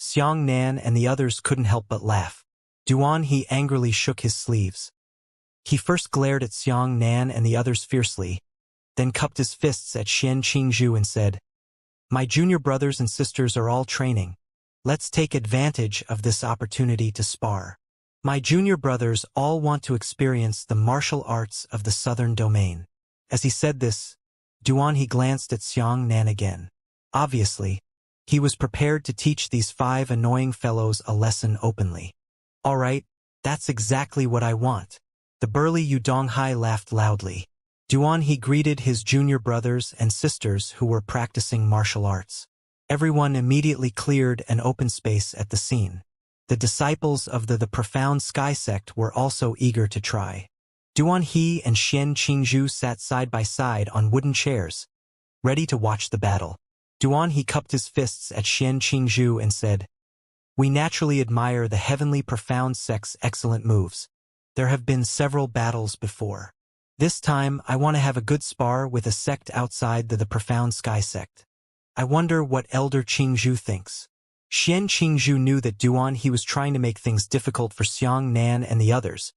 Xiang Nan and the others couldn't help but laugh. Duan He angrily shook his sleeves. He first glared at Xiang Nan and the others fiercely, then cupped his fists at Xian Qingzhu and said, "My junior brothers and sisters are all training. Let's take advantage of this opportunity to spar. My junior brothers all want to experience the martial arts of the southern domain." As he said this, Duan He glanced at Xiang Nan again. Obviously, he was prepared to teach these 5 annoying fellows a lesson openly. "All right, that's exactly what I want." The burly Yu Donghai laughed loudly. Duan He greeted his junior brothers and sisters who were practicing martial arts. Everyone immediately cleared an open space at the scene. The disciples of the Profound Sky sect were also eager to try. Duan He and Xian Qingzhu sat side by side on wooden chairs, ready to watch the battle. Duan He cupped his fists at Xian Qingzhu and said, "We naturally admire the Heavenly Profound sect's excellent moves. There have been several battles before. This time, I want to have a good spar with a sect outside the Profound Sky sect. I wonder what Elder Qingzhu thinks." Xian Qingzhu knew that Duan He was trying to make things difficult for Xiang Nan and the others,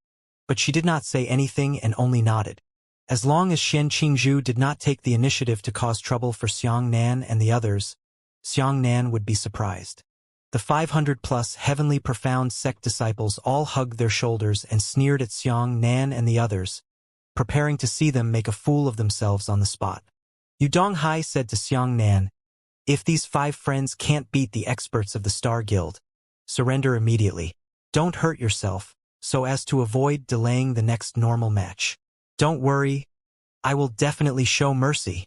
but she did not say anything and only nodded. As long as Xian Qingzhu did not take the initiative to cause trouble for Xiang Nan and the others, Xiang Nan would be surprised. The 500-plus Heavenly Profound sect disciples all hugged their shoulders and sneered at Xiang Nan and the others, preparing to see them make a fool of themselves on the spot. Yu Donghai said to Xiang Nan, "If these 5 friends can't beat the experts of the Star Guild, surrender immediately. Don't hurt yourself, so as to avoid delaying the next normal match. Don't worry, I will definitely show mercy."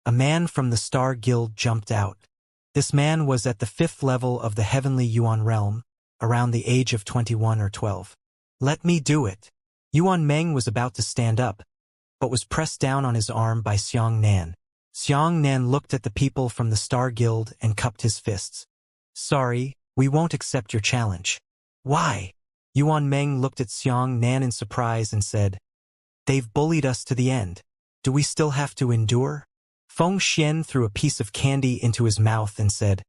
A man from the Star Guild jumped out. This man was at the 5th level of the Heavenly Yuan realm, around the age of 21 or 12. "Let me do it." Yuan Meng was about to stand up, but was pressed down on his arm by Xiang Nan. Xiang Nan looked at the people from the Star Guild and cupped his fists. "Sorry, we won't accept your challenge." "Why?" Yuan Meng looked at Xiang Nan in surprise and said, "They've bullied us to the end. Do we still have to endure?" Feng Xian threw a piece of candy into his mouth and said,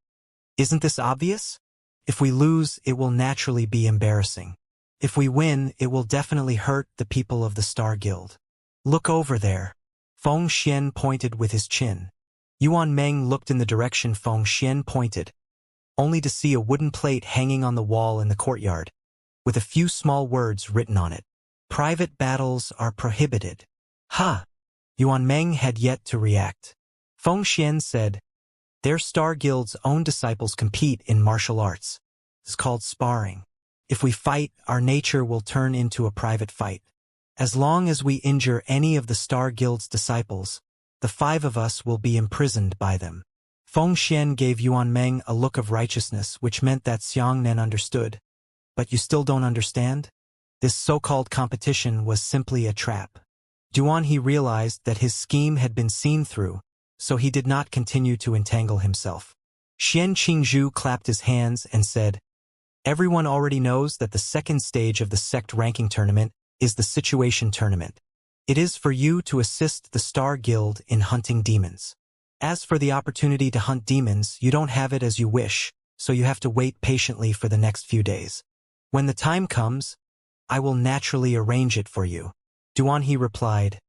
"Isn't this obvious? If we lose, it will naturally be embarrassing. If we win, it will definitely hurt the people of the Star Guild. Look over there." Feng Xian pointed with his chin. Yuan Meng looked in the direction Feng Xian pointed, only to see a wooden plate hanging on the wall in the courtyard, with a few small words written on it. "Private battles are prohibited." "Ha!" Yuan Meng had yet to react. Feng Xian said, "Their Star Guild's own disciples compete in martial arts. It's called sparring. If we fight, our nature will turn into a private fight. As long as we injure any of the Star Guild's disciples, the 5 of us will be imprisoned by them." Feng Xian gave Yuan Meng a look of righteousness, which meant that Xiang Nan understood. "But you still don't understand? This so-called competition was simply a trap." Duan He realized that his scheme had been seen through, so he did not continue to entangle himself. Xian Qingzhu clapped his hands and said, "Everyone already knows that the 2nd stage of the sect ranking tournament is the situation tournament. It is for you to assist the Star Guild in hunting demons. As for the opportunity to hunt demons, you don't have it as you wish, so you have to wait patiently for the next few days. When the time comes, I will naturally arrange it for you." Duan He replied,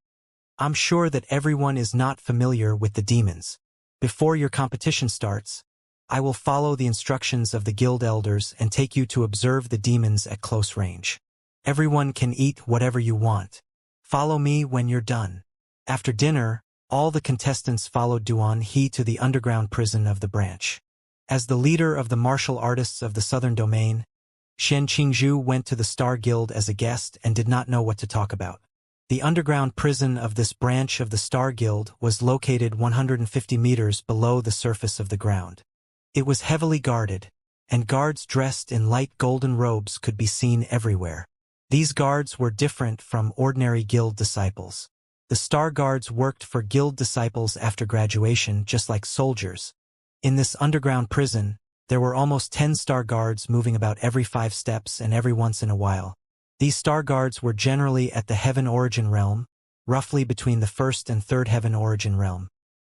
"I'm sure that everyone is not familiar with the demons. Before your competition starts, I will follow the instructions of the guild elders and take you to observe the demons at close range. Everyone can eat whatever you want. Follow me when you're done." After dinner, all the contestants followed Duan He to the underground prison of the branch. As the leader of the martial artists of the southern domain, Xian Qingzhu went to the Star Guild as a guest and did not know what to talk about. The underground prison of this branch of the Star Guild was located 150 meters below the surface of the ground. It was heavily guarded, and guards dressed in light golden robes could be seen everywhere. These guards were different from ordinary guild disciples. The Star Guards worked for guild disciples after graduation just like soldiers. In this underground prison, there were almost 10 Star Guards moving about every 5 steps and every once in a while. These Star Guards were generally at the Heaven Origin realm, roughly between the 1st and 3rd Heaven Origin realm.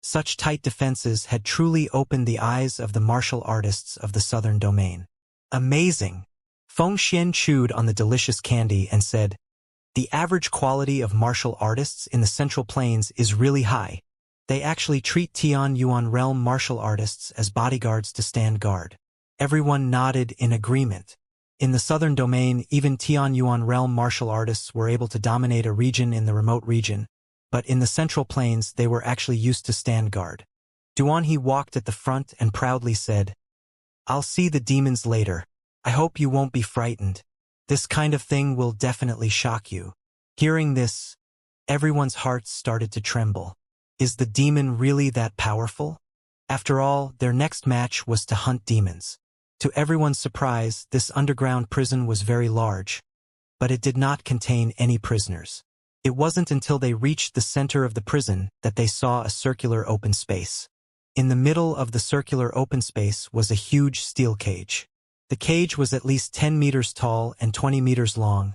Such tight defenses had truly opened the eyes of the martial artists of the southern domain. Amazing! Feng Xian chewed on the delicious candy and said, "The average quality of martial artists in the Central Plains is really high. They actually treat Tian Yuan realm martial artists as bodyguards to stand guard." Everyone nodded in agreement. In the southern domain, even Tian Yuan realm martial artists were able to dominate a region in the remote region, but in the Central Plains they were actually used to stand guard. Duanhe walked at the front and proudly said, "I'll see the demons later. I hope you won't be frightened. This kind of thing will definitely shock you." Hearing this, everyone's hearts started to tremble. Is the demon really that powerful? After all, their next match was to hunt demons. To everyone's surprise, this underground prison was very large, but it did not contain any prisoners. It wasn't until they reached the center of the prison that they saw a circular open space. In the middle of the circular open space was a huge steel cage. The cage was at least 10 meters tall and 20 meters long,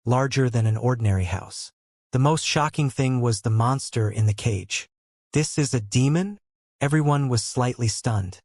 larger than an ordinary house. The most shocking thing was the monster in the cage. This is a demon? Everyone was slightly stunned.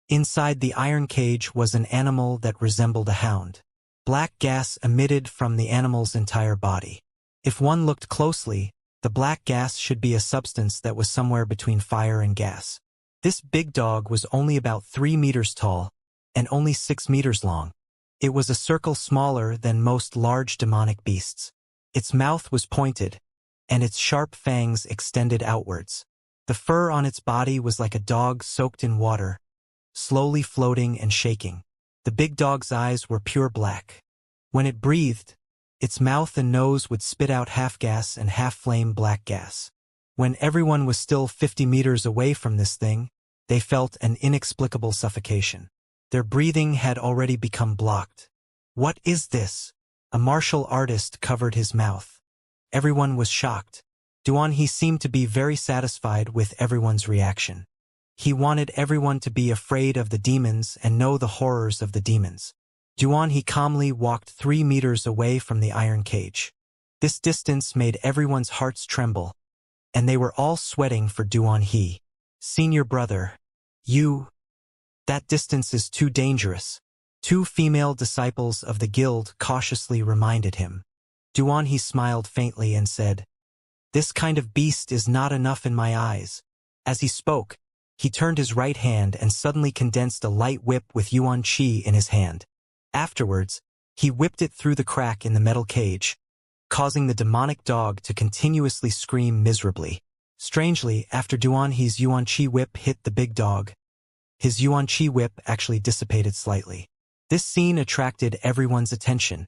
Inside the iron cage was an animal that resembled a hound. Black gas emitted from the animal's entire body. If one looked closely, the black gas should be a substance that was somewhere between fire and gas. This big dog was only about 3 meters tall and only 6 meters long. It was a circle smaller than most large demonic beasts. Its mouth was pointed, and its sharp fangs extended outwards. The fur on its body was like a dog soaked in water, slowly floating and shaking. The big dog's eyes were pure black. When it breathed, its mouth and nose would spit out half gas and half flame black gas. When everyone was still 50 meters away from this thing, they felt an inexplicable suffocation. Their breathing had already become blocked. What is this? A martial artist covered his mouth. Everyone was shocked. Duanhe seemed to be very satisfied with everyone's reaction. He wanted everyone to be afraid of the demons and know the horrors of the demons. Duanhe calmly walked 3 meters away from the iron cage. This distance made everyone's hearts tremble, and they were all sweating for Duanhe. "Senior brother, that distance is too dangerous." 2 female disciples of the guild cautiously reminded him. Duanhe smiled faintly and said, "This kind of beast is not enough in my eyes." As he spoke, he turned his right hand and suddenly condensed a light whip with yuan qi in his hand. Afterwards, he whipped it through the crack in the metal cage, causing the demonic dog to continuously scream miserably. Strangely, after Duanhe's yuan qi whip hit the big dog, his yuan qi whip actually dissipated slightly. This scene attracted everyone's attention.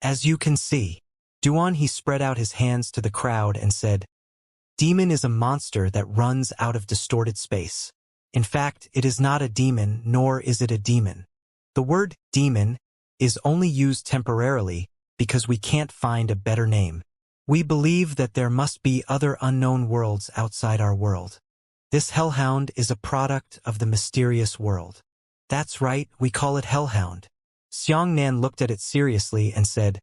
As you can see, Duanhe spread out his hands to the crowd and said, "Demon is a monster that runs out of distorted space. In fact, it is not a demon, nor is it a demon. The word demon is only used temporarily because we can't find a better name. We believe that there must be other unknown worlds outside our world. This hellhound is a product of the mysterious world." "That's right, we call it hellhound." Xianxia looked at it seriously and said,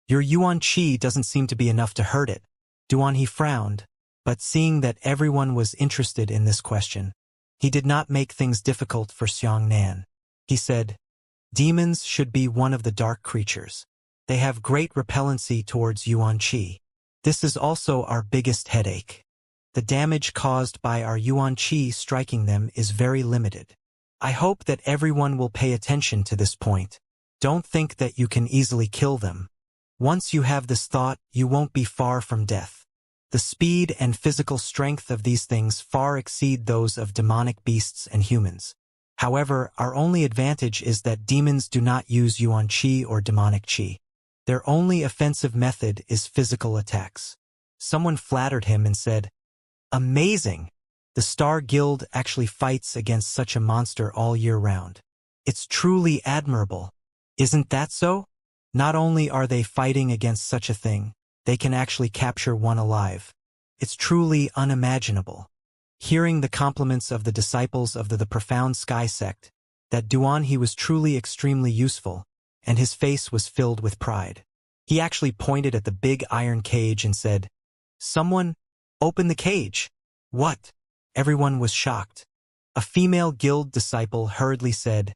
"Your yuan qi doesn't seem to be enough to hurt it." Duanhe frowned, but seeing that everyone was interested in this question, he did not make things difficult for Xianxia. He said, "Demons should be one of the dark creatures. They have great repellency towards yuan qi. This is also our biggest headache. The damage caused by our yuan qi striking them is very limited. I hope that everyone will pay attention to this point. Don't think that you can easily kill them. Once you have this thought, you won't be far from death. The speed and physical strength of these things far exceed those of demonic beasts and humans. However, our only advantage is that demons do not use yuan qi or demonic qi. Their only offensive method is physical attacks." Someone flattered him and said, "Amazing! The Star Guild actually fights against such a monster all year round. It's truly admirable. Isn't that so? Not only are they fighting against such a thing, they can actually capture one alive. It's truly unimaginable." Hearing the compliments of the disciples of the profound sky sect, that Duanhe was truly extremely useful, and his face was filled with pride. He actually pointed at the big iron cage and said, "Someone, open the cage." "What? Everyone was shocked. A female guild disciple hurriedly said,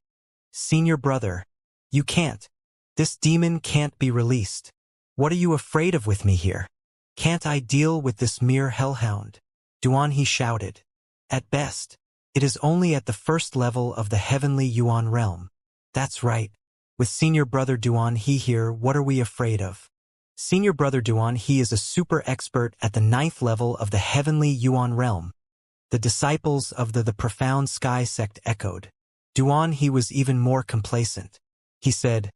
"Senior brother, you can't. This demon can't be released. What are you afraid of with me here? Can't I deal with this mere hellhound?" Duanhe shouted. "At best, it is only at the first level of the heavenly Yuan realm." "That's right. With Senior Brother Duanhe here, what are we afraid of?" Senior Brother Duanhe is a super expert at the 9th level of the heavenly Yuan realm. The disciples of the profound sky sect echoed. Duanhe was even more complacent. He said,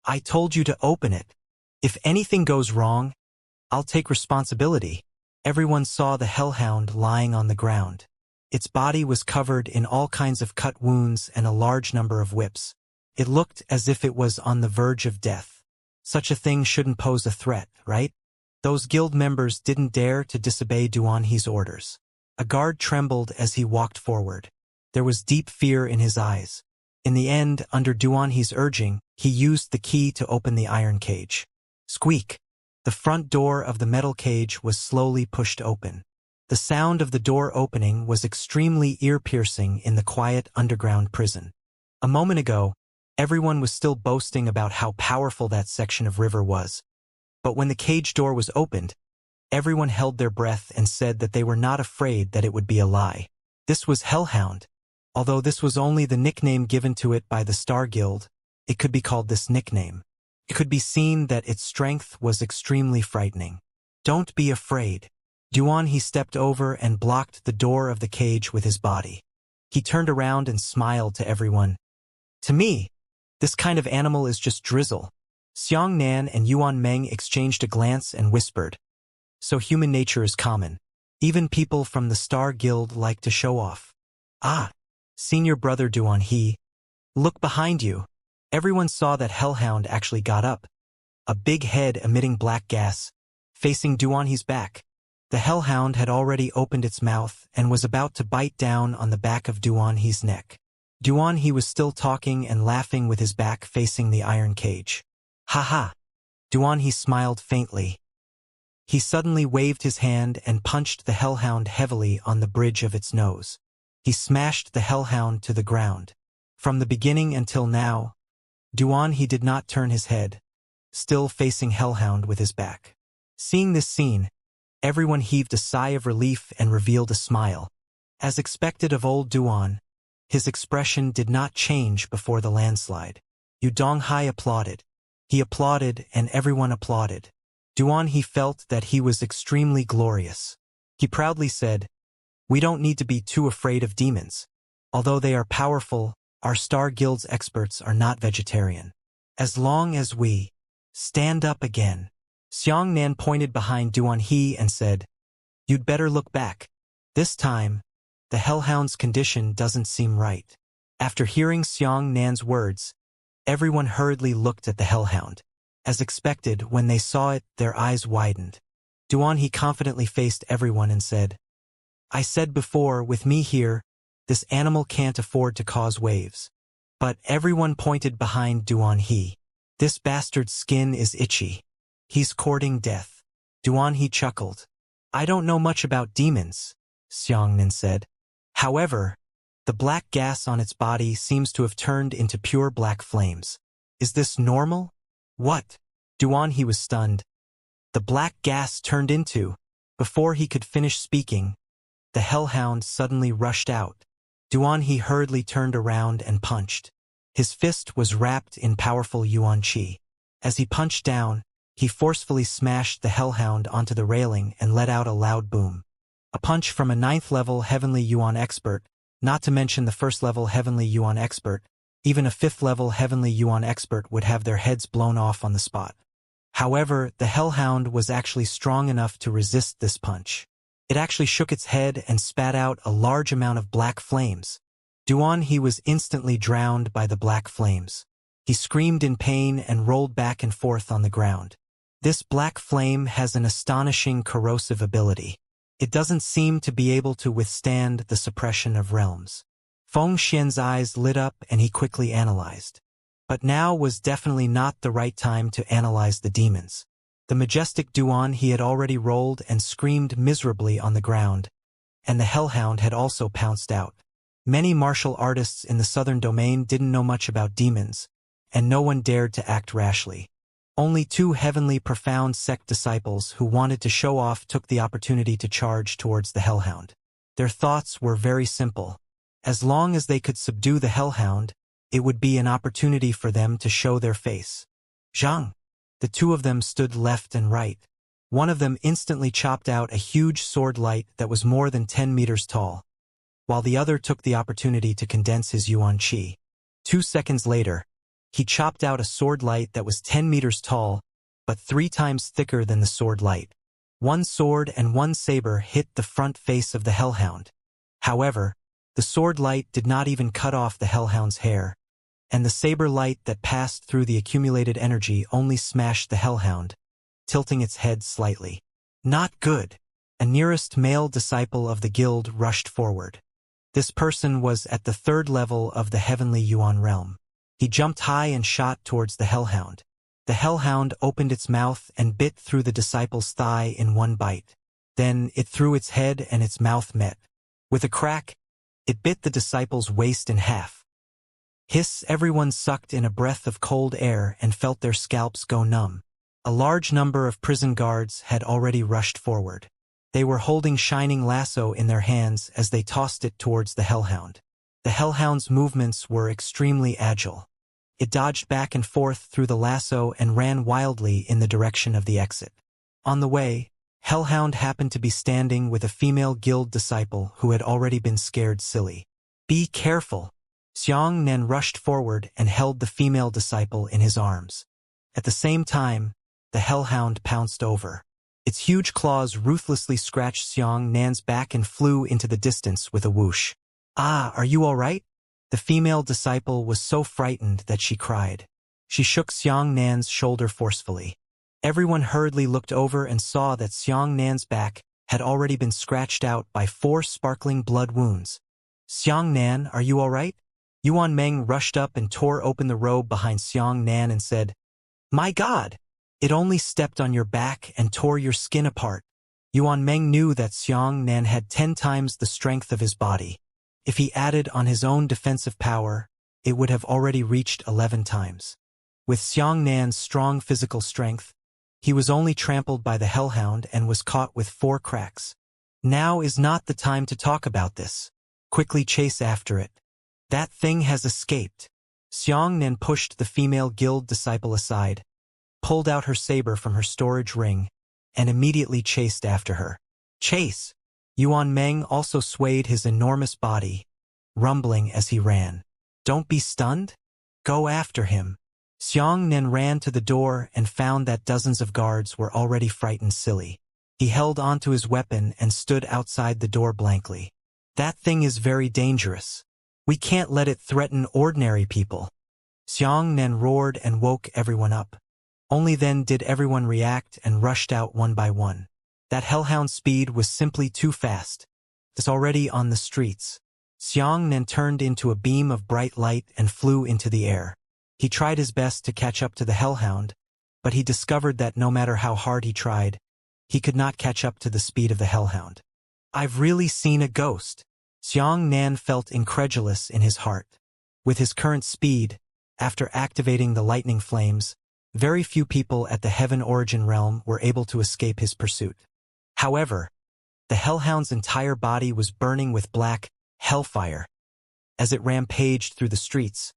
"I told you to open it. If anything goes wrong, I'll take responsibility." Everyone saw the hellhound lying on the ground. Its body was covered in all kinds of cut wounds and a large number of whips. It looked as if it was on the verge of death. Such a thing shouldn't pose a threat, right? Those guild members didn't dare to disobey Duanhe's orders. A guard trembled as he walked forward. There was deep fear in his eyes. In the end, under Duanhe's urging, he used the key to open the iron cage. Squeak! The front door of the metal cage was slowly pushed open. The sound of the door opening was extremely ear-piercing in the quiet underground prison. A moment ago, everyone was still boasting about how powerful that section of river was. But when the cage door was opened, everyone held their breath and said that they were not afraid that it would be a lie. This was Hellhound. Although this was only the nickname given to it by the Star Guild, it could be called this nickname. It could be seen that its strength was extremely frightening. "Don't be afraid." Duanhe stepped over and blocked the door of the cage with his body. He turned around and smiled to everyone. "To me, this kind of animal is just drizzle." Xiang Nan and Yuan Meng exchanged a glance and whispered, "So human nature is common. Even people from the Star Guild like to show off." "Ah, Senior Brother Duanhe, look behind you." Everyone saw that Hellhound actually got up, a big head emitting black gas, facing Duanhe's back. The Hellhound had already opened its mouth and was about to bite down on the back of Duanhe's neck. Duanhe was still talking and laughing with his back facing the iron cage. "Ha ha!" Duanhe smiled faintly. He suddenly waved his hand and punched the Hellhound heavily on the bridge of its nose. He smashed the Hellhound to the ground. From the beginning until now, Duanhe did not turn his head, still facing Hellhound with his back. Seeing this scene, everyone heaved a sigh of relief and revealed a smile. As expected of old Duan, his expression did not change before the landslide. Yu Donghai applauded. He applauded and everyone applauded. Duanhe felt that he was extremely glorious. He proudly said, "We don't need to be too afraid of demons. Although they are powerful, our Star Guild's experts are not vegetarian. As long as we stand up again." Xiang Nan pointed behind Duanhe and said, "You'd better look back. This time, the Hellhound's condition doesn't seem right." After hearing Xiang Nan's words, everyone hurriedly looked at the Hellhound. As expected, when they saw it, their eyes widened. Duanhe confidently faced everyone and said, "I said before, with me here, this animal can't afford to cause waves." But everyone pointed behind Duanhe. "This bastard's skin is itchy. He's courting death." Duanhe chuckled. "I don't know much about demons," Xiangnan said. "However, the black gas on its body seems to have turned into pure black flames. Is this normal?" "What?" Duanhe was stunned. The black gas turned into... Before he could finish speaking, the Hellhound suddenly rushed out. Duanhe hurriedly turned around and punched. His fist was wrapped in powerful Yuan Qi. As he punched down, he forcefully smashed the Hellhound onto the railing and let out a loud boom. A punch from a 9th-level Heavenly Yuan expert, not to mention the 1st-level Heavenly Yuan expert, even a 5th-level Heavenly Yuan expert would have their heads blown off on the spot. However, the Hellhound was actually strong enough to resist this punch. It actually shook its head and spat out a large amount of black flames. Duanhe was instantly drowned by the black flames. He screamed in pain and rolled back and forth on the ground. This black flame has an astonishing corrosive ability. It doesn't seem to be able to withstand the suppression of realms. Feng Xian's eyes lit up and he quickly analyzed. But now was definitely not the right time to analyze the demons. The majestic Duanhe had already rolled and screamed miserably on the ground, and the hellhound had also pounced out. Many martial artists in the southern domain didn't know much about demons, and no one dared to act rashly. Only two heavenly profound sect disciples who wanted to show off took the opportunity to charge towards the hellhound. Their thoughts were very simple. As long as they could subdue the hellhound, it would be an opportunity for them to show their face. Zhang! The two of them stood left and right. One of them instantly chopped out a huge sword light that was more than 10 meters tall, while the other took the opportunity to condense his yuan qi. 2 seconds later, he chopped out a sword light that was 10 meters tall, but 3 times thicker than the sword light. One sword and one saber hit the front face of the hellhound. However, the sword light did not even cut off the hellhound's hair, and the saber light that passed through the accumulated energy only smashed the hellhound, tilting its head slightly. Not good. A nearest male disciple of the guild rushed forward. This person was at the 3rd level of the heavenly yuan realm. He jumped high and shot towards the hellhound. The hellhound opened its mouth and bit through the disciple's thigh in one bite. Then it threw its head and its mouth met. With a crack, it bit the disciple's waist in half. Hiss! Everyone sucked in a breath of cold air and felt their scalps go numb. A large number of prison guards had already rushed forward. They were holding shining lasso in their hands as they tossed it towards the hellhound. The hellhound's movements were extremely agile. It dodged back and forth through the lasso and ran wildly in the direction of the exit. On the way, Hellhound happened to be standing with a female guild disciple who had already been scared silly. "Be careful!" Xianxia rushed forward and held the female disciple in his arms. At the same time, the hellhound pounced over. Its huge claws ruthlessly scratched Xianxia's back and flew into the distance with a whoosh. "Ah, are you all right?" The female disciple was so frightened that she cried. She shook Xianxia's shoulder forcefully. Everyone hurriedly looked over and saw that Xianxia's back had already been scratched out by 4 sparkling blood wounds. "Xianxia, are you all right?" Yuan Meng rushed up and tore open the robe behind Xianxia and said, "My God! It only stepped on your back and tore your skin apart." Yuan Meng knew that Xianxia had 10 times the strength of his body. If he added on his own defensive power, it would have already reached 11 times. With Xianxia's strong physical strength, he was only trampled by the hellhound and was caught with 4 cracks. "Now is not the time to talk about this. Quickly chase after it. That thing has escaped." Xianxia pushed the female guild disciple aside, pulled out her saber from her storage ring, and immediately chased after her. "Chase!" Yuan Meng also swayed his enormous body, rumbling as he ran. "Don't be stunned? Go after him." Xianxia ran to the door and found that dozens of guards were already frightened silly. He held onto his weapon and stood outside the door blankly. "That thing is very dangerous. We can't let it threaten ordinary people." Xianxia roared and woke everyone up. Only then did everyone react and rushed out one by one. That hellhound's speed was simply too fast. It's already on the streets. Xianxia turned into a beam of bright light and flew into the air. He tried his best to catch up to the hellhound, but he discovered that no matter how hard he tried, he could not catch up to the speed of the hellhound. "I've really seen a ghost." Xianxia felt incredulous in his heart. With his current speed, after activating the lightning flames, very few people at the Heaven Origin realm were able to escape his pursuit. However, the hellhound's entire body was burning with black hellfire as it rampaged through the streets,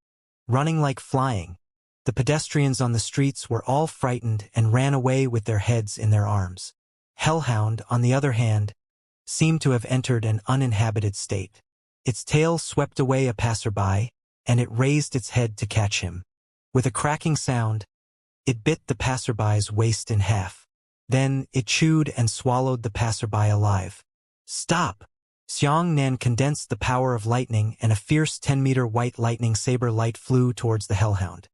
running like flying. The pedestrians on the streets were all frightened and ran away with their heads in their arms. Hellhound, on the other hand, seemed to have entered an uninhabited state. Its tail swept away a passerby, and it raised its head to catch him. With a cracking sound, it bit the passerby's waist in half. Then it chewed and swallowed the passerby alive. "Stop!" Xianxia condensed the power of lightning, and a fierce 10-meter white lightning saber light flew towards the hellhound.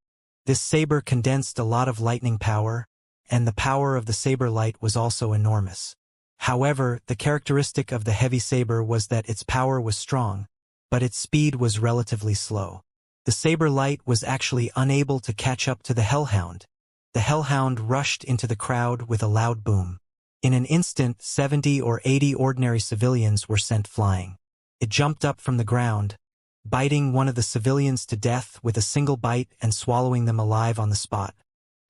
This saber condensed a lot of lightning power, and the power of the saber light was also enormous. However, the characteristic of the heavy saber was that its power was strong, but its speed was relatively slow. The saber light was actually unable to catch up to the hellhound. The hellhound rushed into the crowd with a loud boom. In an instant, 70 or 80 ordinary civilians were sent flying. It jumped up from the ground, biting one of the civilians to death with a single bite and swallowing them alive on the spot.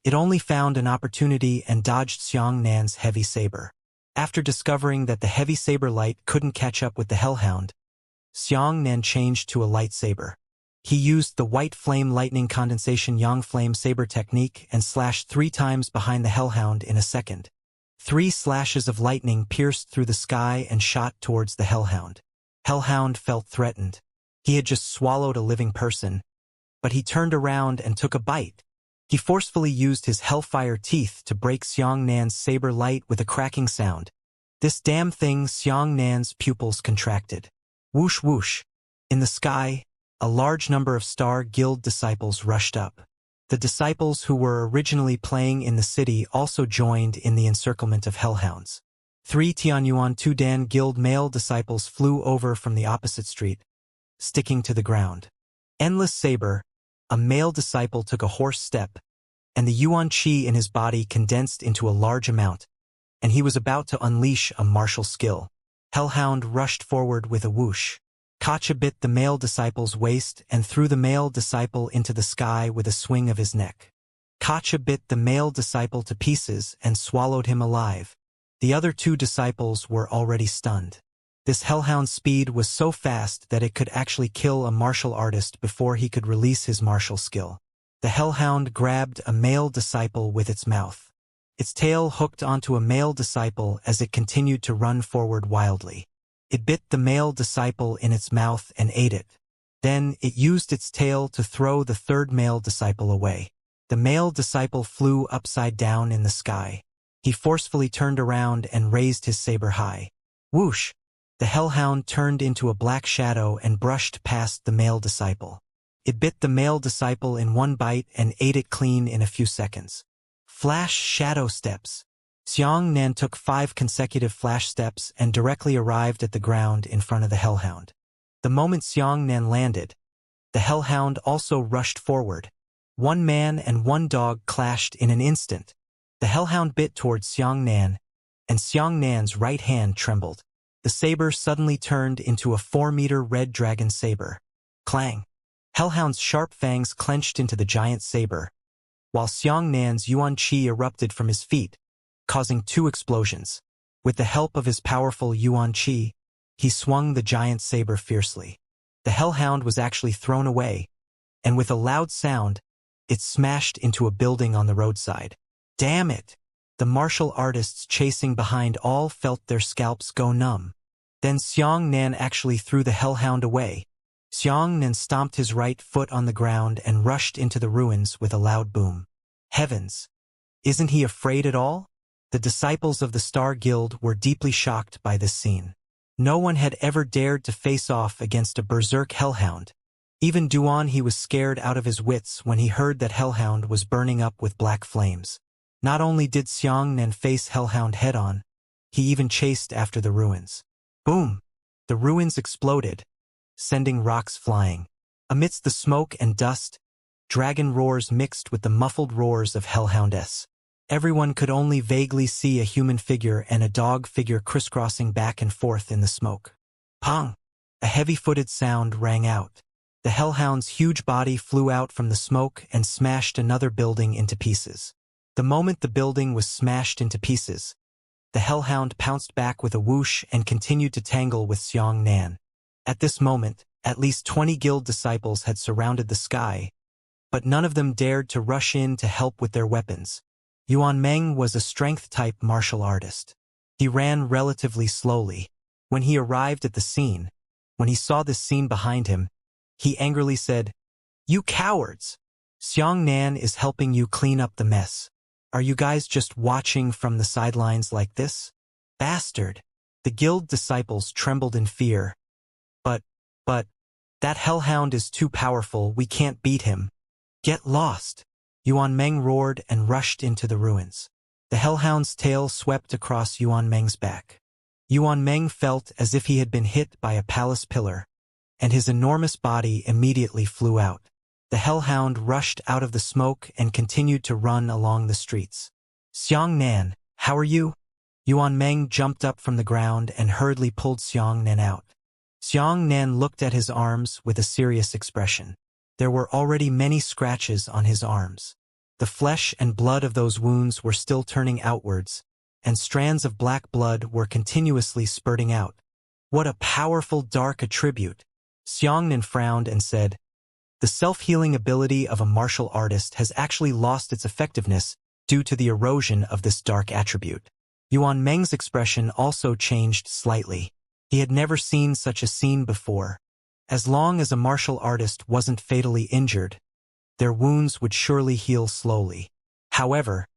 It only found an opportunity and dodged Xianxia's heavy saber. After discovering that the heavy saber light couldn't catch up with the hellhound, Xianxia changed to a lightsaber. He used the white flame lightning condensation yang flame saber technique and slashed 3 times behind the hellhound in a second. 3 slashes of lightning pierced through the sky and shot towards the hellhound. Hellhound felt threatened. He had just swallowed a living person, but he turned around and took a bite. He forcefully used his hellfire teeth to break Xianxia's saber light with a cracking sound. This damn thing! Xianxia's pupils contracted. Whoosh whoosh. In the sky, a large number of Star Guild disciples rushed up. The disciples who were originally playing in the city also joined in the encirclement of hellhounds. 3 Tianyuan 2 Dan Guild male disciples flew over from the opposite street, sticking to the ground. Endless Saber, a male disciple, took a horse step, and the Yuan Qi in his body condensed into a large amount, and he was about to unleash a martial skill. Hellhound rushed forward with a whoosh. Kacha bit the male disciple's waist and threw the male disciple into the sky with a swing of his neck. Kacha bit the male disciple to pieces and swallowed him alive. The other 2 disciples were already stunned. This hellhound's speed was so fast that it could actually kill a martial artist before he could release his martial skill. The hellhound grabbed a male disciple with its mouth. Its tail hooked onto a male disciple as it continued to run forward wildly. It bit the male disciple in its mouth and ate it. Then it used its tail to throw the 3rd male disciple away. The male disciple flew upside down in the sky. He forcefully turned around and raised his saber high. Whoosh! The hellhound turned into a black shadow and brushed past the male disciple. It bit the male disciple in 1 bite and ate it clean in a few seconds. Flash shadow steps. Xianxian took 5 consecutive flash steps and directly arrived at the ground in front of the hellhound. The moment Xianxian landed, the hellhound also rushed forward. 1 man and 1 dog clashed in an instant. The hellhound bit towards Xianxian, and Xianxian's right hand trembled. The saber suddenly turned into a 4-meter red dragon saber. Clang! Hellhound's sharp fangs clenched into the giant saber, while Xianxian's Yuan Qi erupted from his feet, causing 2 explosions. With the help of his powerful Yuan Qi, he swung the giant saber fiercely. The hellhound was actually thrown away, and with a loud sound, it smashed into a building on the roadside. Damn it! The martial artists chasing behind all felt their scalps go numb. Then Xianxian actually threw the hellhound away. Xianxian stomped his right foot on the ground and rushed into the ruins with a loud boom. Heavens! Isn't he afraid at all? The disciples of the Star Guild were deeply shocked by this scene. No one had ever dared to face off against a berserk hellhound. Even Duan, he was scared out of his wits when he heard that hellhound was burning up with black flames. Not only did Xianxian face hellhound head-on, he even chased after the ruins. Boom! The ruins exploded, sending rocks flying. Amidst the smoke and dust, dragon roars mixed with the muffled roars of hellhoundess. Everyone could only vaguely see a human figure and a dog figure crisscrossing back and forth in the smoke. Pong! A heavy-footed sound rang out. The hellhound's huge body flew out from the smoke and smashed another building into pieces. The moment the building was smashed into pieces, the hellhound pounced back with a whoosh and continued to tangle with Xianxian. At this moment, at least 20 guild disciples had surrounded the sky, but none of them dared to rush in to help with their weapons. Yuan Meng was a strength-type martial artist. He ran relatively slowly. When he arrived at the scene, when he saw this scene behind him, he angrily said, "You cowards! Xianxian is helping you clean up the mess. Are you guys just watching from the sidelines like this? Bastard!" The guild disciples trembled in fear. But, that hellhound is too powerful, we can't beat him. Get lost! Yuan Meng roared and rushed into the ruins. The hellhound's tail swept across Yuan Meng's back. Yuan Meng felt as if he had been hit by a palace pillar, and his enormous body immediately flew out. The hellhound rushed out of the smoke and continued to run along the streets. "Xianxian, how are you?" Yuan Meng jumped up from the ground and hurriedly pulled Xiang Nan out. Xiang Nan looked at his arms with a serious expression. There were already many scratches on his arms. The flesh and blood of those wounds were still turning outwards, and strands of black blood were continuously spurting out. What a powerful dark attribute! Xiang Nan frowned and said, "The self-healing ability of a martial artist has actually lost its effectiveness due to the erosion of this dark attribute." Yuan Meng's expression also changed slightly. He had never seen such a scene before. As long as a martial artist wasn't fatally injured, their wounds would surely heal slowly. However,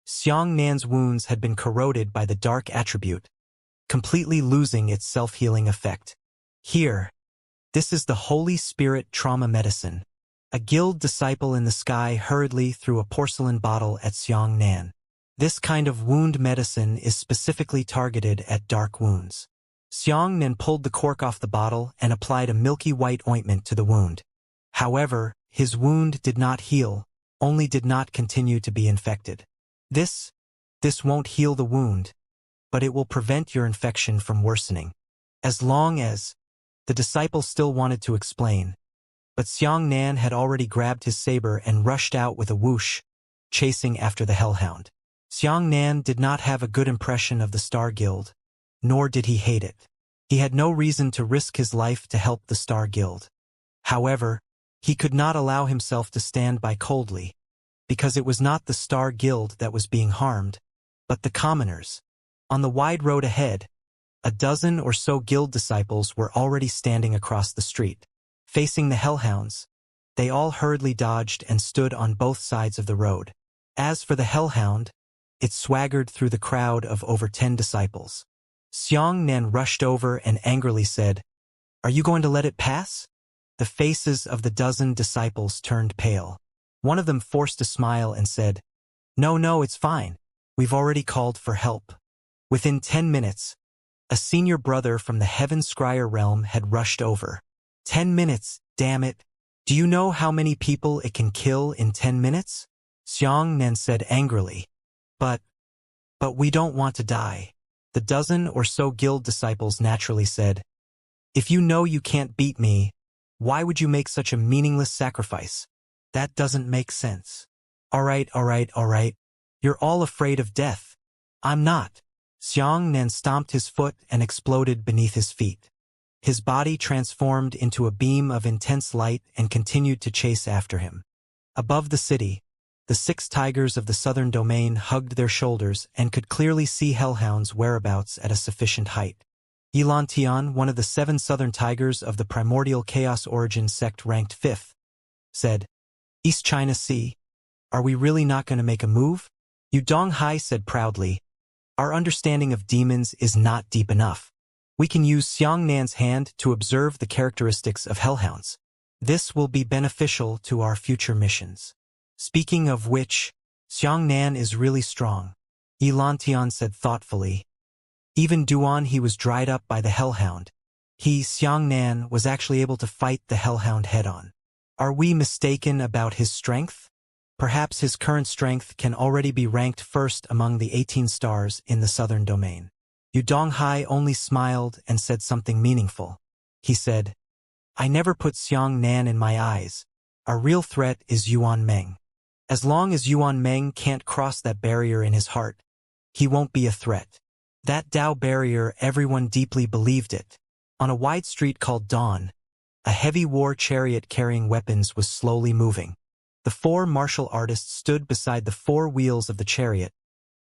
Xiang Nan's wounds had been corroded by the dark attribute, completely losing its self-healing effect. Here, this is the Holy Spirit trauma medicine. A guild disciple in the sky hurriedly threw a porcelain bottle at Xiang Nan. This kind of wound medicine is specifically targeted at dark wounds. Xiang Nan pulled the cork off the bottle and applied a milky white ointment to the wound. However, his wound did not heal, only did not continue to be infected. This won't heal the wound, but it will prevent your infection from worsening. As long as... The disciple still wanted to explain, but Xiang Nan had already grabbed his saber and rushed out with a whoosh, chasing after the hellhound. Xiang Nan did not have a good impression of the Star Guild, nor did he hate it. He had no reason to risk his life to help the Star Guild. However, he could not allow himself to stand by coldly, because it was not the Star Guild that was being harmed, but the commoners. On the wide road ahead, a dozen or so guild disciples were already standing across the street. Facing the hellhounds, they all hurriedly dodged and stood on both sides of the road. As for the hellhound, it swaggered through the crowd of over 10 disciples. Xiang Nan rushed over and angrily said, "Are you going to let it pass?" The faces of the dozen disciples turned pale. One of them forced a smile and said, No, it's fine. We've already called for help." Within 10 minutes, a senior brother from the Heaven Scryer realm had rushed over. 10 minutes, damn it. Do you know how many people it can kill in 10 minutes? Xiang Nan said angrily. But we don't want to die. The dozen or so guild disciples naturally said, "If you know you can't beat me, why would you make such a meaningless sacrifice? That doesn't make sense." All right. You're all afraid of death. I'm not." Xiang Nan stomped his foot and exploded beneath his feet. His body transformed into a beam of intense light and continued to chase after him. Above the city, the 6 tigers of the southern domain hugged their shoulders and could clearly see hellhounds' whereabouts at a sufficient height. Yilan, one of the 7 southern tigers of the primordial chaos origin sect ranked 5th, said, "East China Sea, are we really not going to make a move?" Yu Donghai said proudly, "Our understanding of demons is not deep enough. We can use Xiang Nan's hand to observe the characteristics of hellhounds. This will be beneficial to our future missions. Speaking of which, Xiang Nan is really strong," Yilan said thoughtfully. Even Duan he was dried up by the hellhound. Xiang Nan, was actually able to fight the hellhound head-on. Are we mistaken about his strength? Perhaps his current strength can already be ranked first among the 18 stars in the southern domain. Yu Donghai only smiled and said something meaningful. He said, "I never put Xiang Nan in my eyes. Our real threat is Yuan Meng. As long as Yuan Meng can't cross that barrier in his heart, he won't be a threat." That Dao barrier, everyone deeply believed it. On a wide street called Dawn, a heavy war chariot carrying weapons was slowly moving. The 4 martial artists stood beside the 4 wheels of the chariot,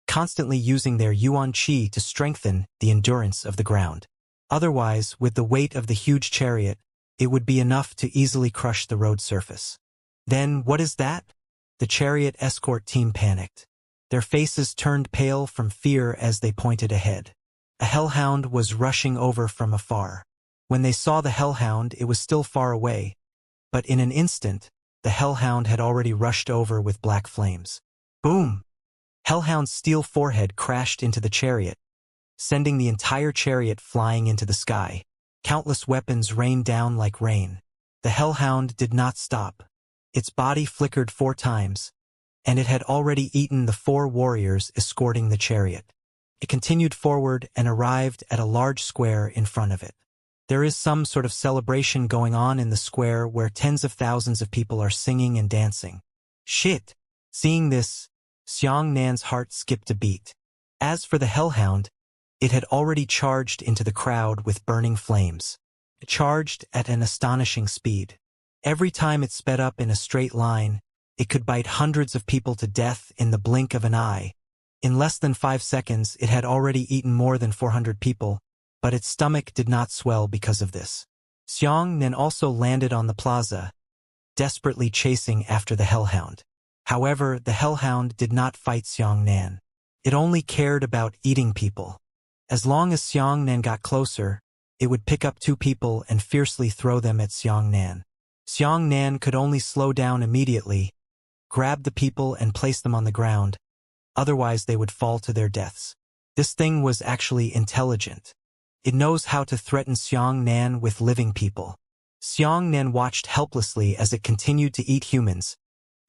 constantly using their Yuan Qi to strengthen the endurance of the ground. Otherwise, with the weight of the huge chariot, it would be enough to easily crush the road surface. Then, what is that? The chariot escort team panicked. Their faces turned pale from fear as they pointed ahead. A hellhound was rushing over from afar. When they saw the hellhound, it was still far away, but in an instant, the hellhound had already rushed over with black flames. Boom! Hellhound's steel forehead crashed into the chariot, sending the entire chariot flying into the sky. Countless weapons rained down like rain. The hellhound did not stop. Its body flickered 4 times, and it had already eaten the 4 warriors escorting the chariot. It continued forward and arrived at a large square in front of it. There is some sort of celebration going on in the square where tens of thousands of people are singing and dancing. Shit! Seeing this, Xianxia's heart skipped a beat. As for the hellhound, it had already charged into the crowd with burning flames. It charged at an astonishing speed. Every time it sped up in a straight line, it could bite hundreds of people to death in the blink of an eye. In less than 5 seconds, it had already eaten more than 400 people, but its stomach did not swell because of this. Xianxia also landed on the plaza, desperately chasing after the hellhound. However, the hellhound did not fight Xianxia. It only cared about eating people. As long as Xianxia got closer, it would pick up 2 people and fiercely throw them at Xianxia. Xianxia could only slow down immediately, grab the people and place them on the ground, otherwise they would fall to their deaths. This thing was actually intelligent. It knows how to threaten Xianxia with living people. Xianxia watched helplessly as it continued to eat humans,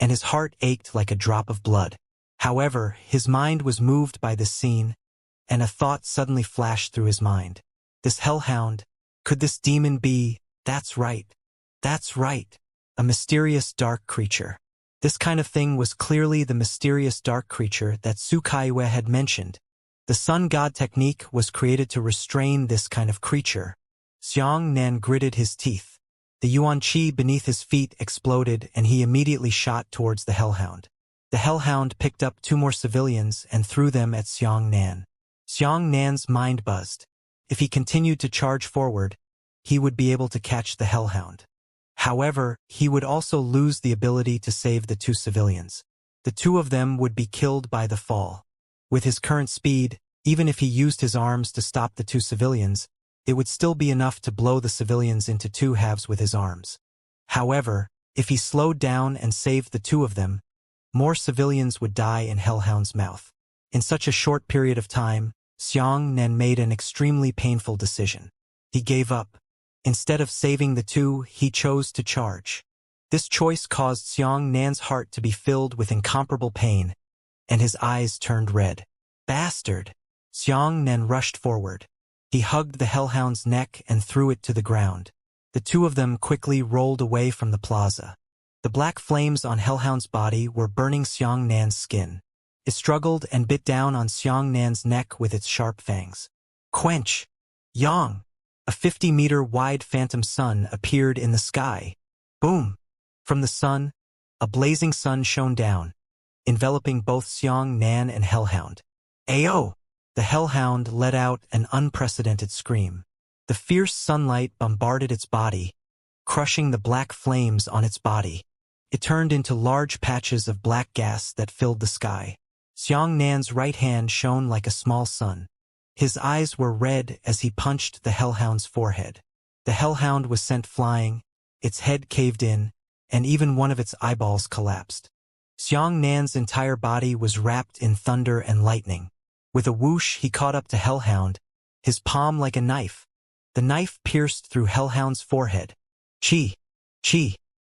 and his heart ached like a drop of blood. However, his mind was moved by this scene, and a thought suddenly flashed through his mind. This hellhound, could this demon be, that's right, a mysterious dark creature? This kind of thing was clearly the mysterious dark creature that Sukaiwe had mentioned. The sun god technique was created to restrain this kind of creature. Xianxia gritted his teeth. The yuan qi beneath his feet exploded and he immediately shot towards the hellhound. The hellhound picked up 2 more civilians and threw them at Xianxia. Xianxia's mind buzzed. If he continued to charge forward, he would be able to catch the hellhound. However, he would also lose the ability to save the 2 civilians. The 2 of them would be killed by the fall. With his current speed, even if he used his arms to stop the 2 civilians, it would still be enough to blow the civilians into 2 halves with his arms. However, if he slowed down and saved the 2 of them, more civilians would die in Hellhound's mouth. In such a short period of time, Xianxia made an extremely painful decision. He gave up. Instead of saving the 2, he chose to charge. This choice caused Xianxia's heart to be filled with incomparable pain, and his eyes turned red. Bastard! Xianxia rushed forward. He hugged the hellhound's neck and threw it to the ground. The 2 of them quickly rolled away from the plaza. The black flames on Hellhound's body were burning Xianxia's skin. It struggled and bit down on Xianxia's neck with its sharp fangs. Quench! Yang! A 50-meter-wide phantom sun appeared in the sky. Boom! From the sun, a blazing sun shone down, enveloping both Xianxia and Hellhound. Ayo! The Hellhound let out an unprecedented scream. The fierce sunlight bombarded its body, crushing the black flames on its body. It turned into large patches of black gas that filled the sky. Xianxia's right hand shone like a small sun. His eyes were red as he punched the Hellhound's forehead. The Hellhound was sent flying, its head caved in, and even one of its eyeballs collapsed. Xianxia's entire body was wrapped in thunder and lightning. With a whoosh, he caught up to Hellhound, his palm like a knife. The knife pierced through Hellhound's forehead. Chi! Chi!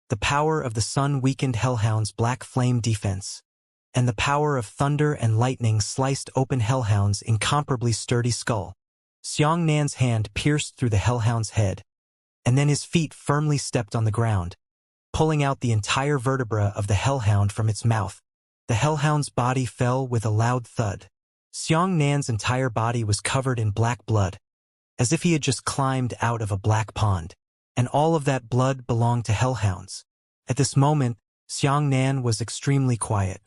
The power of the sun weakened Hellhound's black flame defense, and the power of thunder and lightning sliced open Hellhound's incomparably sturdy skull. Xianxia's hand pierced through the Hellhound's head, and then his feet firmly stepped on the ground, pulling out the entire vertebra of the Hellhound from its mouth. The Hellhound's body fell with a loud thud. Xianxia's entire body was covered in black blood, as if he had just climbed out of a black pond, and all of that blood belonged to Hellhounds. At this moment, Xianxia was extremely quiet.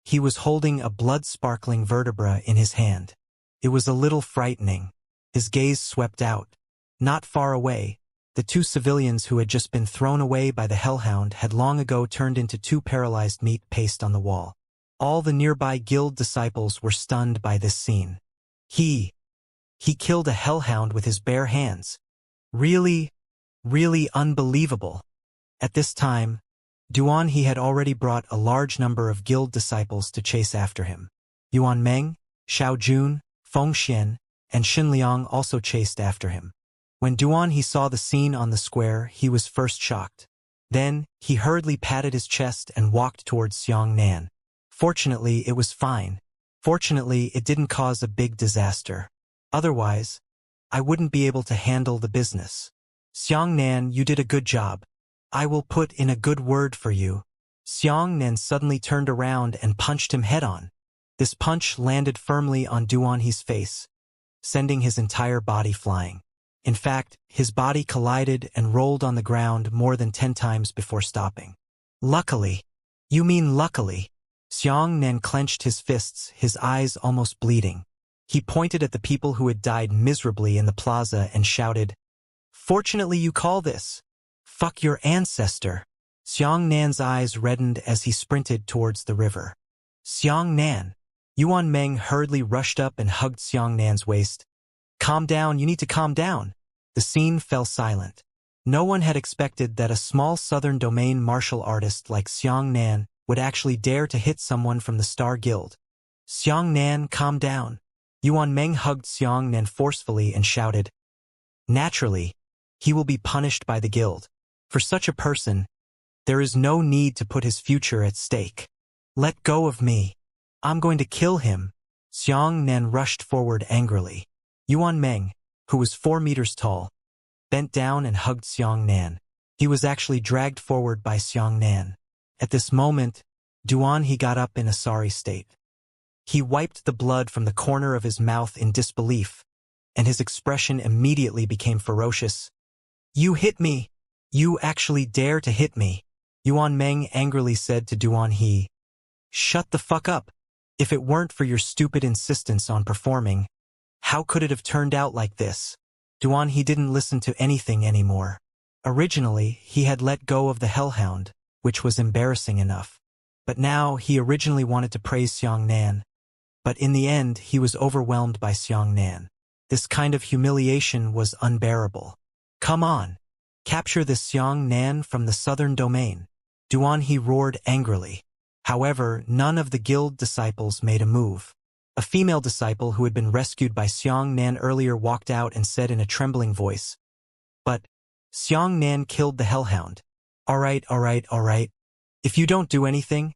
He was holding a blood-sparkling vertebra in his hand. It was a little frightening. His gaze swept out. Not far away, the 2 civilians who had just been thrown away by the Hellhound had long ago turned into 2 paralyzed meat paste on the wall. All the nearby guild disciples were stunned by this scene. He killed a Hellhound with his bare hands. Really unbelievable. At this time, Duan He had already brought a large number of guild disciples to chase after him. Yuan Meng, Xiao Jun, Feng Xian, and Xin Liang also chased after him. When Duan He saw the scene on the square, he was first shocked. Then, he hurriedly patted his chest and walked towards Xianxia. Fortunately, it was fine. Fortunately, it didn't cause a big disaster. Otherwise, I wouldn't be able to handle the business. Xiangnan, you did a good job. I will put in a good word for you. Xiangnan suddenly turned around and punched him head-on. This punch landed firmly on Duanhe's face, sending his entire body flying. In fact, his body collided and rolled on the ground more than 10 times before stopping. Luckily. You mean luckily? Xiangnan clenched his fists, his eyes almost bleeding. He pointed at the people who had died miserably in the plaza and shouted, "Fortunately you call this. Fuck your ancestor." Xiangnan's eyes reddened as he sprinted towards the river. Xiangnan. Yuan Meng hurriedly rushed up and hugged Xiangnan's waist. "Calm down, you need to calm down." The scene fell silent. No one had expected that a small southern domain martial artist like Xiangnan would actually dare to hit someone from the Star Guild. "Xiangnan, calm down." Yuan Meng hugged Xiangnan forcefully and shouted, "Naturally, he will be punished by the guild. For such a person, there is no need to put his future at stake. Let go of me. I'm going to kill him." Xiangnan rushed forward angrily. Yuan Meng, who was 4 meters tall, bent down and hugged Xiangnan. He was actually dragged forward by Xiangnan. At this moment, Duanhe got up in a sorry state. He wiped the blood from the corner of his mouth in disbelief, and his expression immediately became ferocious. "You hit me! You actually dare to hit me!" Yuan Meng angrily said to Duanhe. "Shut the fuck up! If it weren't for your stupid insistence on performing, how could it have turned out like this?" Duanhe didn't listen to anything anymore. Originally, he had let go of the Hellhound, which was embarrassing enough. But now he originally wanted to praise Xiangnan. But in the end, he was overwhelmed by Xiangnan. This kind of humiliation was unbearable. "Come on! Capture this Xiangnan from the southern domain." Duanhe roared angrily. However, none of the guild disciples made a move. A female disciple who had been rescued by Xiangnan earlier walked out and said in a trembling voice, "But Xiangnan killed the Hellhound." All right. If you don't do anything,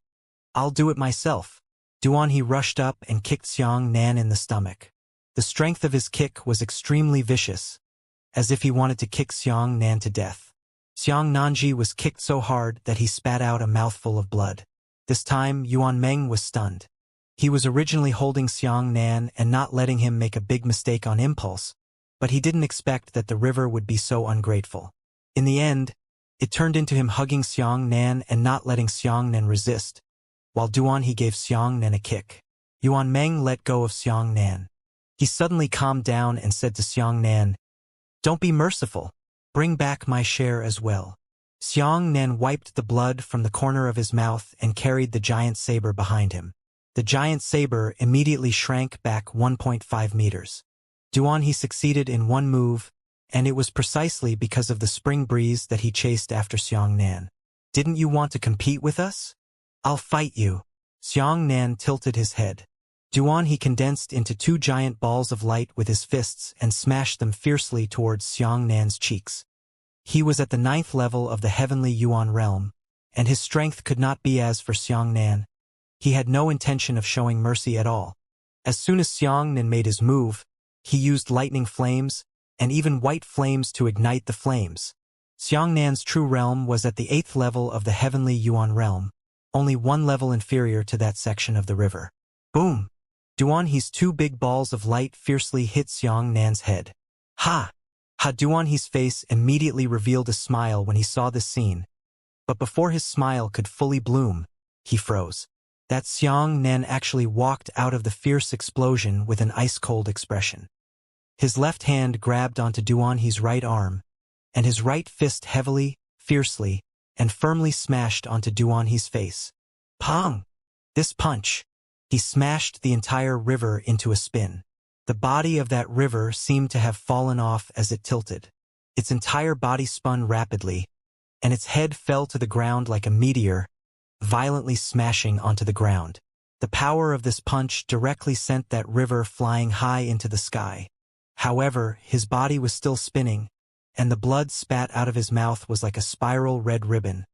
I'll do it myself." Duanhe rushed up and kicked Xiangnan in the stomach. The strength of his kick was extremely vicious, as if he wanted to kick Xiangnan to death. Xiangnanji was kicked so hard that he spat out a mouthful of blood. This time, Yuan Meng was stunned. He was originally holding Xiangnan and not letting him make a big mistake on impulse, but he didn't expect that the river would be so ungrateful. In the end, it turned into him hugging Xiangnan and not letting Xiangnan resist, while Duanhe gave Xiangnan a kick. Yuan Meng let go of Xiangnan. He suddenly calmed down and said to Xiangnan, "Don't be merciful. Bring back my share as well." Xiangnan wiped the blood from the corner of his mouth and carried the giant saber behind him. The giant saber immediately shrank back 1.5 meters. Duanhe succeeded in one move, and it was precisely because of the spring breeze that he chased after Xiangnan. "Didn't you want to compete with us? I'll fight you." Xiangnan tilted his head. Duanhe condensed into 2 giant balls of light with his fists and smashed them fiercely towards Xiangnan's cheeks. He was at the 9th level of the heavenly Yuan realm, and his strength could not be as for Xiangnan. He had no intention of showing mercy at all. As soon as Xiangnan made his move, he used lightning flames, and even white flames to ignite the flames. Xiangnan's true realm was at the 8th level of the heavenly Yuan realm, only 1 level inferior to that section of the river. Boom! Duanhe's 2 big balls of light fiercely hit Xiangnan's head. Ha! Ha! Duanhe's face immediately revealed a smile when he saw this scene, but before his smile could fully bloom, he froze. That Xiangnan actually walked out of the fierce explosion with an ice-cold expression. His left hand grabbed onto Duanhe's right arm, and his right fist heavily, fiercely, and firmly smashed onto Duanhe's face. Pong! This punch. He smashed the entire river into a spin. The body of that river seemed to have fallen off as it tilted. Its entire body spun rapidly, and its head fell to the ground like a meteor, violently smashing onto the ground. The power of this punch directly sent that river flying high into the sky. However, his body was still spinning, and the blood spat out of his mouth was like a spiral red ribbon,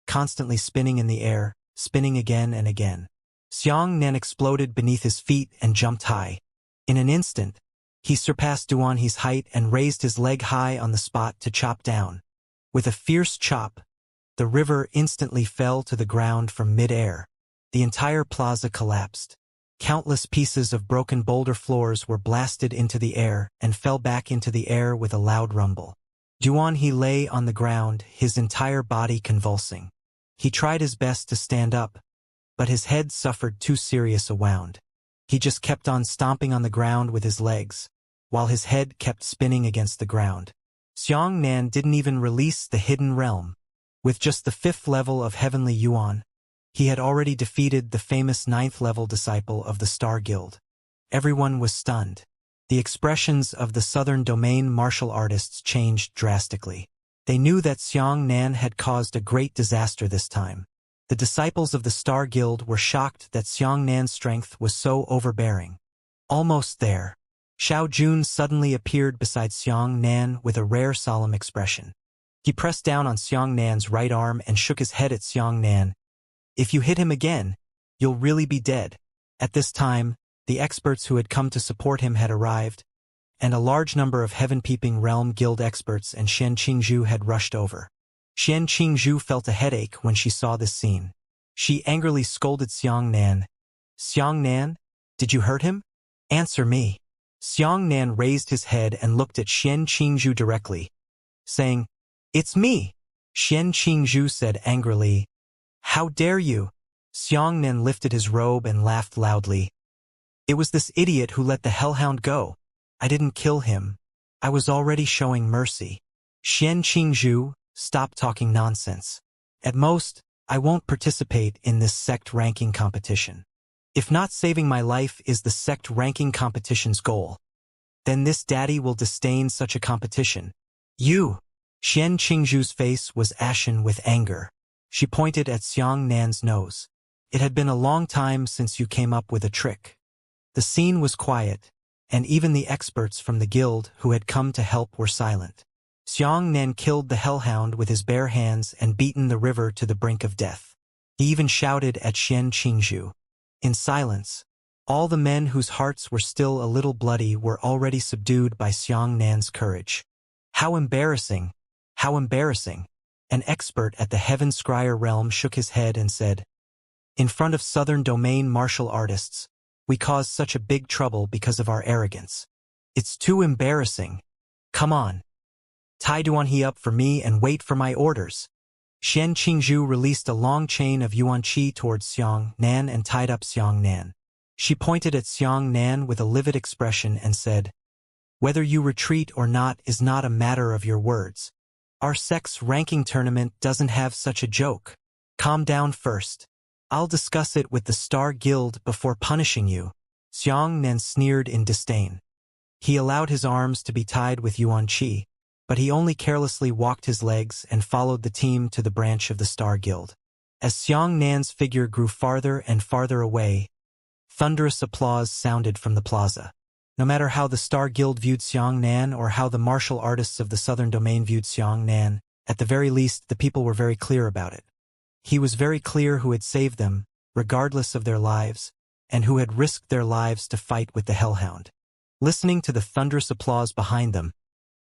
constantly spinning in the air, spinning again and again. Xianxia exploded beneath his feet and jumped high. In an instant, he surpassed Duanhe's height and raised his leg high on the spot to chop down. With a fierce chop, the river instantly fell to the ground from mid-air. The entire plaza collapsed. Countless pieces of broken boulder floors were blasted into the air and fell back into the air with a loud rumble. Duanhe lay on the ground, his entire body convulsing. He tried his best to stand up, but his head suffered too serious a wound. He just kept on stomping on the ground with his legs, while his head kept spinning against the ground. Xianxia didn't even release the hidden realm. With just the 5th level of Heavenly Yuan, he had already defeated the famous 9th level disciple of the Star Guild. Everyone was stunned. The expressions of the Southern Domain martial artists changed drastically. They knew that Xianxia had caused a great disaster this time. The disciples of the Star Guild were shocked that Xianxia's strength was so overbearing. Almost there, Xiao Jun suddenly appeared beside Xianxia with a rare solemn expression. He pressed down on Xianxia's right arm and shook his head at Xianxia. "If you hit him again, you'll really be dead." At this time, the experts who had come to support him had arrived, and a large number of Heaven-Peeping Realm Guild experts and Xian Qingzhu had rushed over. Xian Qingzhu felt a headache when she saw this scene. She angrily scolded Xianxia. "Xianxia, did you hurt him? Answer me." Xianxia raised his head and looked at Xian Qingzhu directly, saying, "It's me." Xian Qingzhu said angrily, "How dare you?" Xianxia lifted his robe and laughed loudly. "It was this idiot who let the hellhound go. I didn't kill him. I was already showing mercy." Xian Qingzhu, stop talking nonsense. At most, I won't participate in this sect ranking competition. If not saving my life is the sect ranking competition's goal, then this daddy will disdain such a competition. You! Xian Qingzhu's face was ashen with anger. She pointed at Xianxia's nose. "It had been a long time since you came up with a trick." The scene was quiet, and even the experts from the guild who had come to help were silent. Xianxia killed the hellhound with his bare hands and beaten the river to the brink of death. He even shouted at Xian Qingzhu. In silence, all the men whose hearts were still a little bloody were already subdued by Xianxia's courage. How embarrassing! How embarrassing! An expert at the Heaven Scryer realm shook his head and said, "In front of Southern Domain martial artists, we caused such a big trouble because of our arrogance. It's too embarrassing. Come on. Tie Duanhe up for me and wait for my orders." Xian Qingzhu released a long chain of yuan qi towards Xianxia and tied up Xianxia. She pointed at Xianxia with a livid expression and said, "Whether you retreat or not is not a matter of your words. Our sect's ranking tournament doesn't have such a joke. Calm down first. I'll discuss it with the Star Guild before punishing you." Xianxia sneered in disdain. He allowed his arms to be tied with yuan qi, but he only carelessly walked his legs and followed the team to the branch of the Star Guild. As Xianxia's figure grew farther and farther away, thunderous applause sounded from the plaza. No matter how the Star Guild viewed Xianxia or how the martial artists of the Southern Domain viewed Xianxia, at the very least the people were very clear about it. He was very clear who had saved them, regardless of their lives, and who had risked their lives to fight with the hellhound. Listening to the thunderous applause behind them,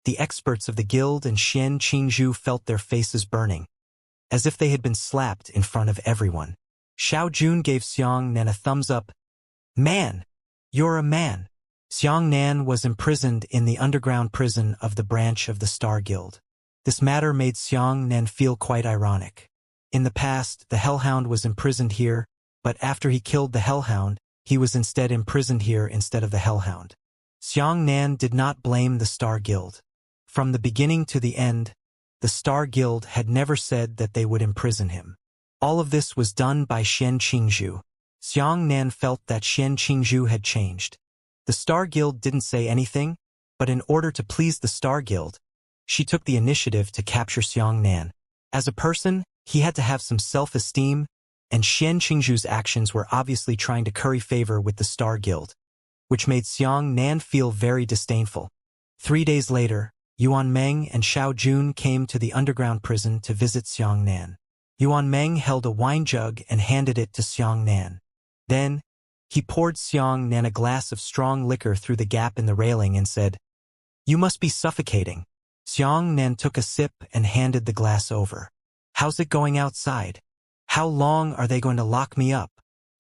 the experts of the guild and Xian Qingzhu felt their faces burning, as if they had been slapped in front of everyone. Xiao Jun gave Xianxia a thumbs up. "Man! You're a man!" Xianxia was imprisoned in the underground prison of the branch of the Star Guild. This matter made Xianxia feel quite ironic. In the past, the hellhound was imprisoned here, but after he killed the hellhound, he was instead imprisoned here instead of the hellhound. Xianxia did not blame the Star Guild. From the beginning to the end, the Star Guild had never said that they would imprison him. All of this was done by Xian Qingzhu. Xianxia felt that Xian Qingzhu had changed. The Star Guild didn't say anything, but in order to please the Star Guild, she took the initiative to capture Xianxia. As a person, he had to have some self-esteem, and Xian Qingzhu's actions were obviously trying to curry favor with the Star Guild, which made Xianxia feel very disdainful. 3 days later, Yuan Meng and Xiao Jun came to the underground prison to visit Xianxia. Yuan Meng held a wine jug and handed it to Xianxia. Then, he poured Xianxia a glass of strong liquor through the gap in the railing and said, "You must be suffocating." Xianxia took a sip and handed the glass over. "How's it going outside? How long are they going to lock me up?"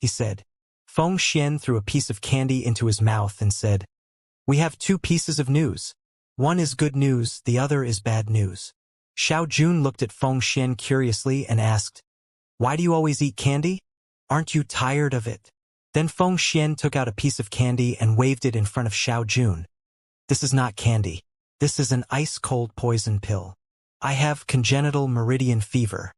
he said. Feng Xian threw a piece of candy into his mouth and said, "We have two pieces of news. One is good news, the other is bad news." Xiao Jun looked at Feng Xian curiously and asked, "Why do you always eat candy? Aren't you tired of it?" Then Feng Xian took out a piece of candy and waved it in front of Xiao Jun. "This is not candy. This is an ice-cold poison pill. I have congenital meridian fever.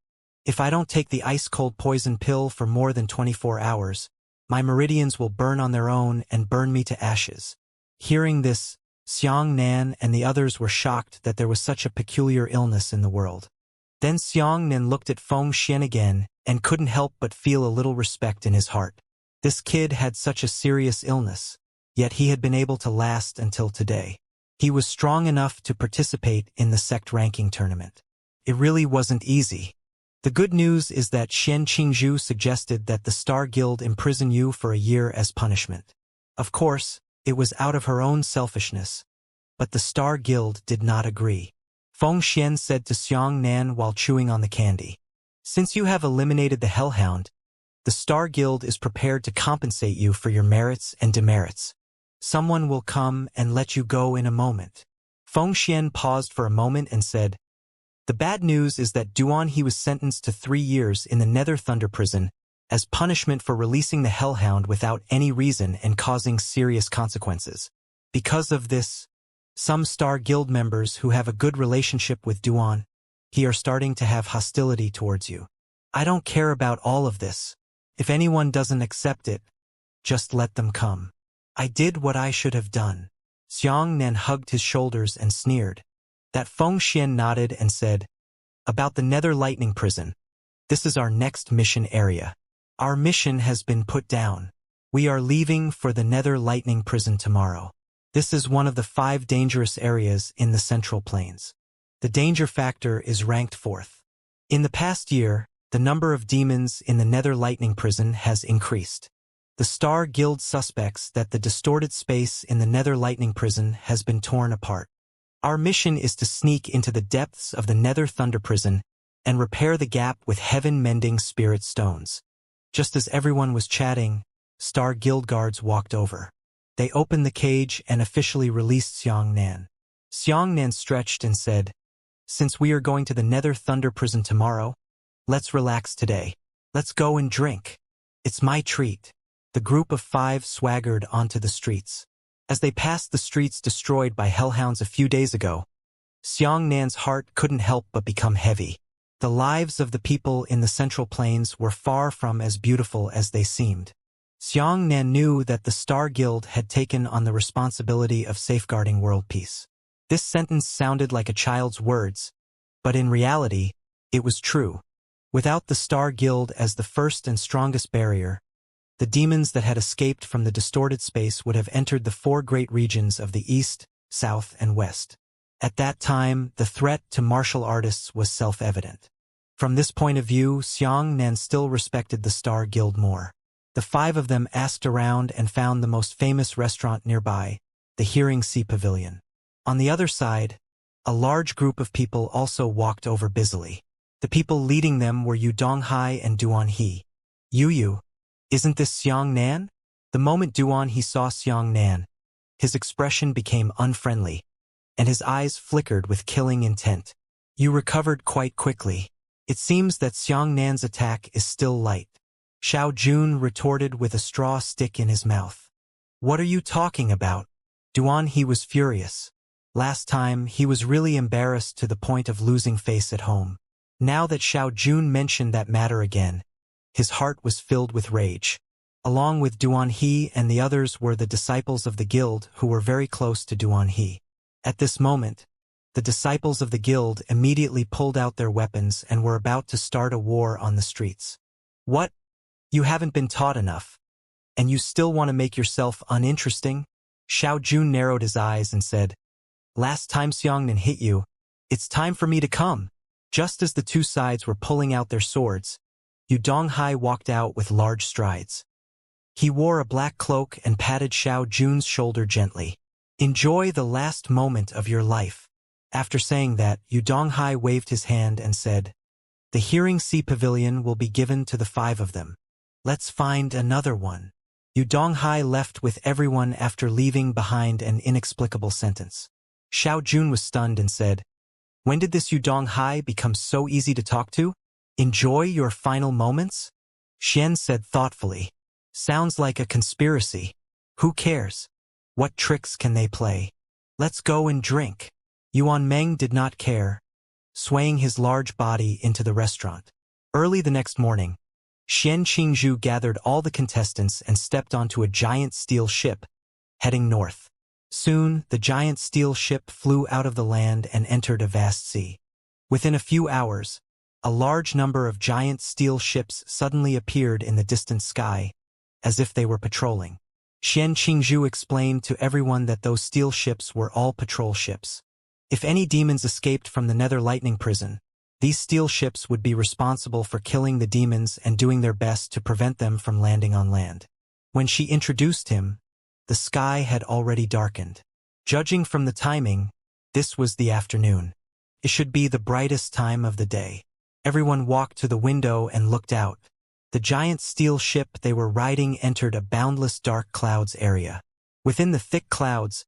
If I don't take the ice-cold poison pill for more than 24 hours, my meridians will burn on their own and burn me to ashes." Hearing this, Xianxia and the others were shocked that there was such a peculiar illness in the world. Then Xianxia looked at Feng Xian again and couldn't help but feel a little respect in his heart. This kid had such a serious illness, yet he had been able to last until today. He was strong enough to participate in the sect ranking tournament. It really wasn't easy. The good news is that Xian Qingzhu suggested that the Star Guild imprison you for a year as punishment. Of course, it was out of her own selfishness, but the Star Guild did not agree. Feng Xian said to Xianxia while chewing on the candy, "Since you have eliminated the Hellhound, the Star Guild is prepared to compensate you for your merits and demerits. Someone will come and let you go in a moment." Feng Xian paused for a moment and said, "The bad news is that Duan He was sentenced to 3 years in the Nether Thunder Prison as punishment for releasing the Hellhound without any reason and causing serious consequences. Because of this, some Star Guild members who have a good relationship with Duan He are starting to have hostility towards you. I don't care about all of this. If anyone doesn't accept it, just let them come. I did what I should have done." Xianxia hugged his shoulders and sneered. That Feng Xian nodded and said, "About the Nether Lightning Prison. This is our next mission area. Our mission has been put down. We are leaving for the Nether Lightning Prison tomorrow. This is one of the 5 dangerous areas in the Central Plains. The danger factor is ranked 4th. In the past year, the number of demons in the Nether Lightning Prison has increased. The Star Guild suspects that the distorted space in the Nether Lightning Prison has been torn apart. Our mission is to sneak into the depths of the Nether Thunder Prison and repair the gap with heaven-mending spirit stones." Just as everyone was chatting, Star Guild guards walked over. They opened the cage and officially released Xianxia. Xianxia stretched and said, "Since we are going to the Nether Thunder Prison tomorrow, let's relax today. Let's go and drink. It's my treat." The group of 5 swaggered onto the streets. As they passed the streets destroyed by hellhounds a few days ago, Xianxia's heart couldn't help but become heavy. The lives of the people in the Central Plains were far from as beautiful as they seemed. Xianxia knew that the Star Guild had taken on the responsibility of safeguarding world peace. This sentence sounded like a child's words, but in reality, it was true. Without the Star Guild as the first and strongest barrier, the demons that had escaped from the distorted space would have entered the 4 great regions of the East, South, and West. At that time, the threat to martial artists was self-evident. From this point of view, Xianxia still respected the Star Guild more. The 5 of them asked around and found the most famous restaurant nearby, the Hearing Sea Pavilion. On the other side, a large group of people also walked over busily. The people leading them were Yu Donghai and Duan He. "Yu, isn't this Xianxia?" The moment Duan He saw Xianxia, his expression became unfriendly, and his eyes flickered with killing intent. "You recovered quite quickly. It seems that Xianxia's attack is still light." Xiao Jun retorted with a straw stick in his mouth. "What are you talking about?" Duan He was furious. Last time, he was really embarrassed to the point of losing face at home. Now that Xiao Jun mentioned that matter again, his heart was filled with rage. Along with Duan He and the others were the disciples of the guild who were very close to Duan He. At this moment, the disciples of the guild immediately pulled out their weapons and were about to start a war on the streets. "What? You haven't been taught enough, and you still want to make yourself uninteresting?" Xiao Jun narrowed his eyes and said, "Last time Xianxia hit you, it's time for me to come." Just as the 2 sides were pulling out their swords, Yu Donghai walked out with large strides. He wore a black cloak and patted Xiao Jun's shoulder gently. "Enjoy the last moment of your life." After saying that, Yu Donghai waved his hand and said, "The Hearing Sea Pavilion will be given to the 5 of them. Let's find another one." Yu Donghai left with everyone after leaving behind an inexplicable sentence. Xiao Jun was stunned and said, "When did this Yu Donghai become so easy to talk to? Enjoy your final moments?" Xian said thoughtfully, "Sounds like a conspiracy. Who cares? What tricks can they play? Let's go and drink." Yuan Meng did not care, swaying his large body into the restaurant. Early the next morning, Xian Qingzhu gathered all the contestants and stepped onto a giant steel ship, heading north. Soon, the giant steel ship flew out of the land and entered a vast sea. Within a few hours, a large number of giant steel ships suddenly appeared in the distant sky, as if they were patrolling. Xian Qingzhu explained to everyone that those steel ships were all patrol ships. If any demons escaped from the Nether Lightning Prison, these steel ships would be responsible for killing the demons and doing their best to prevent them from landing on land. When she introduced him, the sky had already darkened. Judging from the timing, this was the afternoon. It should be the brightest time of the day. Everyone walked to the window and looked out. The giant steel ship they were riding entered a boundless dark clouds area. Within the thick clouds,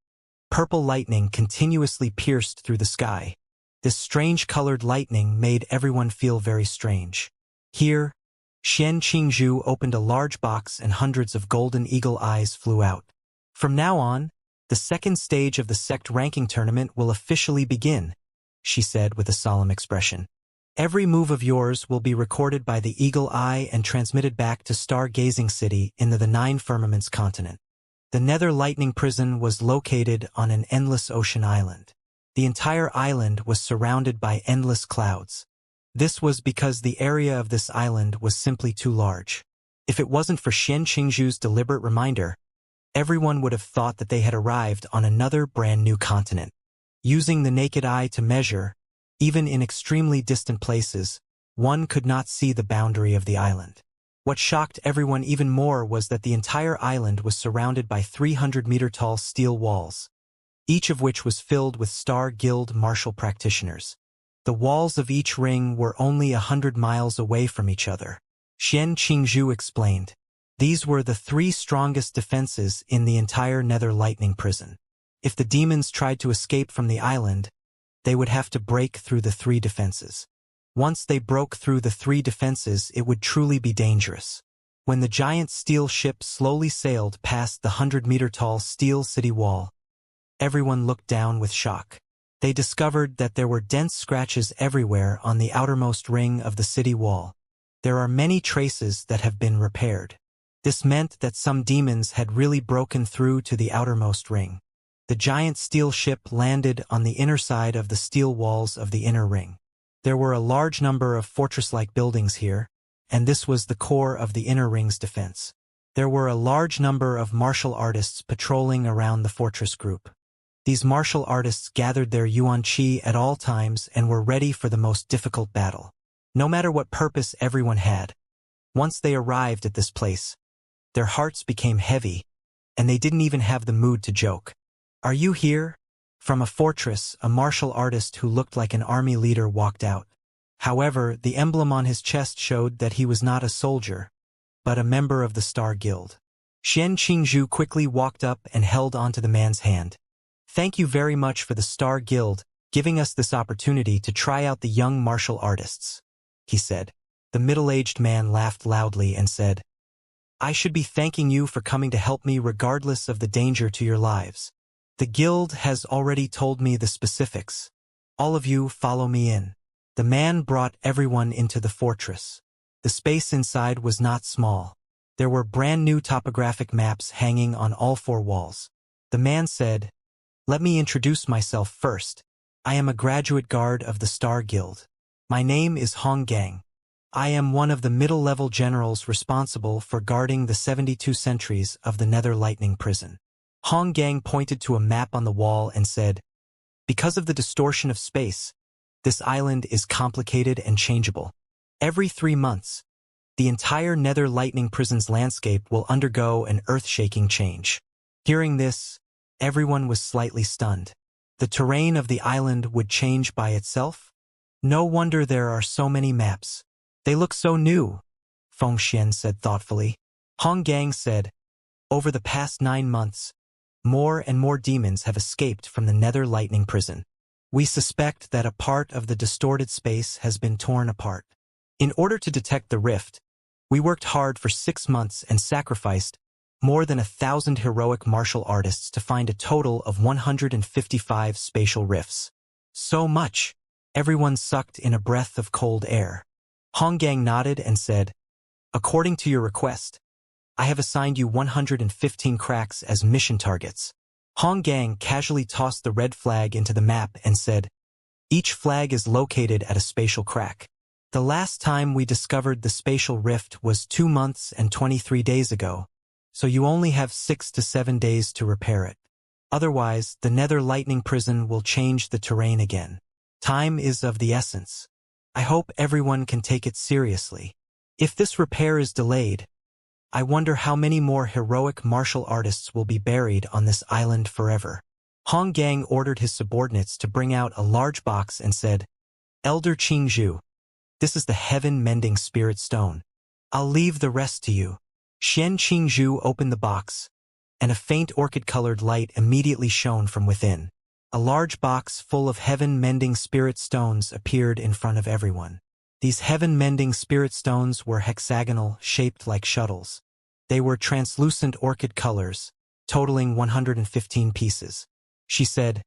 purple lightning continuously pierced through the sky. This strange-colored lightning made everyone feel very strange. Here, Xian Qingzhu opened a large box and hundreds of golden eagle eyes flew out. "From now on, the second stage of the sect ranking tournament will officially begin," she said with a solemn expression. "Every move of yours will be recorded by the Eagle Eye and transmitted back to Stargazing City in the 9 Firmaments continent." The Nether Lightning Prison was located on an endless ocean island. The entire island was surrounded by endless clouds. This was because the area of this island was simply too large. If it wasn't for Xian Qingzhu's deliberate reminder, everyone would have thought that they had arrived on another brand new continent. Using the naked eye to measure, even in extremely distant places, one could not see the boundary of the island. What shocked everyone even more was that the entire island was surrounded by 300-meter-tall steel walls, each of which was filled with Star Guild martial practitioners. The walls of each ring were only 100 miles away from each other. Xian Qingzhu explained, "These were the 3 strongest defenses in the entire Nether Lightning Prison. If the demons tried to escape from the island, they would have to break through the 3 defenses. Once they broke through the 3 defenses, it would truly be dangerous." When the giant steel ship slowly sailed past the 100-meter-tall steel city wall, everyone looked down with shock. They discovered that there were dense scratches everywhere on the outermost ring of the city wall. There are many traces that have been repaired. This meant that some demons had really broken through to the outermost ring. The giant steel ship landed on the inner side of the steel walls of the inner ring. There were a large number of fortress-like buildings here, and this was the core of the inner ring's defense. There were a large number of martial artists patrolling around the fortress group. These martial artists gathered their yuan qi at all times and were ready for the most difficult battle. No matter what purpose everyone had, once they arrived at this place, their hearts became heavy, and they didn't even have the mood to joke. "Are you here?" From a fortress, a martial artist who looked like an army leader walked out. However, the emblem on his chest showed that he was not a soldier, but a member of the Star Guild. Xian Qingzhu quickly walked up and held onto the man's hand. "Thank you very much for the Star Guild giving us this opportunity to try out the young martial artists," he said. The middle-aged man laughed loudly and said, "I should be thanking you for coming to help me regardless of the danger to your lives. The guild has already told me the specifics. All of you follow me in." The man brought everyone into the fortress. The space inside was not small. There were brand new topographic maps hanging on all 4 walls. The man said, "Let me introduce myself first. I am a graduate guard of the Star Guild. My name is Hong Gang. I am one of the middle-level generals responsible for guarding the 72 sentries of the Nether Lightning Prison." Hong Gang pointed to a map on the wall and said, "Because of the distortion of space, this island is complicated and changeable. Every 3 months, the entire Nether Lightning Prison's landscape will undergo an earth-shaking change. Hearing this, everyone was slightly stunned. The terrain of the island would change by itself? No wonder there are so many maps. They look so new, Feng Xian said thoughtfully. Hong Gang said, over the past 9 months, more and more demons have escaped from the Nether Lightning Prison. We suspect that a part of the distorted space has been torn apart. In order to detect the rift, we worked hard for 6 months and sacrificed more than 1,000 heroic martial artists to find a total of 155 spatial rifts. So much! Everyone sucked in a breath of cold air. Hong Gang nodded and said, according to your request, I have assigned you 115 cracks as mission targets. Hong Gang casually tossed the red flag into the map and said, each flag is located at a spatial crack. The last time we discovered the spatial rift was 2 months and 23 days ago, so you only have 6 to 7 days to repair it. Otherwise, the Nether Lightning Prison will change the terrain again. Time is of the essence. I hope everyone can take it seriously. If this repair is delayed, I wonder how many more heroic martial artists will be buried on this island forever. Hong Gang ordered his subordinates to bring out a large box and said, Elder Qingzhu, this is the heaven-mending spirit stone. I'll leave the rest to you. Xian Qingzhu opened the box, and a faint orchid-colored light immediately shone from within. A large box full of heaven-mending spirit stones appeared in front of everyone. These heaven-mending spirit stones were hexagonal, shaped like shuttles. They were translucent orchid colors, totaling 115 pieces. She said,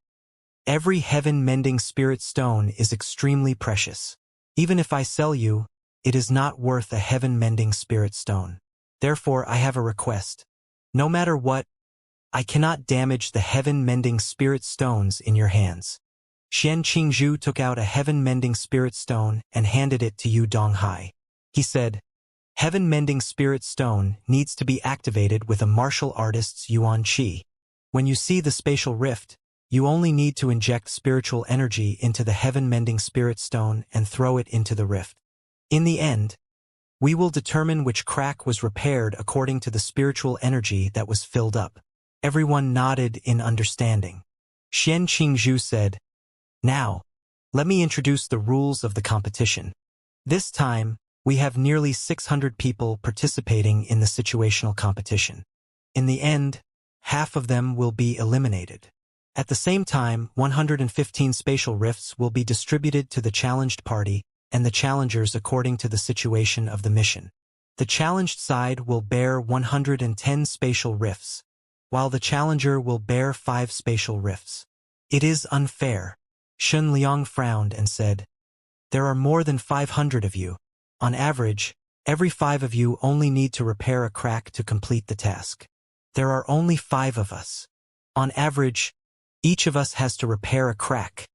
every heaven-mending spirit stone is extremely precious. Even if I sell you, it is not worth a heaven-mending spirit stone. Therefore, I have a request. No matter what, I cannot damage the heaven-mending spirit stones in your hands. Xian Qingzhu took out a heaven-mending spirit stone and handed it to Yu Donghai. He said, heaven-mending spirit stone needs to be activated with a martial artist's Yuan Qi. When you see the spatial rift, you only need to inject spiritual energy into the heaven-mending spirit stone and throw it into the rift. In the end, we will determine which crack was repaired according to the spiritual energy that was filled up. Everyone nodded in understanding. Xian Qingzhu said, now, let me introduce the rules of the competition. This time, we have nearly 600 people participating in the situational competition. In the end, half of them will be eliminated. At the same time, 115 spatial rifts will be distributed to the challenged party and the challengers according to the situation of the mission. The challenged side will bear 110 spatial rifts, while the challenger will bear 5 spatial rifts. It is unfair. Shun Liang frowned and said, there are more than 500 of you. On average, every 5 of you only need to repair a crack to complete the task. There are only 5 of us. On average, each of us has to repair a crack.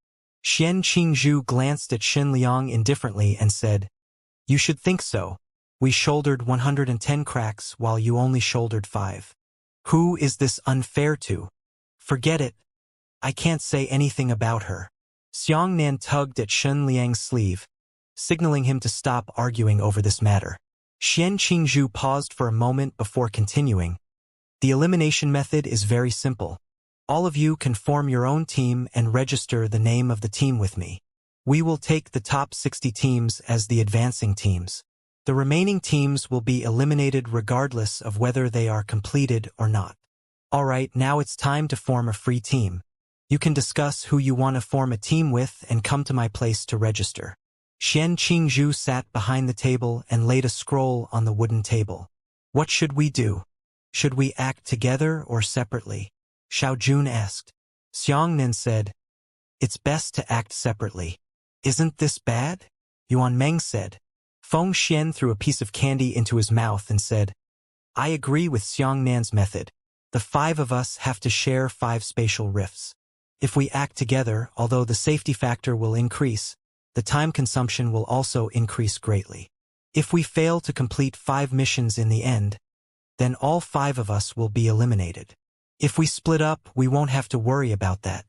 Xian Qingzhu glanced at Shin Liang indifferently and said, you should think so. We shouldered 110 cracks while you only shouldered 5. Who is this unfair to? Forget it. I can't say anything about her. Xiangnan tugged at Shen Liang's sleeve, signaling him to stop arguing over this matter. Xian Qingzhu paused for a moment before continuing. The elimination method is very simple. All of you can form your own team and register the name of the team with me. We will take the top 60 teams as the advancing teams. The remaining teams will be eliminated regardless of whether they are completed or not. Alright, now it's time to form a free team. You can discuss who you want to form a team with and come to my place to register. Xian Qingzhu sat behind the table and laid a scroll on the wooden table. What should we do? Should we act together or separately? Xiao Jun asked. Xiangnan said, it's best to act separately. Isn't this bad? Yuan Meng said. Feng Xian threw a piece of candy into his mouth and said, I agree with Xiangnan's method. The 5 of us have to share 5 spatial rifts. If we act together, although the safety factor will increase, the time consumption will also increase greatly. If we fail to complete 5 missions in the end, then all 5 of us will be eliminated. If we split up, we won't have to worry about that.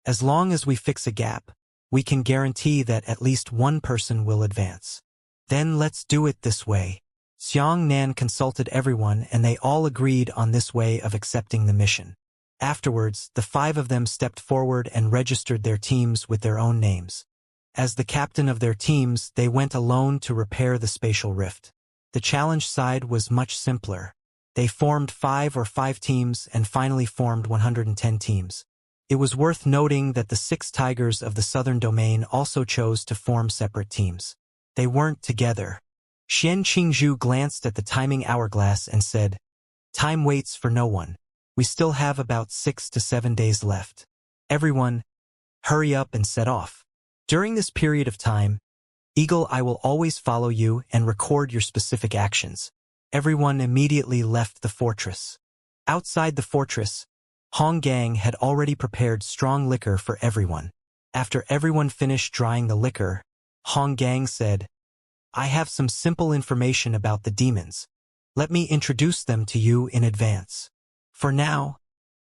As long as we fix a gap, we can guarantee that at least one person will advance. Then let's do it this way. Xianxia consulted everyone and they all agreed on this way of accepting the mission. Afterwards, the 5 of them stepped forward and registered their teams with their own names. As the captain of their teams, they went alone to repair the spatial rift. The challenge side was much simpler. They formed 5 teams and finally formed 110 teams. It was worth noting that the 6 tigers of the southern domain also chose to form separate teams. They weren't together. Xian Qingzhu glanced at the timing hourglass and said, "Time waits for no one. We still have about 6 to 7 days left. Everyone, hurry up and set off. During this period of time, Eagle Eye will always follow you and record your specific actions." Everyone immediately left the fortress. Outside the fortress, Hong Gang had already prepared strong liquor for everyone. After everyone finished drying the liquor, Hong Gang said, "I have some simple information about the demons. Let me introduce them to you in advance. For now,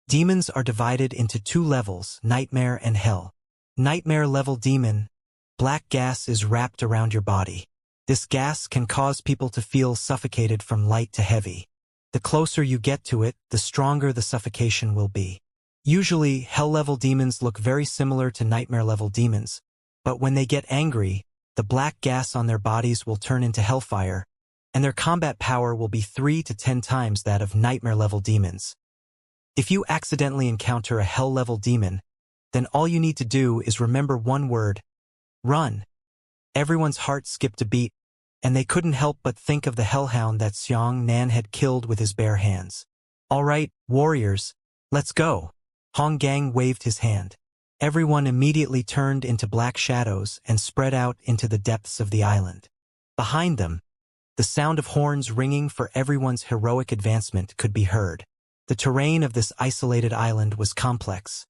demons are divided into 2 levels, Nightmare and Hell. Nightmare level demon, black gas is wrapped around your body. This gas can cause people to feel suffocated from light to heavy. The closer you get to it, the stronger the suffocation will be. Usually, Hell-level demons look very similar to Nightmare-level demons, but when they get angry, the black gas on their bodies will turn into hellfire, and their combat power will be 3 to 10 times that of Nightmare-level demons. If you accidentally encounter a Hell-level demon, then all you need to do is remember one word: run. Everyone's heart skipped a beat, and they couldn't help but think of the hellhound that Xianxia had killed with his bare hands. "All right, warriors, let's go." Hong Gang waved his hand. Everyone immediately turned into black shadows and spread out into the depths of the island. Behind them, the sound of horns ringing for everyone's heroic advancement could be heard. The terrain of this isolated island was complex,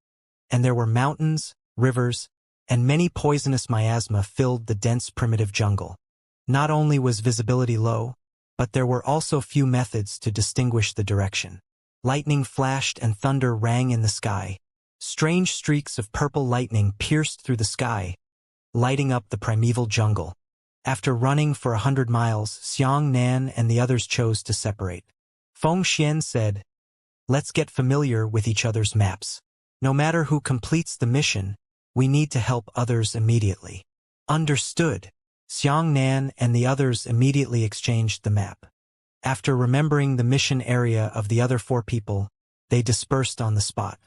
and there were mountains, rivers, and many poisonous miasma filled the dense primitive jungle. Not only was visibility low, but there were also few methods to distinguish the direction. Lightning flashed and thunder rang in the sky. Strange streaks of purple lightning pierced through the sky, lighting up the primeval jungle. After running for 100 miles, Xianxia and the others chose to separate. Feng Xian said, "Let's get familiar with each other's maps. No matter who completes the mission, we need to help others immediately." Understood. Xianxia and the others immediately exchanged the map. After remembering the mission area of the other 4 people, they dispersed on the spot.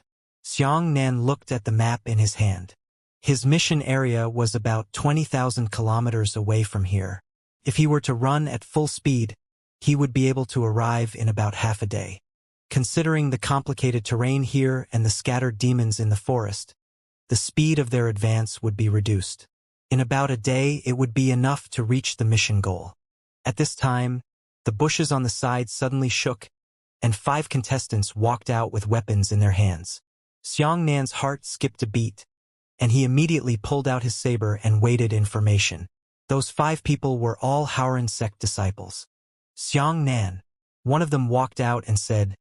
Xianxia looked at the map in his hand. His mission area was about 20,000 kilometers away from here. If he were to run at full speed, he would be able to arrive in about half a day. Considering the complicated terrain here and the scattered demons in the forest, the speed of their advance would be reduced. In about a day, it would be enough to reach the mission goal. At this time, the bushes on the side suddenly shook, and 5 contestants walked out with weapons in their hands. Xianxia's heart skipped a beat, and he immediately pulled out his saber and waited information. Those 5 people were all Haoran sect disciples. "Xianxia," one of them walked out and said,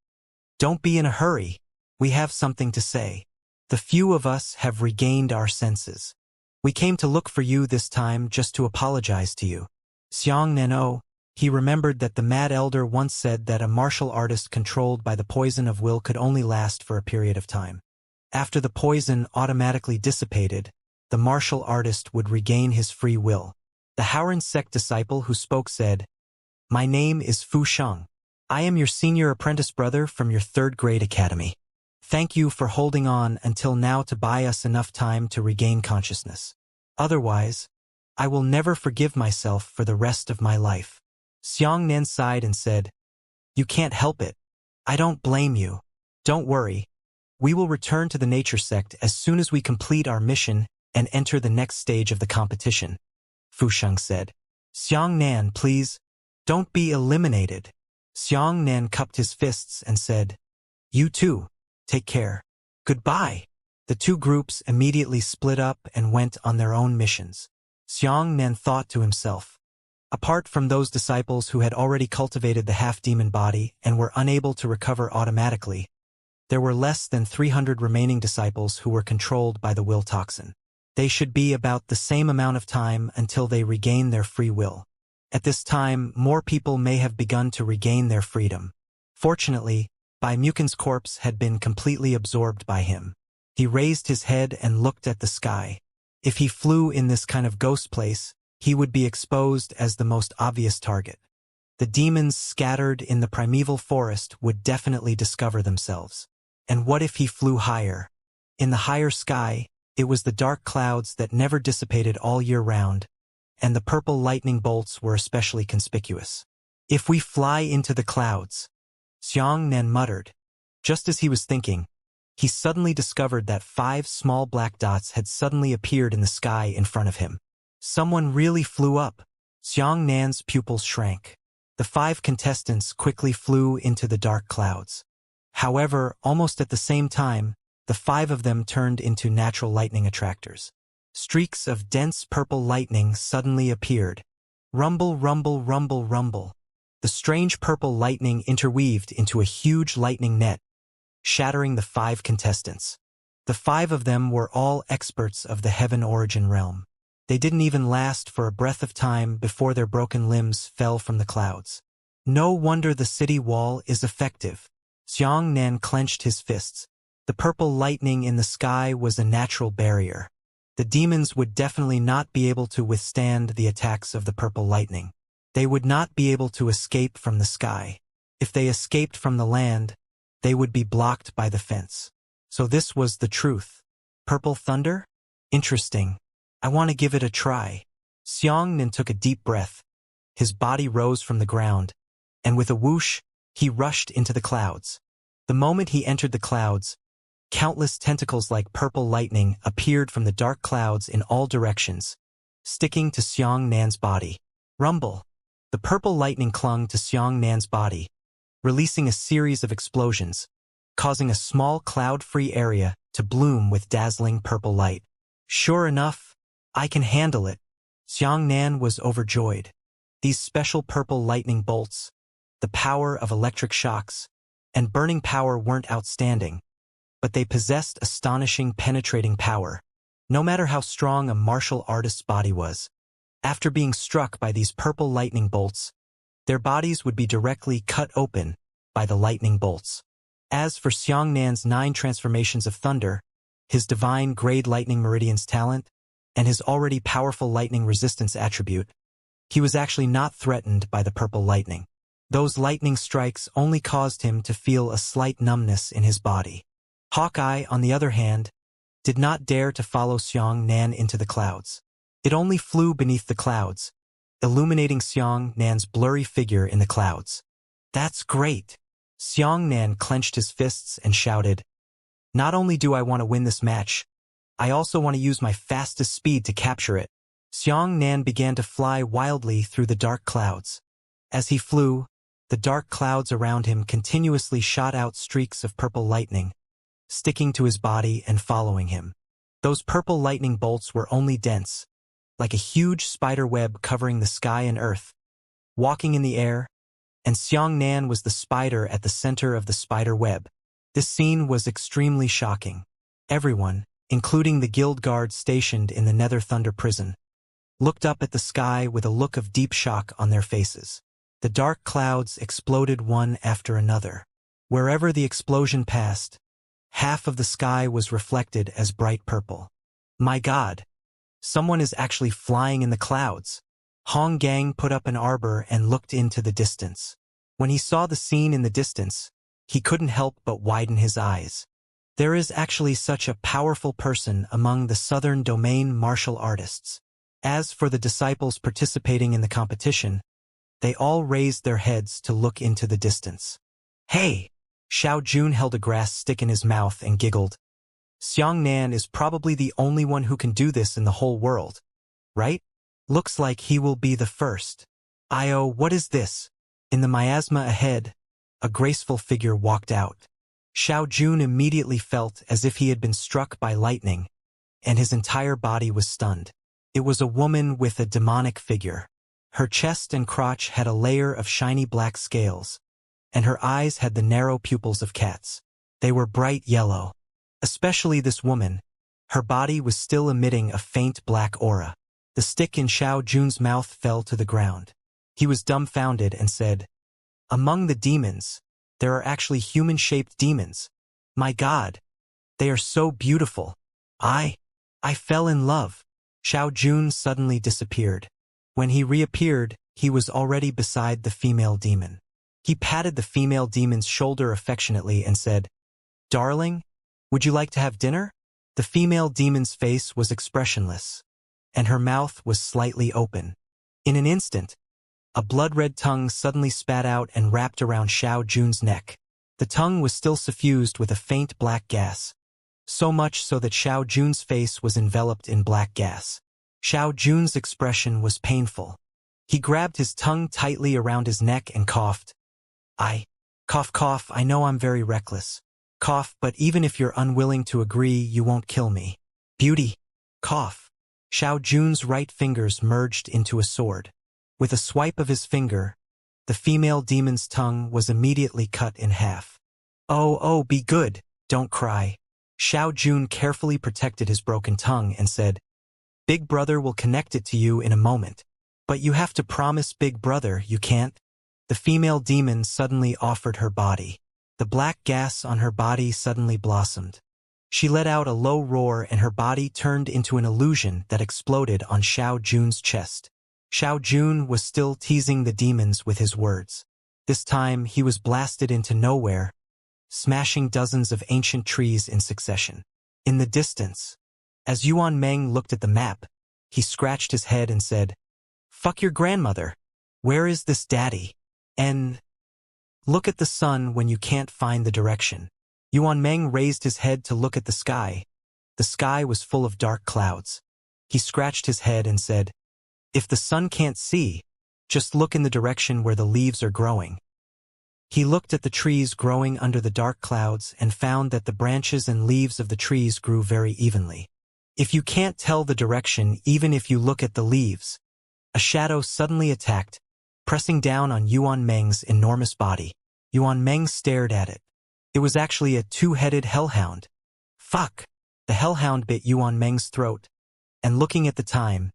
"Don't be in a hurry. We have something to say. The few of us have regained our senses. We came to look for you this time just to apologize to you." Xianxia, he remembered that the Mad Elder once said that a martial artist controlled by the poison of will could only last for a period of time. After the poison automatically dissipated, the martial artist would regain his free will. The Haoran sect disciple who spoke said, "My name is Fu Sheng. I am your senior apprentice brother from your 3rd grade academy. Thank you for holding on until now to buy us enough time to regain consciousness. Otherwise, I will never forgive myself for the rest of my life." Xianxia sighed and said, "You can't help it. I don't blame you. Don't worry. We will return to the nature sect as soon as we complete our mission and enter the next stage of the competition," Fu Sheng said. "Xianxia, please, don't be eliminated." Xianxia cupped his fists and said, "You too. Take care. Goodbye." The 2 groups immediately split up and went on their own missions. Xianxia thought to himself, apart from those disciples who had already cultivated the half-demon body and were unable to recover automatically, there were less than 300 remaining disciples who were controlled by the will toxin. They should be about the same amount of time until they regain their free will. At this time, more people may have begun to regain their freedom. Fortunately, Baimukin's corpse had been completely absorbed by him. He raised his head and looked at the sky. If he flew in this kind of ghost place, he would be exposed as the most obvious target. The demons scattered in the primeval forest would definitely discover themselves. And what if he flew higher? In the higher sky, it was the dark clouds that never dissipated all year round, and the purple lightning bolts were especially conspicuous. If we fly into the clouds, Xianxia muttered. Just as he was thinking, he suddenly discovered that 5 small black dots had suddenly appeared in the sky in front of him. Someone really flew up. Xianxia's pupils shrank. The 5 contestants quickly flew into the dark clouds. However, almost at the same time, the 5 of them turned into natural lightning attractors. Streaks of dense purple lightning suddenly appeared. Rumble, rumble, rumble, rumble. The strange purple lightning interweaved into a huge lightning net, shattering the 5 contestants. The 5 of them were all experts of the heaven origin realm. They didn't even last for a breath of time before their broken limbs fell from the clouds. No wonder the city wall is effective. Xianxia clenched his fists. The purple lightning in the sky was a natural barrier. The demons would definitely not be able to withstand the attacks of the purple lightning. They would not be able to escape from the sky. If they escaped from the land, they would be blocked by the fence. So this was the truth. Purple thunder? Interesting. I want to give it a try. Xianxia took a deep breath. His body rose from the ground, and with a whoosh, he rushed into the clouds. The moment he entered the clouds, countless tentacles like purple lightning appeared from the dark clouds in all directions, sticking to Xianxia's body. Rumble. The purple lightning clung to Xianxia's body, releasing a series of explosions, causing a small cloud-free area to bloom with dazzling purple light. Sure enough, I can handle it. Xianxia was overjoyed. These special purple lightning bolts, the power of electric shocks, and burning power weren't outstanding, but they possessed astonishing penetrating power, no matter how strong a martial artist's body was. After being struck by these purple lightning bolts, their bodies would be directly cut open by the lightning bolts. As for Xianxia's 9 transformations of thunder, his divine grade lightning meridian's talent, and his already powerful lightning resistance attribute, he was actually not threatened by the purple lightning. Those lightning strikes only caused him to feel a slight numbness in his body. Hawkeye, on the other hand, did not dare to follow Xianxia into the clouds. It only flew beneath the clouds, illuminating Xianxia's blurry figure in the clouds. That's great! Xianxia clenched his fists and shouted, "Not only do I want to win this match, I also want to use my fastest speed to capture it." Xianxia began to fly wildly through the dark clouds. As he flew, the dark clouds around him continuously shot out streaks of purple lightning, sticking to his body and following him. Those purple lightning bolts were only dense, like a huge spider web covering the sky and earth, walking in the air, and Xianxia was the spider at the center of the spider web. This scene was extremely shocking. Everyone, including the guild guards stationed in the Nether Thunder prison, looked up at the sky with a look of deep shock on their faces. The dark clouds exploded one after another. Wherever the explosion passed, half of the sky was reflected as bright purple. My God! Someone is actually flying in the clouds. Hong Gang put up an arbor and looked into the distance. When he saw the scene in the distance, he couldn't help but widen his eyes. There is actually such a powerful person among the Southern Domain martial artists. As for the disciples participating in the competition, they all raised their heads to look into the distance. Hey! Xiao Jun held a grass stick in his mouth and giggled. Xianxia is probably the only one who can do this in the whole world, right? Looks like he will be the first. What is this? In the miasma ahead, a graceful figure walked out. Xiao Jun immediately felt as if he had been struck by lightning, and his entire body was stunned. It was a woman with a demonic figure. Her chest and crotch had a layer of shiny black scales, and her eyes had the narrow pupils of cats. They were bright yellow. Especially this woman, her body was still emitting a faint black aura. The stick in Xiao Jun's mouth fell to the ground. He was dumbfounded and said, "Among the demons, there are actually human-shaped demons. My God, they are so beautiful. I fell in love." Xiao Jun suddenly disappeared. When he reappeared, he was already beside the female demon. He patted the female demon's shoulder affectionately and said, "Darling, would you like to have dinner?" The female demon's face was expressionless, and her mouth was slightly open. In an instant, a blood-red tongue suddenly spat out and wrapped around Xiao Jun's neck. The tongue was still suffused with a faint black gas, so much so that Xiao Jun's face was enveloped in black gas. Xiao Jun's expression was painful. He grabbed his tongue tightly around his neck and coughed. Cough, I know I'm very reckless. Cough, but even if you're unwilling to agree, you won't kill me. Beauty. Cough. Xiao Jun's right fingers merged into a sword. With a swipe of his finger, the female demon's tongue was immediately cut in half. Oh, be good, don't cry. Xiao Jun carefully protected his broken tongue and said, "Big Brother will connect it to you in a moment. But you have to promise Big Brother you can't." The female demon suddenly offered her body. The black gas on her body suddenly blossomed. She let out a low roar and her body turned into an illusion that exploded on Xiao Jun's chest. Xiao Jun was still teasing the demons with his words. This time he was blasted into nowhere, smashing dozens of ancient trees in succession. In the distance, as Yuan Meng looked at the map, he scratched his head and said, "Fuck your grandmother. Where is this daddy? And look at the sun when you can't find the direction." Yuan Meng raised his head to look at the sky. The sky was full of dark clouds. He scratched his head and said, "If the sun can't see, just look in the direction where the leaves are growing." He looked at the trees growing under the dark clouds and found that the branches and leaves of the trees grew very evenly. If you can't tell the direction even if you look at the leaves, a shadow suddenly attacked, pressing down on Yuan Meng's enormous body. Yuan Meng stared at it. It was actually a two-headed hellhound. Fuck! The hellhound bit Yuan Meng's throat, and looking at the time,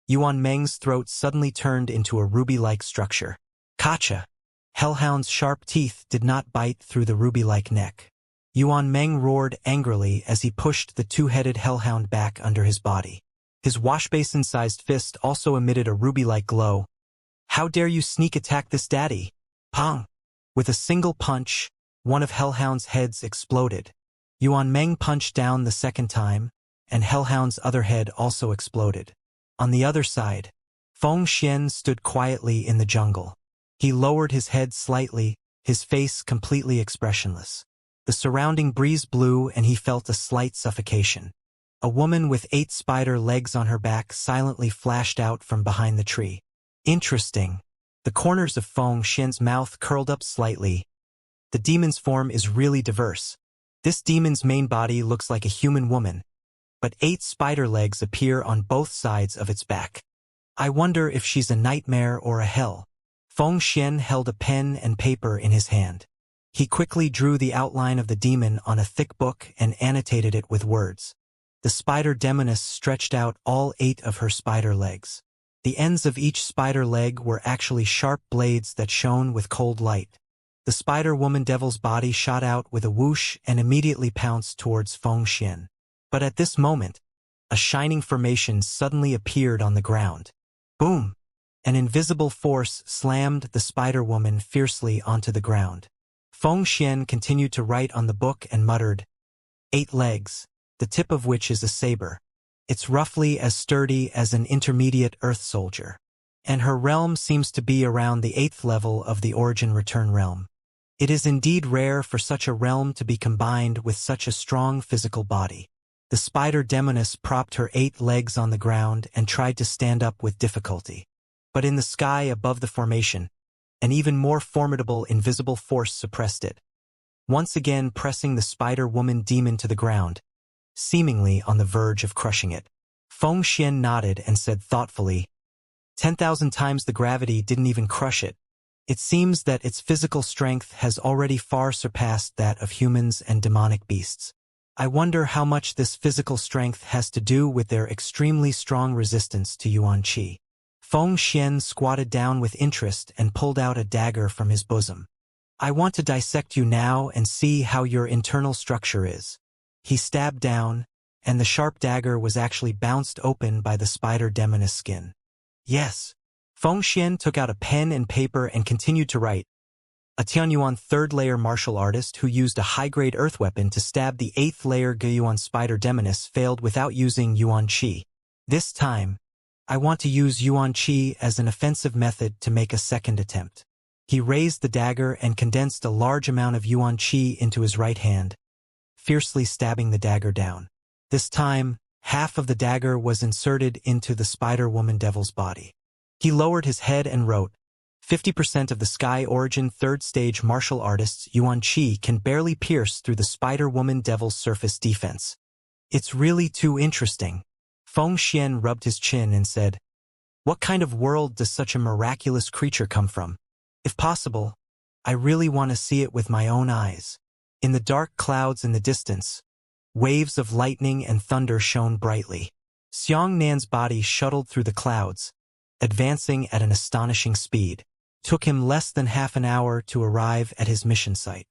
Yuan Meng's throat suddenly turned into a ruby-like structure. Kacha! Hellhound's sharp teeth did not bite through the ruby-like neck. Yuan Meng roared angrily as he pushed the two-headed hellhound back under his body. His washbasin-sized fist also emitted a ruby-like glow. "How dare you sneak attack this daddy?" Pong! With a single punch, one of Hellhound's heads exploded. Yuan Meng punched down the second time, and Hellhound's other head also exploded. On the other side, Feng Xian stood quietly in the jungle. He lowered his head slightly, his face completely expressionless. The surrounding breeze blew and he felt a slight suffocation. A woman with 8 spider legs on her back silently flashed out from behind the tree. Interesting. The corners of Feng Xian's mouth curled up slightly. The demon's form is really diverse. This demon's main body looks like a human woman, but 8 spider legs appear on both sides of its back. I wonder if she's a nightmare or a hell. Feng Xian held a pen and paper in his hand. He quickly drew the outline of the demon on a thick book and annotated it with words. The spider demoness stretched out all 8 of her spider legs. The ends of each spider leg were actually sharp blades that shone with cold light. The spider woman devil's body shot out with a whoosh and immediately pounced towards Feng Xian. But at this moment, a shining formation suddenly appeared on the ground. Boom! An invisible force slammed the spider woman fiercely onto the ground. Feng Xian continued to write on the book and muttered, 8 legs, the tip of which is a saber. It's roughly as sturdy as an intermediate Earth soldier. And her realm seems to be around the 8th level of the Origin Return realm. It is indeed rare for such a realm to be combined with such a strong physical body. The spider demoness propped her 8 legs on the ground and tried to stand up with difficulty. But in the sky above the formation, an even more formidable invisible force suppressed it, once again pressing the spider woman demon to the ground, seemingly on the verge of crushing it. Feng Xian nodded and said thoughtfully, 10,000 times the gravity didn't even crush it. It seems that its physical strength has already far surpassed that of humans and demonic beasts. I wonder how much this physical strength has to do with their extremely strong resistance to Yuan Qi. Feng Xian squatted down with interest and pulled out a dagger from his bosom. I want to dissect you now and see how your internal structure is. He stabbed down, and the sharp dagger was actually bounced open by the spider demoness skin. Yes. Feng Xian took out a pen and paper and continued to write. A Tianyuan third-layer martial artist who used a high-grade earth weapon to stab the 8th-layer Guiyuan spider demoness failed without using Yuan Qi. This time, I want to use Yuan Qi as an offensive method to make a second attempt. He raised the dagger and condensed a large amount of Yuan Qi into his right hand, fiercely stabbing the dagger down. This time, half of the dagger was inserted into the spider-woman devil's body. He lowered his head and wrote, 50% of the Sky Origin third-stage martial artist's Yuan Qi can barely pierce through the spider-woman devil's surface defense. It's really too interesting. Feng Xian rubbed his chin and said, what kind of world does such a miraculous creature come from? If possible, I really want to see it with my own eyes. In the dark clouds in the distance, waves of lightning and thunder shone brightly. Xiangnan's body shuttled through the clouds, advancing at an astonishing speed. Took him less than half an hour to arrive at his mission site.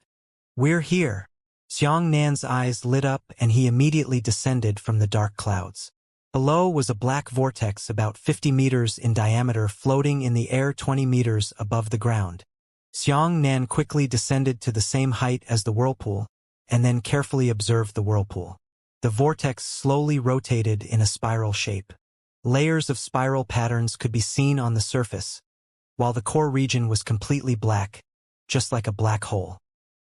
We're here. Xiangnan's eyes lit up and he immediately descended from the dark clouds. Below was a black vortex about 50 meters in diameter floating in the air 20 meters above the ground. Xiangnan quickly descended to the same height as the whirlpool, and then carefully observed the whirlpool. The vortex slowly rotated in a spiral shape. Layers of spiral patterns could be seen on the surface, while the core region was completely black, just like a black hole.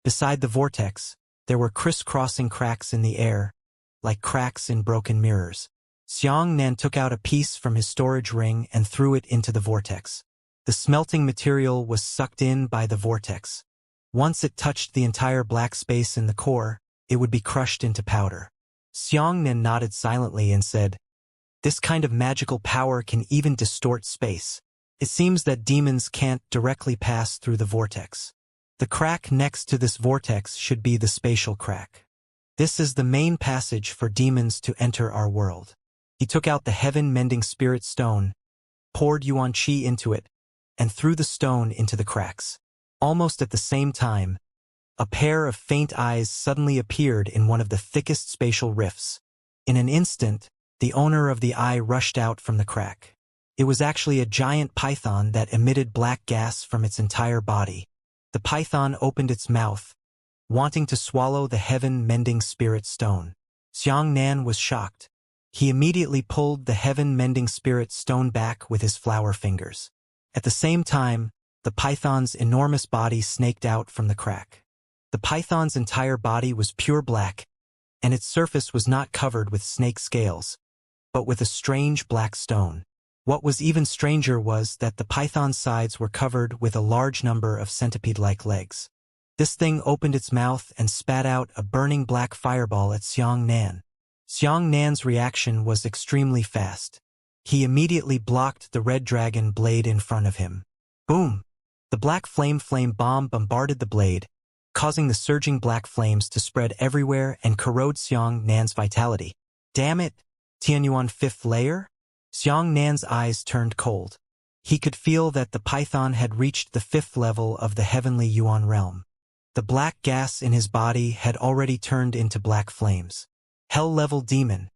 Beside the vortex, there were crisscrossing cracks in the air, like cracks in broken mirrors. Xiangnan took out a piece from his storage ring and threw it into the vortex. The smelting material was sucked in by the vortex. Once it touched the entire black space in the core, it would be crushed into powder. Xiangnan nodded silently and said, this kind of magical power can even distort space. It seems that demons can't directly pass through the vortex. The crack next to this vortex should be the spatial crack. This is the main passage for demons to enter our world. He took out the heaven-mending spirit stone, poured Yuan Qi into it, and threw the stone into the cracks. Almost at the same time, a pair of faint eyes suddenly appeared in one of the thickest spatial rifts. In an instant, the owner of the eye rushed out from the crack. It was actually a giant python that emitted black gas from its entire body. The python opened its mouth, wanting to swallow the heaven-mending spirit stone. Xiangnan was shocked. He immediately pulled the heaven-mending spirit stone back with his flower fingers. At the same time, the python's enormous body snaked out from the crack. The python's entire body was pure black, and its surface was not covered with snake scales, but with a strange black stone. What was even stranger was that the python's sides were covered with a large number of centipede-like legs. This thing opened its mouth and spat out a burning black fireball at Xiangnan. Xiangnan's reaction was extremely fast. He immediately blocked the red dragon blade in front of him. Boom! The black flame bomb bombarded the blade, causing the surging black flames to spread everywhere and corrode Xiangnan's vitality. Damn it! Tianyuan 5th layer? Xiangnan's eyes turned cold. He could feel that the python had reached the 5th level of the heavenly Yuan realm. The black gas in his body had already turned into black flames. Hell-level demon.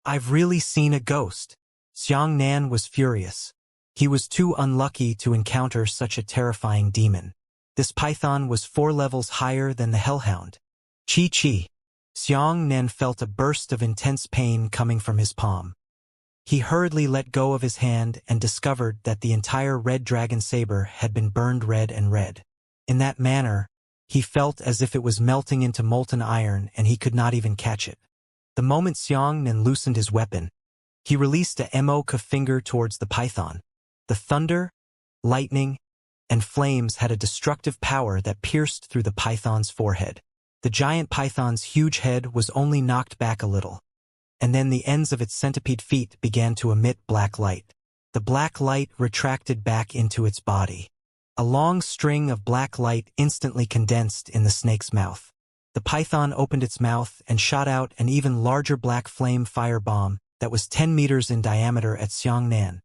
I've really seen a ghost. Xiangnan was furious. He was too unlucky to encounter such a terrifying demon. This python was 4 levels higher than the hellhound. Chi. Xiangnan felt a burst of intense pain coming from his palm. He hurriedly let go of his hand and discovered that the entire red dragon saber had been burned red and red. In that manner, he felt as if it was melting into molten iron and he could not even catch it. The moment Xiangnan loosened his weapon, he released a Moka finger towards the python. The thunder, lightning, and flames had a destructive power that pierced through the python's forehead. The giant python's huge head was only knocked back a little, and then the ends of its centipede feet began to emit black light. The black light retracted back into its body. A long string of black light instantly condensed in the snake's mouth. The python opened its mouth and shot out an even larger black flame firebomb that was 10 meters in diameter at Xiangnan.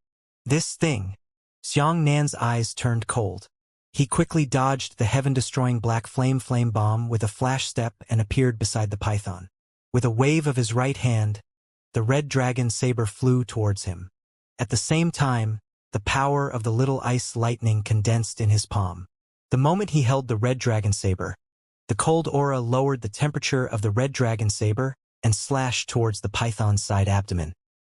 This thing, Xiang Nan's eyes turned cold. He quickly dodged the heaven-destroying black flame bomb with a flash step and appeared beside the python. With a wave of his right hand, the red dragon saber flew towards him. At the same time, the power of the little ice lightning condensed in his palm. The moment he held the red dragon saber, the cold aura lowered the temperature of the red dragon saber and slashed towards the python's side abdomen.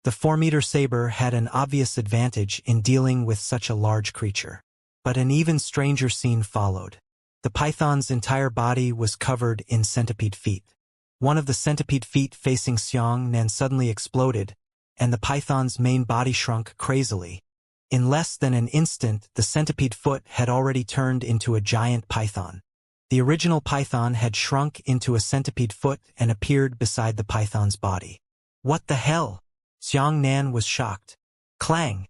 The 4-meter saber had an obvious advantage in dealing with such a large creature. But an even stranger scene followed. The python's entire body was covered in centipede feet. One of the centipede feet facing Xiang Nan suddenly exploded, and the python's main body shrunk crazily. In less than an instant, the centipede foot had already turned into a giant python. The original python had shrunk into a centipede foot and appeared beside the python's body. What the hell? Xiang Nan was shocked. Clang!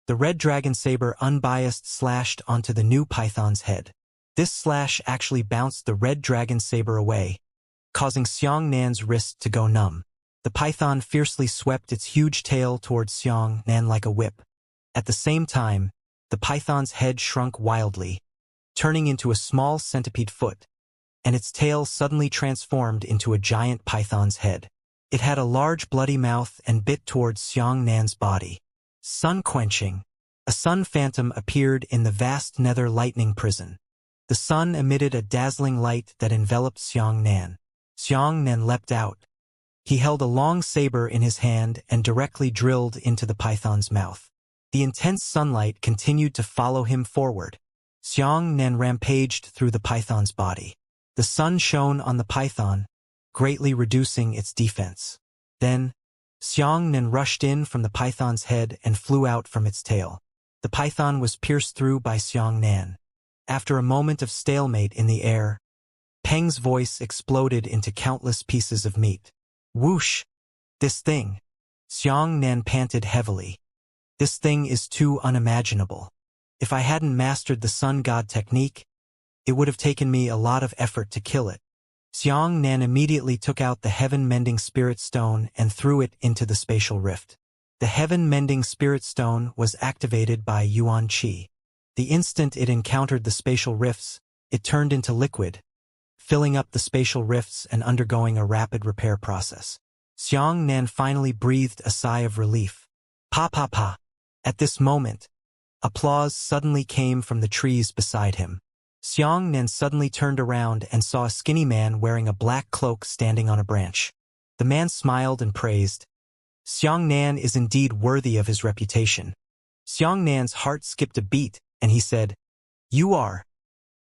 The red dragon saber unbiased slashed onto the new python's head. This slash actually bounced the red dragon saber away, causing Xiang Nan's wrist to go numb. The python fiercely swept its huge tail towards Xiang Nan like a whip. At the same time, the python's head shrunk wildly, turning into a small centipede foot, and its tail suddenly transformed into a giant python's head. It had a large bloody mouth and bit towards Xiang Nan's body. Sun-quenching. A sun phantom appeared in the vast nether lightning prison. The sun emitted a dazzling light that enveloped Xiang Nan. Xiang Nan leapt out. He held a long saber in his hand and directly drilled into the python's mouth. The intense sunlight continued to follow him forward. Xiang Nan rampaged through the python's body. The sun shone on the python, greatly reducing its defense. Then, Xiang Nan rushed in from the python's head and flew out from its tail. The python was pierced through by Xiang Nan. After a moment of stalemate in the air, Peng's voice exploded into countless pieces of meat. Whoosh! This thing! Xiang Nan panted heavily. This thing is too unimaginable. If I hadn't mastered the sun god technique, it would have taken me a lot of effort to kill it. Xiang Nan immediately took out the heaven-mending spirit stone and threw it into the spatial rift. The heaven-mending spirit stone was activated by Yuan Qi. The instant it encountered the spatial rifts, it turned into liquid, filling up the spatial rifts and undergoing a rapid repair process. Xiang Nan finally breathed a sigh of relief. Pa pa pa! At this moment, applause suddenly came from the trees beside him. Xiang Nan suddenly turned around and saw a skinny man wearing a black cloak standing on a branch. The man smiled and praised. Xiang Nan is indeed worthy of his reputation. Xiang Nan's heart skipped a beat, and he said, "You are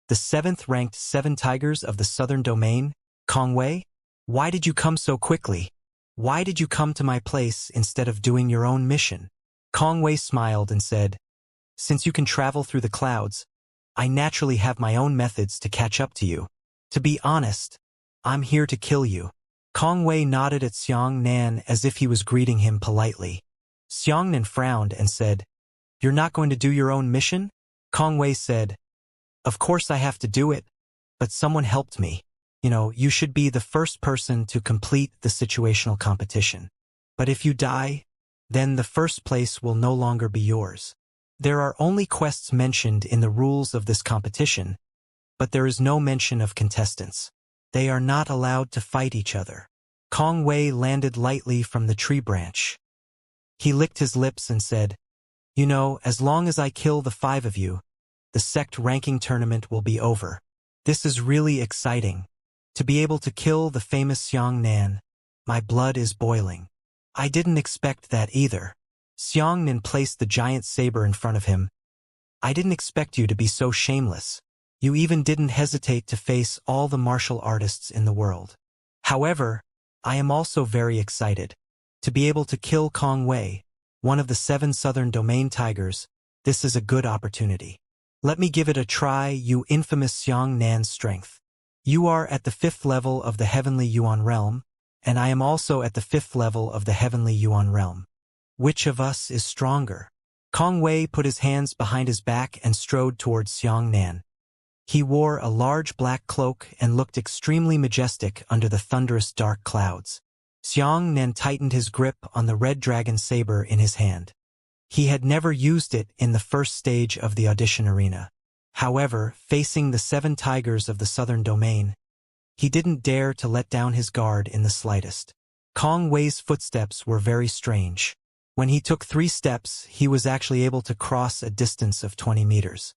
the 7th-ranked 7 tigers of the southern domain, Kongwei? Why did you come so quickly? Why did you come to my place instead of doing your own mission?" Kongwei smiled and said, "Since you can travel through the clouds, I naturally have my own methods to catch up to you. To be honest, I'm here to kill you." Kongwei nodded at Xiang Nan as if he was greeting him politely. Xiang Nan frowned and said, "You're not going to do your own mission?" Kongwei said, "Of course I have to do it, but someone helped me. You should be the first person to complete the situational competition. But if you die, then the first place will no longer be yours. There are only quests mentioned in the rules of this competition, but there is no mention of contestants. They are not allowed to fight each other." Kongwei landed lightly from the tree branch. He licked his lips and said, "As long as I kill the 5 of you, the sect ranking tournament will be over. This is really exciting. To be able to kill the famous Xiang Nan, my blood is boiling." "I didn't expect that either." Xiang Nan placed the giant saber in front of him. "I didn't expect you to be so shameless. You even didn't hesitate to face all the martial artists in the world. However, I am also very excited. To be able to kill Kongwei, one of the 7 southern domain tigers, this is a good opportunity. Let me give it a try, you infamous Xiang Nan's strength. You are at the 5th level of the Heavenly Yuan Realm, and I am also at the 5th level of the Heavenly Yuan Realm. Which of us is stronger?" Kongwei put his hands behind his back and strode towards Xiang Nan. He wore a large black cloak and looked extremely majestic under the thunderous dark clouds. Xiang Nan tightened his grip on the red dragon saber in his hand. He had never used it in the first stage of the audition arena. However, facing the 7 tigers of the southern domain, he didn't dare to let down his guard in the slightest. Kong Wei's footsteps were very strange. When he took 3 steps, he was actually able to cross a distance of 20 meters.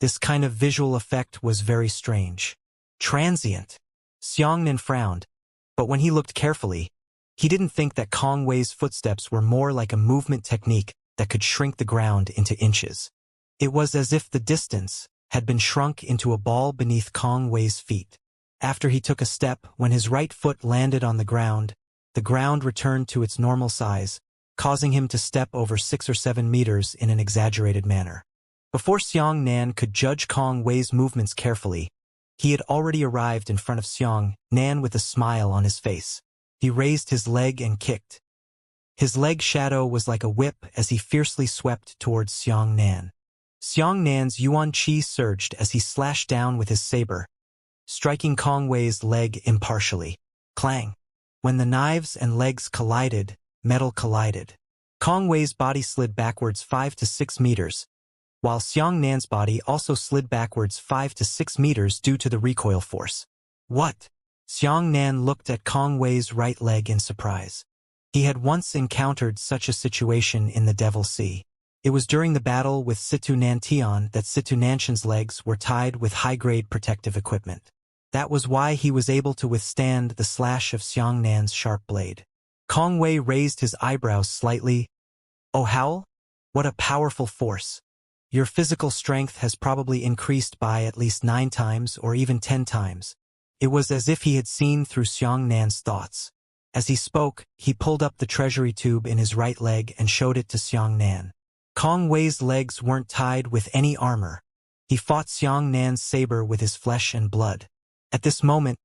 This kind of visual effect was very strange. Transient. Xianxia frowned, but when he looked carefully, he didn't think that Kong Wei's footsteps were more like a movement technique that could shrink the ground into inches. It was as if the distance had been shrunk into a ball beneath Kong Wei's feet. After he took a step, when his right foot landed on the ground returned to its normal size, causing him to step over 6 or 7 meters in an exaggerated manner. Before Xianxia could judge Kong Wei's movements carefully, he had already arrived in front of Xianxia with a smile on his face. He raised his leg and kicked. His leg shadow was like a whip as he fiercely swept towards Xianxia. Xianxia's yuan qi surged as he slashed down with his saber, striking Kong Wei's leg impartially. Clang! When the knives and legs collided, metal collided. Kong Wei's body slid backwards 5 to 6 meters, while Xianxia's body also slid backwards 5 to 6 meters due to the recoil force. What? Xianxia looked at Kong Wei's right leg in surprise. He had once encountered such a situation in the Devil Sea. It was during the battle with Situ Nantian that Situ Nanshan's legs were tied with high-grade protective equipment. That was why he was able to withstand the slash of Xianxia's sharp blade. Kong Wei raised his eyebrows slightly. "Oh, Howl? What a powerful force. Your physical strength has probably increased by at least 9 times or even 10 times. It was as if he had seen through Xianxia's thoughts. As he spoke, he pulled up the treasury tube in his right leg and showed it to Xianxia. Kong Wei's legs weren't tied with any armor. He fought Xianxia's saber with his flesh and blood. At this moment,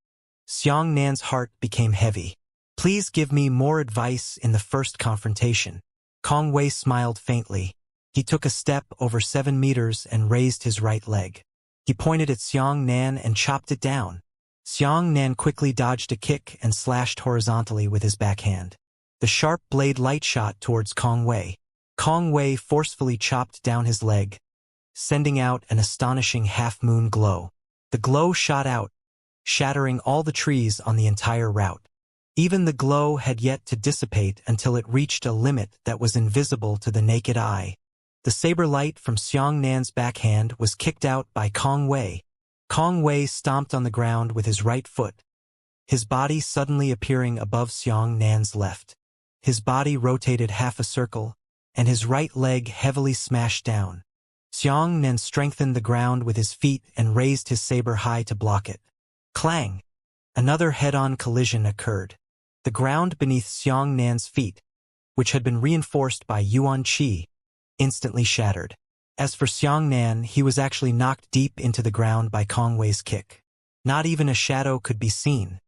Xianxia's heart became heavy. "Please give me more advice in the first confrontation." Kong Wei smiled faintly. He took a step over 7 meters and raised his right leg. He pointed at Xianxia and chopped it down. Xianxia quickly dodged a kick and slashed horizontally with his backhand. The sharp blade light shot towards Kong Wei. Kong Wei forcefully chopped down his leg, sending out an astonishing half-moon glow. The glow shot out, shattering all the trees on the entire route. Even the glow had yet to dissipate until it reached a limit that was invisible to the naked eye. The saber light from Xianxia's backhand was kicked out by Kong Wei. Kong Wei stomped on the ground with his right foot, his body suddenly appearing above Xianxia's left. His body rotated half a circle, and his right leg heavily smashed down. Xianxia strengthened the ground with his feet and raised his saber high to block it. Clang! Another head-on collision occurred. The ground beneath Xianxia's feet, which had been reinforced by yuan qi, instantly shattered. As for Xianxia, he was actually knocked deep into the ground by Kong Wei's kick. Not even a shadow could be seen.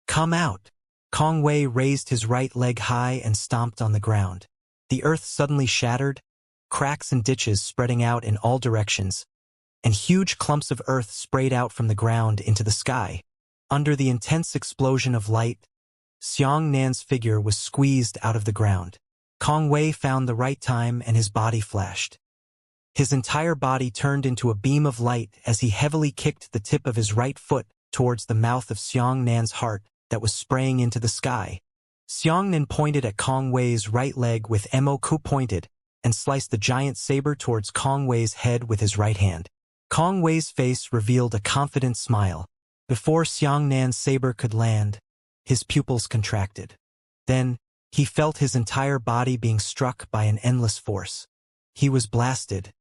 "Come out!" Kong Wei raised his right leg high and stomped on the ground. The earth suddenly shattered, cracks and ditches spreading out in all directions, and huge clumps of earth sprayed out from the ground into the sky. Under the intense explosion of light, Xianxia's figure was squeezed out of the ground. Kong Wei found the right time and his body flashed. His entire body turned into a beam of light as he heavily kicked the tip of his right foot towards the mouth of Xianxia's heart that was spraying into the sky. Xianxia pointed at Kong Wei's right leg with Moku pointed and sliced the giant saber towards Kong Wei's head with his right hand. Kong Wei's face revealed a confident smile. Before Xianxia's saber could land, his pupils contracted. Then, he felt his entire body being struck by an endless force. He was blasted,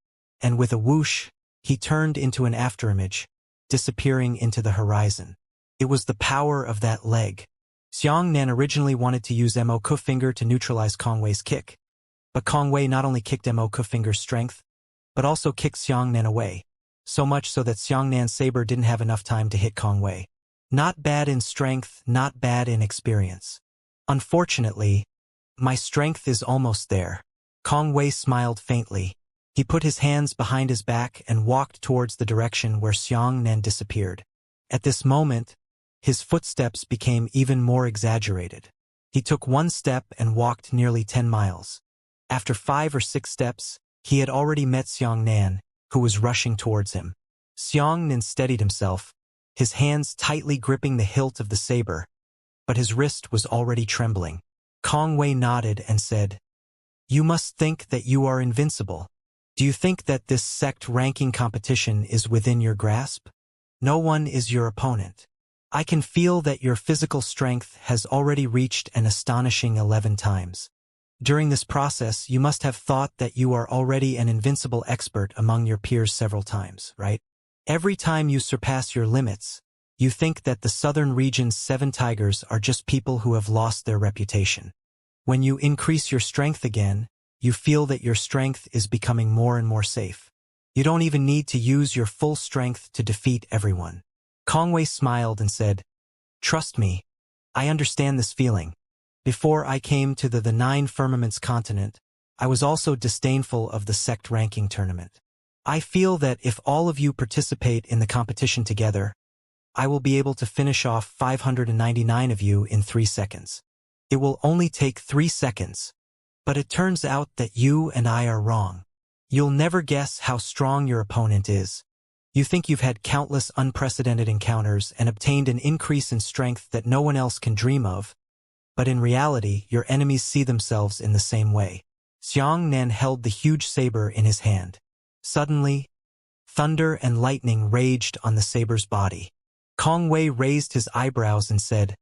and with a whoosh, he turned into an afterimage, disappearing into the horizon. It was the power of that leg. Xianxia originally wanted to use Moku finger to neutralize Kong Wei's kick, but Kong Wei not only kicked Moku finger's strength, but also kicked Xianxia away, so much so that Xianxia's saber didn't have enough time to hit Kong Wei. Not bad in strength, not bad in experience. Unfortunately, my strength is almost there. Kong Wei smiled faintly. He put his hands behind his back and walked towards the direction where Xianxia disappeared. At this moment, his footsteps became even more exaggerated. He took one step and walked nearly 10 miles. After 5 or 6 steps, he had already met Xianxia, who was rushing towards him. Xianxia steadied himself, his hands tightly gripping the hilt of the saber, but his wrist was already trembling. Kong Wei nodded and said, "You must think that you are invincible. Do you think that this sect ranking competition is within your grasp? No one is your opponent. I can feel that your physical strength has already reached an astonishing 11 times. During this process, you must have thought that you are already an invincible expert among your peers several times, right? Every time you surpass your limits, you think that the southern region's 7 tigers are just people who have lost their reputation. When you increase your strength again, you feel that your strength is becoming more and more safe. You don't even need to use your full strength to defeat everyone." Kong Wei smiled and said, "Trust me, I understand this feeling. Before I came to the 9 Firmaments continent, I was also disdainful of the sect ranking tournament. I feel that if all of you participate in the competition together, I will be able to finish off 599 of you in 3 seconds. It will only take 3 seconds. But it turns out that you and I are wrong. You'll never guess how strong your opponent is. You think you've had countless unprecedented encounters and obtained an increase in strength that no one else can dream of, but in reality, your enemies see themselves in the same way." Xianxia held the huge saber in his hand. Suddenly, thunder and lightning raged on the saber's body. Kong Wei raised his eyebrows and said,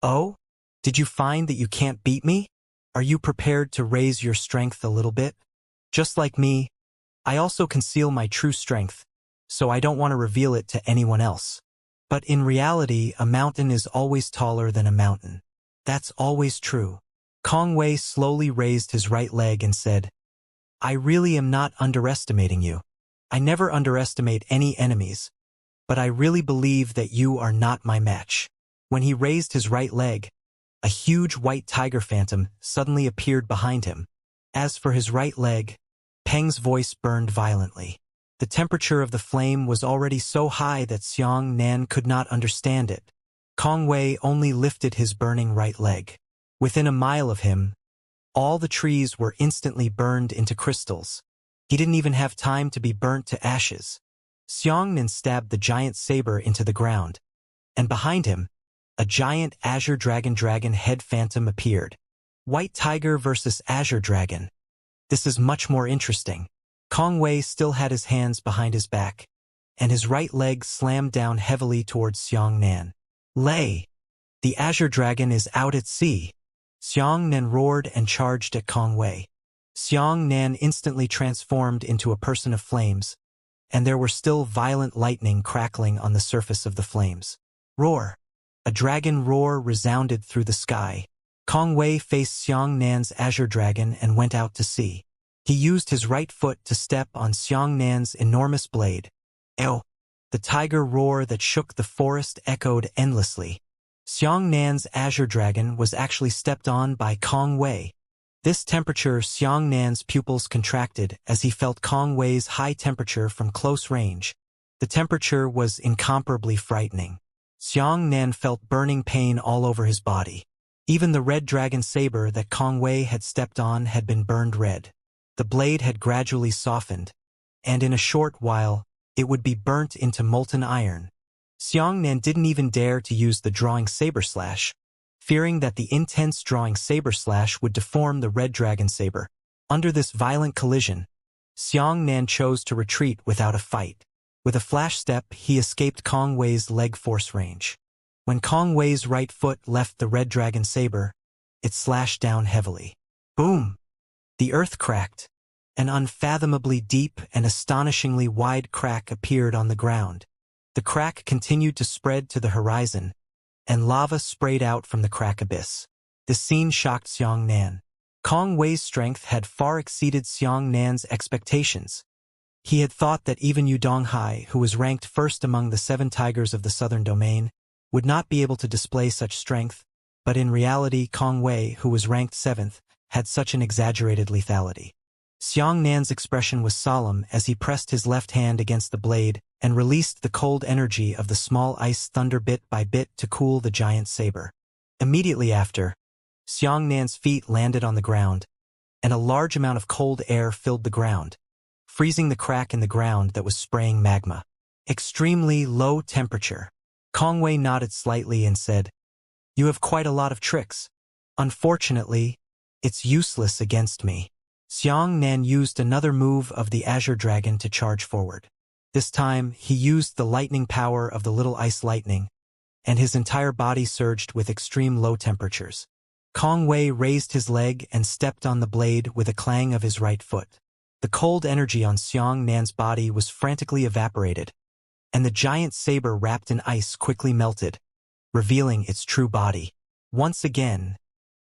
"Oh? Did you find that you can't beat me? Are you prepared to raise your strength a little bit? Just like me, I also conceal my true strength, so I don't want to reveal it to anyone else. But in reality, a mountain is always taller than a mountain. That's always true." Kong Wei slowly raised his right leg and said, "I really am not underestimating you. I never underestimate any enemies, but I really believe that you are not my match." When he raised his right leg, a huge white tiger phantom suddenly appeared behind him. As for his right leg, Peng's voice burned violently. The temperature of the flame was already so high that Xianxia could not understand it. Kong Wei only lifted his burning right leg. Within a mile of him, all the trees were instantly burned into crystals. He didn't even have time to be burnt to ashes. Xianxia stabbed the giant saber into the ground, and behind him, a giant azure dragon head phantom appeared. White tiger versus azure dragon. This is much more interesting. Kong Wei still had his hands behind his back, and his right leg slammed down heavily towards Xianxia. "Lei! The azure dragon is out at sea!" Xianxia roared and charged at Kong Wei. Xianxia instantly transformed into a person of flames, and there were still violent lightning crackling on the surface of the flames. Roar! A dragon roar resounded through the sky. Kong Wei faced Xianxia's azure dragon and went out to sea. He used his right foot to step on Xianxia's enormous blade. Ew! The tiger roar that shook the forest echoed endlessly. Xianxia's azure dragon was actually stepped on by Kong Wei. This temperature, Xianxia's pupils contracted as he felt Kong Wei's high temperature from close range. The temperature was incomparably frightening. Xianxia felt burning pain all over his body. Even the red dragon saber that Kong Wei had stepped on had been burned red. The blade had gradually softened, and in a short while, it would be burnt into molten iron. Xianxia didn't even dare to use the drawing saber slash, fearing that the intense drawing saber slash would deform the red dragon saber. Under this violent collision, Xianxia chose to retreat without a fight. With a flash step, he escaped Kong Wei's leg force range. When Kong Wei's right foot left the red dragon saber, it slashed down heavily. Boom! The earth cracked. An unfathomably deep and astonishingly wide crack appeared on the ground. The crack continued to spread to the horizon, and lava sprayed out from the crack abyss. The scene shocked Xianxia. Kong Wei's strength had far exceeded Xianxia's expectations. He had thought that even Yu Donghai, who was ranked first among the 7 tigers of the southern domain, would not be able to display such strength, but in reality Kong Wei, who was ranked 7th, had such an exaggerated lethality. Xianxia's expression was solemn as he pressed his left hand against the blade and released the cold energy of the small ice thunder bit by bit to cool the giant saber. Immediately after, Xianxia's feet landed on the ground, and a large amount of cold air filled the ground, freezing the crack in the ground that was spraying magma. Extremely low temperature. Kong Wei nodded slightly and said, "You have quite a lot of tricks. Unfortunately, it's useless against me." Xianxia used another move of the Azure Dragon to charge forward. This time, he used the lightning power of the little ice lightning, and his entire body surged with extreme low temperatures. Kong Wei raised his leg and stepped on the blade with a clang of his right foot. The cold energy on Xianxia's body was frantically evaporated, and the giant saber wrapped in ice quickly melted, revealing its true body. Once again,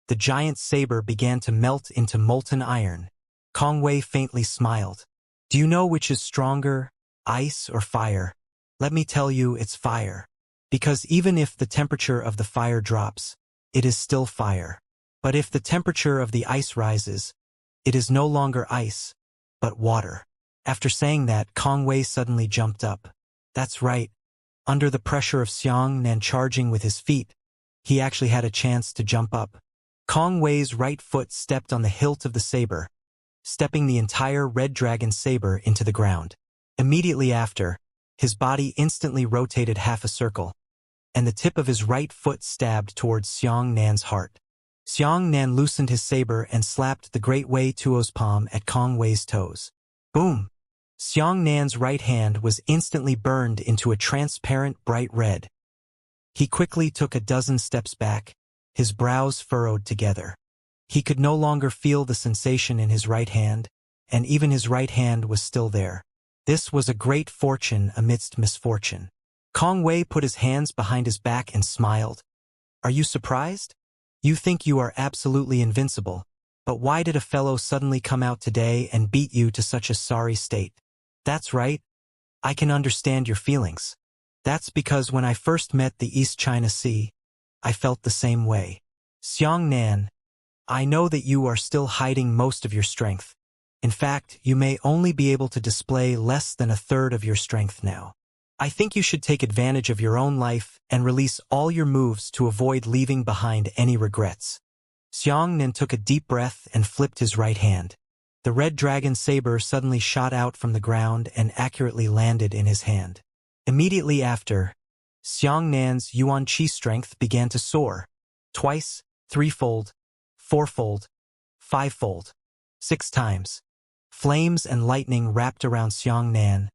the giant saber began to melt into molten iron. Kong Wei faintly smiled. "Do you know which is stronger, ice or fire?" "Let me tell you, it's fire. Because even if the temperature of the fire drops, it is still fire. But if the temperature of the ice rises, it is no longer ice, but water." After saying that, Kong Wei suddenly jumped up. That's right. Under the pressure of Xianxia charging with his feet, he actually had a chance to jump up. Kong Wei's right foot stepped on the hilt of the saber, stepping the entire red dragon saber into the ground. Immediately after, his body instantly rotated half a circle, and the tip of his right foot stabbed towards Xianxia's heart. Xianxia loosened his saber and slapped the Great Wei Tuo's palm at Kong Wei's toes. Boom! Xianxia's right hand was instantly burned into a transparent bright red. He quickly took a dozen steps back, his brows furrowed together. He could no longer feel the sensation in his right hand, and even his right hand was still there. This was a great fortune amidst misfortune. Kong Wei put his hands behind his back and smiled. "Are you surprised? You think you are absolutely invincible, but why did a fellow suddenly come out today and beat you to such a sorry state?" "That's right. I can understand your feelings. That's because when I first met the East China Sea, I felt the same way. Xianxia, I know that you are still hiding most of your strength. In fact, you may only be able to display less than a third of your strength now. I think you should take advantage of your own life and release all your moves to avoid leaving behind any regrets." Xianxia took a deep breath and flipped his right hand. The red dragon saber suddenly shot out from the ground and accurately landed in his hand. Immediately after, Xianxia's Yuan Qi strength began to soar. Twice, threefold, fourfold, fivefold, 6 times. Flames and lightning wrapped around Xianxia,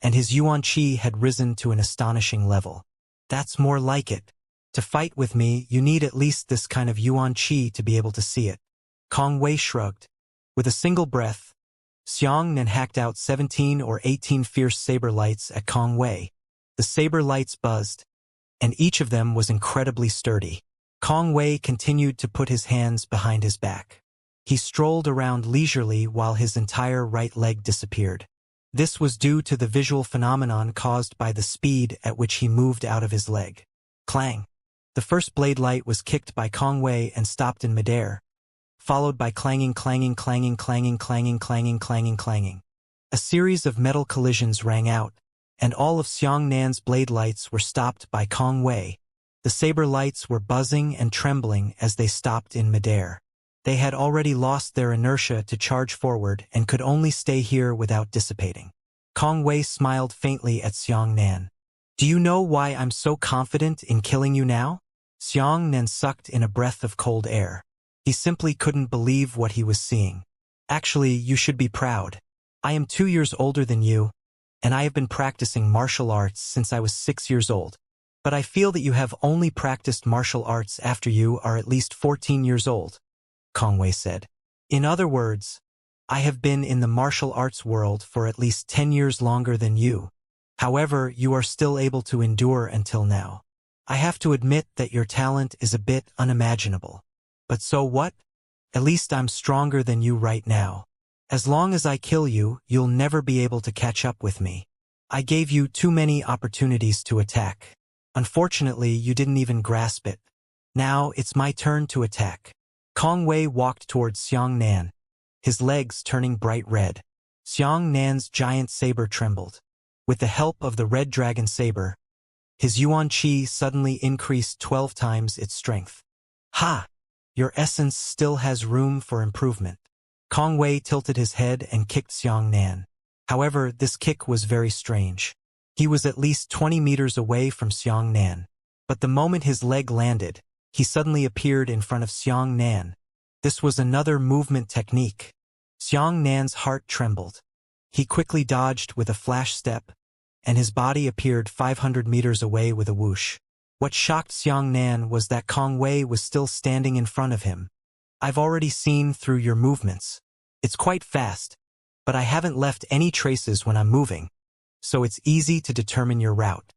and his Yuan Qi had risen to an astonishing level. "That's more like it. To fight with me, you need at least this kind of Yuan Qi to be able to see it." Kong Wei shrugged. With a single breath, Xianxia hacked out 17 or 18 fierce saber lights at Kong Wei. The saber lights buzzed, and each of them was incredibly sturdy. Kong Wei continued to put his hands behind his back. He strolled around leisurely while his entire right leg disappeared. This was due to the visual phenomenon caused by the speed at which he moved out of his leg. Clang! The first blade light was kicked by Kong Wei and stopped in midair, followed by clanging, clanging, clanging, clanging, clanging, clanging, clanging, clanging. A series of metal collisions rang out, and all of Xianxia's blade lights were stopped by Kong Wei. The saber lights were buzzing and trembling as they stopped in midair. They had already lost their inertia to charge forward and could only stay here without dissipating. Kong Wei smiled faintly at Xianxia. "Do you know why I'm so confident in killing you now?" Xianxia sucked in a breath of cold air. He simply couldn't believe what he was seeing. "Actually, you should be proud. I am 2 years older than you, and I have been practicing martial arts since I was 6 years old. But I feel that you have only practiced martial arts after you are at least 14 years old, Kong Wei said. "In other words, I have been in the martial arts world for at least 10 years longer than you. However, you are still able to endure until now. I have to admit that your talent is a bit unimaginable. But so what? At least I'm stronger than you right now. As long as I kill you, you'll never be able to catch up with me. I gave you too many opportunities to attack. Unfortunately, you didn't even grasp it. Now it's my turn to attack." Kong Wei walked towards Xianxia, his legs turning bright red. Xianxia's giant saber trembled. With the help of the red dragon saber, his Yuan Qi suddenly increased 12 times its strength. "Ha! Your essence still has room for improvement." Kong Wei tilted his head and kicked Xiang Nan. However, this kick was very strange. He was at least 20 meters away from Xiang Nan. But the moment his leg landed, he suddenly appeared in front of Xiang Nan. This was another movement technique. Xiang Nan's heart trembled. He quickly dodged with a flash step, and his body appeared 500 meters away with a whoosh. What shocked Xiang Nan was that Kong Wei was still standing in front of him. I've already seen through your movements. It's quite fast, but I haven't left any traces when I'm moving, so it's easy to determine your route.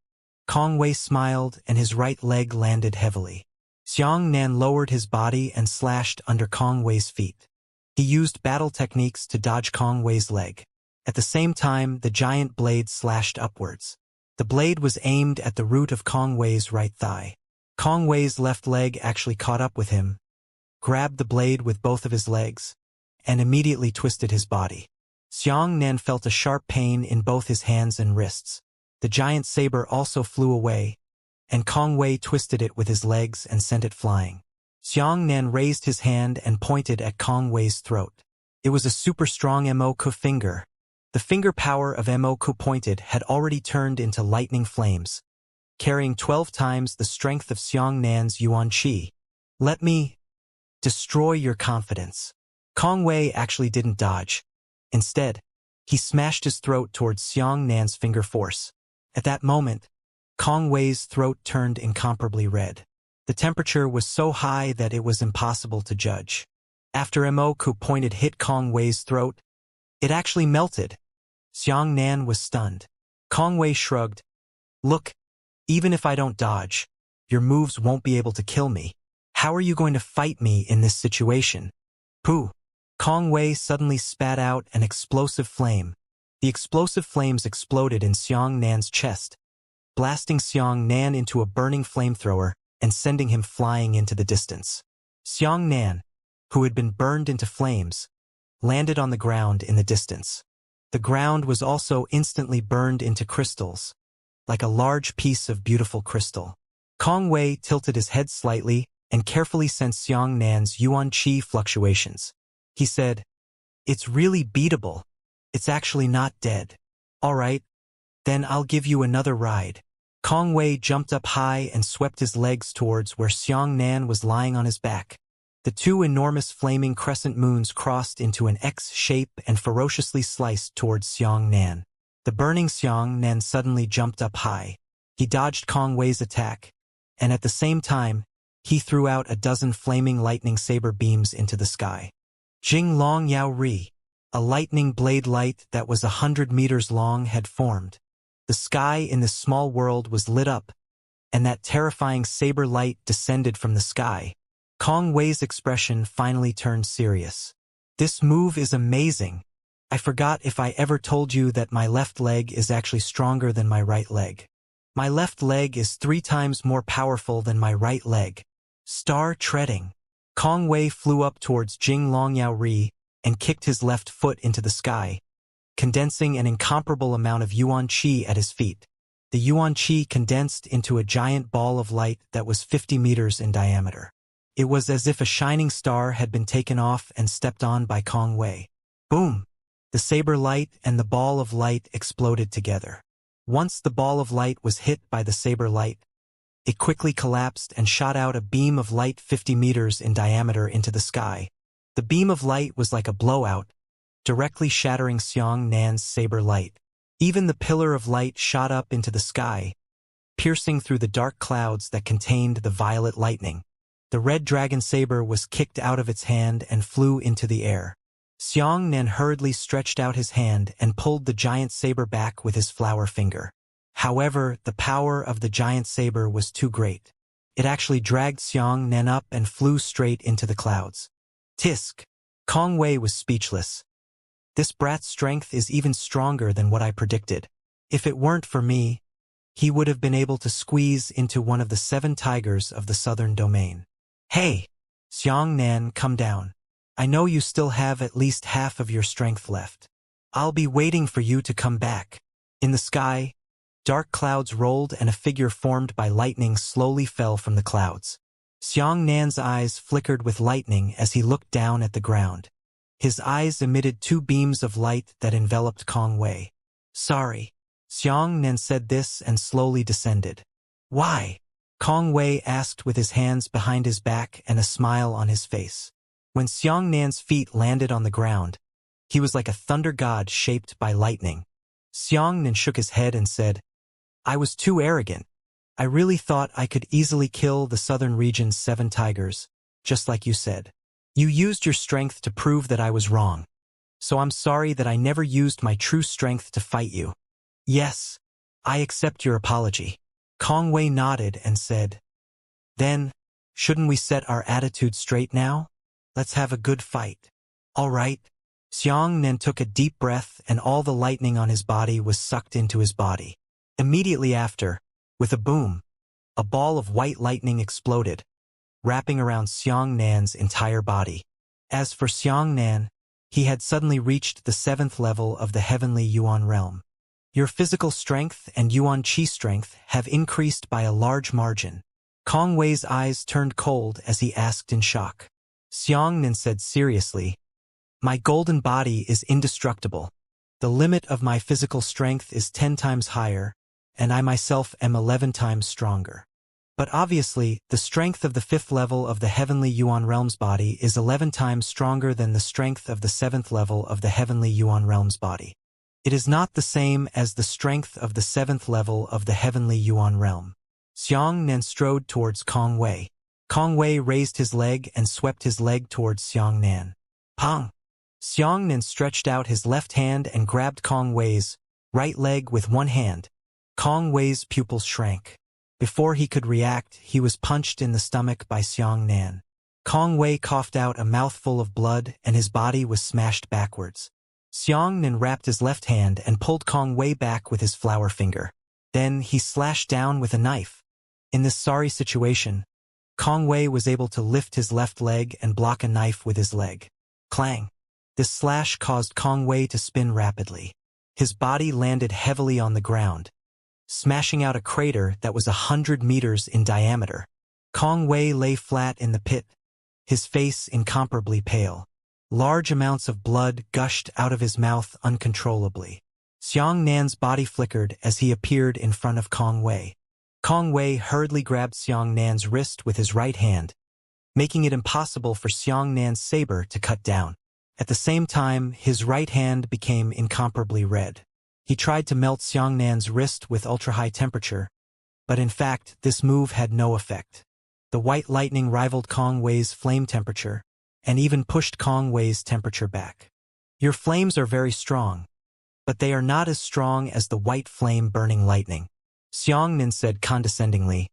Kong Wei smiled and his right leg landed heavily. Xiang Nan lowered his body and slashed under Kong Wei's feet. He used battle techniques to dodge Kong Wei's leg. At the same time, the giant blade slashed upwards. The blade was aimed at the root of Kong Wei's right thigh. Kong Wei's left leg actually caught up with him, grabbed the blade with both of his legs, and immediately twisted his body. Xiang Nan felt a sharp pain in both his hands and wrists. The giant saber also flew away, and Kong Wei twisted it with his legs and sent it flying. Xiang Nan raised his hand and pointed at Kong Wei's throat. It was a super strong Mo-ku finger. The finger power of Mo-ku pointed had already turned into lightning flames, carrying 12 times the strength of Xiang Nan's Yuan Qi. Let me destroy your confidence. Kong Wei actually didn't dodge. Instead, he smashed his throat towards Xiang Nan's finger force. At that moment, Kong Wei's throat turned incomparably red. The temperature was so high that it was impossible to judge. After Mo-ku pointed hit Kong Wei's throat, it actually melted. Xiang Nan was stunned. Kong Wei shrugged. Look, even if I don't dodge, your moves won't be able to kill me. How are you going to fight me in this situation? Pooh! Kong Wei suddenly spat out an explosive flame. The explosive flames exploded in Xiang Nan's chest, blasting Xiang Nan into a burning flamethrower and sending him flying into the distance. Xiang Nan, who had been burned into flames, landed on the ground in the distance. The ground was also instantly burned into crystals, like a large piece of beautiful crystal. Kong Wei tilted his head slightly and carefully sensed Xiang Nan's Yuan Qi fluctuations. He said, "It's really beatable. It's actually not dead. All right, then I'll give you another ride." Kong Wei jumped up high and swept his legs towards where Xiang Nan was lying on his back. The two enormous flaming crescent moons crossed into an X shape and ferociously sliced towards Xiang Nan. The burning Xiang Nan suddenly jumped up high. He dodged Kong Wei's attack, and at the same time, he threw out a dozen flaming lightning saber beams into the sky. Jing Long Yao Ri, a lightning blade light that was 100 meters long, had formed. The sky in this small world was lit up, and that terrifying saber light descended from the sky. Kong Wei's expression finally turned serious. This move is amazing. I forgot if I ever told you that my left leg is actually stronger than my right leg. My left leg is 3 times more powerful than my right leg. Star treading. Kong Wei flew up towards Jing Longyao Ri and kicked his left foot into the sky, condensing an incomparable amount of Yuan Qi at his feet. The Yuan Qi condensed into a giant ball of light that was 50 meters in diameter. It was as if a shining star had been taken off and stepped on by Kong Wei. Boom! The saber light and the ball of light exploded together. Once the ball of light was hit by the saber light, it quickly collapsed and shot out a beam of light 50 meters in diameter into the sky. The beam of light was like a blowout, directly shattering Xiang Nan's saber light. Even the pillar of light shot up into the sky, piercing through the dark clouds that contained the violet lightning. The red dragon saber was kicked out of its hand and flew into the air. Xiang Nan hurriedly stretched out his hand and pulled the giant saber back with his flower finger. However, the power of the giant saber was too great. It actually dragged Xiang Nan up and flew straight into the clouds. Tisk! Kong Wei was speechless. This brat's strength is even stronger than what I predicted. If it weren't for me, he would have been able to squeeze into one of the 7 tigers of the southern domain. Hey! Xiang Nan, come down. I know you still have at least half of your strength left. I'll be waiting for you to come back. In the sky, dark clouds rolled and a figure formed by lightning slowly fell from the clouds. Xiang Nan's eyes flickered with lightning as he looked down at the ground. His eyes emitted two beams of light that enveloped Kong Wei. Sorry. Xianxia said this and slowly descended. Why? Kong Wei asked with his hands behind his back and a smile on his face. When Xianxia's feet landed on the ground, he was like a thunder god shaped by lightning. Xianxia shook his head and said, I was too arrogant. I really thought I could easily kill the southern region's 7 tigers, just like you said. You used your strength to prove that I was wrong. So I'm sorry that I never used my true strength to fight you. Yes, I accept your apology. Kong Wei nodded and said, Then, shouldn't we set our attitude straight now? Let's have a good fight. All right. Xianxia took a deep breath and all the lightning on his body was sucked into his body. Immediately after, with a boom, a ball of white lightning exploded, wrapping around Xianxia's entire body. As for Xianxia, he had suddenly reached the 7th level of the heavenly Yuan realm. Your physical strength and Yuan Qi strength have increased by a large margin. Kong Wei's eyes turned cold as he asked in shock. Xianxia said seriously, My golden body is indestructible. The limit of my physical strength is 10 times higher, and I myself am 11 times stronger. But obviously, the strength of the 5th level of the heavenly Yuan realm's body is 11 times stronger than the strength of the 7th level of the heavenly Yuan realm's body. It is not the same as the strength of the 7th level of the heavenly Yuan realm. Xianxia strode towards Kong Wei. Kong Wei raised his leg and swept his leg towards Xianxia. Pong! Xianxia stretched out his left hand and grabbed Kong Wei's right leg with one hand. Kong Wei's pupils shrank. Before he could react, he was punched in the stomach by Xianxia. Kong Wei coughed out a mouthful of blood and his body was smashed backwards. Xianxia wrapped his left hand and pulled Kong Wei back with his flower finger. Then he slashed down with a knife. In this sorry situation, Kong Wei was able to lift his left leg and block a knife with his leg. Clang! This slash caused Kong Wei to spin rapidly. His body landed heavily on the ground, smashing out a crater that was 100 meters in diameter. Kong Wei lay flat in the pit, his face incomparably pale. Large amounts of blood gushed out of his mouth uncontrollably. Xianxia's body flickered as he appeared in front of Kong Wei. Kong Wei hurriedly grabbed Xianxia's wrist with his right hand, making it impossible for Xianxia's saber to cut down. At the same time, his right hand became incomparably red. He tried to melt Xianxia's wrist with ultra-high temperature, but in fact, this move had no effect. The white lightning rivaled Kong Wei's flame temperature, and even pushed Kong Wei's temperature back. Your flames are very strong, but they are not as strong as the white flame burning lightning, Xianxia said condescendingly.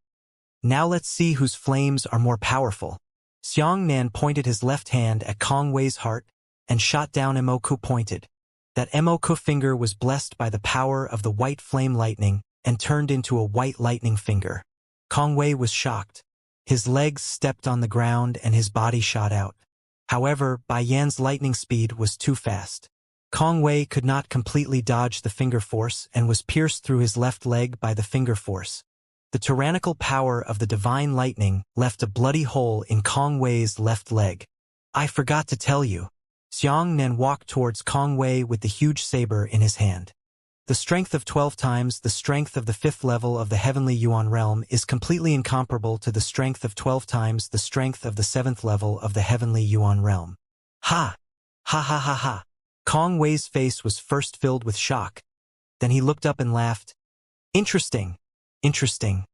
Now let's see whose flames are more powerful. Xianxia pointed his left hand at Kong Wei's heart and shot down Imoku pointed. That Imoku finger was blessed by the power of the white flame lightning and turned into a white lightning finger. Kong Wei was shocked. His legs stepped on the ground and his body shot out. However, Bai Yan's lightning speed was too fast. Kong Wei could not completely dodge the finger force and was pierced through his left leg by the finger force. The tyrannical power of the divine lightning left a bloody hole in Kong Wei's left leg. I forgot to tell you. Xianxia walked towards Kong Wei with the huge saber in his hand. The strength of 12 times the strength of the 5th level of the heavenly Yuan realm is completely incomparable to the strength of 12 times the strength of the 7th level of the heavenly Yuan realm. Ha! Ha ha ha ha! Kong Wei's face was first filled with shock. Then he looked up and laughed. Interesting. Interesting.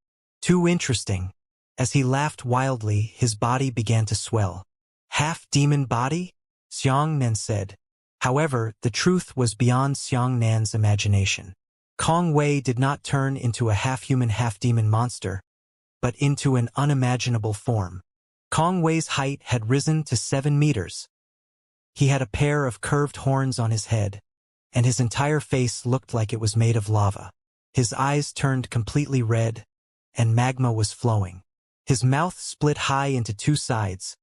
Too interesting. As he laughed wildly, his body began to swell. Half-demon body? Xianxia said. However, the truth was beyond Xianxia's imagination. Kong Wei did not turn into a half-human half-demon monster, but into an unimaginable form. Kong Wei's height had risen to 7 meters. He had a pair of curved horns on his head, and his entire face looked like it was made of lava. His eyes turned completely red, and magma was flowing. His mouth split high into 2 sides,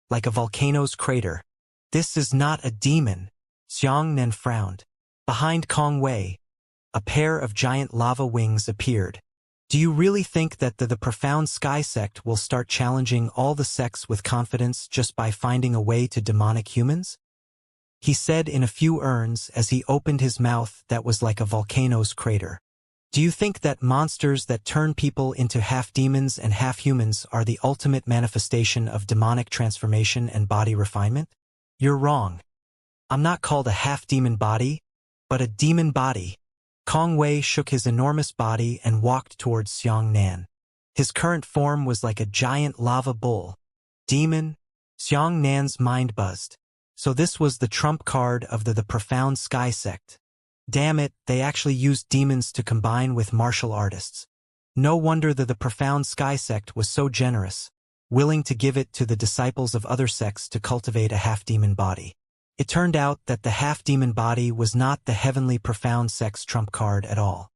like a volcano's crater. This is not a demon, Xianxia frowned. Behind Kong Wei, a pair of giant lava wings appeared. Do you really think that the profound sky sect will start challenging all the sects with confidence just by finding a way to demonic humans? he said in a few urns as he opened his mouth that was like a volcano's crater. Do you think that monsters that turn people into half-demons and half-humans are the ultimate manifestation of demonic transformation and body refinement? You're wrong. I'm not called a half-demon body, but a demon body. Kong Wei shook his enormous body and walked towards Xianxia. His current form was like a giant lava bull. Demon? Xianxia's mind buzzed. So this was the trump card of the Profound Sky sect. Damn it, they actually used demons to combine with martial artists. No wonder the Profound Sky sect was so generous, willing to give it to the disciples of other sects to cultivate a half-demon body. It turned out that the half-demon body was not the heavenly Profound sect's trump card at all.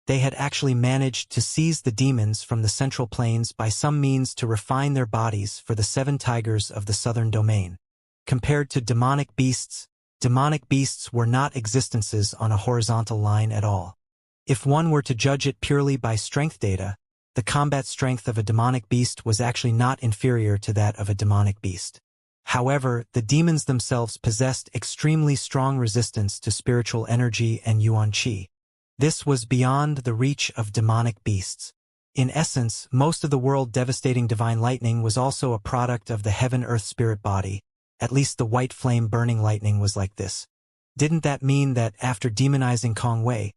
They had actually managed to seize the demons from the central plains by some means to refine their bodies for the 7 tigers of the southern domain. Compared to demonic beasts were not existences on a horizontal line at all. If one were to judge it purely by strength data, the combat strength of a demonic beast was actually not inferior to that of a demonic beast. However, the demons themselves possessed extremely strong resistance to spiritual energy and yuan qi. This was beyond the reach of demonic beasts. In essence, most of the world-devastating divine lightning was also a product of the heaven-earth spirit body. At least the white flame burning lightning was like this. Didn't that mean that after demonizing Kong Wei,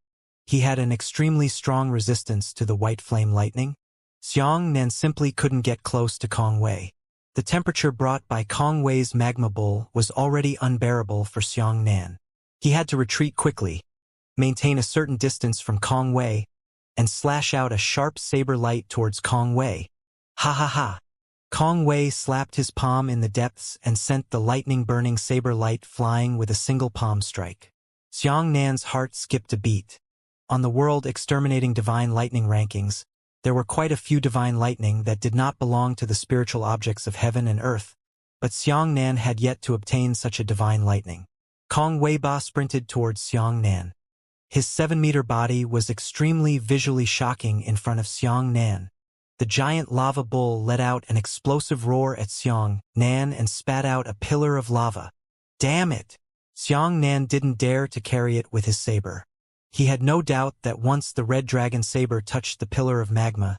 he had an extremely strong resistance to the white flame lightning? Xianxia simply couldn't get close to Kong Wei. The temperature brought by Kong Wei's magma bowl was already unbearable for Xianxia. He had to retreat quickly, maintain a certain distance from Kong Wei, and slash out a sharp saber light towards Kong Wei. Ha ha ha! Kong Wei slapped his palm in the depths and sent the lightning-burning saber light flying with a single palm strike. Xianxia's heart skipped a beat. On the world-exterminating divine lightning rankings, there were quite a few divine lightning that did not belong to the spiritual objects of heaven and earth, but Xianxia had yet to obtain such a divine lightning. Kong Wei Ba sprinted towards Xianxia. His 7-meter body was extremely visually shocking in front of Xianxia. The giant lava bull let out an explosive roar at Xianxia and spat out a pillar of lava. Damn it! Xianxia didn't dare to carry it with his saber. He had no doubt that once the red dragon saber touched the pillar of magma,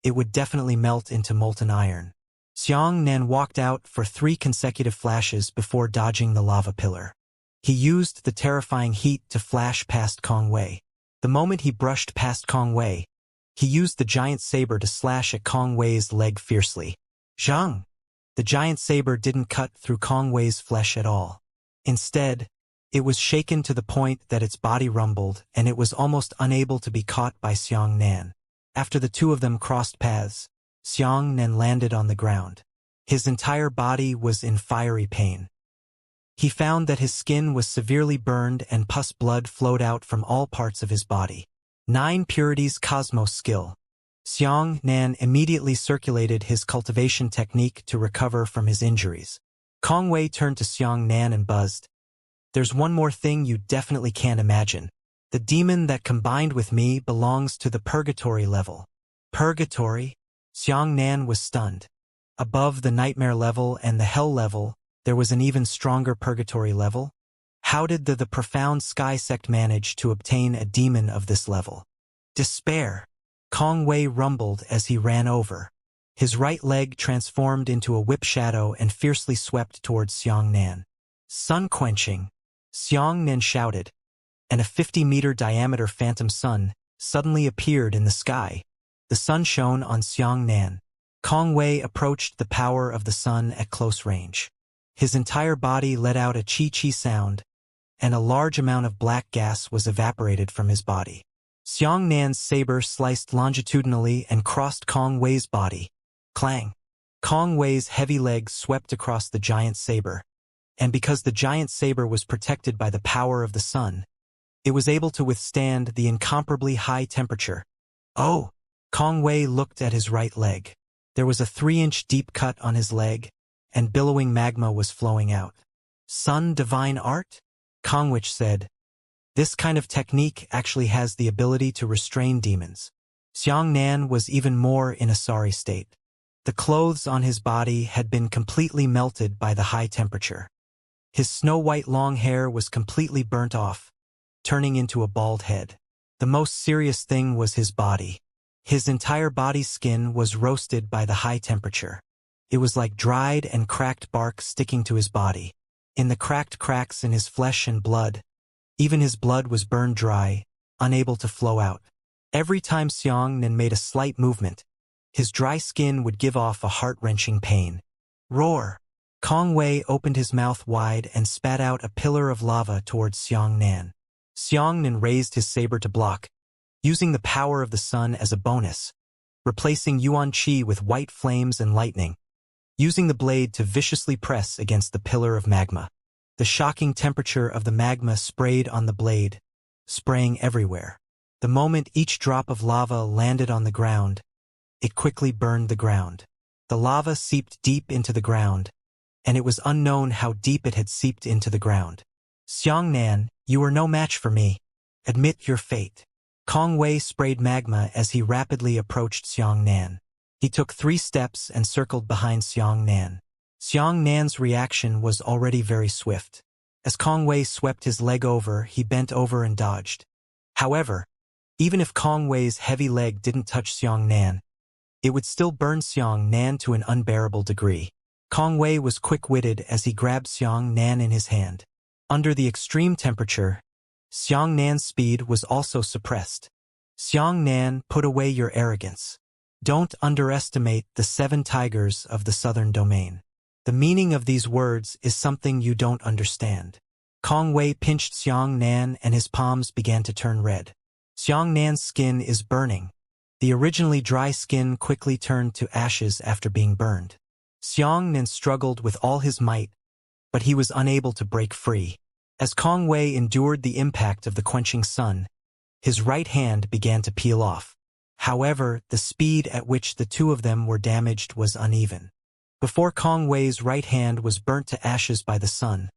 it would definitely melt into molten iron. Xianxia walked out for 3 consecutive flashes before dodging the lava pillar. He used the terrifying heat to flash past Kong Wei. The moment he brushed past Kong Wei, he used the giant saber to slash at Kong Wei's leg fiercely. Zhang! The giant saber didn't cut through Kong Wei's flesh at all. Instead, it was shaken to the point that its body rumbled, and it was almost unable to be caught by Xianxia. After the two of them crossed paths, Xianxia landed on the ground. His entire body was in fiery pain. He found that his skin was severely burned and pus blood flowed out from all parts of his body. 9 Purities Cosmos Skill. Xianxia immediately circulated his cultivation technique to recover from his injuries. Kong Wei turned to Xianxia and buzzed. There's one more thing you definitely can't imagine. The demon that combined with me belongs to the purgatory level. Purgatory? Xianxia was stunned. Above the nightmare level and the hell level, there was an even stronger purgatory level? How did the Profound Sky sect manage to obtain a demon of this level? Despair. Kong Wei rumbled as he ran over. His right leg transformed into a whip shadow and fiercely swept towards Xianxia. Sun-quenching, Xianxia shouted, and a 50-meter diameter phantom sun suddenly appeared in the sky. The sun shone on Xianxia. Kong Wei approached the power of the sun at close range. His entire body let out a chi-chi sound, and a large amount of black gas was evaporated from his body. Xianxia's saber sliced longitudinally and crossed Kong Wei's body. Clang! Kong Wei's heavy legs swept across the giant saber, and because the giant saber was protected by the power of the sun, it was able to withstand the incomparably high temperature. Oh! Kong Wei looked at his right leg. There was a 3-inch deep cut on his leg, and billowing magma was flowing out. Sun Divine Art? Kong Wei said. This kind of technique actually has the ability to restrain demons. Xianxia was even more in a sorry state. The clothes on his body had been completely melted by the high temperature. His snow-white long hair was completely burnt off, turning into a bald head. The most serious thing was his body. His entire body's skin was roasted by the high temperature. It was like dried and cracked bark sticking to his body. In the cracked cracks in his flesh and blood, even his blood was burned dry, unable to flow out. Every time Xianxia made a slight movement, his dry skin would give off a heart-wrenching pain. Roar! Kong Wei opened his mouth wide and spat out a pillar of lava towards Xianxia. Xianxia raised his saber to block, using the power of the sun as a bonus, replacing Yuan Qi with white flames and lightning, using the blade to viciously press against the pillar of magma. The shocking temperature of the magma sprayed on the blade, spraying everywhere. The moment each drop of lava landed on the ground, it quickly burned the ground. The lava seeped deep into the ground, and it was unknown how deep it had seeped into the ground. Xianxia, you are no match for me. Admit your fate. Kong Wei sprayed magma as he rapidly approached Xianxia. He took 3 steps and circled behind Xianxia. Xianxia's reaction was already very swift. As Kong Wei swept his leg over, he bent over and dodged. However, even if Kong Wei's heavy leg didn't touch Xianxia, it would still burn Xianxia to an unbearable degree. Kong Wei was quick-witted as he grabbed Xianxia in his hand. Under the extreme temperature, Xianxia's speed was also suppressed. Xianxia, put away your arrogance. Don't underestimate the 7 tigers of the southern domain. The meaning of these words is something you don't understand. Kong Wei pinched Xianxia and his palms began to turn red. Xianxia's skin is burning. The originally dry skin quickly turned to ashes after being burned. Xianxia struggled with all his might, but he was unable to break free. As Kong Wei endured the impact of the quenching sun, his right hand began to peel off. However, the speed at which the 2 of them were damaged was uneven. Before Kong Wei's right hand was burnt to ashes by the sun,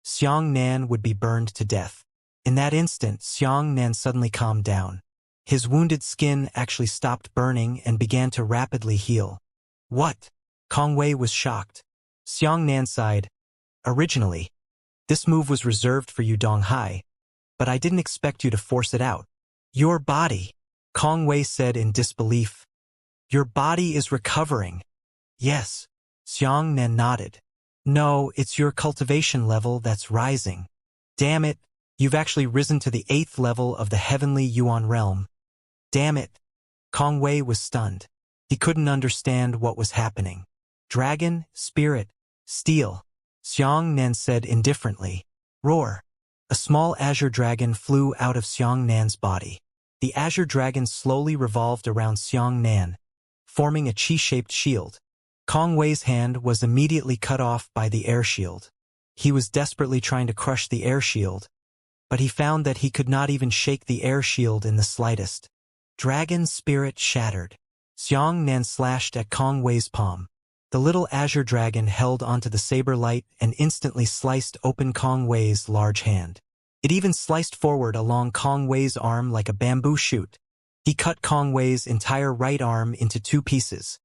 Xianxia would be burned to death. In that instant, Xianxia suddenly calmed down. His wounded skin actually stopped burning and began to rapidly heal. What? Kong Wei was shocked. Xianxia sighed. Originally, this move was reserved for you Donghai, but I didn't expect you to force it out. Your body, Kong Wei said in disbelief. Your body is recovering. Yes. Xianxia nodded. No, it's your cultivation level that's rising. Damn it, you've actually risen to the 8th level of the heavenly Yuan realm. Damn it. Kong Wei was stunned. He couldn't understand what was happening. Dragon, spirit, steel. Xianxia said indifferently. Roar. A small azure dragon flew out of Xianxia's body. The azure dragon slowly revolved around Xianxia, forming a chi-shaped shield. Kong Wei's hand was immediately cut off by the air shield. He was desperately trying to crush the air shield, but he found that he could not even shake the air shield in the slightest. Dragon spirit shattered. Xianxia slashed at Kong Wei's palm. The little azure dragon held onto the saber light and instantly sliced open Kong Wei's large hand. It even sliced forward along Kong Wei's arm like a bamboo shoot. He cut Kong Wei's entire right arm into 2 pieces.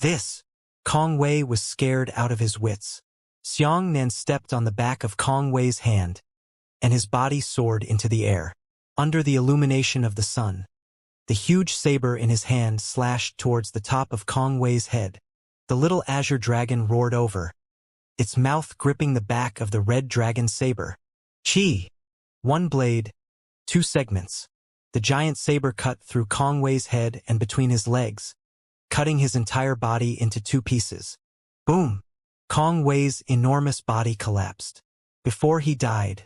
This! Kong Wei was scared out of his wits. Xianxia stepped on the back of Kong Wei's hand, and his body soared into the air. Under the illumination of the sun, the huge saber in his hand slashed towards the top of Kong Wei's head. The little azure dragon roared over, its mouth gripping the back of the red dragon saber. Chi! 1 blade, 2 segments. The giant saber cut through Kong Wei's head and between his legs, cutting his entire body into 2 pieces. Boom! Kong Wei's enormous body collapsed. Before he died,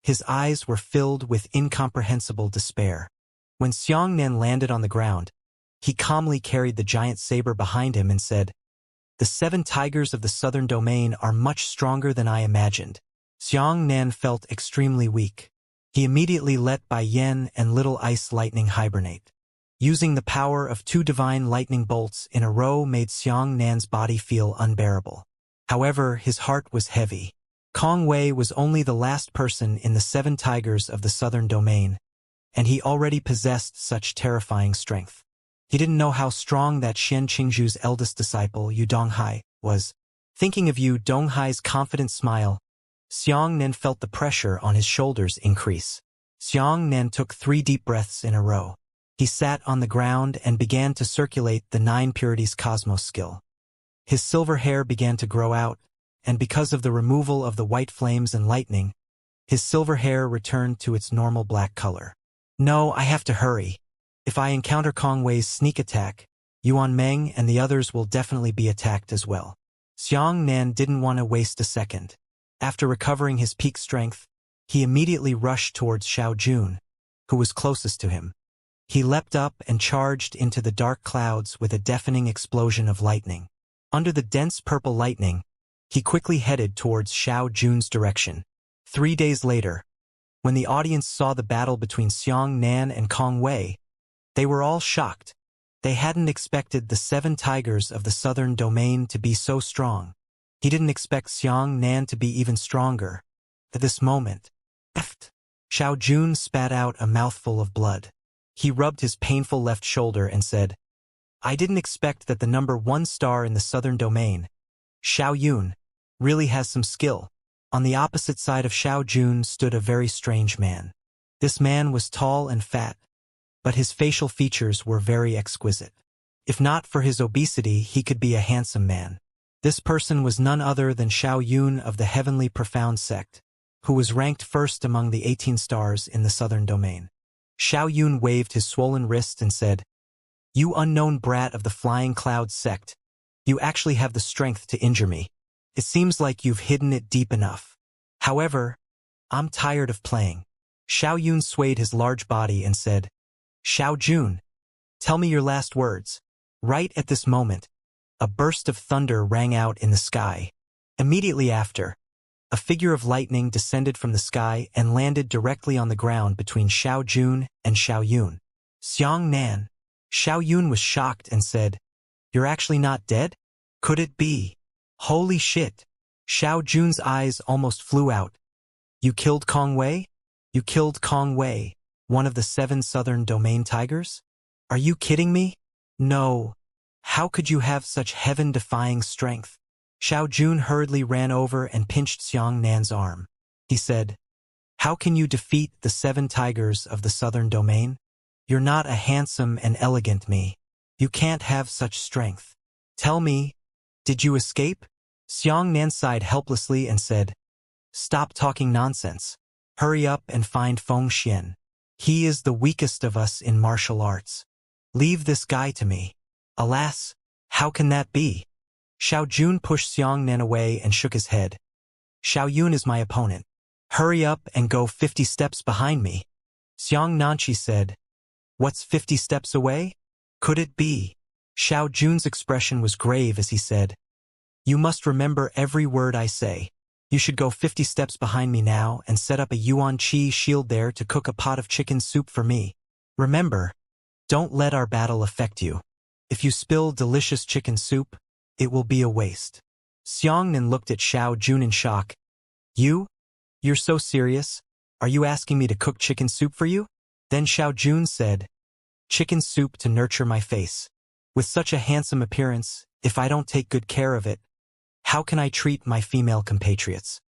his eyes were filled with incomprehensible despair. When Xianxia landed on the ground, he calmly carried the giant saber behind him and said, The 7 tigers of the southern domain are much stronger than I imagined. Xianxia felt extremely weak. He immediately let Bai Yen and Little Ice Lightning hibernate. Using the power of 2 divine lightning bolts in a row made Xianxia's body feel unbearable. However, his heart was heavy. Kong Wei was only the last person in the 7 tigers of the southern domain, and he already possessed such terrifying strength. He didn't know how strong that Xian Qingzhu's eldest disciple, Yu Donghai, was. Thinking of Yu Donghai's confident smile, Xianxia felt the pressure on his shoulders increase. Xianxia took 3 deep breaths in a row. He sat on the ground and began to circulate the 9 purities cosmos skill. His silver hair began to grow out, and because of the removal of the white flames and lightning, his silver hair returned to its normal black color. No, I have to hurry. If I encounter Kong Wei's sneak attack, Yuan Meng and the others will definitely be attacked as well. Xianxia didn't want to waste a second. After recovering his peak strength, he immediately rushed towards Xiao Jun, who was closest to him. He leapt up and charged into the dark clouds with a deafening explosion of lightning. Under the dense purple lightning, he quickly headed towards Xiao Jun's direction. 3 days later, when the audience saw the battle between Xianxia and Kong Wei, they were all shocked. They hadn't expected the 7 tigers of the southern domain to be so strong. He didn't expect Xianxia to be even stronger. At this moment, Xiao Jun spat out a mouthful of blood. He rubbed his painful left shoulder and said, I didn't expect that the number 1 star in the southern domain, Xiao Yun, really has some skill. On the opposite side of Xiao Jun stood a very strange man. This man was tall and fat, but his facial features were very exquisite. If not for his obesity, he could be a handsome man. This person was none other than Xiao Yun of the Heavenly Profound Sect, who was ranked first among the 18 stars in the southern domain. Xiao Yun waved his swollen wrist and said, You unknown brat of the Flying Cloud Sect, you actually have the strength to injure me. It seems like you've hidden it deep enough. However, I'm tired of playing. Xiao Yun swayed his large body and said, Xiao Jun, tell me your last words. Right at this moment, a burst of thunder rang out in the sky. Immediately after, a figure of lightning descended from the sky and landed directly on the ground between Xiao Jun and Xiao Yun. Xianxia. Xiao Yun was shocked and said, You're actually not dead? Could it be? Holy shit. Xiao Jun's eyes almost flew out. You killed Kong Wei? You killed Kong Wei, one of the 7 southern domain tigers? Are you kidding me? No. How could you have such heaven-defying strength? Xiao Jun hurriedly ran over and pinched Xianxia's arm. He said, How can you defeat the 7 tigers of the southern domain? You're not a handsome and elegant me. You can't have such strength. Tell me, did you escape? Xianxia sighed helplessly and said, Stop talking nonsense. Hurry up and find Feng Xian. He is the weakest of us in martial arts. Leave this guy to me. Alas, how can that be? Xiao Jun pushed Xianxia away and shook his head. Xiao Yun is my opponent. Hurry up and go 50 steps behind me. Xianxia said, What's 50 steps away? Could it be? Xiao Jun's expression was grave as he said, You must remember every word I say. You should go 50 steps behind me now and set up a Yuan Qi shield there to cook a pot of chicken soup for me. Remember, don't let our battle affect you. If you spill delicious chicken soup, it will be a waste. Xianxia looked at Xiao Jun in shock. You're so serious? Are you asking me to cook chicken soup for you? Then Xiao Jun said, Chicken soup to nurture my face. With such a handsome appearance, if I don't take good care of it, how can I treat my female compatriots?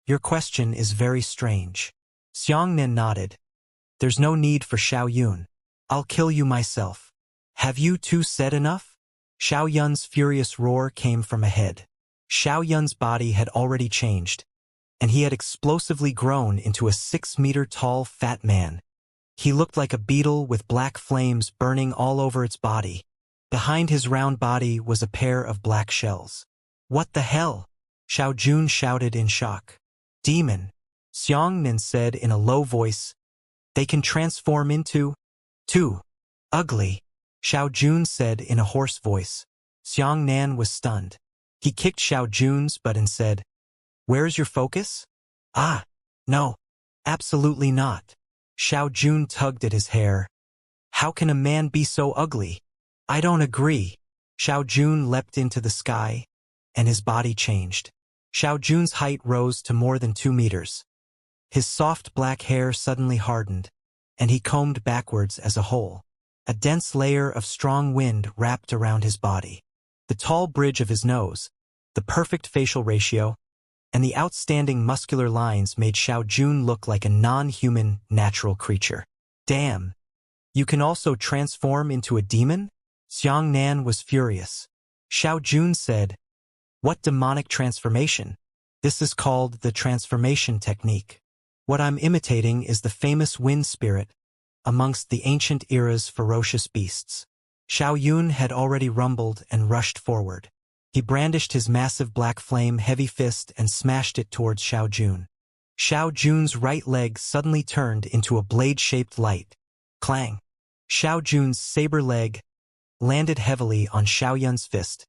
Your question is very strange. Xianxia nodded. There's no need for Xiao Yun. I'll kill you myself. Have you two said enough? Xiao Yun's furious roar came from ahead. Xiao Yun's body had already changed, and he had explosively grown into a 6-meter-tall fat man. He looked like a beetle with black flames burning all over its body. Behind his round body was a pair of black shells. What the hell? Xiao Jun shouted in shock. Demon, Xianxia said in a low voice. They can transform into... Too ugly, Xiao Jun said in a hoarse voice. Xianxia was stunned. He kicked Xiao Jun's butt and said, Where's your focus? Ah, no, absolutely not. Xiao Jun tugged at his hair. How can a man be so ugly? I don't agree. Xiao Jun leapt into the sky, and his body changed. Xiao Jun's height rose to more than 2 meters. His soft black hair suddenly hardened, and he combed backwards as a whole. A dense layer of strong wind wrapped around his body. The tall bridge of his nose, the perfect facial ratio, and the outstanding muscular lines made Xiao Jun look like a non-human, natural creature. Damn! You can also transform into a demon? Xiang Nan was furious. Xiao Jun said, "What demonic transformation? This is called the transformation technique. What I'm imitating is the famous wind spirit amongst the ancient era's ferocious beasts." Xiao Yun had already rumbled and rushed forward. He brandished his massive black flame heavy fist and smashed it towards Xiao Jun. Xiao Jun's right leg suddenly turned into a blade-shaped light. Clang! Xiao Jun's saber leg landed heavily on Xiao Yun's fist,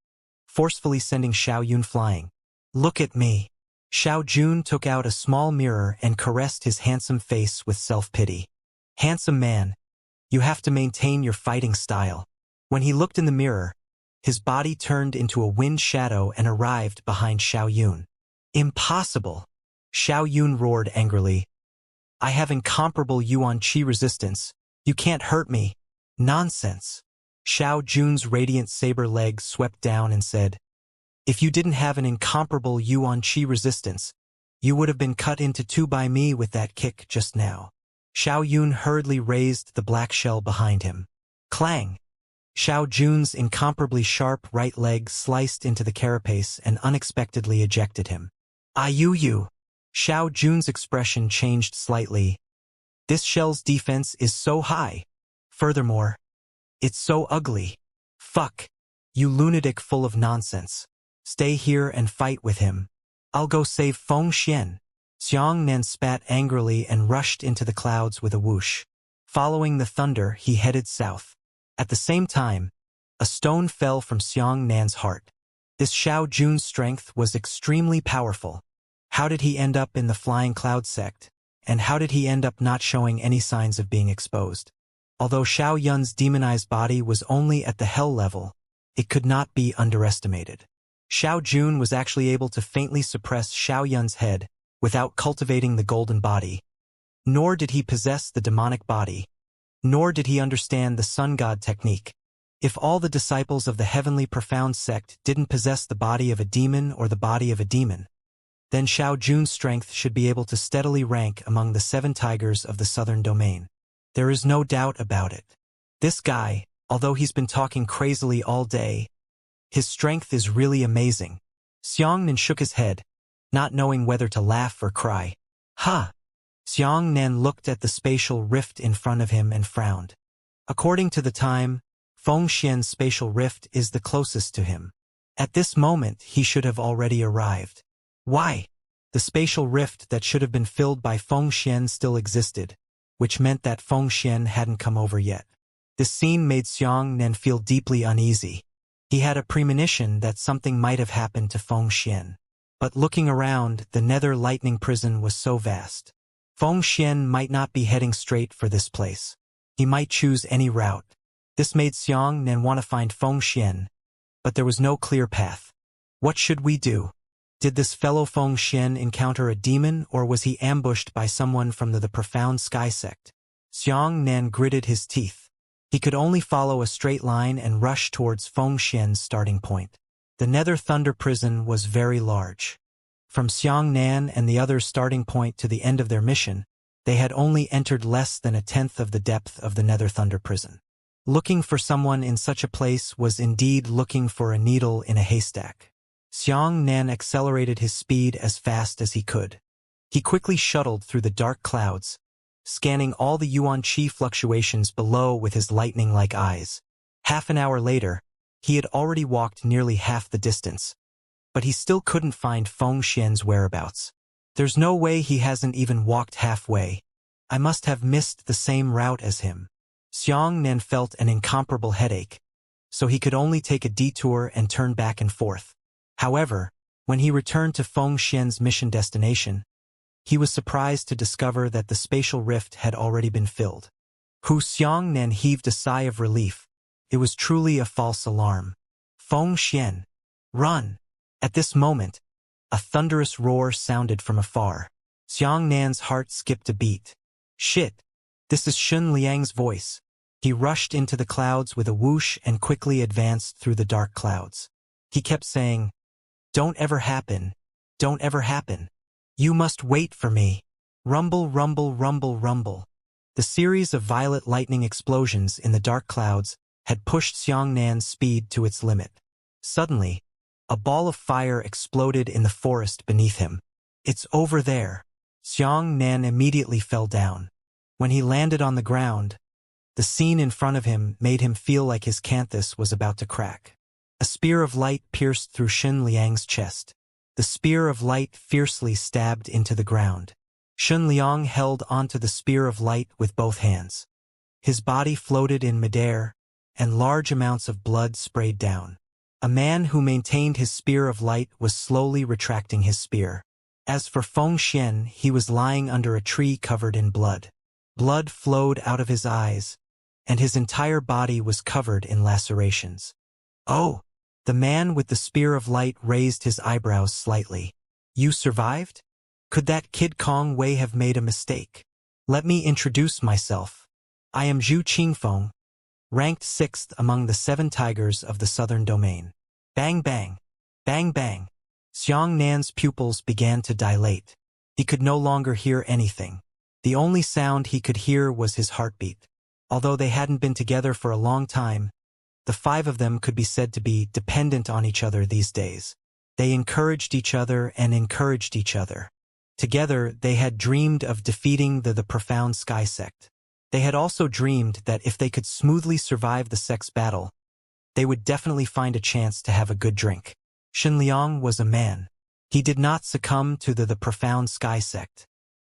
forcefully sending Xiao Yun flying. "Look at me." Xiao Jun took out a small mirror and caressed his handsome face with self-pity. "Handsome man, you have to maintain your fighting style." When he looked in the mirror, his body turned into a wind shadow and arrived behind Xiao Yun. "Impossible!" Xiao Yun roared angrily. "I have incomparable Yuan Qi resistance. You can't hurt me." "Nonsense." Xiao Jun's radiant saber leg swept down and said, "If you didn't have an incomparable Yuan Qi resistance, you would have been cut into two by me with that kick just now." Xiao Yun hurriedly raised the black shell behind him. Clang! Xiao Jun's incomparably sharp right leg sliced into the carapace and unexpectedly ejected him. "Ayuyu!" Xiao Jun's expression changed slightly. "This shell's defense is so high. Furthermore, it's so ugly. Fuck! You lunatic full of nonsense. Stay here and fight with him. I'll go save Feng Xian." Xiang Nan spat angrily and rushed into the clouds with a whoosh. Following the thunder, he headed south. At the same time, a stone fell from Xiang Nan's heart. This Xiao Jun's strength was extremely powerful. How did he end up in the Flying Cloud sect? And how did he end up not showing any signs of being exposed? Although Xiao Yun's demonized body was only at the hell level, it could not be underestimated. Xiao Jun was actually able to faintly suppress Xiao Yun's head without cultivating the golden body. Nor did he possess the demonic body. Nor did he understand the sun god technique. If all the disciples of the heavenly profound sect didn't possess the body of a demon or the body of a demon, then Xiao Jun's strength should be able to steadily rank among the 7 tigers of the southern domain. There is no doubt about it. This guy, although he's been talking crazily all day, his strength is really amazing. Xiangnan shook his head, not knowing whether to laugh or cry. "Ha!" Xiangnan looked at the spatial rift in front of him and frowned. According to the time, Feng Xian's spatial rift is the closest to him. At this moment, he should have already arrived. Why? The spatial rift that should have been filled by Feng Xian still existed, which meant that Feng Xian hadn't come over yet. This scene made Xiangnan feel deeply uneasy. He had a premonition that something might have happened to Feng Xian. But looking around, the nether lightning prison was so vast. Feng Xian might not be heading straight for this place. He might choose any route. This made Xiangnan want to find Feng Xian, but there was no clear path. What should we do? Did this fellow Feng Xian encounter a demon, or was he ambushed by someone from the profound sky sect? Xiangnan gritted his teeth. He could only follow a straight line and rush towards Feng Xian's starting point. The Nether Thunder Prison was very large. From Xiangnan and the others' starting point to the end of their mission, they had only entered less than 1/10 of the depth of the Nether Thunder Prison. Looking for someone in such a place was indeed looking for a needle in a haystack. Xiangnan accelerated his speed as fast as he could. He quickly shuttled through the dark clouds, scanning all the Yuan Qi fluctuations below with his lightning-like eyes. Half an hour later, he had already walked nearly half the distance. But he still couldn't find Feng Xian's whereabouts. There's no way he hasn't even walked halfway. I must have missed the same route as him. Xiangnan felt an incomparable headache, so he could only take a detour and turn back and forth. However, when he returned to Feng Xian's mission destination, he was surprised to discover that the spatial rift had already been filled. Xiangnan heaved a sigh of relief. It was truly a false alarm. Feng Xian, run! At this moment, a thunderous roar sounded from afar. Xiangnan's heart skipped a beat. Shit! This is Shun Liang's voice. He rushed into the clouds with a whoosh and quickly advanced through the dark clouds. He kept saying, "Don't ever happen. don't ever happen. You must wait for me. Rumble, rumble, rumble, rumble. The series of violet lightning explosions in the dark clouds had pushed Xiangnan's speed to its limit. Suddenly, a ball of fire exploded in the forest beneath him. It's over there. Xiangnan immediately fell down. When he landed on the ground, the scene in front of him made him feel like his canthus was about to crack. A spear of light pierced through Xun Liang's chest. The spear of light fiercely stabbed into the ground. Xun Liang held onto the spear of light with both hands. His body floated in midair, and large amounts of blood sprayed down. A man who maintained his spear of light was slowly retracting his spear. As for Feng Xian, he was lying under a tree covered in blood. Blood flowed out of his eyes, and his entire body was covered in lacerations. Oh! The man with the spear of light raised his eyebrows slightly. You survived? Could that Kid Kong Wei have made a mistake? Let me introduce myself. I am Zhu Qingfeng, ranked 6th among the 7 tigers of the southern domain. Bang bang, bang bang. Xiangnan's pupils began to dilate. He could no longer hear anything. The only sound he could hear was his heartbeat. Although they hadn't been together for a long time, the 5 of them could be said to be dependent on each other these days. They encouraged each other and encouraged each other. Together, they had dreamed of defeating the profound Sky Sect. They had also dreamed that if they could smoothly survive the sect's battle, they would definitely find a chance to have a good drink. Xun Liang was a man. He did not succumb to the profound Sky Sect.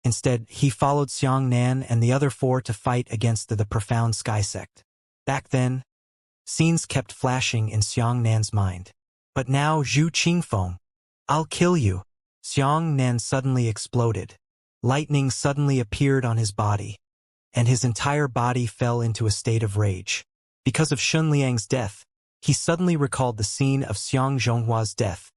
Instead, he followed Xiangnan and the other 4 to fight against the profound Sky Sect. Back then, scenes kept flashing in Xiangnan's mind. But now, Zhu Qingfeng, I'll kill you. Xiangnan suddenly exploded. Lightning suddenly appeared on his body, and his entire body fell into a state of rage. Because of Xun Liang's death, he suddenly recalled the scene of Xiang Zhonghua's death,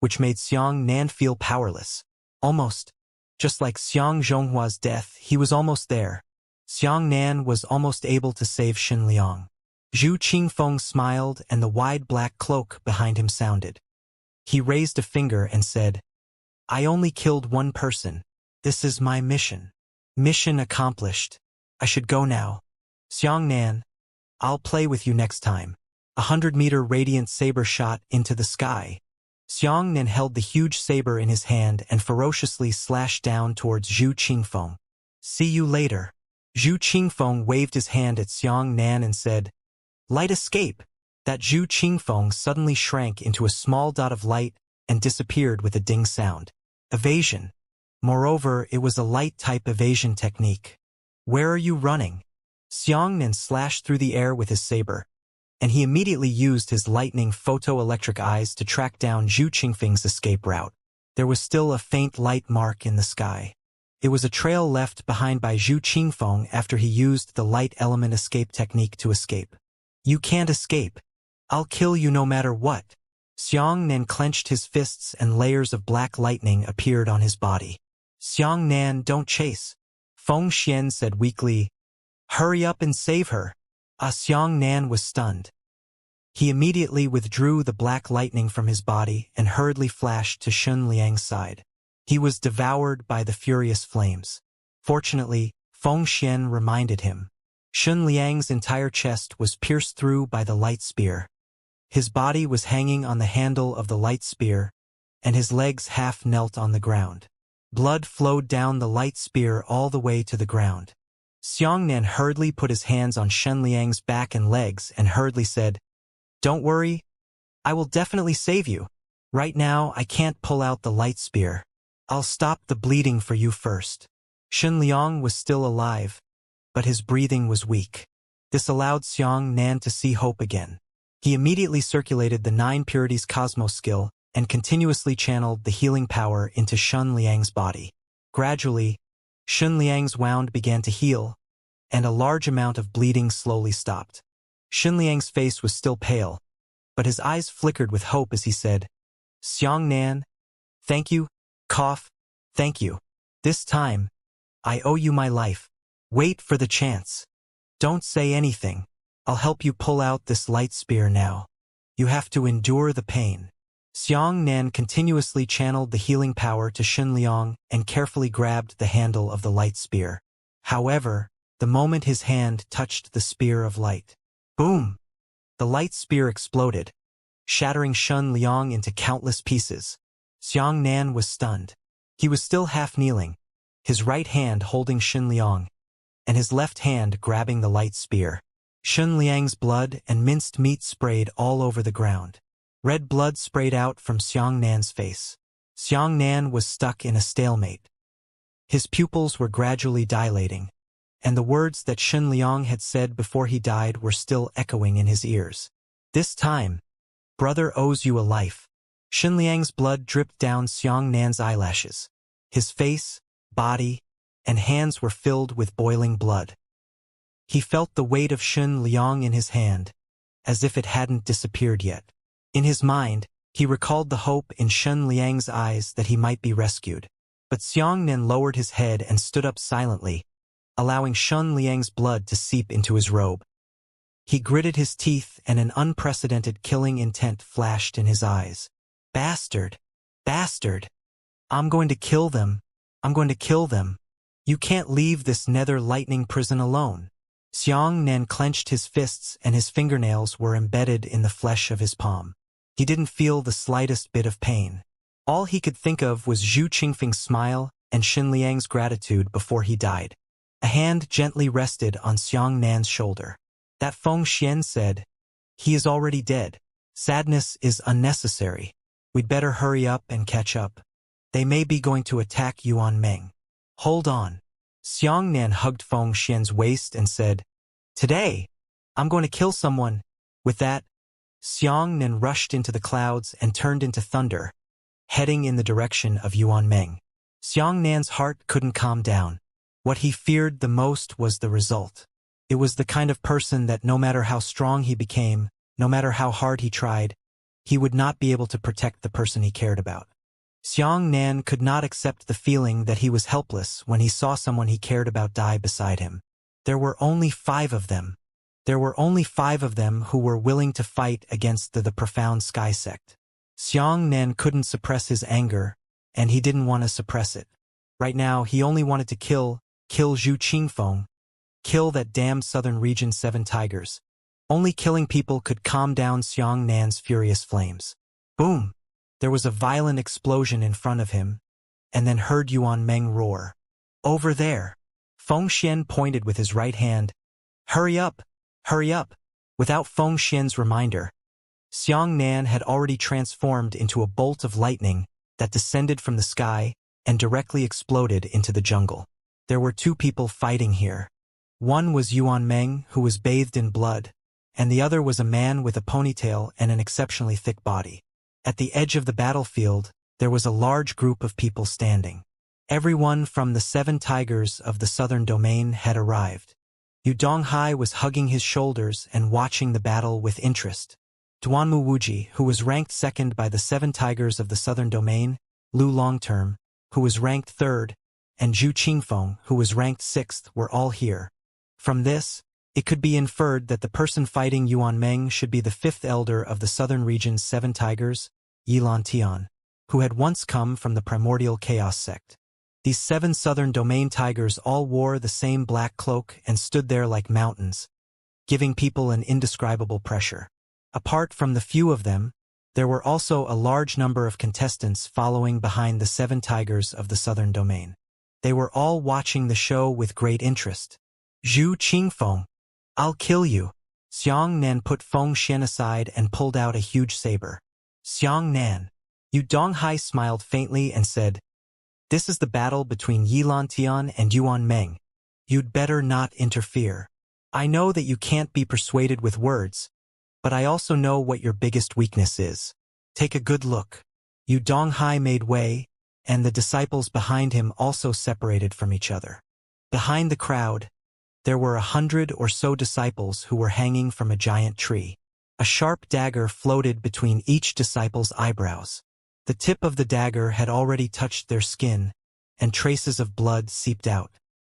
which made Xiangnan feel powerless. Almost. Just like Xiang Zhonghua's death, he was almost there. Xiangnan was almost able to save Xun Liang. Zhu Qingfeng smiled and the wide black cloak behind him sounded. He raised a finger and said, I only killed 1 person. This is my mission. Mission accomplished. I should go now. Xiangnan, I'll play with you next time. 100-meter radiant saber shot into the sky. Xiangnan held the huge saber in his hand and ferociously slashed down towards Zhu Qingfeng. See you later. Zhu Qingfeng waved his hand at Xiangnan and said, Light escape. That Zhu Qingfeng suddenly shrank into a small dot of light and disappeared with a ding sound. Evasion. Moreover, it was a light-type evasion technique. Where are you running? Xiangnan slashed through the air with his saber, and he immediately used his lightning photoelectric eyes to track down Zhu Qingfeng's escape route. There was still a faint light mark in the sky. It was a trail left behind by Zhu Qingfeng after he used the light element escape technique to escape. You can't escape. I'll kill you no matter what. Xiangnan clenched his fists and layers of black lightning appeared on his body. Xiangnan, don't chase. Feng Xian said weakly, Hurry up and save her. Xiangnan was stunned. He immediately withdrew the black lightning from his body and hurriedly flashed to Xun Liang's side. He was devoured by the furious flames. Fortunately, Feng Xian reminded him. Xun Liang's entire chest was pierced through by the light spear. His body was hanging on the handle of the light spear, and his legs half knelt on the ground. Blood flowed down the light spear all the way to the ground. Xiangnan hurriedly put his hands on Xun Liang's back and legs and hurriedly said, Don't worry, I will definitely save you. Right now, I can't pull out the light spear. I'll stop the bleeding for you first. Xun Liang was still alive, but his breathing was weak. This allowed Xiangnan to see hope again. He immediately circulated the 9 Purities Cosmos skill and continuously channeled the healing power into Xun Liang's body. Gradually, Xun Liang's wound began to heal, and a large amount of bleeding slowly stopped. Xun Liang's face was still pale, but his eyes flickered with hope as he said, Xiangnan, thank you, thank you. This time, I owe you my life. Wait for the chance. Don't say anything. I'll help you pull out this light spear now. You have to endure the pain. Xianxia continuously channeled the healing power to Xunliang and carefully grabbed the handle of the light spear. However, the moment his hand touched the spear of light, boom! The light spear exploded, shattering Xunliang into countless pieces. Xianxia was stunned. He was still half kneeling, his right hand holding Xunliang, and his left hand grabbing the light spear. Xunliang's blood and minced meat sprayed all over the ground. Red blood sprayed out from Xianxia's face. Xianxia was stuck in a stalemate. His pupils were gradually dilating, and the words that Xunliang had said before he died were still echoing in his ears. This time, brother owes you a life. Xunliang's blood dripped down Xianxia's eyelashes. His face, body, and hands were filled with boiling blood. He felt the weight of Xunliang in his hand, as if it hadn't disappeared yet. In his mind, he recalled the hope in Xunliang's eyes that he might be rescued. But Xianxia lowered his head and stood up silently, allowing Xunliang's blood to seep into his robe. He gritted his teeth and an unprecedented killing intent flashed in his eyes. Bastard! Bastard! I'm going to kill them. I'm going to kill them. You can't leave this nether lightning prison alone. Xianxia clenched his fists and his fingernails were embedded in the flesh of his palm. He didn't feel the slightest bit of pain. All he could think of was Zhu Qingfeng's smile and Xunliang's gratitude before he died. A hand gently rested on Xianxia's shoulder. That Feng Xian said, "He is already dead. Sadness is unnecessary. We'd better hurry up and catch up. They may be going to attack Yuan Meng." "Hold on." Xianxia hugged Feng Xian's waist and said, "Today, I'm going to kill someone." With that, Xianxia rushed into the clouds and turned into thunder, heading in the direction of Yuan Meng. Xianxia's heart couldn't calm down. What he feared the most was the result. It was the kind of person that no matter how strong he became, no matter how hard he tried, he would not be able to protect the person he cared about. Xianxia could not accept the feeling that he was helpless when he saw someone he cared about die beside him. There were only 5 of them. There were only 5 of them who were willing to fight against the profound sky sect. Xianxia couldn't suppress his anger, and he didn't want to suppress it. Right now, he only wanted to kill Zhu Qingfeng, kill that damned southern region 7 tigers. Only killing people could calm down Xianxia's furious flames. Boom! There was a violent explosion in front of him, and then heard Yuan Meng roar. "Over there!" Feng Xian pointed with his right hand. "Hurry up! Hurry up!" Without Feng Xian's reminder, Xianxia had already transformed into a bolt of lightning that descended from the sky and directly exploded into the jungle. There were 2 people fighting here. One was Yuan Meng, who was bathed in blood, and the other was a man with a ponytail and an exceptionally thick body. At the edge of the battlefield, there was a large group of people standing. Everyone from the 7 tigers of the southern domain had arrived. Yu Donghai was hugging his shoulders and watching the battle with interest. Duanmu Wuji, who was ranked 2nd by the 7 tigers of the southern domain, Lu Longterm, who was ranked 3rd, and Zhu Qingfeng, who was ranked 6th, were all here. From this, it could be inferred that the person fighting Yuan Meng should be the 5th elder of the southern region's 7 tigers, Yilan, who had once come from the primordial chaos sect. These 7 southern domain tigers all wore the same black cloak and stood there like mountains, giving people an indescribable pressure. Apart from the few of them, there were also a large number of contestants following behind the 7 tigers of the southern domain. They were all watching the show with great interest. "Zhu Qingfeng, I'll kill you." Xianxia put Feng Xian aside and pulled out a huge saber. "Xianxia." Yu Donghai smiled faintly and said, "This is the battle between Yilan and Yuan Meng. You'd better not interfere. I know that you can't be persuaded with words, but I also know what your biggest weakness is. Take a good look." Yu Donghai made way, and the disciples behind him also separated from each other. Behind the crowd, there were 100 or so disciples who were hanging from a giant tree. A sharp dagger floated between each disciple's eyebrows. The tip of the dagger had already touched their skin, and traces of blood seeped out.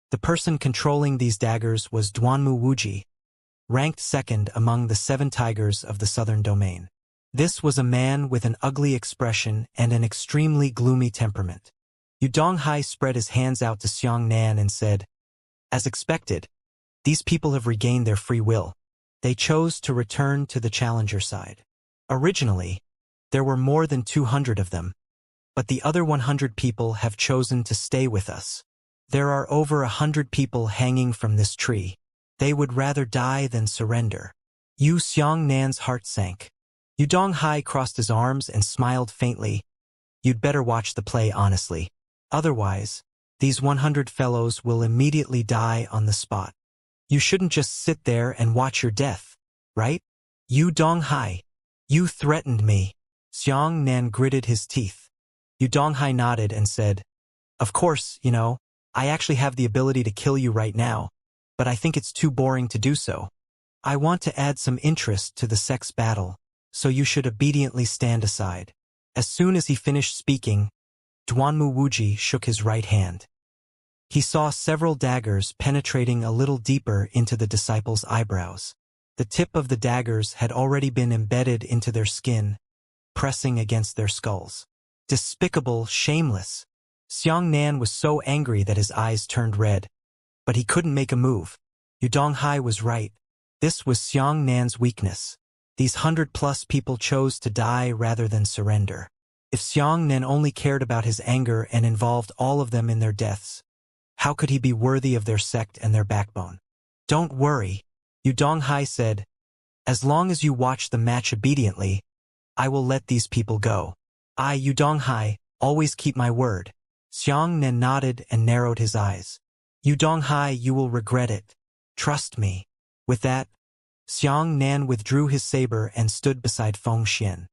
The person controlling these daggers was Duanmu Wuji, ranked 2nd among the 7 tigers of the southern domain. This was a man with an ugly expression and an extremely gloomy temperament. Yu Donghai spread his hands out to Xiang Nan and said, "As expected, these people have regained their free will. They chose to return to the challenger side. Originally, there were more than 200 of them, but the other 100 people have chosen to stay with us. There are over 100 people hanging from this tree. They would rather die than surrender." Yu Xiang Nan's heart sank. Yu Donghai crossed his arms and smiled faintly. "You'd better watch the play honestly. Otherwise, these 100 fellows will immediately die on the spot. You shouldn't just sit there and watch your death, right? Yu Donghai, you threatened me." Xiang Nan gritted his teeth. Yu Donghai nodded and said, "Of course, I actually have the ability to kill you right now, but I think it's too boring to do so. I want to add some interest to the sex battle, so you should obediently stand aside." As soon as he finished speaking, Duanmu Wuji shook his right hand. He saw several daggers penetrating a little deeper into the disciples' eyebrows. The tip of the daggers had already been embedded into their skin, pressing against their skulls. Despicable, shameless. Xiang Nan was so angry that his eyes turned red, but he couldn't make a move. Yu Donghai was right. This was Xiang Nan's weakness. These 100+ people chose to die rather than surrender. If Xiang Nan only cared about his anger and involved all of them in their deaths, how could he be worthy of their sect and their backbone? "Don't worry," Yu Donghai said. "As long as you watch the match obediently, I will let these people go. I, Yu Donghai, always keep my word." Xiang Nan nodded and narrowed his eyes. "Yu Donghai, you will regret it. Trust me." With that, Xiang Nan withdrew his saber and stood beside Feng Xian.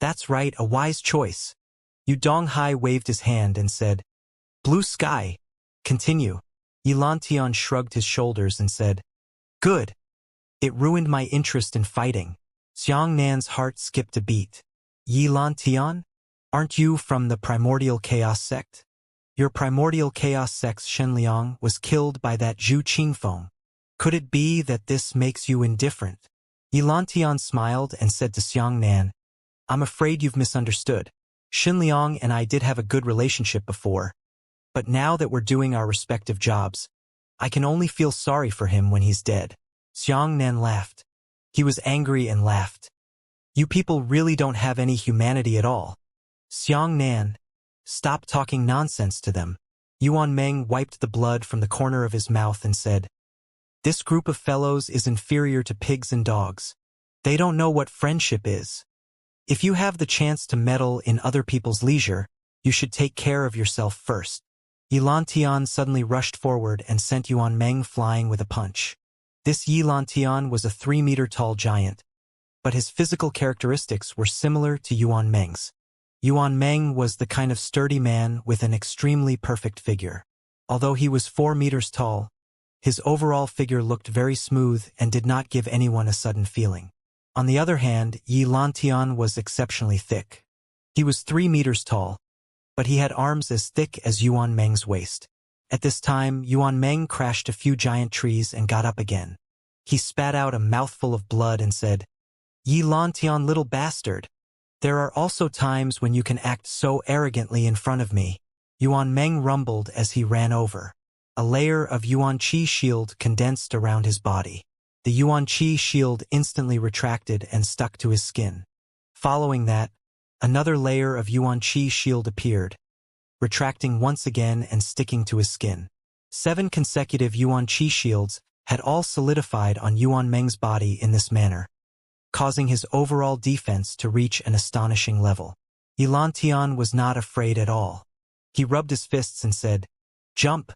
"That's right, a wise choice." Yu Donghai waved his hand and said, "Blue sky. Continue." Yi Lantian shrugged his shoulders and said, "Good. It ruined my interest in fighting." Xiang Nan's heart skipped a beat. "Yi Lantian? Aren't you from the primordial chaos sect? Your primordial chaos sect Shenliang was killed by that Zhu Qingfeng. Could it be that this makes you indifferent?" Yi Lantian smiled and said to Xiang Nan, "I'm afraid you've misunderstood. Shenliang and I did have a good relationship before, but now that we're doing our respective jobs, I can only feel sorry for him when he's dead." Xiang Nan laughed. He was angry and laughed. "You people really don't have any humanity at all. Xiang Nan, stop talking nonsense to them." Yuan Meng wiped the blood from the corner of his mouth and said, "This group of fellows is inferior to pigs and dogs. They don't know what friendship is. If you have the chance to meddle in other people's leisure, you should take care of yourself first." Yi Lantian suddenly rushed forward and sent Yuan Meng flying with a punch. This Yi Lantian was a 3-meter-tall giant, but his physical characteristics were similar to Yuan Meng's. Yuan Meng was the kind of sturdy man with an extremely perfect figure. Although he was 4 meters tall, his overall figure looked very smooth and did not give anyone a sudden feeling. On the other hand, Yi Lantian was exceptionally thick. He was 3 meters tall, but he had arms as thick as Yuan Meng's waist. At this time, Yuan Meng crashed a few giant trees and got up again. He spat out a mouthful of blood and said, "Yi Lantian, little bastard. There are also times when you can act so arrogantly in front of me." Yuan Meng rumbled as he ran over. A layer of Yuan Qi shield condensed around his body. The Yuan Qi shield instantly retracted and stuck to his skin. Following that, another layer of Yuan Qi shield appeared, retracting once again and sticking to his skin. 7 consecutive Yuan Qi shields had all solidified on Yuan Meng's body in this manner, causing his overall defense to reach an astonishing level. Yi Lantian was not afraid at all. He rubbed his fists and said, "Jump!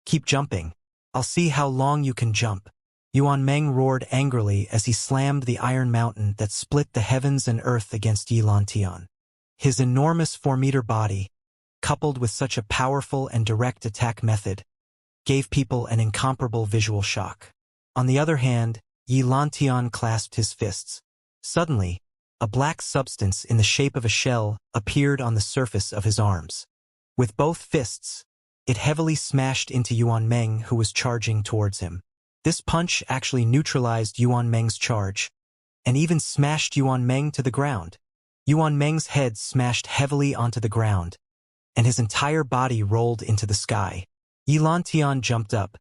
Keep jumping. I'll see how long you can jump." Yuan Meng roared angrily as he slammed the iron mountain that split the heavens and earth against Yi Lantian. His enormous 4-meter body, coupled with such a powerful and direct attack method, gave people an incomparable visual shock. On the other hand, Yi Lantian clasped his fists. Suddenly, a black substance in the shape of a shell appeared on the surface of his arms. With both fists, it heavily smashed into Yuan Meng, who was charging towards him. This punch actually neutralized Yuan Meng's charge, and even smashed Yuan Meng to the ground. Yuan Meng's head smashed heavily onto the ground, and his entire body rolled into the sky. Yilan jumped up.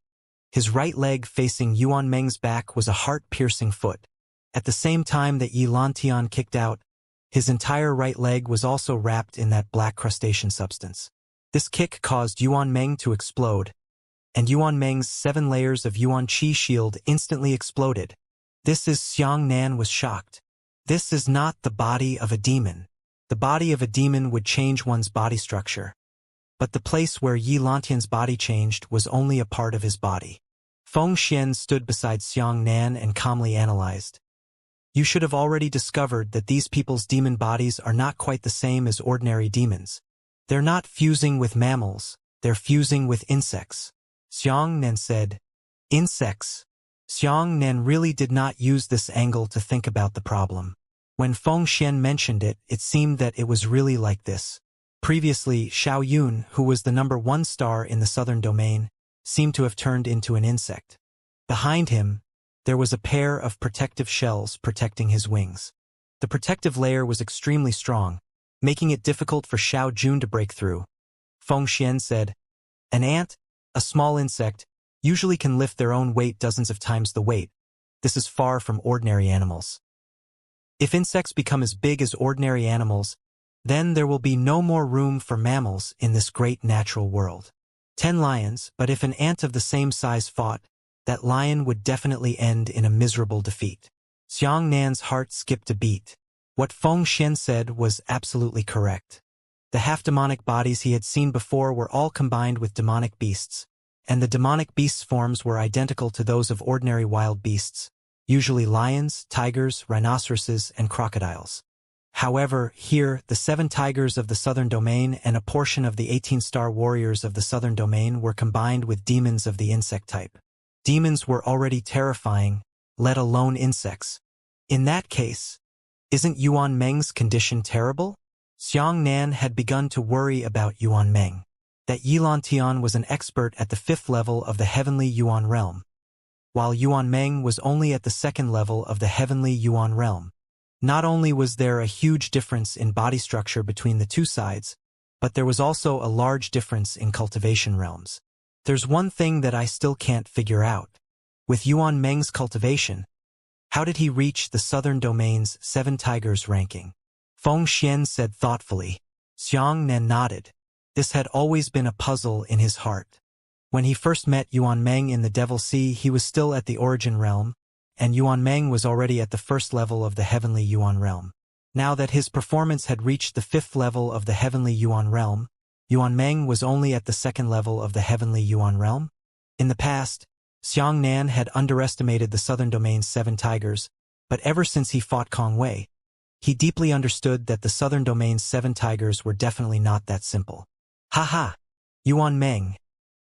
His right leg facing Yuan Meng's back was a heart-piercing foot. At the same time that Yilan kicked out, his entire right leg was also wrapped in that black crustacean substance. This kick caused Yuan Meng to explode, and Yuan Meng's 7 layers of Yuan Qi shield instantly exploded. Xiang was shocked. This is not the body of a demon. The body of a demon would change one's body structure. But the place where Yi Lantian's body changed was only a part of his body. Feng Xian stood beside Xiang Nan and calmly analyzed. You should have already discovered that these people's demon bodies are not quite the same as ordinary demons. They're not fusing with mammals, they're fusing with insects. Xiang Nan said. Insects. Xiang Nan really did not use this angle to think about the problem. When Feng Xian mentioned it, it seemed that it was really like this. Previously, Xiao Yun, who was the #1 star in the southern domain, seemed to have turned into an insect. Behind him, there was a pair of protective shells protecting his wings. The protective layer was extremely strong, making it difficult for Xiao Jun to break through. Feng Xian said, An ant, a small insect, usually can lift their own weight dozens of times the weight. This is far from ordinary animals. If insects become as big as ordinary animals, then there will be no more room for mammals in this great natural world. 10 lions, but if an ant of the same size fought, that lion would definitely end in a miserable defeat. Xiang Nan's heart skipped a beat. What Feng Xian said was absolutely correct. The half-demonic bodies he had seen before were all combined with demonic beasts, and the demonic beasts' forms were identical to those of ordinary wild beasts, usually lions, tigers, rhinoceroses, and crocodiles. However, here, the 7 tigers of the southern domain and a portion of the 18-star warriors of the southern domain were combined with demons of the insect type. Demons were already terrifying, let alone insects. In that case, isn't Yuan Meng's condition terrible? Xiang Nan had begun to worry about Yuan Meng. That Yilan was an expert at the 5th level of the heavenly Yuan realm, while Yuan Meng was only at the 2nd level of the heavenly Yuan realm. Not only was there a huge difference in body structure between the two sides, but there was also a large difference in cultivation realms. There's one thing that I still can't figure out. With Yuan Meng's cultivation, how did he reach the southern domain's 7 tigers ranking? Feng Xian said thoughtfully. Xiang Nan nodded. This had always been a puzzle in his heart. When he first met Yuan Meng in the Devil Sea, he was still at the origin realm, and Yuan Meng was already at the 1st level of the heavenly Yuan realm. Now that his performance had reached the 5th level of the heavenly Yuan realm, Yuan Meng was only at the 2nd level of the heavenly Yuan realm. In the past, Xiang Nan had underestimated the southern domain's 7 tigers, but ever since he fought Kong Wei, he deeply understood that the southern domain's 7 tigers were definitely not that simple. Haha! Yuan Meng,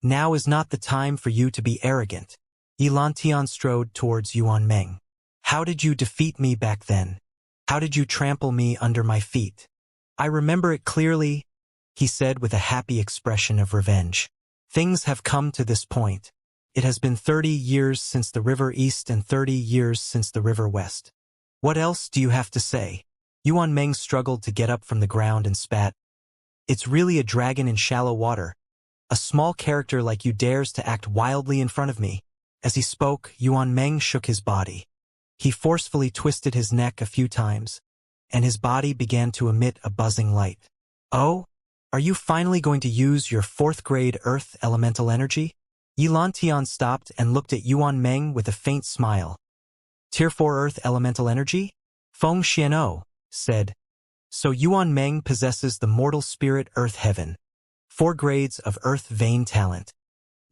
now is not the time for you to be arrogant. Yilan strode towards Yuan Meng. How did you defeat me back then? How did you trample me under my feet? I remember it clearly, he said with a happy expression of revenge. Things have come to this point. It has been 30 years since the River East and 30 years since the River West. What else do you have to say? Yuan Meng struggled to get up from the ground and spat. It's really a dragon in shallow water. A small character like you dares to act wildly in front of me. As he spoke, Yuan Meng shook his body. He forcefully twisted his neck a few times, and his body began to emit a buzzing light. Oh? Are you finally going to use your 4th-grade Earth elemental energy? Yilan stopped and looked at Yuan Meng with a faint smile. Tier 4 Earth elemental energy? Feng Xian said. So Yuan Meng possesses the mortal spirit Earth Heaven. 4 grades of Earth Vein talent.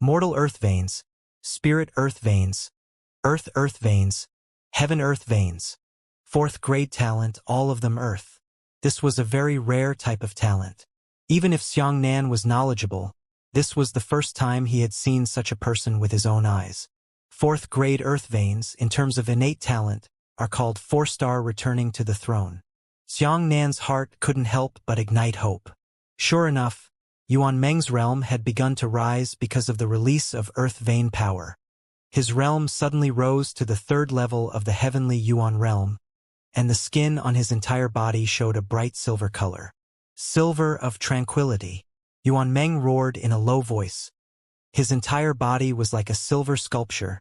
Mortal Earth Veins, Spirit Earth Veins, Earth Earth Veins, Heaven Earth Veins. 4th grade talent, all of them Earth. This was a very rare type of talent. Even if Xiang Nan was knowledgeable, this was the first time he had seen such a person with his own eyes. 4th grade Earth Veins, in terms of innate talent, are called 4-star returning to the throne. Xiang Nan's heart couldn't help but ignite hope. Sure enough, Yuan Meng's realm had begun to rise because of the release of Earth Vein power. His realm suddenly rose to the 3rd level of the heavenly Yuan realm, and the skin on his entire body showed a bright silver color. Silver of tranquility. Yuan Meng roared in a low voice. His entire body was like a silver sculpture,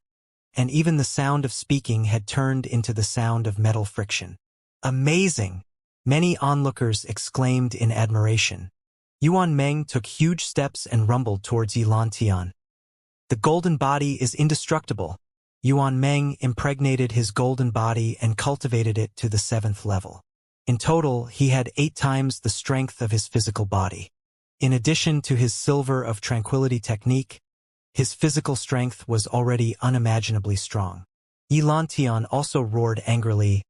and even the sound of speaking had turned into the sound of metal friction. Amazing! Many onlookers exclaimed in admiration. Yuan Meng took huge steps and rumbled towards Yilan. The golden body is indestructible. Yuan Meng impregnated his golden body and cultivated it to the 7th level. In total, he had 8 times the strength of his physical body. In addition to his silver of tranquility technique, his physical strength was already unimaginably strong. Yilan also roared angrily,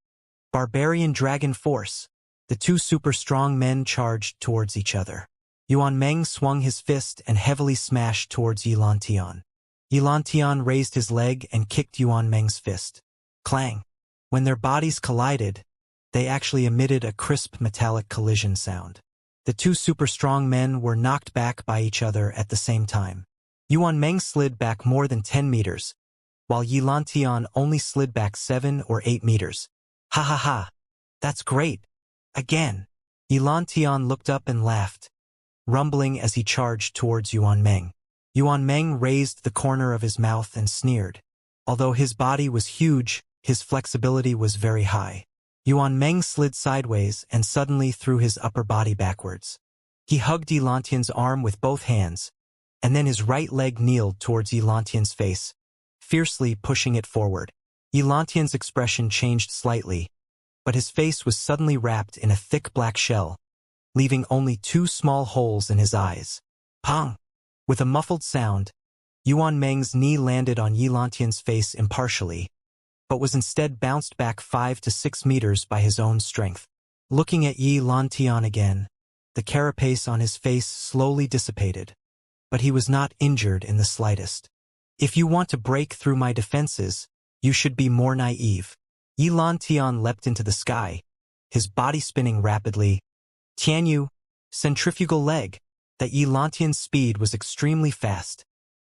"Barbarian Dragon Force!" The 2 super strong men charged towards each other. Yuan Meng swung his fist and heavily smashed towards Yilan. Yilan raised his leg and kicked Yuan Meng's fist. Clang! When their bodies collided, they actually emitted a crisp metallic collision sound. The 2 super strong men were knocked back by each other at the same time. Yuan Meng slid back more than 10 meters, while Yilan only slid back 7 or 8 meters. Ha ha ha! That's great! Again! Yilan looked up and laughed, rumbling as he charged towards Yuan Meng. Yuan Meng raised the corner of his mouth and sneered. Although his body was huge, his flexibility was very high. Yuan Meng slid sideways and suddenly threw his upper body backwards. He hugged Yilan's arm with both hands, and then his right leg kneeled towards Yilan's face, fiercely pushing it forward. Yilan's expression changed slightly, but his face was suddenly wrapped in a thick black shell, leaving only 2 small holes in his eyes. Pong! With a muffled sound, Yuan Meng's knee landed on Yilan's face impartially, but was instead bounced back 5 to 6 meters by his own strength. Looking at Yilan again, the carapace on his face slowly dissipated, but he was not injured in the slightest. If you want to break through my defenses, you should be more naive. Yilan leapt into the sky, his body spinning rapidly. Tianyu, centrifugal leg. That Yilan's speed was extremely fast,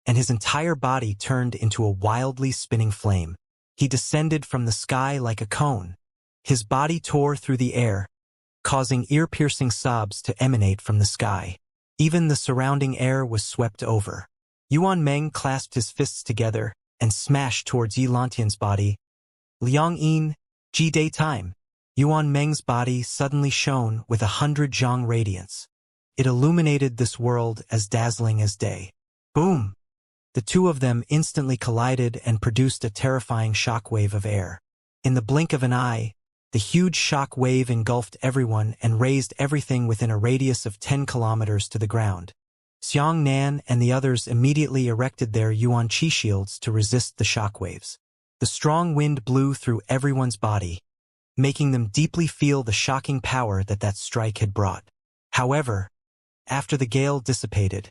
and his entire body turned into a wildly spinning flame. He descended from the sky like a cone. His body tore through the air, causing ear-piercing sobs to emanate from the sky. Even the surrounding air was swept over. Yuan Meng clasped his fists together and smashed towards Yilan's body. Liang Yin, Ji daytime. Yuan Meng's body suddenly shone with 100 zhang radiance. It illuminated this world as dazzling as day. Boom! The 2 of them instantly collided and produced a terrifying shockwave of air. In the blink of an eye, the huge shock wave engulfed everyone and raised everything within a radius of 10 kilometers to the ground. Xianxia and the others immediately erected their Yuan Qi shields to resist the shockwaves. The strong wind blew through everyone's body, making them deeply feel the shocking power that strike had brought. However, after the gale dissipated,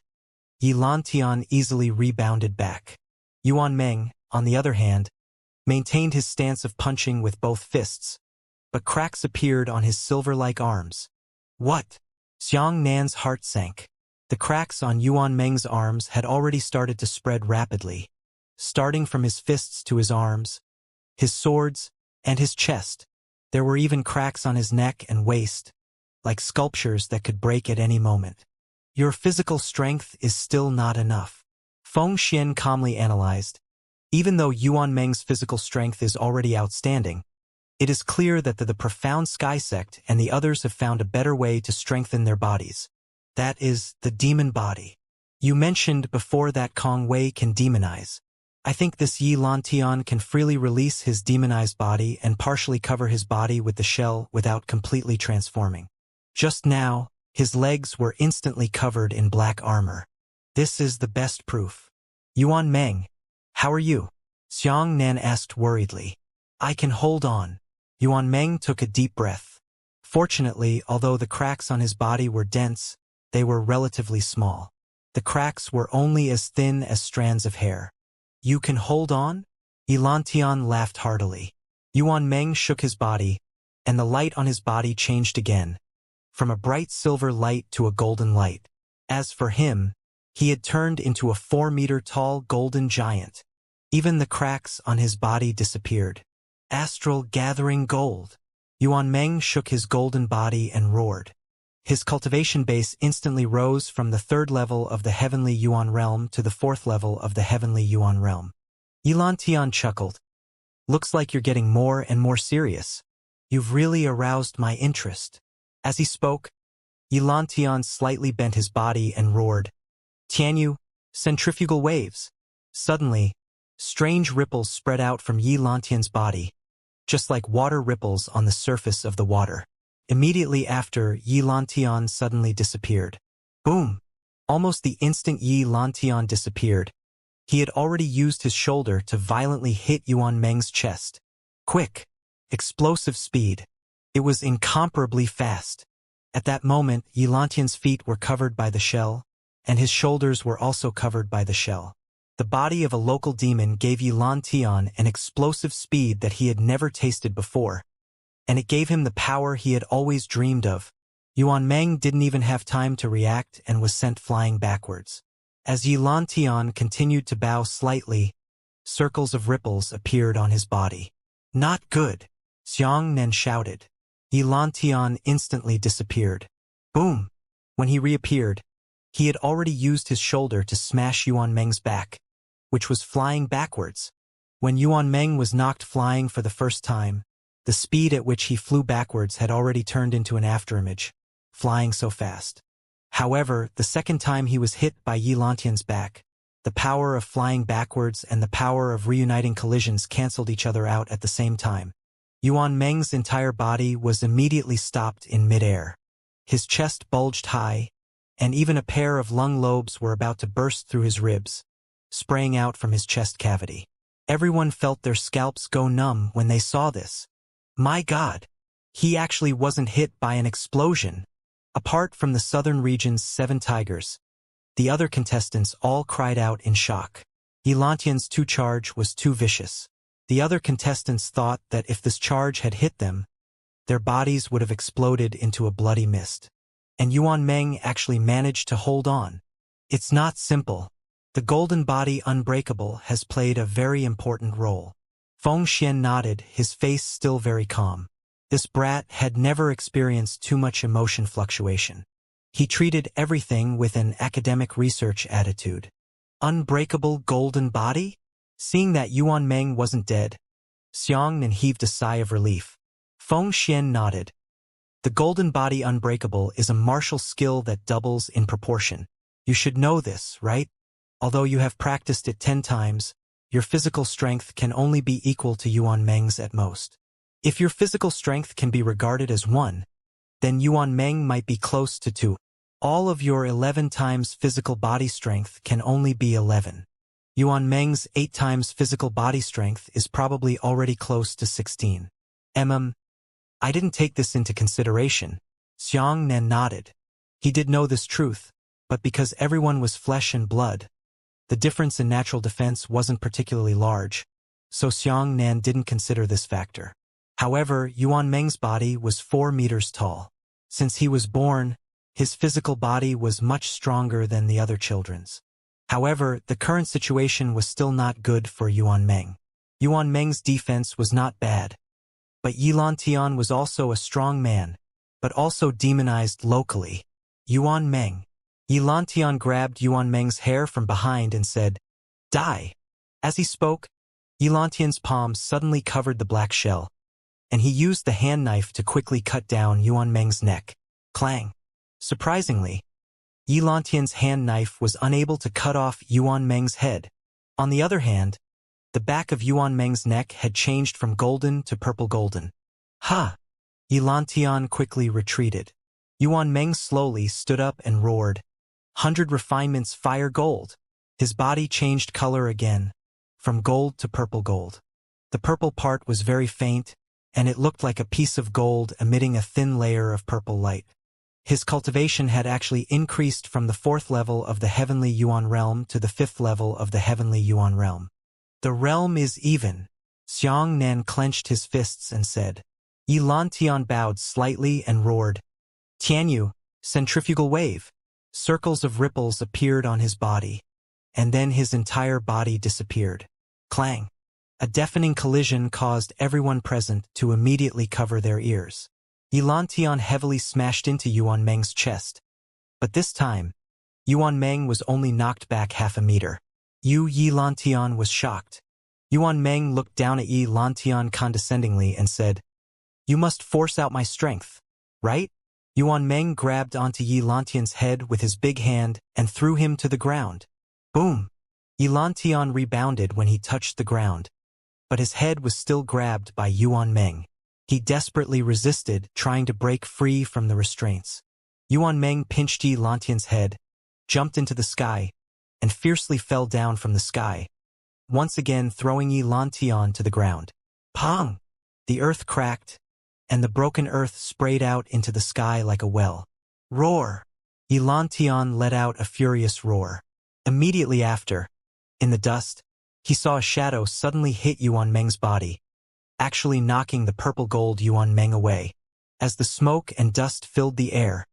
Yilan easily rebounded back. Yuan Meng, on the other hand, maintained his stance of punching with both fists, but cracks appeared on his silver-like arms. What? Xianxia's heart sank. The cracks on Yuan Meng's arms had already started to spread rapidly, starting from his fists to his arms, his swords, and his chest. There were even cracks on his neck and waist, like sculptures that could break at any moment. Your physical strength is still not enough. Feng Xian calmly analyzed. Even though Yuan Meng's physical strength is already outstanding, it is clear that the profound Sky Sect and the others have found a better way to strengthen their bodies. That is, the demon body. You mentioned before that Kong Wei can demonize. I think this Yilan can freely release his demonized body and partially cover his body with the shell without completely transforming. Just now, his legs were instantly covered in black armor. This is the best proof. Yuan Meng, how are you? Xianxia asked worriedly. I can hold on. Yuan Meng took a deep breath. Fortunately, although the cracks on his body were dense, they were relatively small. The cracks were only as thin as strands of hair. You can hold on? Yilan laughed heartily. Yuan Meng shook his body, and the light on his body changed again, from a bright silver light to a golden light. As for him, he had turned into a 4-meter-tall golden giant. Even the cracks on his body disappeared. Astral gathering gold. Yuan Meng shook his golden body and roared. His cultivation base instantly rose from the 3rd level of the heavenly Yuan realm to the 4th level of the heavenly Yuan realm. Yilantian chuckled. Looks like you're getting more and more serious. You've really aroused my interest. As he spoke, Yilantian slightly bent his body and roared. Tianyu, centrifugal waves. Suddenly, strange ripples spread out from Yilantian's body, just like water ripples on the surface of the water. Immediately after, Yilantian suddenly disappeared. Boom! Almost the instant Yilantian disappeared, he had already used his shoulder to violently hit Yuan Meng's chest. Quick! Explosive speed. It was incomparably fast. At that moment, Yilantian's feet were covered by the shell, and his shoulders were also covered by the shell. The body of a local demon gave Yilantian an explosive speed that he had never tasted before, and it gave him the power he had always dreamed of. Yuan Meng didn't even have time to react and was sent flying backwards. As Yilantian continued to bow slightly, circles of ripples appeared on his body. Not good, Xianxia shouted. Yilantian instantly disappeared. Boom! When he reappeared, he had already used his shoulder to smash Yuan Meng's back, which was flying backwards. When Yuan Meng was knocked flying for the first time, the speed at which he flew backwards had already turned into an afterimage, flying so fast. However, the second time he was hit by Yilantian's back, the power of flying backwards and the power of reuniting collisions cancelled each other out at the same time. Yuan Meng's entire body was immediately stopped in midair. His chest bulged high, and even a pair of lung lobes were about to burst through his ribs, spraying out from his chest cavity. Everyone felt their scalps go numb when they saw this. My God! He actually wasn't hit by an explosion. Apart from the southern region's 7 tigers, the other contestants all cried out in shock. Yilantian's 2 charge was too vicious. The other contestants thought that if this charge had hit them, their bodies would have exploded into a bloody mist. And Yuan Meng actually managed to hold on. It's not simple. The golden body unbreakable has played a very important role. Feng Xian nodded, his face still very calm. This brat had never experienced too much emotion fluctuation. He treated everything with an academic research attitude. Unbreakable golden body? Seeing that Yuan Meng wasn't dead, Xianxia heaved a sigh of relief. Feng Xian nodded. The golden body unbreakable is a martial skill that doubles in proportion. You should know this, right? Although you have practiced it 10 times, your physical strength can only be equal to Yuan Meng's at most. If your physical strength can be regarded as 1, then Yuan Meng might be close to 2. All of your 11 times physical body strength can only be 11. Yuan Meng's 8 times physical body strength is probably already close to 16. I didn't take this into consideration. Xianxia nodded. He did know this truth, but because everyone was flesh and blood, the difference in natural defense wasn't particularly large, so Xianxia didn't consider this factor. However, Yuan Meng's body was 4 meters tall. Since he was born, his physical body was much stronger than the other children's. However, the current situation was still not good for Yuan Meng. Yuan Meng's defense was not bad, but Yilantian was also a strong man, but also demonized locally. Yuan Meng. Yilantian grabbed Yuan Meng's hair from behind and said, "Die." As he spoke, Yilantian's palm suddenly covered the black shell, and he used the hand knife to quickly cut down Yuan Meng's neck. Clang. Surprisingly, Yilantian's hand knife was unable to cut off Yuan Meng's head. On the other hand, the back of Yuan Meng's neck had changed from golden to purple golden. Ha! Yilantian quickly retreated. Yuan Meng slowly stood up and roared, "100 refinements fire gold." His body changed color again, from gold to purple gold. The purple part was very faint, and it looked like a piece of gold emitting a thin layer of purple light. His cultivation had actually increased from the 4th level of the heavenly Yuan realm to the 5th level of the heavenly Yuan realm. The realm is even. Xianxia clenched his fists and said. Yilantian bowed slightly and roared, "Tianyu, centrifugal wave." Circles of ripples appeared on his body, and then his entire body disappeared. Clang. A deafening collision caused everyone present to immediately cover their ears. Yilantian heavily smashed into Yuan Meng's chest. But this time, Yuan Meng was only knocked back half a meter. Yilantian was shocked. Yuan Meng looked down at Yilantian condescendingly and said, "You must force out my strength, right?" Yuan Meng grabbed onto Yilantian's head with his big hand and threw him to the ground. Boom! Yilantian rebounded when he touched the ground, but his head was still grabbed by Yuan Meng. He desperately resisted, trying to break free from the restraints. Yuan Meng pinched Yilantian's head, jumped into the sky, and fiercely fell down from the sky, once again throwing Yilantian to the ground. Pong! The earth cracked, and the broken earth sprayed out into the sky like a well. Roar! Yilantian let out a furious roar. Immediately after, in the dust, he saw a shadow suddenly hit Yuan Meng's body, actually knocking the purple gold Yuan Meng away. As the smoke and dust filled the air,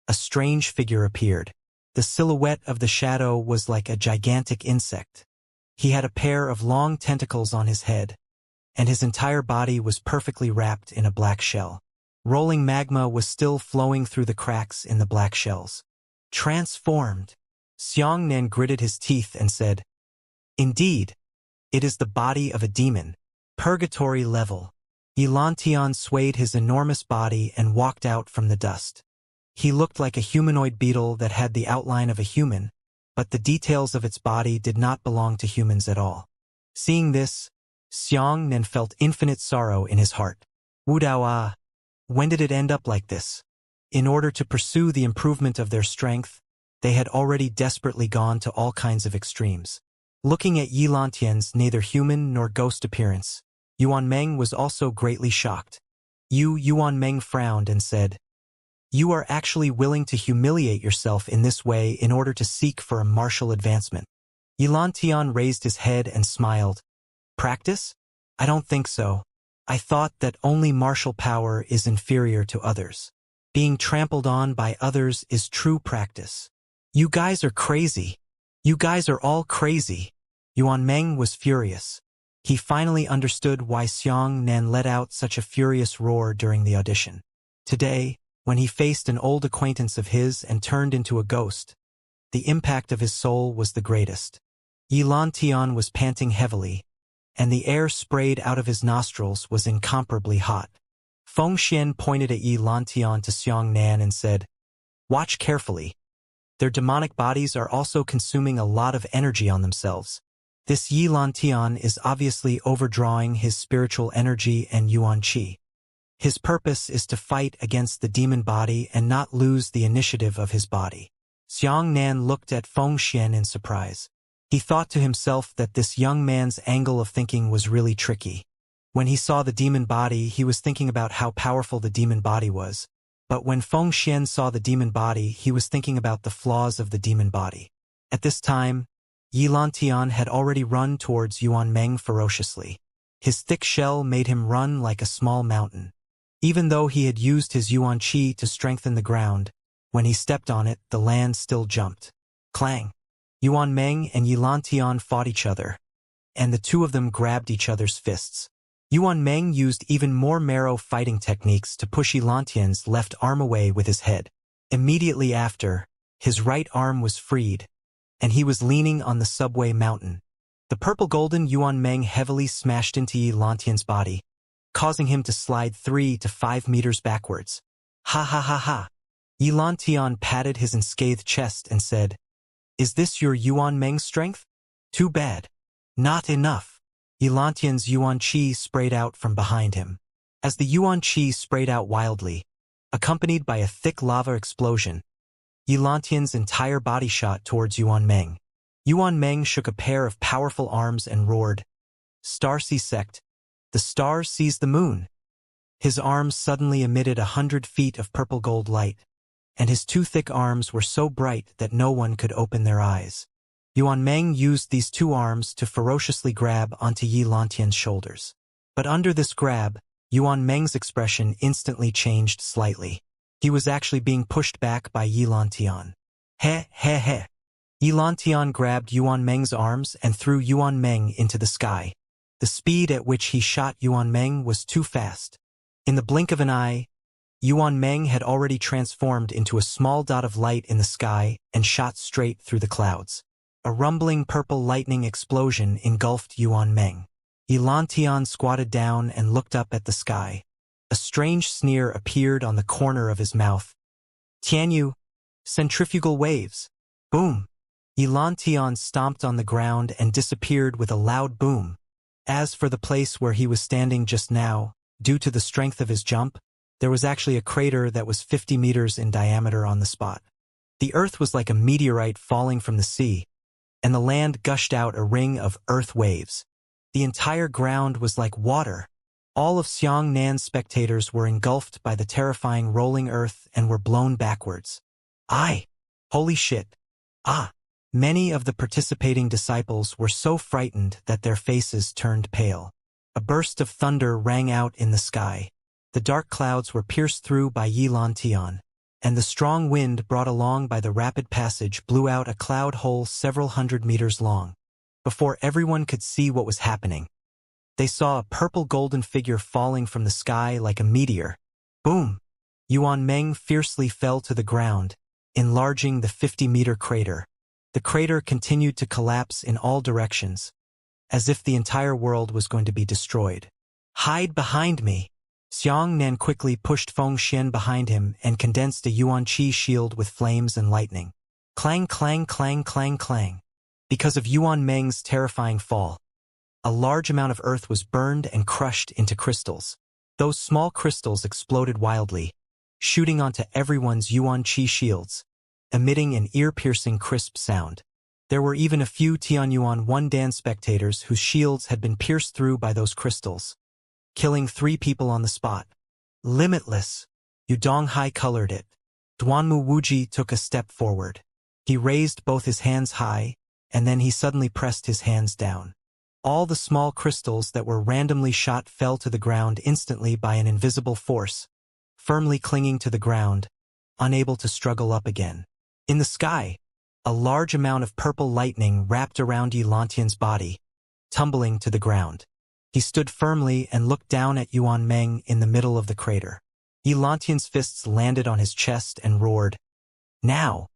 a strange figure appeared. The silhouette of the shadow was like a gigantic insect. He had a pair of long tentacles on his head, and his entire body was perfectly wrapped in a black shell. Rolling magma was still flowing through the cracks in the black shells. Transformed. Xianxia gritted his teeth and said, "Indeed, it is the body of a demon. Purgatory level." Yilantian swayed his enormous body and walked out from the dust. He looked like a humanoid beetle that had the outline of a human, but the details of its body did not belong to humans at all. Seeing this, Xianxia felt infinite sorrow in his heart. Wudawa, when did it end up like this? In order to pursue the improvement of their strength, they had already desperately gone to all kinds of extremes. Looking at Yilantian's neither human nor ghost appearance, Yuan Meng was also greatly shocked. Yuan Meng frowned and said, "You are actually willing to humiliate yourself in this way in order to seek for a martial advancement." Yilantian raised his head and smiled. "Practice? I don't think so. I thought that only martial power is inferior to others. Being trampled on by others is true practice. You guys are crazy. You guys are all crazy." Yuan Meng was furious. He finally understood why Xianxia let out such a furious roar during the audition. Today, when he faced an old acquaintance of his and turned into a ghost, the impact of his soul was the greatest. Yilantian was panting heavily, and the air sprayed out of his nostrils was incomparably hot. Fengxian pointed at Yilantian to Xianxia and said, "Watch carefully. Their demonic bodies are also consuming a lot of energy on themselves. This Yilantian is obviously overdrawing his spiritual energy and Yuan Qi. His purpose is to fight against the demon body and not lose the initiative of his body." Xianxia looked at Fengxian in surprise. He thought to himself that this young man's angle of thinking was really tricky. When he saw the demon body, he was thinking about how powerful the demon body was. But when Fengxian saw the demon body, he was thinking about the flaws of the demon body. At this time, Yilantian had already run towards Yuan Meng ferociously. His thick shell made him run like a small mountain. Even though he had used his Yuan Qi to strengthen the ground, when he stepped on it, the land still jumped. Clang! Yuan Meng and Yilantian fought each other, and the two of them grabbed each other's fists. Yuan Meng used even more narrow fighting techniques to push Yilantian's left arm away with his head. Immediately after, his right arm was freed, and he was leaning on the subway mountain. The purple-golden Yuan Meng heavily smashed into Yilantian's body, causing him to slide 3 to 5 meters backwards. Ha ha ha ha! Yilantian patted his unscathed chest and said, "Is this your Yuan Meng strength? Too bad. Not enough." Yilantian's Yuan Qi sprayed out from behind him. As the Yuan Qi sprayed out wildly, accompanied by a thick lava explosion, Yilantian's entire body shot towards Yuan Meng. Yuan Meng shook a pair of powerful arms and roared, "Star-sea sect, the stars seize the moon." His arms suddenly emitted 100 feet of purple gold light, and his two thick arms were so bright that no one could open their eyes. Yuan Meng used these two arms to ferociously grab onto Yilantian's shoulders. But under this grab, Yuan Meng's expression instantly changed slightly. He was actually being pushed back by Yilantian. He he he. Yilantian grabbed Yuan Meng's arms and threw Yuan Meng into the sky. The speed at which he shot Yuan Meng was too fast. In the blink of an eye, Yuan Meng had already transformed into a small dot of light in the sky and shot straight through the clouds. A rumbling purple lightning explosion engulfed Yuan Meng. Ilantian squatted down and looked up at the sky. A strange sneer appeared on the corner of his mouth. Tianyu, centrifugal waves. Boom. Ilantian stomped on the ground and disappeared with a loud boom. As for the place where he was standing just now, due to the strength of his jump, there was actually a crater that was 50 meters in diameter on the spot. The earth was like a meteorite falling from the sea, and the land gushed out a ring of earth waves. The entire ground was like water. All of Xiangnan's spectators were engulfed by the terrifying rolling earth and were blown backwards. Holy shit! Many of the participating disciples were so frightened that their faces turned pale. A burst of thunder rang out in the sky. The dark clouds were pierced through by Yilantian, and the strong wind brought along by the rapid passage blew out a cloud hole several hundred meters long. Before everyone could see what was happening, they saw a purple golden figure falling from the sky like a meteor. Boom! Yuan Meng fiercely fell to the ground, enlarging the 50-meter crater. The crater continued to collapse in all directions, as if the entire world was going to be destroyed. Hide behind me! Xiangnan quickly pushed Feng Xian behind him and condensed a Yuan Qi shield with flames and lightning. Clang, clang, clang, clang, clang. Because of Yuan Meng's terrifying fall, a large amount of earth was burned and crushed into crystals. Those small crystals exploded wildly, shooting onto everyone's Yuan Qi shields, emitting an ear-piercing crisp sound. There were even a few Tianyuan 1 Dan spectators whose shields had been pierced through by those crystals, killing 3 people on the spot. Limitless. Yudong colored it. Duanmu Wuji took a step forward. He raised both his hands high, and then he suddenly pressed his hands down. All the small crystals that were randomly shot fell to the ground instantly by an invisible force, firmly clinging to the ground, unable to struggle up again. In the sky, a large amount of purple lightning wrapped around Yilantian's body, tumbling to the ground. He stood firmly and looked down at Yuan Meng in the middle of the crater. Yilantian's fists landed on his chest and roared, "Now!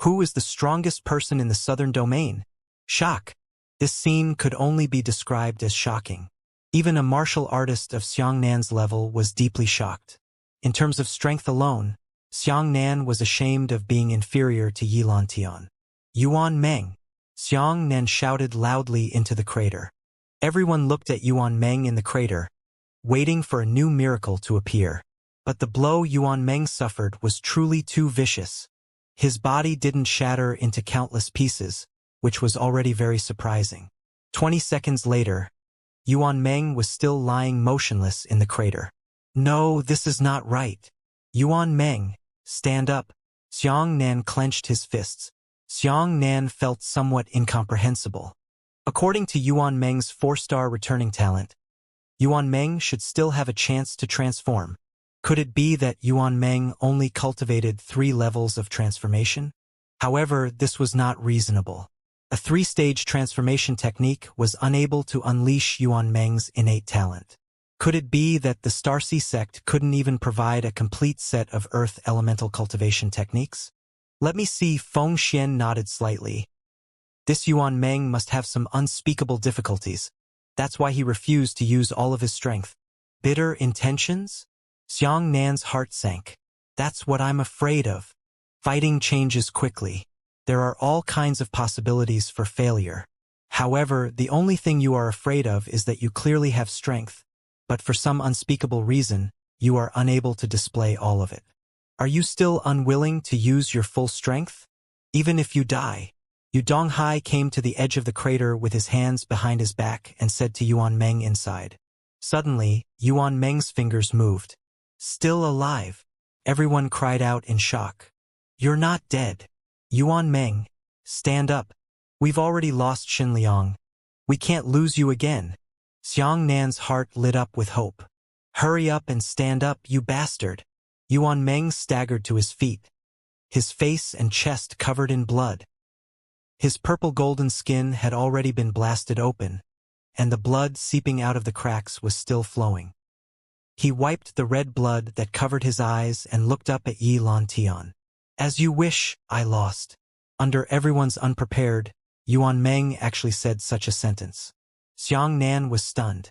Who is the strongest person in the southern domain?" Shock. This scene could only be described as shocking. Even a martial artist of Xiangnan's level was deeply shocked. In terms of strength alone, Xiangnan was ashamed of being inferior to Yilantian. Yuan Meng! Xiangnan shouted loudly into the crater. Everyone looked at Yuan Meng in the crater, waiting for a new miracle to appear. But the blow Yuan Meng suffered was truly too vicious. His body didn't shatter into countless pieces, which was already very surprising. 20 seconds later, Yuan Meng was still lying motionless in the crater. No, this is not right. Yuan Meng, stand up. Xiangnan clenched his fists. Xiangnan felt somewhat incomprehensible. According to Yuan Meng's 4-star returning talent, Yuan Meng should still have a chance to transform. Could it be that Yuan Meng only cultivated 3 levels of transformation? However, this was not reasonable. A 3-stage transformation technique was unable to unleash Yuan Meng's innate talent. Could it be that the Starcy sect couldn't even provide a complete set of earth elemental cultivation techniques? Let me see. Feng Xian nodded slightly. This Yuan Meng must have some unspeakable difficulties. That's why he refused to use all of his strength. Bitter intentions? Xiangnan's heart sank. That's what I'm afraid of. Fighting changes quickly. There are all kinds of possibilities for failure. However, the only thing you are afraid of is that you clearly have strength, but for some unspeakable reason, you are unable to display all of it. Are you still unwilling to use your full strength? Even if you die? Yudonghai came to the edge of the crater with his hands behind his back and said to Yuan Meng inside. Suddenly, Yuan Meng's fingers moved. Still alive. Everyone cried out in shock. You're not dead. Yuan Meng, stand up. We've already lost Xinliang. We can't lose you again. Xiangnan's heart lit up with hope. Hurry up and stand up, you bastard. Yuan Meng staggered to his feet, his face and chest covered in blood. His purple golden skin had already been blasted open, and the blood seeping out of the cracks was still flowing. He wiped the red blood that covered his eyes and looked up at Yilantian. As you wish, I lost. Under everyone's unprepared, Yuan Meng actually said such a sentence. Xiangnan was stunned.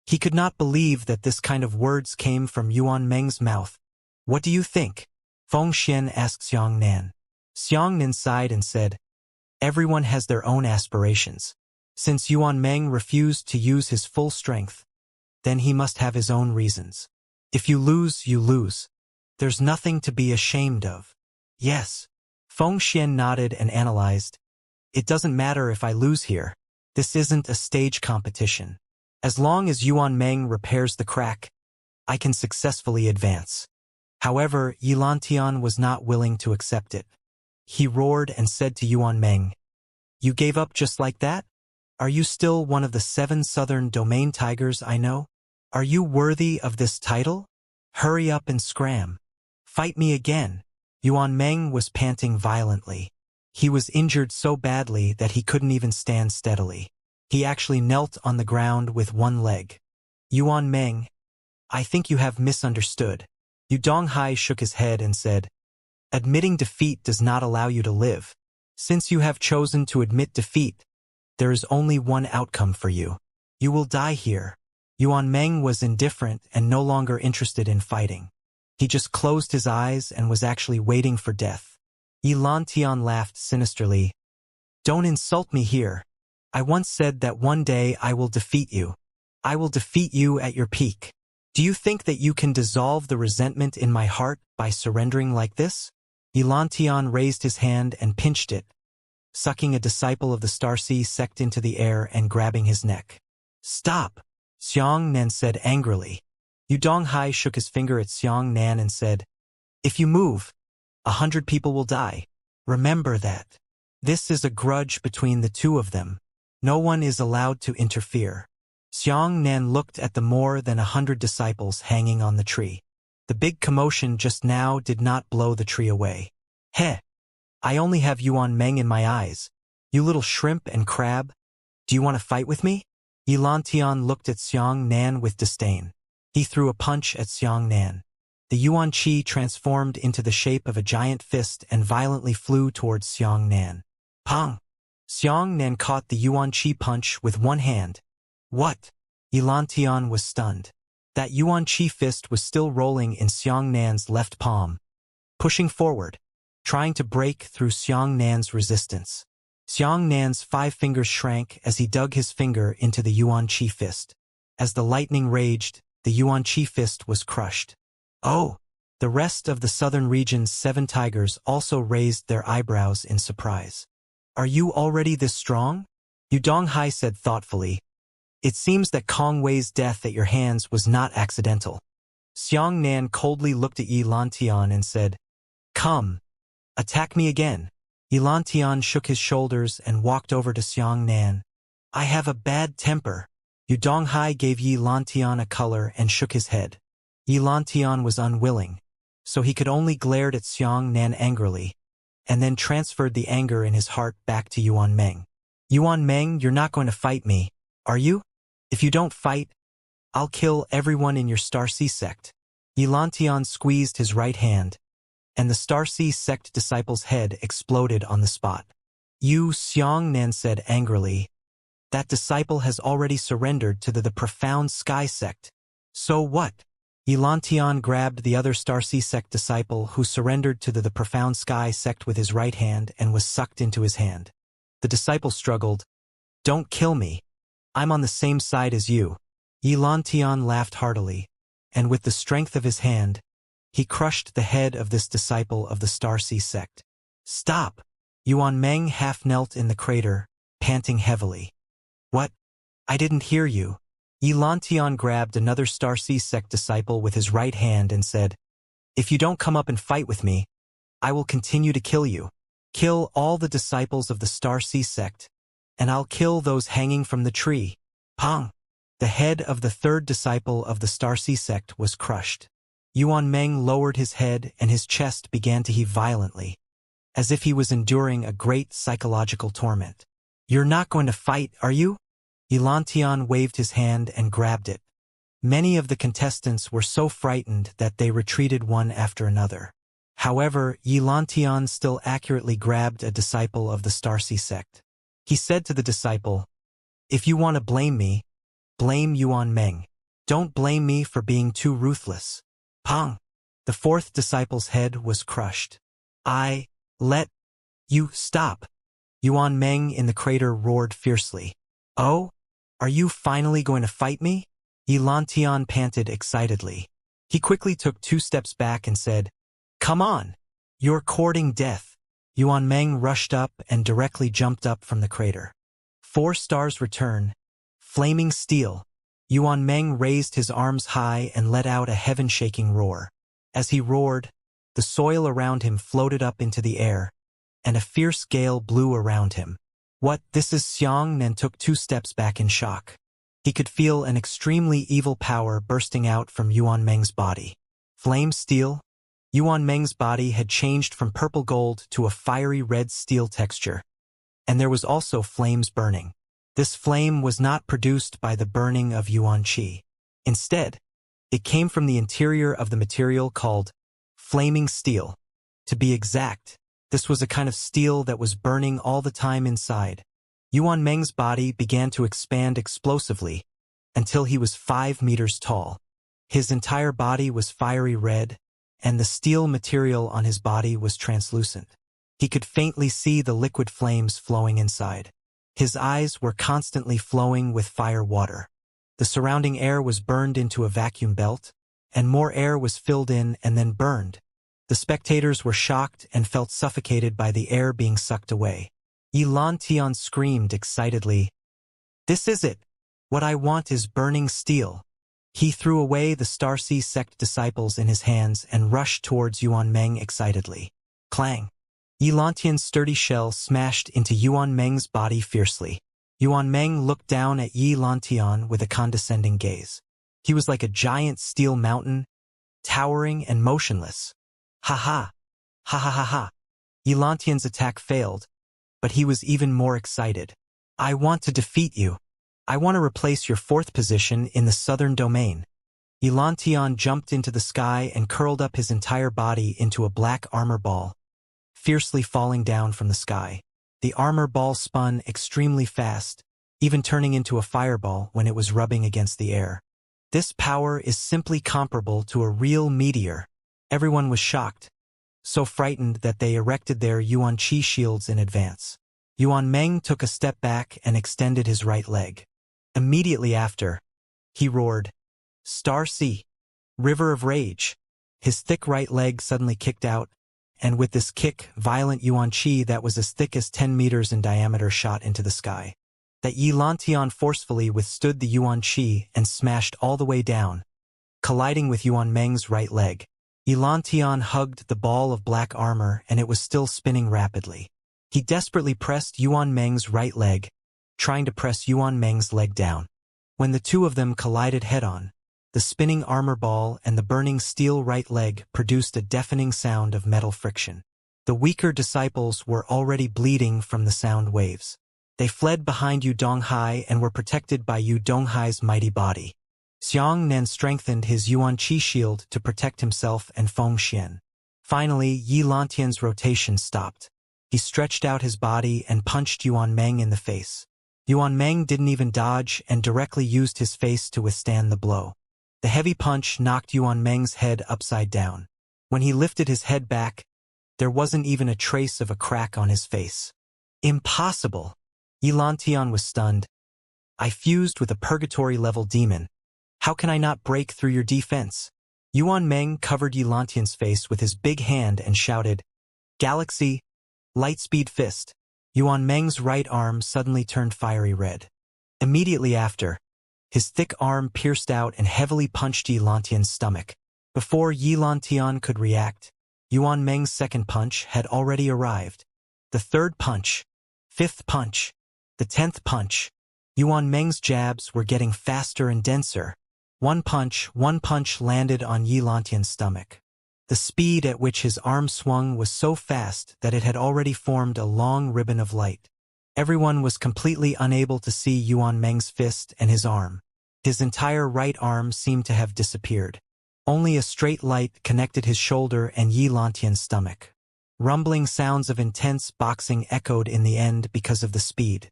He could not believe that this kind of words came from Yuan Meng's mouth. What do you think? Feng Xian asked Xiangnan. Xiangnan sighed and said, everyone has their own aspirations. Since Yuan Meng refused to use his full strength, then he must have his own reasons. If you lose, you lose. There's nothing to be ashamed of. Yes. Feng Xian nodded and analyzed. It doesn't matter if I lose here. This isn't a stage competition. As long as Yuan Meng repairs the crack, I can successfully advance. However, Yilantian was not willing to accept it. He roared and said to Yuan Meng, you gave up just like that? Are you still one of the 7 southern domain tigers I know? Are you worthy of this title? Hurry up and scram. Fight me again. Yuan Meng was panting violently. He was injured so badly that he couldn't even stand steadily. He actually knelt on the ground with one leg. Yuan Meng, I think you have misunderstood. Yu Donghai shook his head and said, admitting defeat does not allow you to live. Since you have chosen to admit defeat, there is only one outcome for you. You will die here. Yuan Meng was indifferent and no longer interested in fighting. He just closed his eyes and was actually waiting for death. Yilantian laughed sinisterly. Don't insult me here. I once said that one day I will defeat you. I will defeat you at your peak. Do you think that you can dissolve the resentment in my heart by surrendering like this? Yilantian raised his hand and pinched it, sucking a disciple of the Starseed sect into the air and grabbing his neck. Stop, Xiangnan said angrily. Yu Donghai shook his finger at Xiangnan and said, if you move, 100 people will die. Remember that. This is a grudge between the two of them. No one is allowed to interfere. Xiangnan looked at the more than 100 disciples hanging on the tree. The big commotion just now did not blow the tree away. Heh! I only have Yuan Meng in my eyes. You little shrimp and crab. Do you want to fight with me? Yilantian looked at Xiangnan with disdain. He threw a punch at Xiangnan. The Yuan Qi transformed into the shape of a giant fist and violently flew towards Xiangnan. Pong! Xiangnan caught the Yuan Qi punch with one hand. What? Yilantian was stunned. That Yuan Qi fist was still rolling in Xiangnan's left palm, pushing forward, trying to break through Xiangnan's resistance. Xiangnan's 5 fingers shrank as he dug his finger into the Yuan Qi fist. As the lightning raged, the Yuan Qi fist was crushed. Oh! The rest of the southern region's 7 tigers also raised their eyebrows in surprise. Are you already this strong? Yu Donghai said thoughtfully. It seems that Kong Wei's death at your hands was not accidental. Xiangnan coldly looked at Yilantian and said, come, attack me again. Yilantian shook his shoulders and walked over to Xiangnan. I have a bad temper. Yu Donghai gave Yilantian a color and shook his head. Yilantian was unwilling, so he could only glare at Xiangnan angrily, and then transferred the anger in his heart back to Yuan Meng. Yuan Meng, you're not going to fight me, are you? If you don't fight, I'll kill everyone in your Starseed sect. Yilantian squeezed his right hand, and the Starseed sect disciple's head exploded on the spot. You, Xiangnan said angrily. That disciple has already surrendered to the profound sky sect. So what? Yilantian grabbed the other Starseed sect disciple who surrendered to the profound sky sect with his right hand and was sucked into his hand. The disciple struggled. Don't kill me. I'm on the same side as you. Yilantian laughed heartily, and with the strength of his hand, he crushed the head of this disciple of the Starseed sect. Stop! Yuan Meng half knelt in the crater, panting heavily. What? I didn't hear you. Yilantian grabbed another Starseed sect disciple with his right hand and said, if you don't come up and fight with me, I will continue to kill you. Kill all the disciples of the Starseed sect, and I'll kill those hanging from the tree. Pong! The head of the 3rd disciple of the Starseed sect was crushed. Yuan Meng lowered his head and his chest began to heave violently, as if he was enduring a great psychological torment. You're not going to fight, are you? Ilantian waved his hand and grabbed it. Many of the contestants were so frightened that they retreated one after another. However, Ilantian still accurately grabbed a disciple of the Starcy sect. He said to the disciple, "If you want to blame me, blame Yuan Meng. Don't blame me for being too ruthless." Pong! The fourth disciple's head was crushed. Let you stop." Yuan Meng in the crater roared fiercely. "Oh? Are you finally going to fight me?" Ilantian panted excitedly. He quickly took 2 steps back and said, "Come on! You're courting death." Yuan Meng rushed up and directly jumped up from the crater. 4 stars return. Flaming steel. Yuan Meng raised his arms high and let out a heaven-shaking roar. As he roared, the soil around him floated up into the air, and a fierce gale blew around him. "What, this is Xianxia?" took 2 steps back in shock. He could feel an extremely evil power bursting out from Yuan Meng's body. Flame steel? Yuan Meng's body had changed from purple gold to a fiery red steel texture. And there was also flames burning. This flame was not produced by the burning of Yuan Qi. Instead, it came from the interior of the material called flaming steel. To be exact, this was a kind of steel that was burning all the time inside. Yuan Meng's body began to expand explosively until he was 5 meters tall. His entire body was fiery red, and the steel material on his body was translucent. He could faintly see the liquid flames flowing inside. His eyes were constantly flowing with fire water. The surrounding air was burned into a vacuum belt, and more air was filled in and then burned. The spectators were shocked and felt suffocated by the air being sucked away. Ilantian screamed excitedly, "This is it! What I want is burning steel." He threw away the Starcy sect disciples in his hands and rushed towards Yuan Meng excitedly. Clang! Ilantian's sturdy shell smashed into Yuan Meng's body fiercely. Yuan Meng looked down at Ilantian with a condescending gaze. He was like a giant steel mountain, towering and motionless. Ha ha! Ha ha ha ha! Ilantian's attack failed, but he was even more excited. "I want to defeat you. I want to replace your 4th position in the southern domain." Ilantian jumped into the sky and curled up his entire body into a black armor ball, fiercely falling down from the sky. The armor ball spun extremely fast, even turning into a fireball when it was rubbing against the air. This power is simply comparable to a real meteor. Everyone was shocked, so frightened that they erected their Yuan Qi shields in advance. Yuan Meng took a step back and extended his right leg. Immediately after, he roared, "Starcy! River of Rage!" His thick right leg suddenly kicked out, and with this kick, violent Yuan Qi that was as thick as 10 meters in diameter shot into the sky. That Ilantian forcefully withstood the Yuan Qi and smashed all the way down, colliding with Yuan Meng's right leg. Ilantian hugged the ball of black armor and it was still spinning rapidly. He desperately pressed Yuan Meng's right leg, trying to press Yuan Meng's leg down. When the two of them collided head-on, the spinning armor ball and the burning steel right leg produced a deafening sound of metal friction. The weaker disciples were already bleeding from the sound waves. They fled behind Yu Donghai and were protected by Yu Donghai's mighty body. Xianxia strengthened his Yuan Qi shield to protect himself and Feng Xian. Finally, Ilantian's rotation stopped. He stretched out his body and punched Yuan Meng in the face. Yuan Meng didn't even dodge and directly used his face to withstand the blow. The heavy punch knocked Yuan Meng's head upside down. When he lifted his head back, there wasn't even a trace of a crack on his face. Impossible! Ilantian was stunned. "I fused with a purgatory-level demon. How can I not break through your defense?" Yuan Meng covered Ilantian's face with his big hand and shouted, "Galaxy, Lightspeed Fist." Yuan Meng's right arm suddenly turned fiery red. Immediately after, his thick arm pierced out and heavily punched Ilantian's stomach. Before Ilantian could react, Yuan Meng's second punch had already arrived. The third punch, 5th punch, the 10th punch. Yuan Meng's jabs were getting faster and denser. One punch landed on Ilantian's stomach. The speed at which his arm swung was so fast that it had already formed a long ribbon of light. Everyone was completely unable to see Yuan Meng's fist and his arm. His entire right arm seemed to have disappeared. Only a straight light connected his shoulder and Yi Lantian's stomach. Rumbling sounds of intense boxing echoed in the end because of the speed.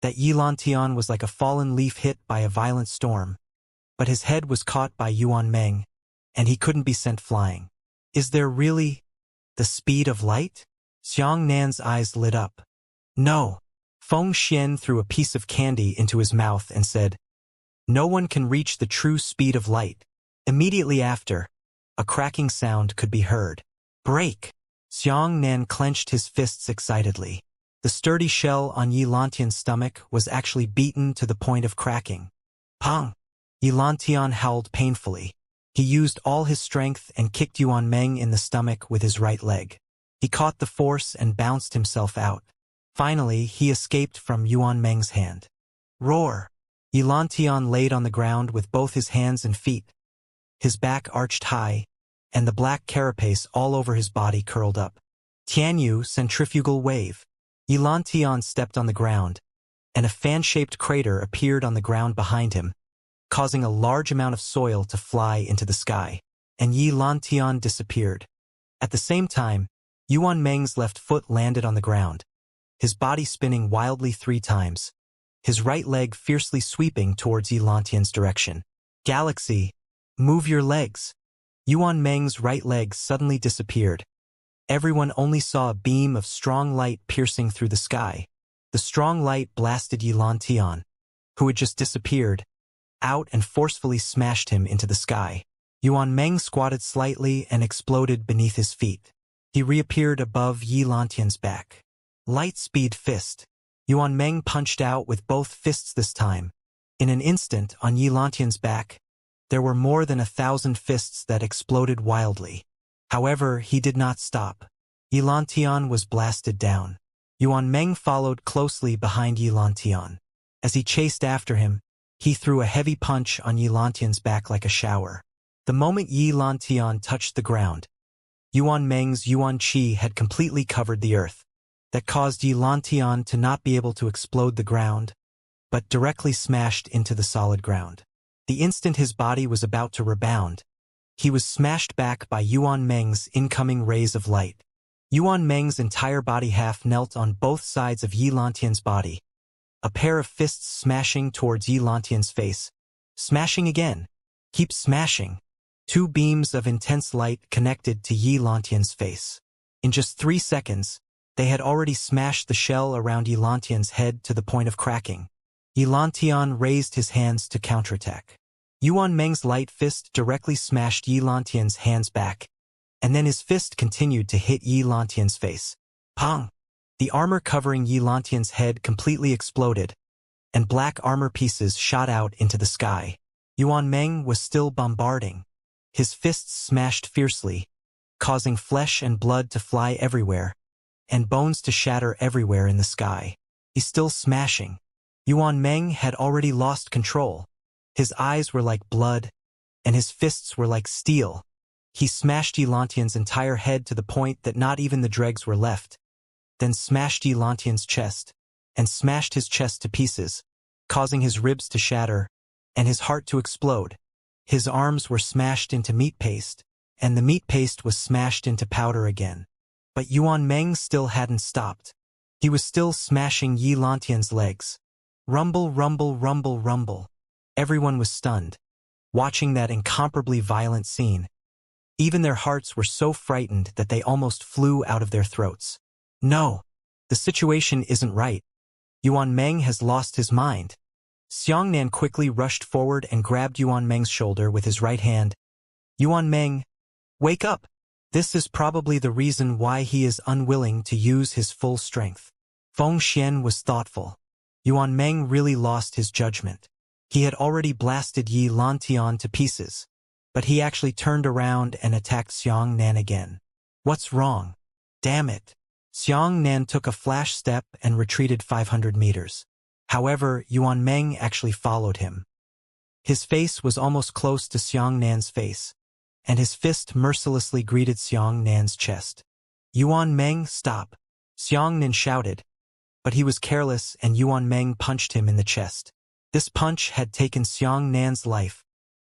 That Yi Lantian was like a fallen leaf hit by a violent storm. But his head was caught by Yuan Meng, and he couldn't be sent flying. Is there really the speed of light? Xiang Nan's eyes lit up. No. Feng Xian threw a piece of candy into his mouth and said, "No one can reach the true speed of light." Immediately after, a cracking sound could be heard. Break! Xiang Nan clenched his fists excitedly. The sturdy shell on Yi Lantian's stomach was actually beaten to the point of cracking. Pong! Yi Lantian howled painfully. He used all his strength and kicked Yuan Meng in the stomach with his right leg. He caught the force and bounced himself out. Finally, he escaped from Yuan Meng's hand. Roar! Yi Lantian laid on the ground with both his hands and feet. His back arched high, and the black carapace all over his body curled up. Tianyu centrifugal wave. Yi Lantian stepped on the ground, and a fan-shaped crater appeared on the ground behind him, causing a large amount of soil to fly into the sky, and Yi Lantian disappeared. At the same time, Yuan Meng's left foot landed on the ground, his body spinning wildly 3 times, his right leg fiercely sweeping towards Yi Lantian's direction. Galaxy, move your legs. Yuan Meng's right leg suddenly disappeared. Everyone only saw a beam of strong light piercing through the sky. The strong light blasted Yi Lantian, who had just disappeared, out and forcefully smashed him into the sky. Yuan Meng squatted slightly and exploded beneath his feet. He reappeared above Yi Lantian's back. Light-speed fist. Yuan Meng punched out with both fists this time. In an instant, on Yi Lantian's back, there were more than 1,000 fists that exploded wildly. However, he did not stop. Yi Lantian was blasted down. Yuan Meng followed closely behind Yi Lantian. As he chased after him, he threw a heavy punch on Yi Lantian's back like a shower. The moment Yi Lantian touched the ground, Yuan Meng's Yuan Qi had completely covered the earth. That caused Yi Lantian to not be able to explode the ground, but directly smashed into the solid ground. The instant his body was about to rebound, he was smashed back by Yuan Meng's incoming rays of light. Yuan Meng's entire body half knelt on both sides of Yi Lantian's body, a pair of fists smashing towards Yi Lantian's face. Smashing again. Keep smashing. 2 beams of intense light connected to Yi Lantian's face. In just 3 seconds, they had already smashed the shell around Yi Lantian's head to the point of cracking. Yi Lantian raised his hands to counterattack. Yuan Meng's light fist directly smashed Yi Lantian's hands back, and then his fist continued to hit Yi Lantian's face. Pong! The armor covering Yi Lantian's head completely exploded, and black armor pieces shot out into the sky. Yuan Meng was still bombarding. His fists smashed fiercely, causing flesh and blood to fly everywhere, and bones to shatter everywhere in the sky. He's still smashing. Yuan Meng had already lost control. His eyes were like blood, and his fists were like steel. He smashed Yi Lantian's entire head to the point that not even the dregs were left, then smashed Yi Lantian's chest, and smashed his chest to pieces, causing his ribs to shatter, and his heart to explode. His arms were smashed into meat paste, and the meat paste was smashed into powder again. But Yuan Meng still hadn't stopped. He was still smashing Yi Lantian's legs. Rumble, rumble, rumble, rumble. Everyone was stunned, watching that incomparably violent scene. Even their hearts were so frightened that they almost flew out of their throats. No, the situation isn't right. Yuan Meng has lost his mind. Xiangnan quickly rushed forward and grabbed Yuan Meng's shoulder with his right hand. Yuan Meng, wake up! This is probably the reason why he is unwilling to use his full strength. Feng Xian was thoughtful. Yuan Meng really lost his judgment. He had already blasted Yi Lantian to pieces, but he actually turned around and attacked Xiangnan again. What's wrong? Damn it! Xiangnan took a flash step and retreated 500 meters. However, Yuan Meng actually followed him. His face was almost close to Xiangnan's face, and his fist mercilessly greeted Xiangnan's chest. Yuan Meng, stop! Xiangnan shouted, but he was careless and Yuan Meng punched him in the chest. This punch had taken Xiang Nan's life.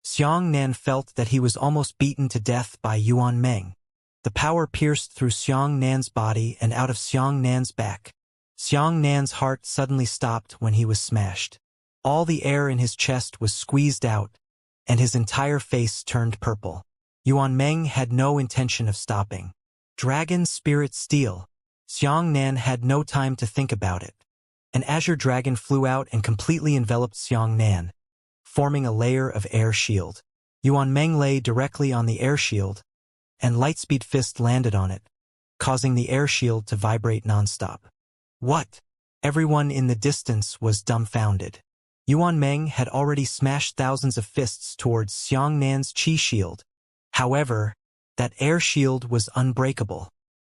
Xiang Nan felt that he was almost beaten to death by Yuan Meng. The power pierced through Xiang Nan's body and out of Xiang Nan's back. Xiang Nan's heart suddenly stopped when he was smashed. All the air in his chest was squeezed out, and his entire face turned purple. Yuan Meng had no intention of stopping. Dragon Spirit Steel. Xiang Nan had no time to think about it. An azure dragon flew out and completely enveloped Xiang Nan, forming a layer of air shield. Yuan Meng lay directly on the air shield, and Lightspeed Fist landed on it, causing the air shield to vibrate nonstop. What? Everyone in the distance was dumbfounded. Yuan Meng had already smashed thousands of fists towards Xiang Nan's chi shield. However, that air shield was unbreakable.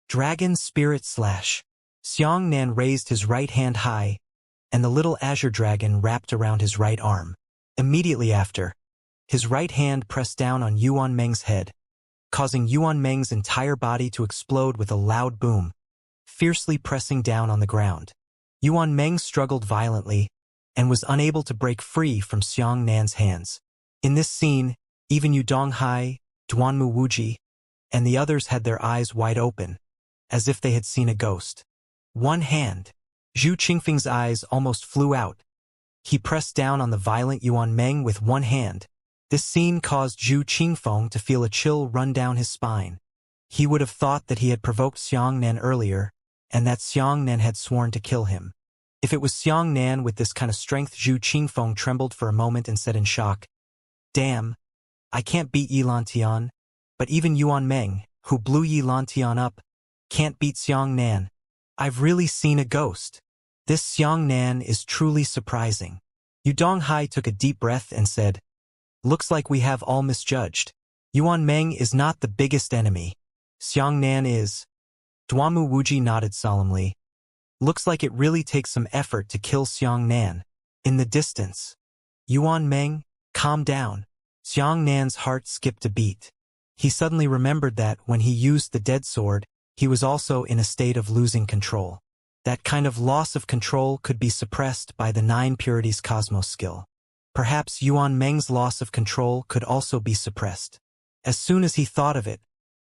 Dragon Spirit Slash. Xiang Nan raised his right hand high, and the little azure dragon wrapped around his right arm. Immediately after, his right hand pressed down on Yuan Meng's head, causing Yuan Meng's entire body to explode with a loud boom, fiercely pressing down on the ground. Yuan Meng struggled violently and was unable to break free from Xiang Nan's hands. In this scene, even Yu Donghai, Duanmu Wuji, and the others had their eyes wide open, as if they had seen a ghost. One hand. Zhu Qingfeng's eyes almost flew out. He pressed down on the violent Yuan Meng with one hand. This scene caused Zhu Qingfeng to feel a chill run down his spine. He would have thought that he had provoked Xiang Nan earlier, and that Xiang Nan had sworn to kill him. If it was Xiang Nan with this kind of strength, Zhu Qingfeng trembled for a moment and said in shock, "Damn, I can't beat Yi Lantian, but even Yuan Meng, who blew Yi Lantian up, can't beat Xiang Nan. I've really seen a ghost. This Xiang Nan is truly surprising." Yu Donghai took a deep breath and said, "Looks like we have all misjudged. Yuan Meng is not the biggest enemy. Xiang Nan is." Duanmu Wuji nodded solemnly. "Looks like it really takes some effort to kill Xiang Nan." In the distance, "Yuan Meng, calm down." Xiang Nan's heart skipped a beat. He suddenly remembered that when he used the dead sword, he was also in a state of losing control. That kind of loss of control could be suppressed by the 9 Purities Cosmos skill. Perhaps Yuan Meng's loss of control could also be suppressed. As soon as he thought of it,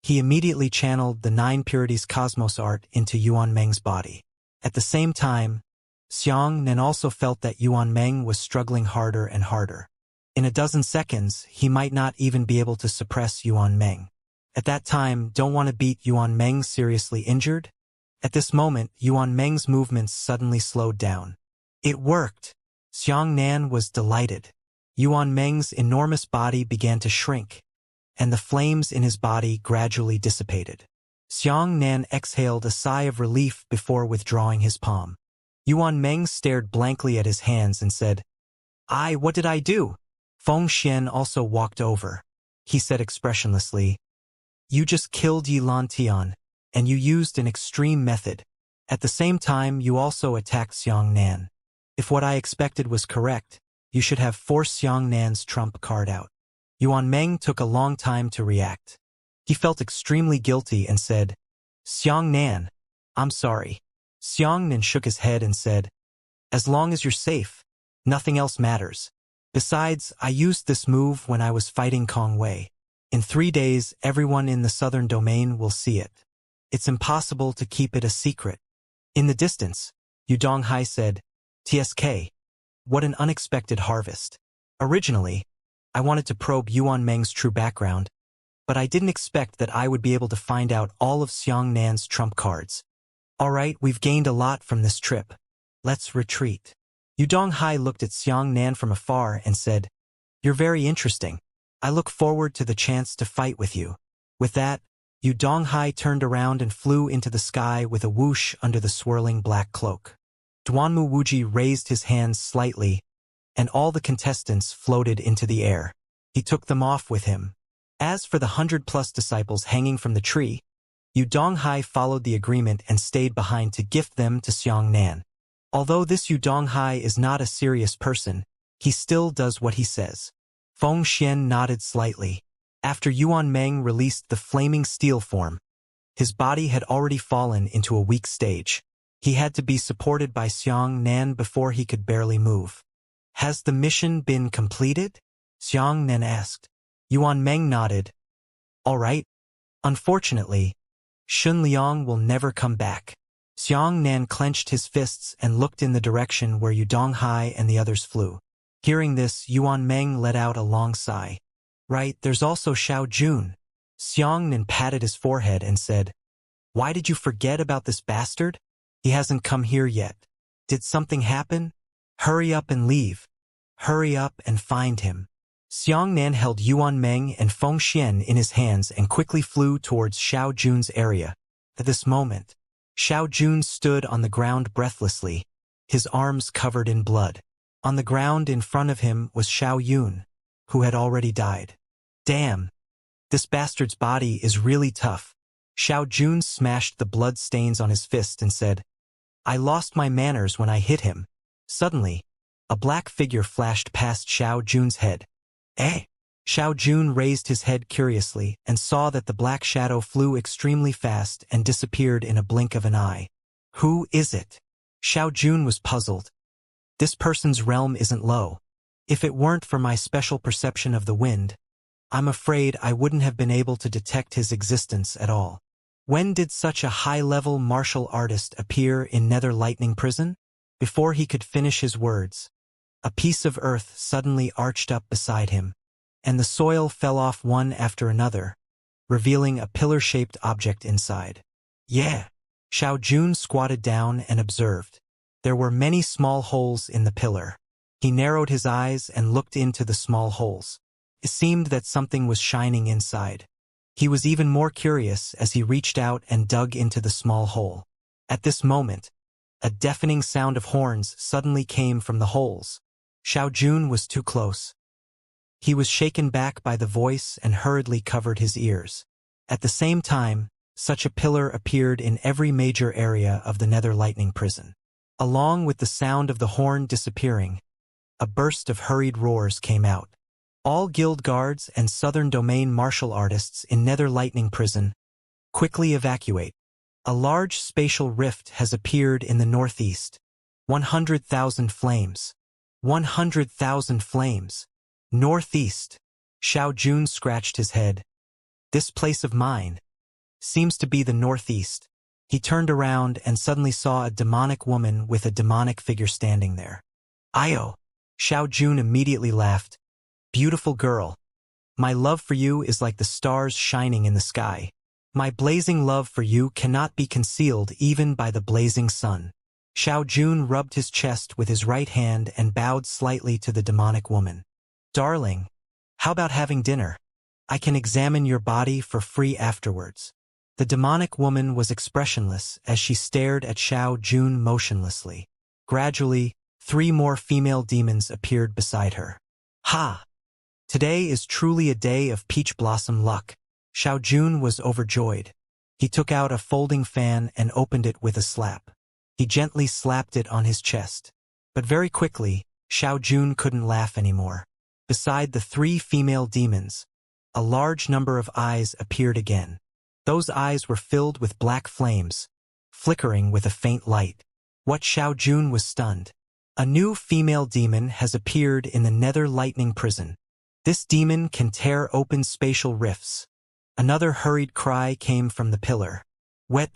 he immediately channeled the 9 Purities Cosmos art into Yuan Meng's body. At the same time, Xiang Nan also felt that Yuan Meng was struggling harder and harder. In a dozen seconds, he might not even be able to suppress Yuan Meng. At that time, don't want to beat Yuan Meng seriously injured? At this moment, Yuan Meng's movements suddenly slowed down. It worked! Xiang Nan was delighted. Yuan Meng's enormous body began to shrink, and the flames in his body gradually dissipated. Xiang Nan exhaled a sigh of relief before withdrawing his palm. Yuan Meng stared blankly at his hands and said, What did I do?" Feng Xian also walked over. He said expressionlessly, "You just killed Yi Lantian, and you used an extreme method. At the same time, you also attacked Xiang Nan. If what I expected was correct, you should have forced Xiang Nan's trump card out." Yuan Meng took a long time to react. He felt extremely guilty and said, "Xiang Nan, I'm sorry." Xiang Nan shook his head and said, "As long as you're safe, nothing else matters. Besides, I used this move when I was fighting Kong Wei. In 3 days, everyone in the southern domain will see it. It's impossible to keep it a secret." In the distance, Yu Donghai said, "TSK, what an unexpected harvest. Originally, I wanted to probe Yuan Meng's true background, but I didn't expect that I would be able to find out all of Xiang Nan's trump cards. All right, we've gained a lot from this trip. Let's retreat." Yu Donghai looked at Xiang Nan from afar and said, "You're very interesting. I look forward to the chance to fight with you." With that, Yu Donghai turned around and flew into the sky with a whoosh under the swirling black cloak. Duanmu Wuji raised his hands slightly, and all the contestants floated into the air. He took them off with him. As for the 100+ disciples hanging from the tree, Yu Donghai followed the agreement and stayed behind to gift them to Xiang Nan. Although this Yu Donghai is not a serious person, he still does what he says. Feng Xian nodded slightly. After Yuan Meng released the flaming steel form, his body had already fallen into a weak stage. He had to be supported by Xiang Nan before he could barely move. Has the mission been completed? Xiang Nan asked. Yuan Meng nodded. All right. Unfortunately, Shun Liang will never come back. Xiang Nan clenched his fists and looked in the direction where Yudong Hai and the others flew. Hearing this, Yuan Meng let out a long sigh. Right, there's also Xiao Jun. Xiang Nan patted his forehead and said, Why did you forget about this bastard? He hasn't come here yet. Did something happen? Hurry up and leave. Hurry up and find him. Xiang Nan held Yuan Meng and Feng Xian in his hands and quickly flew towards Xiao Jun's area. At this moment, Xiao Jun stood on the ground breathlessly, his arms covered in blood. On the ground in front of him was Xiao Yun, who had already died. Damn! This bastard's body is really tough. Xiao Jun smashed the blood stains on his fist and said, I lost my manners when I hit him. Suddenly, a black figure flashed past Xiao Jun's head. Eh? Xiao Jun raised his head curiously and saw that the black shadow flew extremely fast and disappeared in a blink of an eye. Who is it? Xiao Jun was puzzled. This person's realm isn't low. If it weren't for my special perception of the wind, I'm afraid I wouldn't have been able to detect his existence at all. When did such a high-level martial artist appear in Nether Lightning Prison? Before he could finish his words, a piece of earth suddenly arched up beside him, and the soil fell off one after another, revealing a pillar-shaped object inside. Yeah! Xiao Jun squatted down and observed. There were many small holes in the pillar. He narrowed his eyes and looked into the small holes. It seemed that something was shining inside. He was even more curious as he reached out and dug into the small hole. At this moment, a deafening sound of horns suddenly came from the holes. Xiao Jun was too close. He was shaken back by the voice and hurriedly covered his ears. At the same time, such a pillar appeared in every major area of the Nether Lightning Prison. Along with the sound of the horn disappearing, a burst of hurried roars came out. All guild guards and Southern Domain martial artists in Nether Lightning Prison, quickly evacuate. A large spatial rift has appeared in the northeast. 100,000 flames. 100,000 flames. Northeast. Xiao Jun scratched his head. This place of mine seems to be the northeast. He turned around and suddenly saw a demonic woman with a demonic figure standing there. Io! Xiao Jun immediately laughed. Beautiful girl. My love for you is like the stars shining in the sky. My blazing love for you cannot be concealed even by the blazing sun. Xiao Jun rubbed his chest with his right hand and bowed slightly to the demonic woman. Darling, how about having dinner? I can examine your body for free afterwards. The demonic woman was expressionless as she stared at Xiao Jun motionlessly. Gradually, 3 more female demons appeared beside her. Ha! Today is truly a day of peach blossom luck. Xiao Jun was overjoyed. He took out a folding fan and opened it with a slap. He gently slapped it on his chest. But very quickly, Xiao Jun couldn't laugh anymore. Beside the 3 female demons, a large number of eyes appeared again. Those eyes were filled with black flames, flickering with a faint light. What Xiao Jun was stunned. A new female demon has appeared in the Nether Lightning Prison. This demon can tear open spatial rifts. Another hurried cry came from the pillar. What?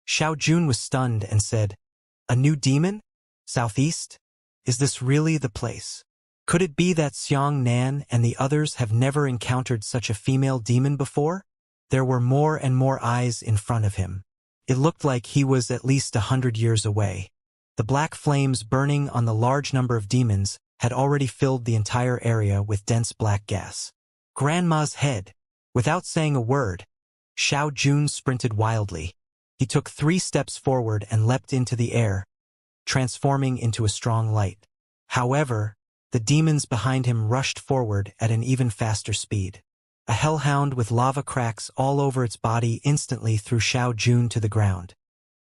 Xiao Jun was stunned and said, A new demon? Southeast? Is this really the place? Could it be that Xiang Nan and the others have never encountered such a female demon before? There were more and more eyes in front of him. It looked like he was at least 100 years away. The black flames burning on the large number of demons had already filled the entire area with dense black gas. Grandma's head. Without saying a word, Xiao Jun sprinted wildly. He took 3 steps forward and leapt into the air, transforming into a strong light. However, the demons behind him rushed forward at an even faster speed. A hellhound with lava cracks all over its body instantly threw Xiao Jun to the ground.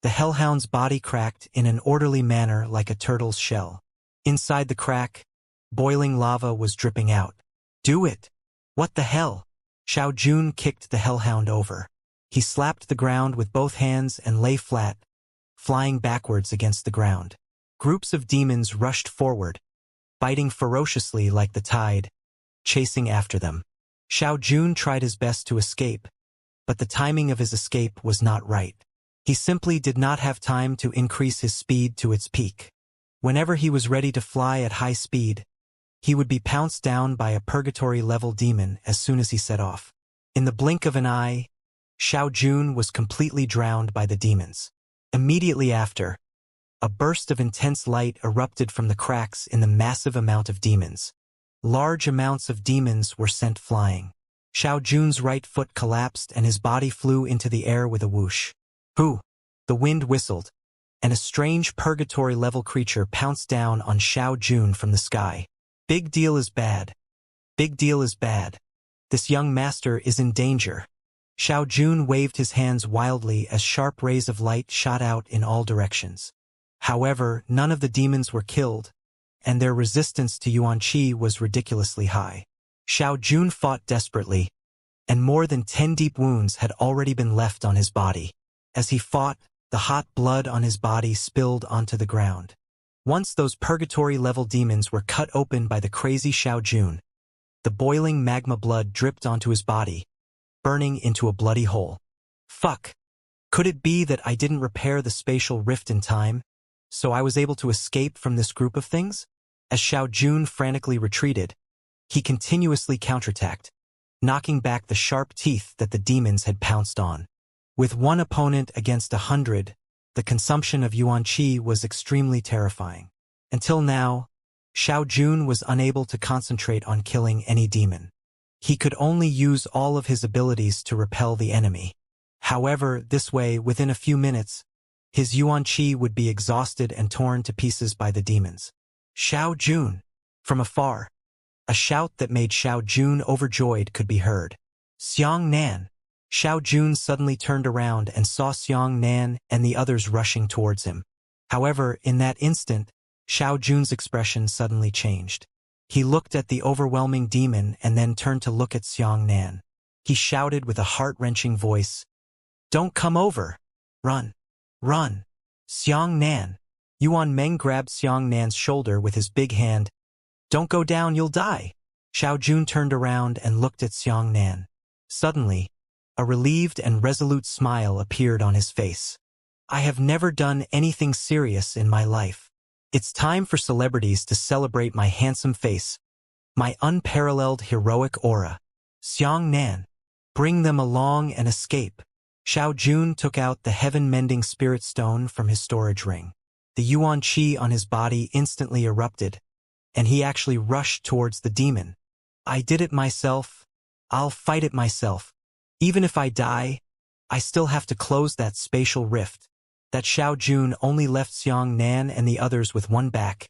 The hellhound's body cracked in an orderly manner like a turtle's shell. Inside the crack, boiling lava was dripping out. Do it! What the hell? Xiao Jun kicked the hellhound over. He slapped the ground with both hands and lay flat, flying backwards against the ground. Groups of demons rushed forward, biting ferociously like the tide, chasing after them. Xiao Jun tried his best to escape, but the timing of his escape was not right. He simply did not have time to increase his speed to its peak. Whenever he was ready to fly at high speed, he would be pounced down by a purgatory-level demon as soon as he set off. In the blink of an eye, Xiao Jun was completely drowned by the demons. Immediately after, a burst of intense light erupted from the cracks in the massive amount of demons. Large amounts of demons were sent flying. Xiao Jun's right foot collapsed and his body flew into the air with a whoosh. Hoo! The wind whistled, and a strange purgatory-level creature pounced down on Xiao Jun from the sky. Big deal is bad. Big deal is bad. This young master is in danger. Xiao Jun waved his hands wildly as sharp rays of light shot out in all directions. However, none of the demons were killed, and their resistance to Yuan Qi was ridiculously high. Xiao Jun fought desperately, and more than 10 deep wounds had already been left on his body. As he fought, the hot blood on his body spilled onto the ground. Once those purgatory-level demons were cut open by the crazy Xiao Jun, the boiling magma blood dripped onto his body, burning into a bloody hole. Fuck! Could it be that I didn't repair the spatial rift in time, so I was able to escape from this group of things? As Xiao Jun frantically retreated, he continuously counterattacked, knocking back the sharp teeth that the demons had pounced on. With one opponent against 100, the consumption of Yuan Qi was extremely terrifying. Until now, Xiao Jun was unable to concentrate on killing any demon. He could only use all of his abilities to repel the enemy. However, this way, within a few minutes, his Yuan Qi would be exhausted and torn to pieces by the demons. Xiao Jun! From afar, a shout that made Xiao Jun overjoyed could be heard. Xiang Nan! Xiao Jun suddenly turned around and saw Xiang Nan and the others rushing towards him. However, in that instant, Xiao Jun's expression suddenly changed. He looked at the overwhelming demon and then turned to look at Xiang Nan. He shouted with a heart-wrenching voice, "Don't come over! Run! Run!" Xiang Nan! Yuan Meng grabbed Xiang Nan's shoulder with his big hand. "Don't go down, you'll die!" Xiao Jun turned around and looked at Xiang Nan. Suddenly, a relieved and resolute smile appeared on his face. "I have never done anything serious in my life. It's time for celebrities to celebrate my handsome face, my unparalleled heroic aura. Xiang Nan, bring them along and escape." Xiao Jun took out the heaven-mending spirit stone from his storage ring. The Yuan Qi on his body instantly erupted, and he actually rushed towards the demon. "I did it myself. I'll fight it myself. Even if I die, I still have to close that spatial rift." That Xiao Jun only left Xiang Nan and the others with one back,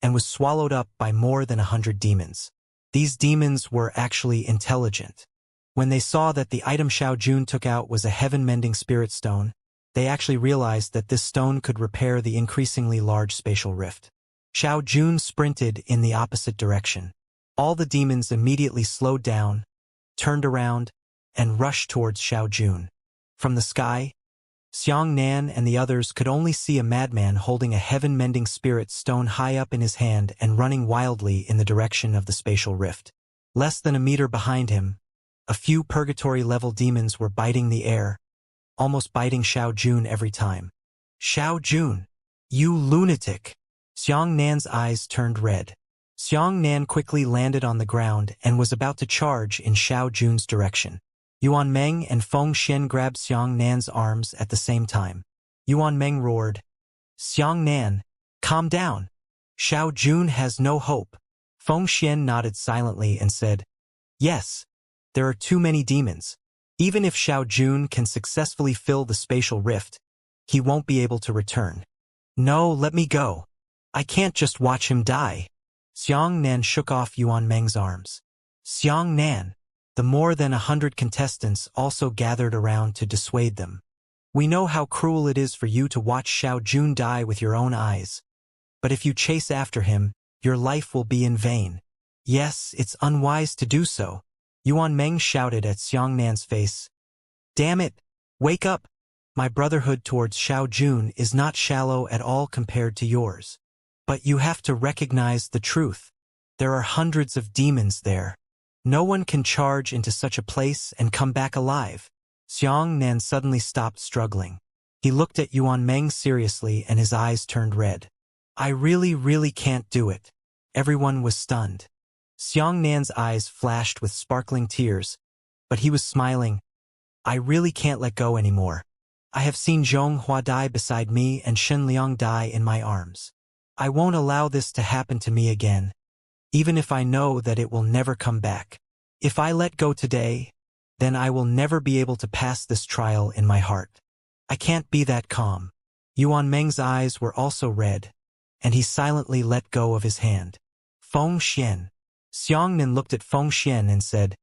and was swallowed up by more than 100 demons. These demons were actually intelligent. When they saw that the item Xiao Jun took out was a heaven-mending spirit stone, they actually realized that this stone could repair the increasingly large spatial rift. Xiao Jun sprinted in the opposite direction. All the demons immediately slowed down, turned around, and rushed towards Xiao Jun. From the sky, Xiang Nan and the others could only see a madman holding a heaven-mending spirit stone high up in his hand and running wildly in the direction of the spatial rift. Less than a meter behind him, a few purgatory-level demons were biting the air, almost biting Xiao Jun every time. "Xiao Jun! You lunatic!" Xiang Nan's eyes turned red. Xiang Nan quickly landed on the ground and was about to charge in Xiao Jun's direction. Yuan Meng and Feng Xian grabbed Xiang Nan's arms at the same time. Yuan Meng roared, "Xiang Nan, calm down. Xiao Jun has no hope." Feng Xian nodded silently and said, "Yes, there are too many demons. Even if Xiao Jun can successfully fill the spatial rift, he won't be able to return. No, let me go. I can't just watch him die." Xiang Nan shook off Yuan Meng's arms. "Xiang Nan." The more than 100 contestants also gathered around to dissuade them. "We know how cruel it is for you to watch Xiao Jun die with your own eyes. But if you chase after him, your life will be in vain. Yes, it's unwise to do so." Yuan Meng shouted at Xiang Nan's face. "Damn it! Wake up! My brotherhood towards Xiao Jun is not shallow at all compared to yours. But you have to recognize the truth. There are hundreds of demons there. No one can charge into such a place and come back alive. Xianxia suddenly stopped struggling. He looked at Yuan Meng seriously and his eyes turned red. I really can't do it. Everyone was stunned. Xiangnian's eyes flashed with sparkling tears, but he was smiling. I really can't let go anymore. I have seen Zhonghua die beside me and Shen Liang die in my arms. I won't allow this to happen to me again, even if I know that it will never come back. If I let go today, then I will never be able to pass this trial in my heart. I can't be that calm. Yuan Meng's eyes were also red, and he silently let go of his hand. Feng Xian. Xiangnan looked at Feng Xian and said,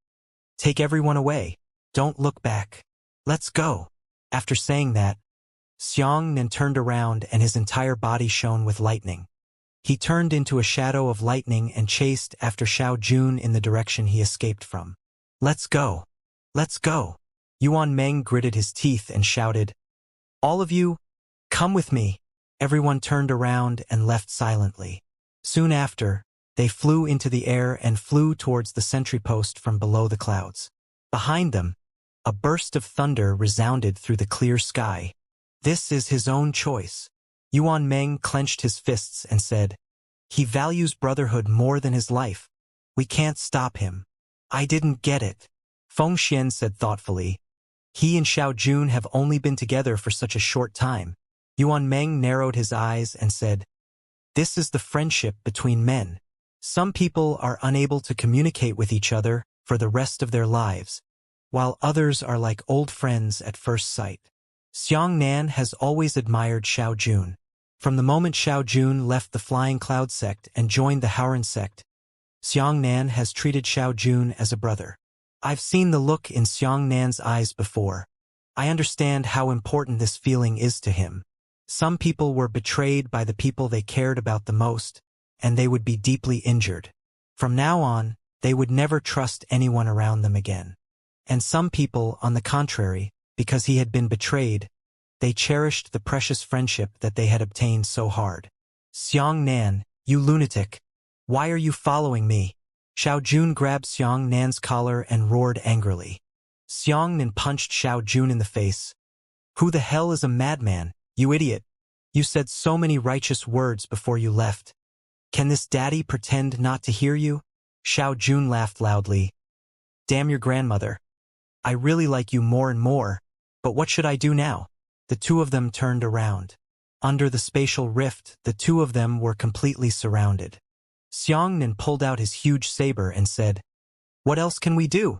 Take everyone away. Don't look back. Let's go. After saying that, Xiangnan turned around and his entire body shone with lightning. He turned into a shadow of lightning and chased after Xiao Jun in the direction he escaped from. Let's go. Let's go. Yuan Meng gritted his teeth and shouted, All of you, come with me. Everyone turned around and left silently. Soon after, they flew into the air and flew towards the sentry post from below the clouds. Behind them, a burst of thunder resounded through the clear sky. This is his own choice. Yuan Meng clenched his fists and said, He values brotherhood more than his life. We can't stop him. I didn't get it. Feng Xian said thoughtfully, He and Xiao Jun have only been together for such a short time. Yuan Meng narrowed his eyes and said, This is the friendship between men. Some people are unable to communicate with each other for the rest of their lives, while others are like old friends at first sight. Xiangnan has always admired Xiao Jun. From the moment Xiao Jun left the Flying Cloud sect and joined the Haoran sect, Xiangnan has treated Xiao Jun as a brother. I've seen the look in Xiangnan's eyes before. I understand how important this feeling is to him. Some people were betrayed by the people they cared about the most, and they would be deeply injured. From now on, they would never trust anyone around them again. And some people, on the contrary, because he had been betrayed, they cherished the precious friendship that they had obtained so hard. Xiangnan, you lunatic! Why are you following me? Xiao Jun grabbed Xiangnan's collar and roared angrily. Xiangnan punched Xiao Jun in the face. Who the hell is a madman, you idiot? You said so many righteous words before you left. Can this daddy pretend not to hear you? Xiao Jun laughed loudly. Damn your grandmother. I really like you more and more, but what should I do now? The two of them turned around. Under the spatial rift, the two of them were completely surrounded. Xiangnan pulled out his huge saber and said, What else can we do?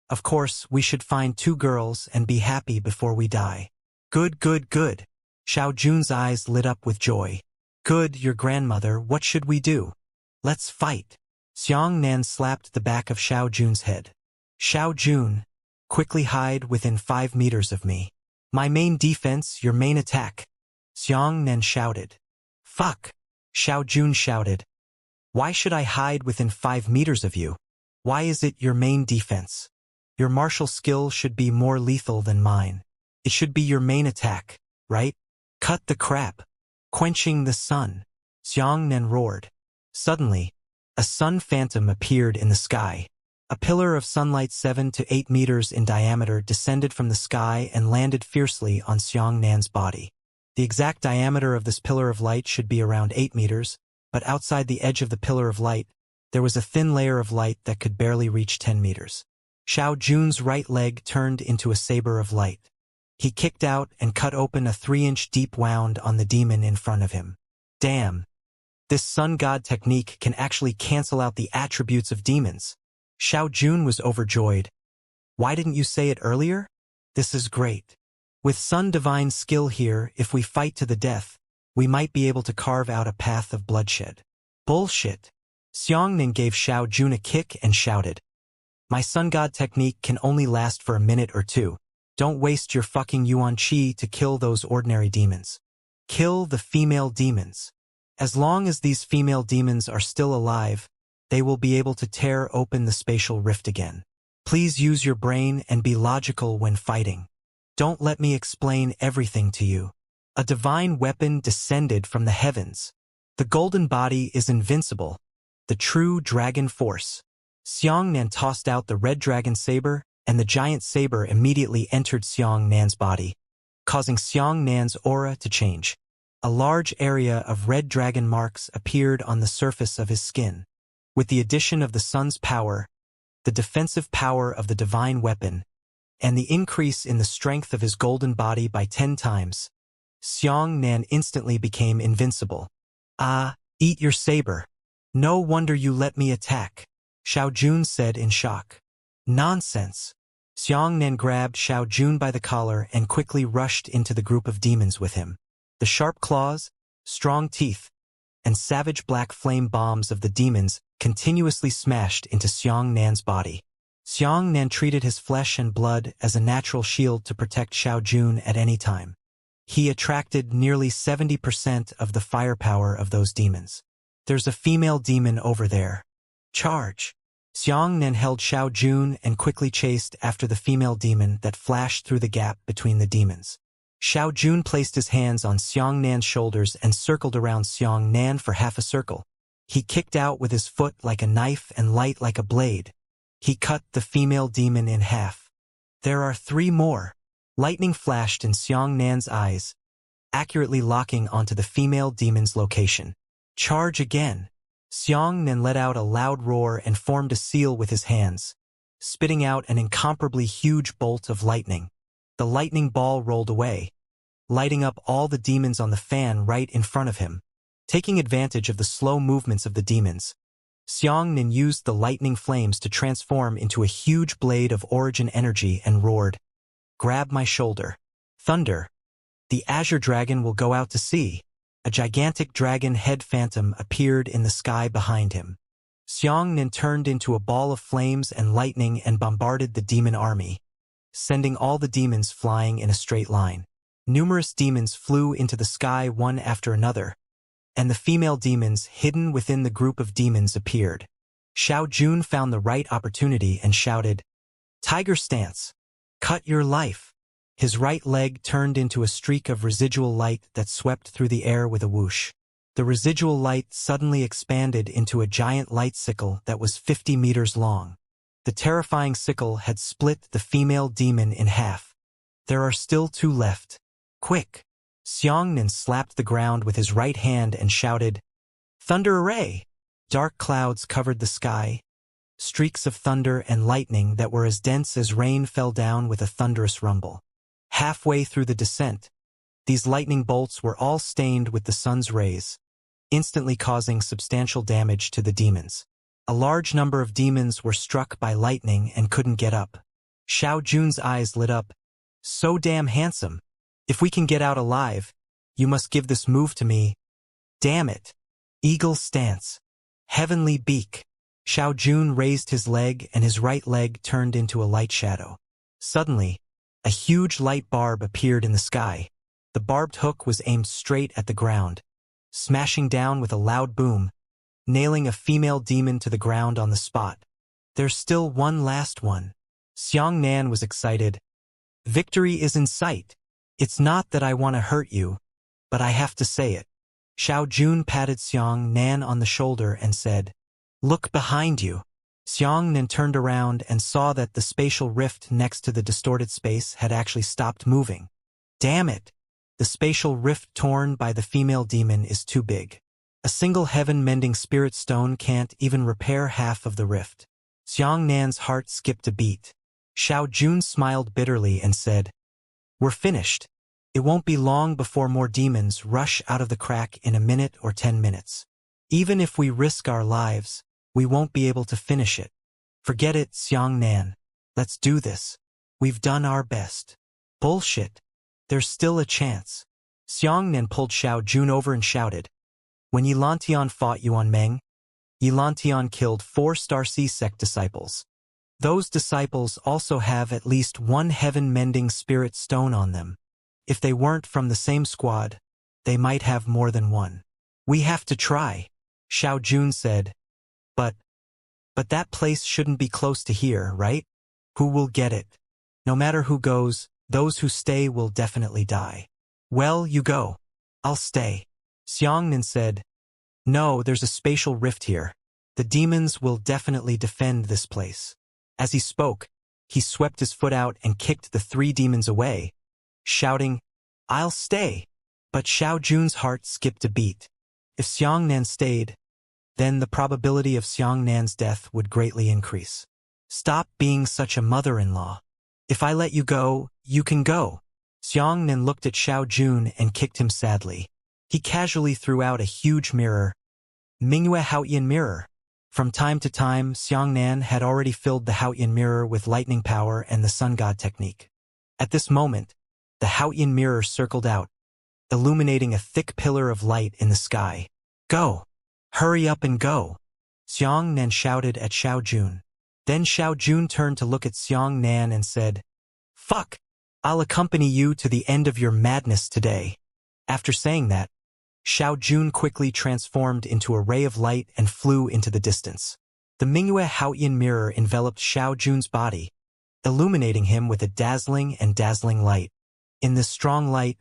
Of course, we should find two girls and be happy before we die. Good. Xiao Jun's eyes lit up with joy. Good, your grandmother, what should we do? Let's fight. Xiangnan slapped the back of Xiao Jun's head. Xiao Jun, quickly hide within 5 meters of me. My main defense, your main attack. Xiangnan shouted. Fuck! Xiao Jun shouted. Why should I hide within 5 meters of you? Why is it your main defense? Your martial skill should be more lethal than mine. It should be your main attack, right? Cut the crap. Quenching the sun. Xiangnan roared. Suddenly, a sun phantom appeared in the sky. A pillar of sunlight 7 to 8 meters in diameter descended from the sky and landed fiercely on Xiangnan's body. The exact diameter of this pillar of light should be around 8 meters, but outside the edge of the pillar of light, there was a thin layer of light that could barely reach 10 meters. Xiao Jun's right leg turned into a saber of light. He kicked out and cut open a 3-inch deep wound on the demon in front of him. Damn! This sun god technique can actually cancel out the attributes of demons. Xiao Jun was overjoyed. Why didn't you say it earlier? This is great. With Sun Divine skill here, if we fight to the death, we might be able to carve out a path of bloodshed. Bullshit. Xiangnan gave Xiao Jun a kick and shouted. My sun god technique can only last for a minute or two. Don't waste your fucking Yuan Qi to kill those ordinary demons. Kill the female demons. As long as these female demons are still alive, they will be able to tear open the spatial rift again. Please use your brain and be logical when fighting. Don't let me explain everything to you. A divine weapon descended from the heavens. The golden body is invincible, the true dragon force. Xianxia tossed out the red dragon saber, and the giant saber immediately entered Xianxia's body, causing Xianxia's aura to change. A large area of red dragon marks appeared on the surface of his skin. With the addition of the sun's power, the defensive power of the divine weapon, and the increase in the strength of his golden body by 10 times, Xianxia instantly became invincible. Ah, eat your saber. No wonder you let me attack, Xiaojun said in shock. Nonsense. Xianxia grabbed Xiaojun by the collar and quickly rushed into the group of demons with him. The sharp claws, strong teeth, and savage black flame bombs of the demons continuously smashed into Xianxia's body. Xianxia treated his flesh and blood as a natural shield to protect Xiaojun at any time. He attracted nearly 70% of the firepower of those demons. There's a female demon over there. Charge! Xianxia held Xiaojun and quickly chased after the female demon that flashed through the gap between the demons. Xiaojun placed his hands on Xianxia's shoulders and circled around Xianxia for half a circle. He kicked out with his foot like a knife and light like a blade. He cut the female demon in half. There are 3 more. Lightning flashed in Xianxia's eyes, accurately locking onto the female demon's location. Charge again! Xianxia let out a loud roar and formed a seal with his hands, spitting out an incomparably huge bolt of lightning. The lightning ball rolled away, lighting up all the demons on the fan right in front of him. Taking advantage of the slow movements of the demons, Xianxia used the lightning flames to transform into a huge blade of origin energy and roared, "Grab my shoulder. Thunder! The azure dragon will go out to sea." A gigantic dragon head phantom appeared in the sky behind him. Xianxia turned into a ball of flames and lightning and bombarded the demon army, sending all the demons flying in a straight line. Numerous demons flew into the sky one after another, and the female demons hidden within the group of demons appeared. Xiaojun found the right opportunity and shouted, "Tiger stance! Cut your life!" His right leg turned into a streak of residual light that swept through the air with a whoosh. The residual light suddenly expanded into a giant light sickle that was 50 meters long. The terrifying sickle had split the female demon in half. There are still 2 left. Quick! Xianxia slapped the ground with his right hand and shouted, "Thunder array!" Dark clouds covered the sky. Streaks of thunder and lightning that were as dense as rain fell down with a thunderous rumble. Halfway through the descent, these lightning bolts were all stained with the sun's rays, instantly causing substantial damage to the demons. A large number of demons were struck by lightning and couldn't get up. Xiaojun's eyes lit up. "So damn handsome. If we can get out alive, you must give this move to me. Damn it. Eagle stance. Heavenly beak." Xiaojun raised his leg and his right leg turned into a light shadow. Suddenly, a huge light barb appeared in the sky. The barbed hook was aimed straight at the ground, smashing down with a loud boom, nailing a female demon to the ground on the spot. "There's still one last one." Xianxia was excited. "Victory is in sight. It's not that I want to hurt you, but I have to say it." Xiaojun patted Xianxia on the shoulder and said, "Look behind you." Xianxia turned around and saw that the spatial rift next to the distorted space had actually stopped moving. Damn it! The spatial rift torn by the female demon is too big. A single heaven-mending spirit stone can't even repair half of the rift. Xianxia's heart skipped a beat. Xiaojun smiled bitterly and said, "We're finished. It won't be long before more demons rush out of the crack in a minute or 10 minutes. Even if we risk our lives, we won't be able to finish it. Forget it, Xianxia. Let's do this. We've done our best." "Bullshit. There's still a chance." Xianxia pulled Xiaojun over and shouted, "When Yilantian fought Yuan Meng, Yilantian killed 4 Star Sea sect disciples. Those disciples also have at least one heaven-mending spirit stone on them. If they weren't from the same squad, they might have more than one. We have to try," Xiaojun said. But that place shouldn't be close to here, right? Who will get it? No matter who goes, Those who stay will definitely die. Well, you go. I'll stay. Xianxia said, no, there's a spatial rift here. The demons will definitely defend this place. As he spoke, he swept his foot out and kicked the 3 demons away, shouting, I'll stay. But Xiao Jun's heart skipped a beat. If Xianxia stayed, then the probability of Xianxia's death would greatly increase. Stop being such a mother-in-law. If I let you go, you can go. Xianxia looked at Xiao Jun and kicked him sadly. He casually threw out a huge mirror. Mingyue Haoyan mirror. From time to time, Xianxia had already filled the Haoyan mirror with lightning power and the sun god technique. At this moment, the Haoyan mirror circled out, illuminating a thick pillar of light in the sky. Go! Hurry up and go! Xianxia shouted at Xiao Jun. Then Xiao Jun turned to look at Xianxia and said, Fuck! I'll accompany you to the end of your madness today. After saying that, Xiao Jun quickly transformed into a ray of light and flew into the distance. The Mingyue Haoyan mirror enveloped Xiao Jun's body, illuminating him with a dazzling light. In this strong light,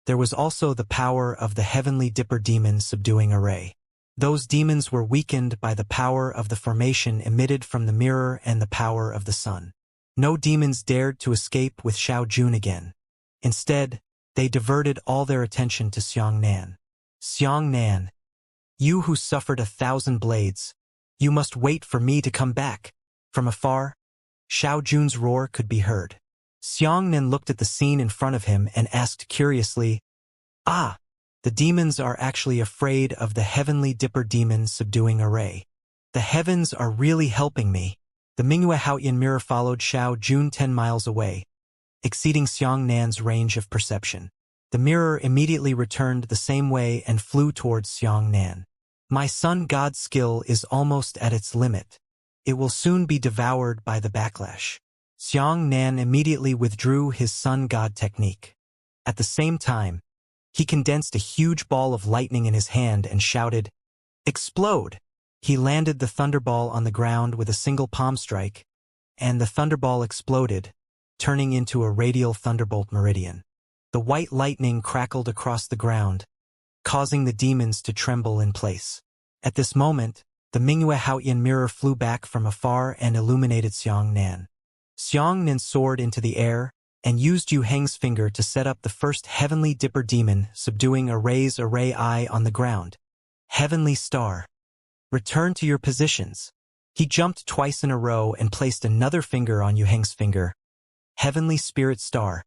there was also the power of the heavenly dipper demon subduing a ray. Those demons were weakened by the power of the formation emitted from the mirror and the power of the sun. No demons dared to escape with Xiao Jun again. Instead, they diverted all their attention to Xianxia. Xianxia, you who suffered 1,000 blades, you must wait for me to come back. From afar, Xiao Jun's roar could be heard. Xianxia looked at the scene in front of him and asked curiously, Ah, the demons are actually afraid of the heavenly dipper demon subduing a ray. The heavens are really helping me. The Mingyue Haoyan mirror followed Xiao Jun 10 miles away, exceeding Xianxia's range of perception. The mirror immediately returned the same way and flew towards Xianxia. My sun god skill is almost at its limit. It will soon be devoured by the backlash. Xianxia immediately withdrew his sun god technique. At the same time, he condensed a huge ball of lightning in his hand and shouted, Explode! He landed the thunderball on the ground with a single palm strike, and the thunderball exploded, turning into a radial thunderbolt meridian. The white lightning crackled across the ground, causing the demons to tremble in place. At this moment, the Mingyue Haoyan mirror flew back from afar and illuminated Xianxia. Xianxia soared into the air and used Yu Heng's finger to set up the first heavenly dipper demon, subduing a ray's array eye on the ground. Heavenly star. Return to your positions. He jumped twice in a row and placed another finger on Yu Heng's finger. Heavenly spirit star.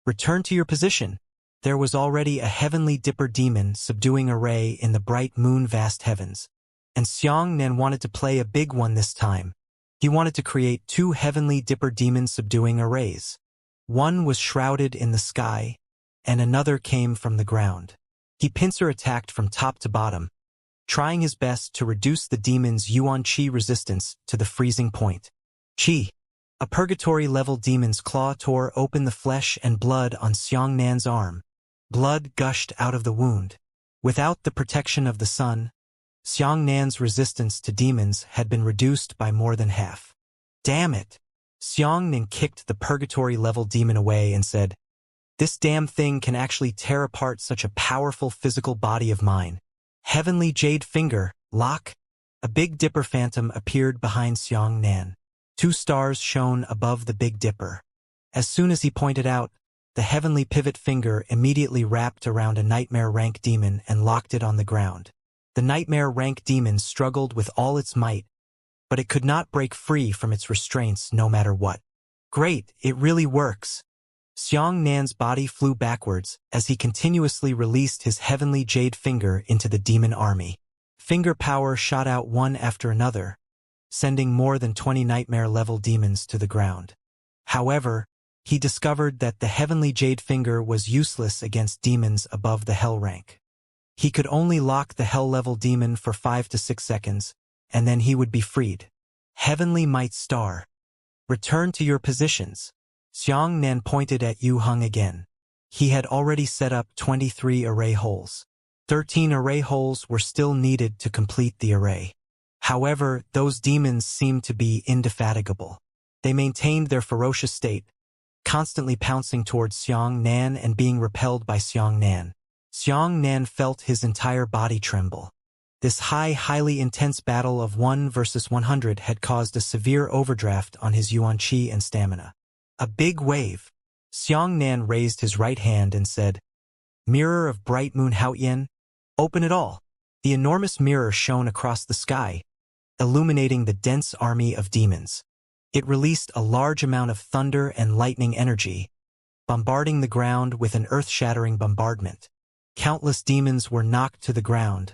Return to your position. There was already a heavenly dipper demon subduing a ray in the bright moon vast heavens. And Xianxia wanted to play a big one this time. He wanted to create 2 heavenly dipper demons subduing arrays. One was shrouded in the sky, and another came from the ground. He pincer attacked from top to bottom, trying his best to reduce the demon's Yuan Qi resistance to the freezing point. Qi. A purgatory-level demon's claw tore open the flesh and blood on Xianxia's arm. Blood gushed out of the wound. Without the protection of the sun, Xianxia's resistance to demons had been reduced by more than half. Damn it! Xianxia kicked the purgatory-level demon away and said, This damn thing can actually tear apart such a powerful physical body of mine. Heavenly Jade Finger, lock! A Big Dipper phantom appeared behind Xianxia. 2 stars shone above the Big Dipper. As soon as he pointed out, the heavenly pivot finger immediately wrapped around a nightmare rank demon and locked it on the ground. The nightmare rank demon struggled with all its might, but it could not break free from its restraints no matter what. Great, it really works. Xianxia's body flew backwards as he continuously released his heavenly jade finger into the demon army. Finger power shot out one after another, sending more than 20 nightmare-level demons to the ground. However, he discovered that the heavenly jade finger was useless against demons above the hell rank. He could only lock the hell-level demon for 5 to 6 seconds, and then he would be freed. Heavenly Might Star. Return to your positions. Xianxia pointed at Yu Heng again. He had already set up 23 array holes. 13 array holes were still needed to complete the array. However, those demons seemed to be indefatigable. They maintained their ferocious state, constantly pouncing towards Xiang Nan and being repelled by Xiang Nan. Xiang Nan felt his entire body tremble. This highly intense battle of 1 versus 100 had caused a severe overdraft on his yuan qi and stamina. A big wave. Xiang Nan raised his right hand and said, "Mirror of bright moon Haoyan, open it all." The enormous mirror shone across the sky, illuminating the dense army of demons. It released a large amount of thunder and lightning energy, bombarding the ground with an earth-shattering bombardment. Countless demons were knocked to the ground,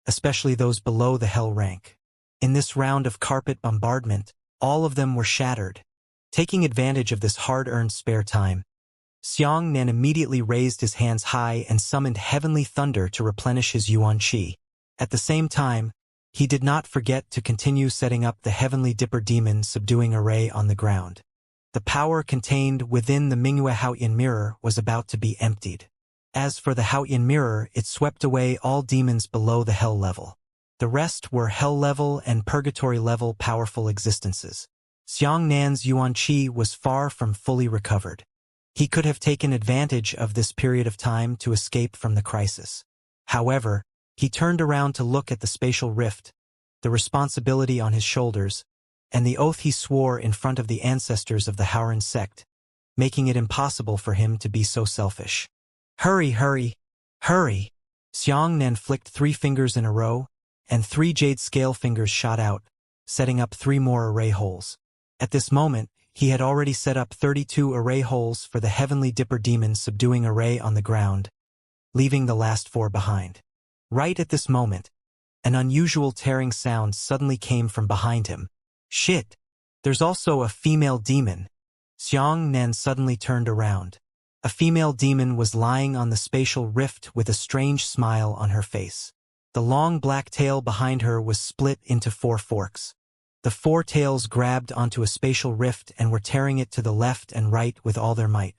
especially those below the hell rank. In this round of carpet bombardment, all of them were shattered. Taking advantage of this hard-earned spare time, Xiang Nan immediately raised his hands high and summoned heavenly thunder to replenish his yuan qi. At the same time, he did not forget to continue setting up the heavenly dipper demon subduing array on the ground. The power contained within the Mingyue Haoyan mirror was about to be emptied. As for the Haoyan mirror, it swept away all demons below the hell level. The rest were hell level and purgatory level powerful existences. Xiang Nan's yuan qi was far from fully recovered. He could have taken advantage of this period of time to escape from the crisis. However, he turned around to look at the spatial rift, the responsibility on his shoulders, and the oath he swore in front of the ancestors of the Haoran sect, making it impossible for him to be so selfish. "Hurry, hurry, hurry!" Xiang Nan flicked 3 fingers in a row, and 3 jade scale fingers shot out, setting up 3 more array holes. At this moment, he had already set up 32 array holes for the heavenly dipper demon subduing array on the ground, leaving the last 4 behind. Right at this moment, an unusual tearing sound suddenly came from behind him. "Shit! There's also a female demon." Xiang Nan suddenly turned around. A female demon was lying on the spatial rift with a strange smile on her face. The long black tail behind her was split into 4 forks. The 4 tails grabbed onto a spatial rift and were tearing it to the left and right with all their might.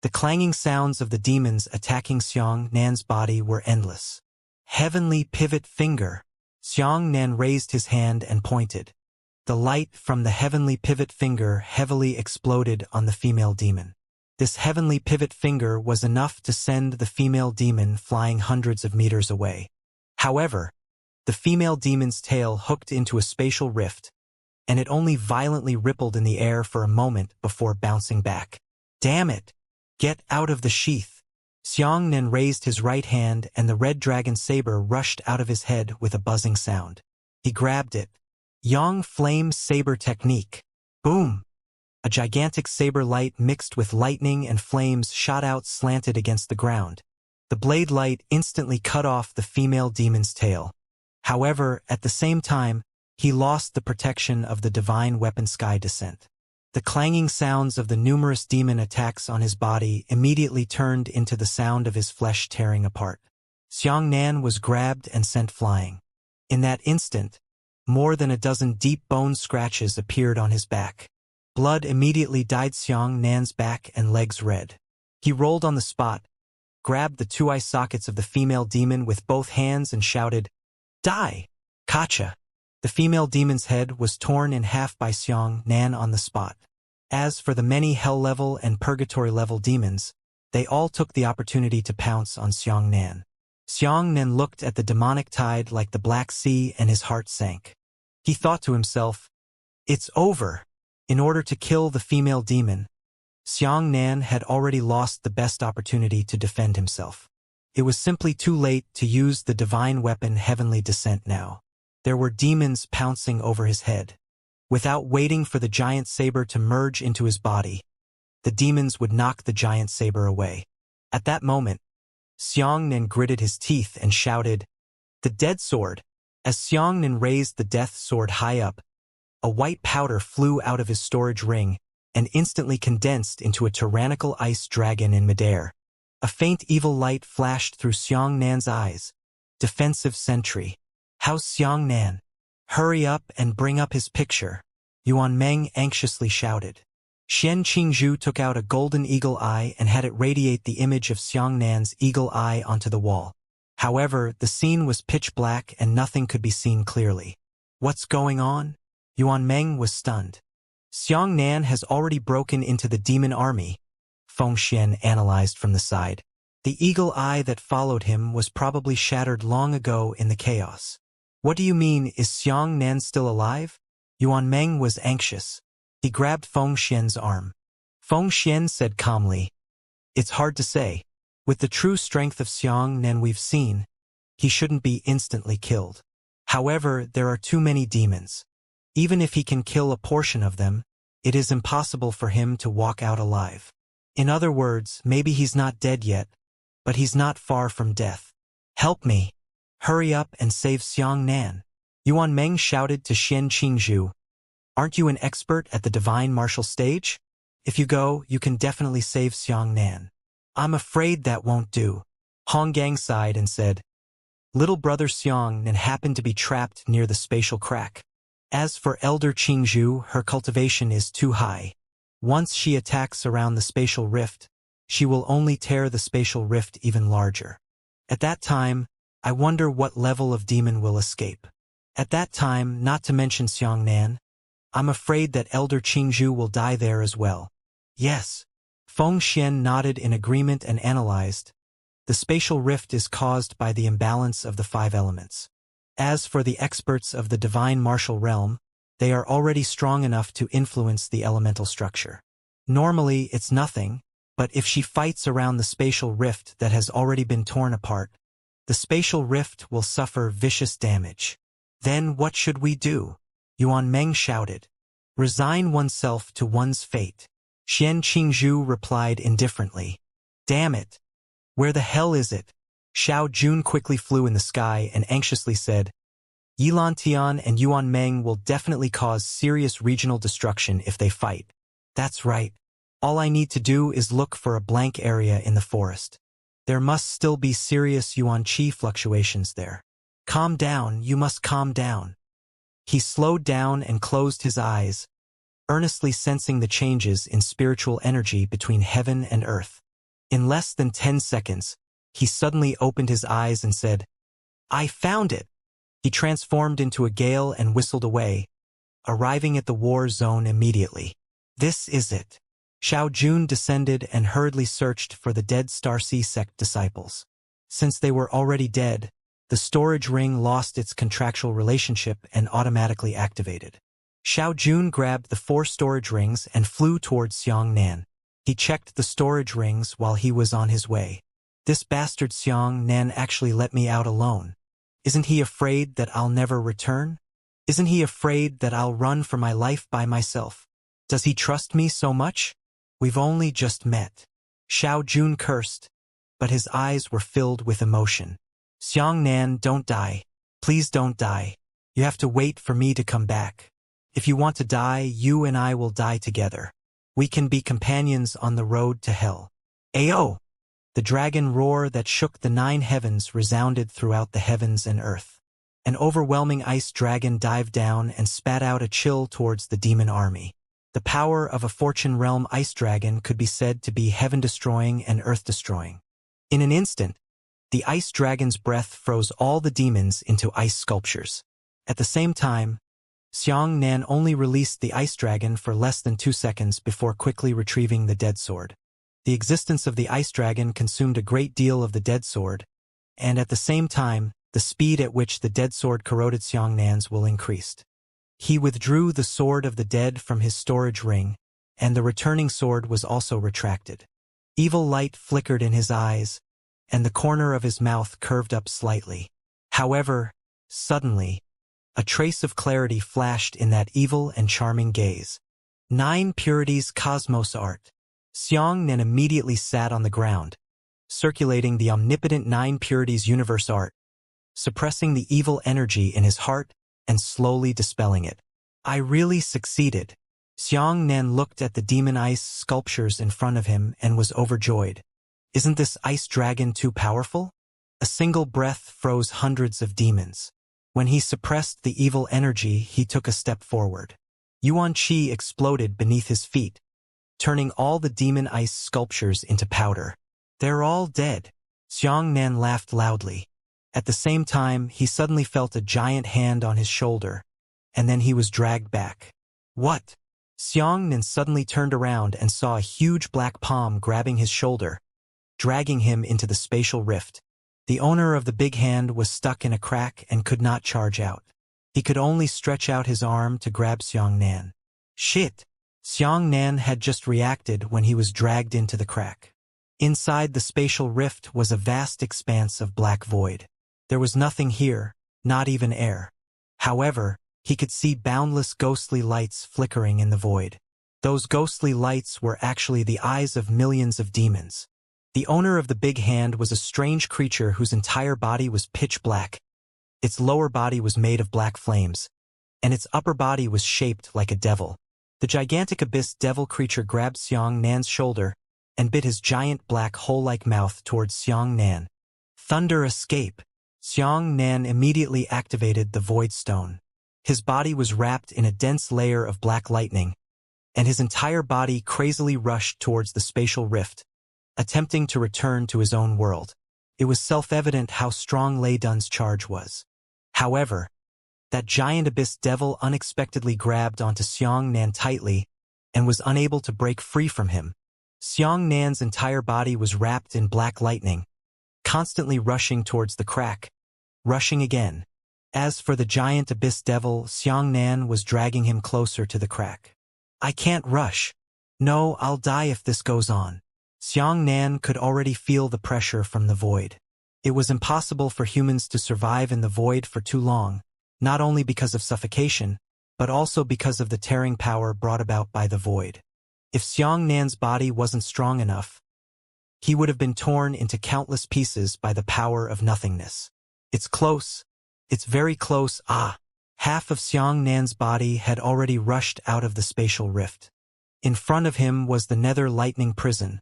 The clanging sounds of the demons attacking Xiang Nan's body were endless. "Heavenly pivot finger." Xiang Nan raised his hand and pointed. The light from the heavenly pivot finger heavily exploded on the female demon. This heavenly pivot finger was enough to send the female demon flying hundreds of meters away. However, the female demon's tail hooked into a spatial rift, and it only violently rippled in the air for a moment before bouncing back. "Damn it! Get out of the sheath!" Xiang Nan raised his right hand and the red dragon saber rushed out of his head with a buzzing sound. He grabbed it. Yang Flame Saber Technique. Boom! A gigantic saber light mixed with lightning and flames shot out slanted against the ground. The blade light instantly cut off the female demon's tail. However, at the same time, he lost the protection of the divine weapon Sky Descent. The clanging sounds of the numerous demon attacks on his body immediately turned into the sound of his flesh tearing apart. Xiang Nan was grabbed and sent flying. In that instant, more than a dozen deep bone scratches appeared on his back. Blood immediately dyed Xiang Nan's back and legs red. He rolled on the spot, grabbed the 2 eye sockets of the female demon with both hands and shouted, "Die! Kacha!" The female demon's head was torn in half by Xiang Nan on the spot. As for the many hell-level and purgatory-level demons, they all took the opportunity to pounce on Xiang Nan. Xiang Nan looked at the demonic tide like the Black Sea and his heart sank. He thought to himself, "It's over." In order to kill the female demon, Xiang Nan had already lost the best opportunity to defend himself. It was simply too late to use the divine weapon Heavenly Descent now. There were demons pouncing over his head. Without waiting for the giant saber to merge into his body, the demons would knock the giant saber away. At that moment, Xiang Nan gritted his teeth and shouted, "The dead sword!" As Xiang Nan raised the death sword high up, a white powder flew out of his storage ring and instantly condensed into a tyrannical ice dragon in midair. A faint evil light flashed through Xiang Nan's eyes. Defensive sentry. "How's Xiang Nan? Hurry up and bring up his picture," Yuan Meng anxiously shouted. Xian Qingzhu took out a golden eagle eye and had it radiate the image of Xiang Nan's eagle eye onto the wall. However, the scene was pitch black and nothing could be seen clearly. "What's going on?" Yuan Meng was stunned. "Xiang Nan has already broken into the demon army," Feng Xian analyzed from the side. The eagle eye that followed him was probably shattered long ago in the chaos. What do you mean, is Xiang Nan still alive? Yuan Meng was anxious. He grabbed Feng Xian's arm. Feng Xian said calmly, "It's hard to say. With the true strength of Xiang Nan we've seen, he shouldn't be instantly killed. However, there are too many demons. Even if he can kill a portion of them, it is impossible for him to walk out alive. In other words, maybe he's not dead yet, but he's not far from death. Help me. Hurry up and save Xiang Nan." Yuan Meng shouted to Xian Qingzhu. "Aren't you an expert at the divine martial stage? If you go, you can definitely save Xiang Nan." "I'm afraid that won't do." Hong Gang sighed and said, "Little brother Xiang Nan happened to be trapped near the spatial crack. As for Elder Qingzhu, her cultivation is too high. Once she attacks around the spatial rift, she will only tear the spatial rift even larger. At that time, I wonder what level of demon will escape. At that time, not to mention Xiang Nan, I'm afraid that Elder Qingzhu will die there as well." "Yes." Feng Xian nodded in agreement and analyzed. The spatial rift is caused by the imbalance of the 5 elements. As for the experts of the divine martial realm, they are already strong enough to influence the elemental structure. Normally, it's nothing, but if she fights around the spatial rift that has already been torn apart, the spatial rift will suffer vicious damage. "Then what should we do?" Yuan Meng shouted. "Resign oneself to one's fate." Xian Qingzhu replied indifferently. "Damn it! Where the hell is it?" Xiao Jun quickly flew in the sky and anxiously said, "Yilan Tian and Yuan Meng will definitely cause serious regional destruction if they fight." "That's right. All I need to do is look for a blank area in the forest. There must still be serious Yuan Qi fluctuations there." "Calm down, you must calm down." He slowed down and closed his eyes, earnestly sensing the changes in spiritual energy between heaven and earth. In less than 10 seconds, he suddenly opened his eyes and said, "I found it!" He transformed into a gale and whistled away, arriving at the war zone immediately. "This is it." Xiao Jun descended and hurriedly searched for the dead Starcy sect disciples. Since they were already dead, the storage ring lost its contractual relationship and automatically activated. Xiao Jun grabbed the 4 storage rings and flew towards Xiang Nan. He checked the storage rings while he was on his way. "This bastard Xiang Nan actually let me out alone. Isn't he afraid that I'll never return? Isn't he afraid that I'll run for my life by myself? Does he trust me so much? We've only just met." Xiao Jun cursed, but his eyes were filled with emotion. "Xiang Nan, don't die. Please don't die. You have to wait for me to come back. If you want to die, you and I will die together. We can be companions on the road to hell." Ayo! The dragon roar that shook the 9 heavens resounded throughout the heavens and earth. An overwhelming ice dragon dived down and spat out a chill towards the demon army. The power of a Fortune Realm ice dragon could be said to be heaven-destroying and earth-destroying. In an instant, the ice dragon's breath froze all the demons into ice sculptures. At the same time, Xiang Nan only released the ice dragon for less than 2 seconds before quickly retrieving the dead sword. The existence of the ice dragon consumed a great deal of the dead sword, and at the same time, the speed at which the dead sword corroded Xiang Nan's will increased. He withdrew the sword of the dead from his storage ring, and the returning sword was also retracted. Evil light flickered in his eyes, and the corner of his mouth curved up slightly. However, suddenly, a trace of clarity flashed in that evil and charming gaze. 9 Purities Cosmos Art. Xiang Nan immediately sat on the ground, circulating the omnipotent 9 Purities Universe Art, suppressing the evil energy in his heart and slowly dispelling it. "I really succeeded." Xiang Nan looked at the demon ice sculptures in front of him and was overjoyed. Isn't this ice dragon too powerful? A single breath froze hundreds of demons. When he suppressed the evil energy, he took a step forward. Yuan Qi exploded beneath his feet, turning all the demon ice sculptures into powder. "They're all dead." Xiang Nan laughed loudly. At the same time, he suddenly felt a giant hand on his shoulder, and then he was dragged back. "What?" Xianxia suddenly turned around and saw a huge black palm grabbing his shoulder, dragging him into the spatial rift. The owner of the big hand was stuck in a crack and could not charge out. He could only stretch out his arm to grab Xianxia. Shit! Xianxia had just reacted when he was dragged into the crack. Inside the spatial rift was a vast expanse of black void. There was nothing here, not even air. However, he could see boundless ghostly lights flickering in the void. Those ghostly lights were actually the eyes of millions of demons. The owner of the big hand was a strange creature whose entire body was pitch black. Its lower body was made of black flames, and its upper body was shaped like a devil. The gigantic abyss devil creature grabbed Xianxia's shoulder and bit his giant black hole-like mouth towards Xianxia. Thunder escape! Xianxia immediately activated the void stone. His body was wrapped in a dense layer of black lightning, and his entire body crazily rushed towards the spatial rift, attempting to return to his own world. It was self-evident how strong Lei Dun's charge was. However, that giant abyss devil unexpectedly grabbed onto Xianxia tightly and was unable to break free from him. Xianxia's entire body was wrapped in black lightning, constantly rushing towards the crack, rushing again. As for the giant abyss devil, Xianxia was dragging him closer to the crack. I can't rush. No, I'll die if this goes on. Xianxia could already feel the pressure from the void. It was impossible for humans to survive in the void for too long, not only because of suffocation, but also because of the tearing power brought about by the void. If Xianxia's body wasn't strong enough, he would have been torn into countless pieces by the power of nothingness. It's close. It's very close. Half of Xianxia's body had already rushed out of the spatial rift. In front of him was the nether lightning prison,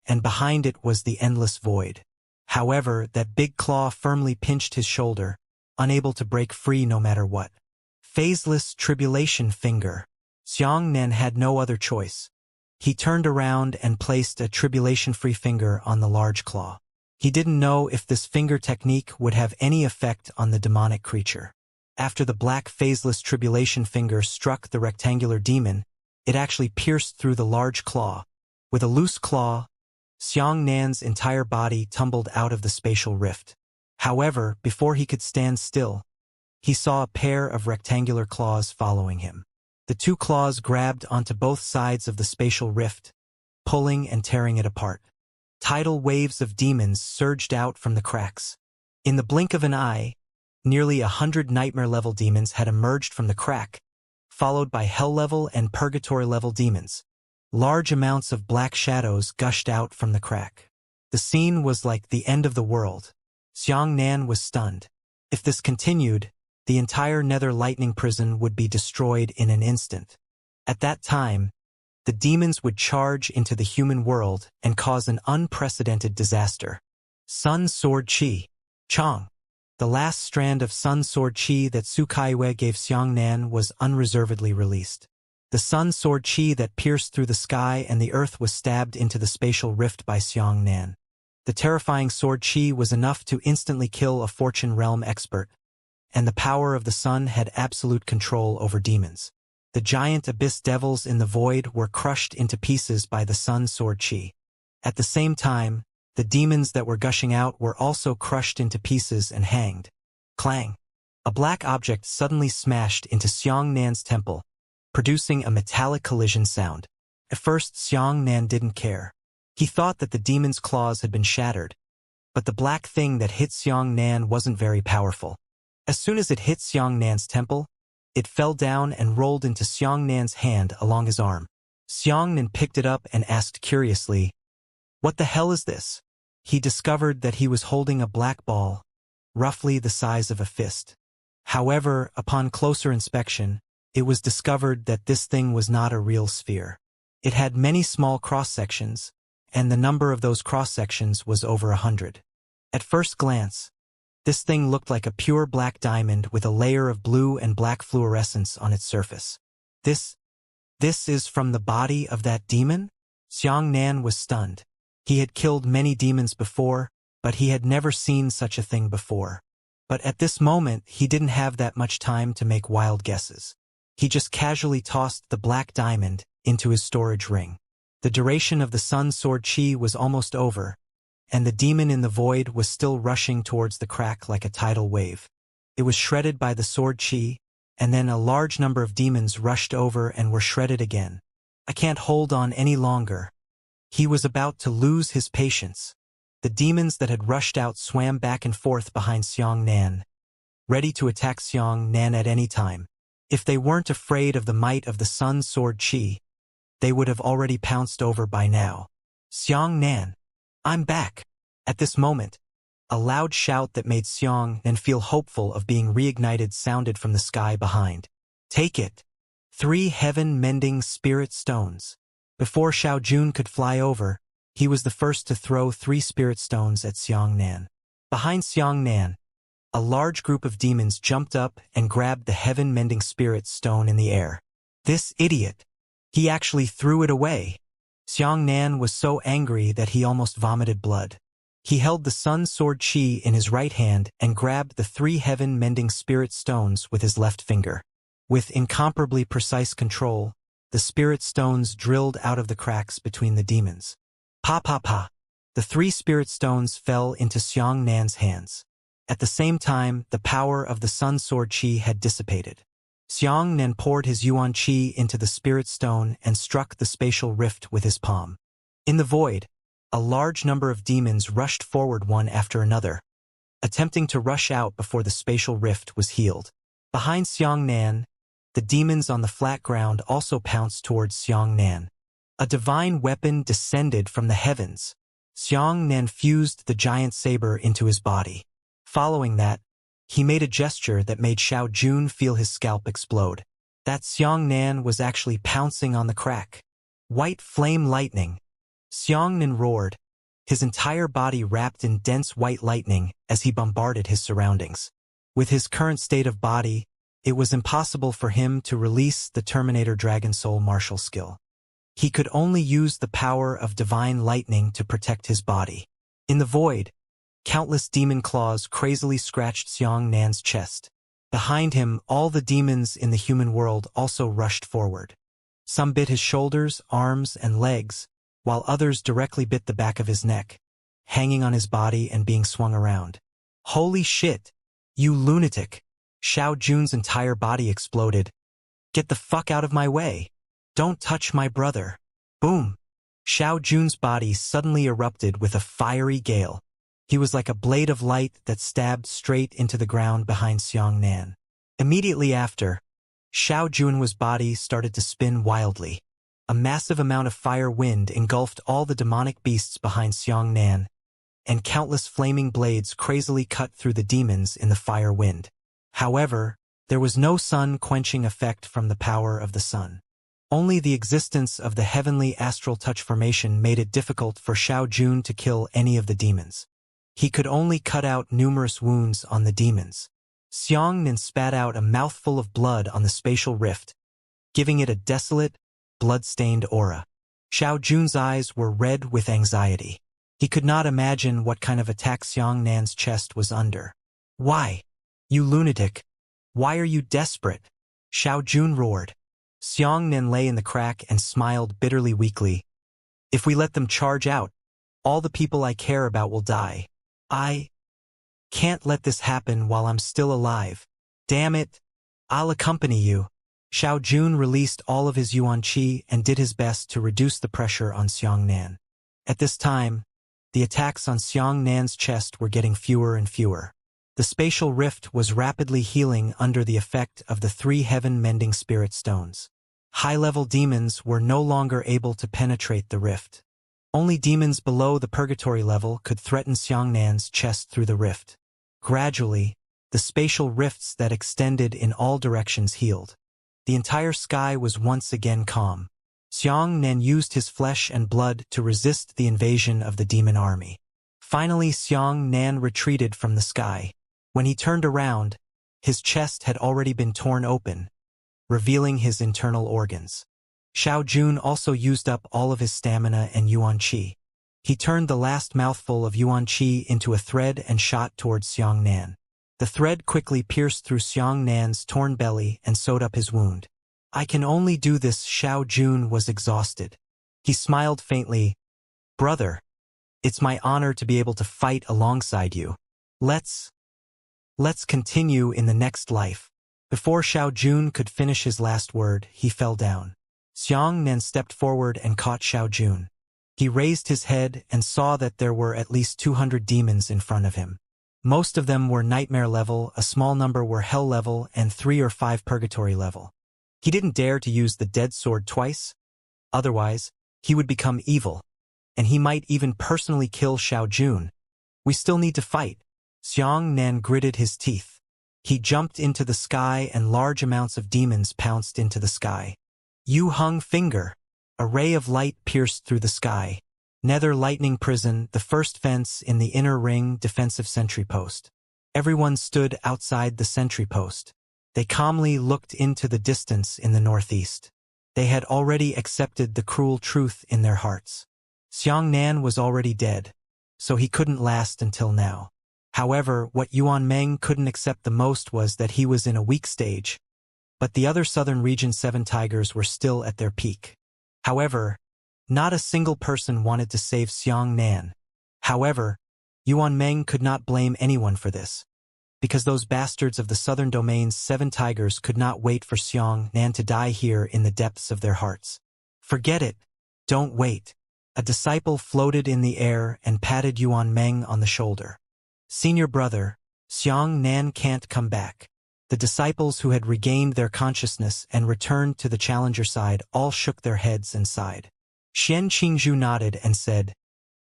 and behind it was the endless void. However, that big claw firmly pinched his shoulder, unable to break free no matter what. Phaseless tribulation finger. Xianxia had no other choice. He turned around and placed a tribulation-free finger on the large claw. He didn't know if this finger technique would have any effect on the demonic creature. After the black phaseless tribulation finger struck the rectangular demon, it actually pierced through the large claw. With a loose claw, Xianxia's entire body tumbled out of the spatial rift. However, before he could stand still, he saw a pair of rectangular claws following him. The two claws grabbed onto both sides of the spatial rift, pulling and tearing it apart. Tidal waves of demons surged out from the cracks. In the blink of an eye, nearly 100 nightmare-level demons had emerged from the crack, followed by hell-level and purgatory-level demons. Large amounts of black shadows gushed out from the crack. The scene was like the end of the world. Xianxia was stunned. If this continued, the entire nether lightning prison would be destroyed in an instant. At that time, the demons would charge into the human world and cause an unprecedented disaster. Sun Sword Chi. Chong. The last strand of Sun Sword Chi that Su Kaiwei gave Xianxia was unreservedly released. The Sun Sword Chi that pierced through the sky and the earth was stabbed into the spatial rift by Xianxia. The terrifying Sword Chi was enough to instantly kill a Fortune Realm expert, and the power of the sun had absolute control over demons. The giant abyss devils in the void were crushed into pieces by the Sun Sword Chi. At the same time, the demons that were gushing out were also crushed into pieces and hanged. Clang! A black object suddenly smashed into Xianxia's temple, producing a metallic collision sound. At first, Xianxia didn't care. He thought that the demon's claws had been shattered, but the black thing that hit Xianxia wasn't very powerful. As soon as it hit Xianxia's temple, it fell down and rolled into Xianxia's hand along his arm. Xianxia picked it up and asked curiously, "What the hell is this?" He discovered that he was holding a black ball, roughly the size of a fist. However, upon closer inspection, it was discovered that this thing was not a real sphere. It had many small cross-sections, and the number of those cross-sections was over 100. At first glance, this thing looked like a pure black diamond with a layer of blue and black fluorescence on its surface. This is from the body of that demon? Xianxia was stunned. He had killed many demons before, but he had never seen such a thing before. But at this moment, he didn't have that much time to make wild guesses. He just casually tossed the black diamond into his storage ring. The duration of the sun sword chi was almost over, and the demon in the void was still rushing towards the crack like a tidal wave. It was shredded by the sword chi, and then a large number of demons rushed over and were shredded again. I can't hold on any longer. He was about to lose his patience. The demons that had rushed out swam back and forth behind Xianxia, ready to attack Xianxia at any time. If they weren't afraid of the might of the sun sword chi, they would have already pounced over by now. Xianxia, I'm back. At this moment, a loud shout that made Xianxia feel hopeful of being reignited sounded from the sky behind. Take it. 3 heaven-mending spirit stones. Before Xiaojun could fly over, he was the first to throw 3 spirit stones at Xianxia. Behind Xianxia, a large group of demons jumped up and grabbed the heaven-mending spirit stone in the air. This idiot! He actually threw it away. Xianxia was so angry that he almost vomited blood. He held the sun sword chi in his right hand and grabbed the 3 heaven-mending spirit stones with his left finger. With incomparably precise control, the spirit stones drilled out of the cracks between the demons. Pa pa pa! The 3 spirit stones fell into Xianxia's hands. At the same time, the power of the sun sword chi had dissipated. Xianxia poured his yuan chi into the spirit stone and struck the spatial rift with his palm. In the void, a large number of demons rushed forward one after another, attempting to rush out before the spatial rift was healed. Behind Xianxia, the demons on the flat ground also pounced towards Xianxia. A divine weapon descended from the heavens. Xianxia fused the giant saber into his body. Following that, he made a gesture that made Xiaojun feel his scalp explode. That Xianxia was actually pouncing on the crack. White flame lightning. Xianxia roared, his entire body wrapped in dense white lightning as he bombarded his surroundings. With his current state of body, it was impossible for him to release the Terminator Dragon Soul martial skill. He could only use the power of divine lightning to protect his body. In the void, countless demon claws crazily scratched Xianxia's chest. Behind him, all the demons in the human world also rushed forward. Some bit his shoulders, arms, and legs, while others directly bit the back of his neck, hanging on his body and being swung around. Holy shit! You lunatic! Xiaojun's entire body exploded. Get the fuck out of my way! Don't touch my brother! Boom! Xiaojun's body suddenly erupted with a fiery gale. He was like a blade of light that stabbed straight into the ground behind Xianxia. Immediately after, Xiaojun's body started to spin wildly. A massive amount of fire wind engulfed all the demonic beasts behind Xianxia, and countless flaming blades crazily cut through the demons in the fire wind. However, there was no sun-quenching effect from the power of the sun. Only the existence of the heavenly astral touch formation made it difficult for Xiaojun to kill any of the demons. He could only cut out numerous wounds on the demons. Xianxia spat out a mouthful of blood on the spatial rift, giving it a desolate, blood-stained aura. Xiaojun's eyes were red with anxiety. He could not imagine what kind of attack Xianxia's chest was under. Why? You lunatic! Why are you desperate? Xiaojun roared. Xianxia lay in the crack and smiled bitterly weakly. If we let them charge out, all the people I care about will die. I can't let this happen while I'm still alive. Damn it! I'll accompany you. Xiaojun released all of his yuan qi and did his best to reduce the pressure on Xianxia. At this time, the attacks on Xianxia's chest were getting fewer and fewer. The spatial rift was rapidly healing under the effect of the 3 heaven-mending spirit stones. High-level demons were no longer able to penetrate the rift. Only demons below the purgatory level could threaten Xianxia's chest through the rift. Gradually, the spatial rifts that extended in all directions healed. The entire sky was once again calm. Xianxia used his flesh and blood to resist the invasion of the demon army. Finally, Xianxia retreated from the sky. When he turned around, his chest had already been torn open, revealing his internal organs. Xiaojun also used up all of his stamina and yuan qi. He turned the last mouthful of yuan qi into a thread and shot towards Xianxia. The thread quickly pierced through Xianxia's torn belly and sewed up his wound. I can only do this. Xiao Jun was exhausted. He smiled faintly. Brother, it's my honor to be able to fight alongside you. Let's continue in the next life. Before Xiao Jun could finish his last word, he fell down. Xianxia stepped forward and caught Xiao Jun. He raised his head and saw that there were at least 200 demons in front of him. Most of them were nightmare level, a small number were hell level, and 3 or 5 purgatory level. He didn't dare to use the dead sword twice. Otherwise, he would become evil, and he might even personally kill Xiao Jun. We still need to fight. Xianxia gritted his teeth. He jumped into the sky and large amounts of demons pounced into the sky. Yu hung finger. A ray of light pierced through the sky. Nether lightning prison, the first fence in the inner ring defensive sentry post. Everyone stood outside the sentry post. They calmly looked into the distance in the northeast. They had already accepted the cruel truth in their hearts. Xianxia was already dead, so he couldn't last until now. However, what Yuan Meng couldn't accept the most was that he was in a weak stage, but the other southern region 7 tigers were still at their peak. However, not a single person wanted to save Xianxia. However, Yuan Meng could not blame anyone for this, because those bastards of the southern domain's 7 tigers could not wait for Xianxia to die here in the depths of their hearts. Forget it. Don't wait. A disciple floated in the air and patted Yuan Meng on the shoulder. Senior brother, Xianxia can't come back. The disciples who had regained their consciousness and returned to the challenger side all shook their heads and sighed. Xian Qingzhu nodded and said,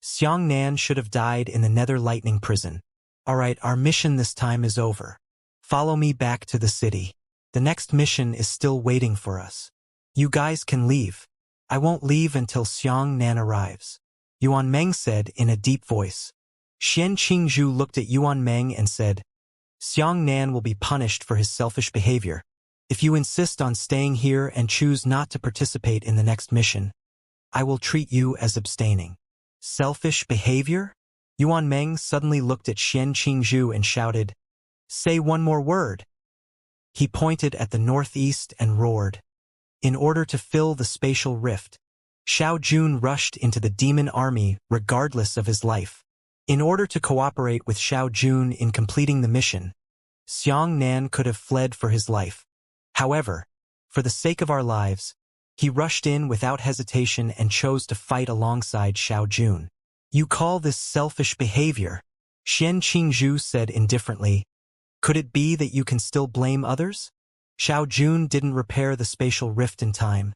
Xianxia should have died in the nether lightning prison. Alright, our mission this time is over. Follow me back to the city. The next mission is still waiting for us. You guys can leave. I won't leave until Xianxia arrives. Yuan Meng said in a deep voice. Xian Qingzhu looked at Yuan Meng and said, Xianxia will be punished for his selfish behavior. If you insist on staying here and choose not to participate in the next mission, I will treat you as abstaining. Selfish behavior? Yuan Meng suddenly looked at Xian Qingzhu and shouted, Say one more word. He pointed at the northeast and roared. In order to fill the spatial rift, Xiao Jun rushed into the demon army regardless of his life. In order to cooperate with Xiao Jun in completing the mission, Xianxia could have fled for his life. However, for the sake of our lives, he rushed in without hesitation and chose to fight alongside Xiao Jun. You call this selfish behavior? Xian Qingzhu said indifferently. Could it be that you can still blame others? Xiao Jun didn't repair the spatial rift in time,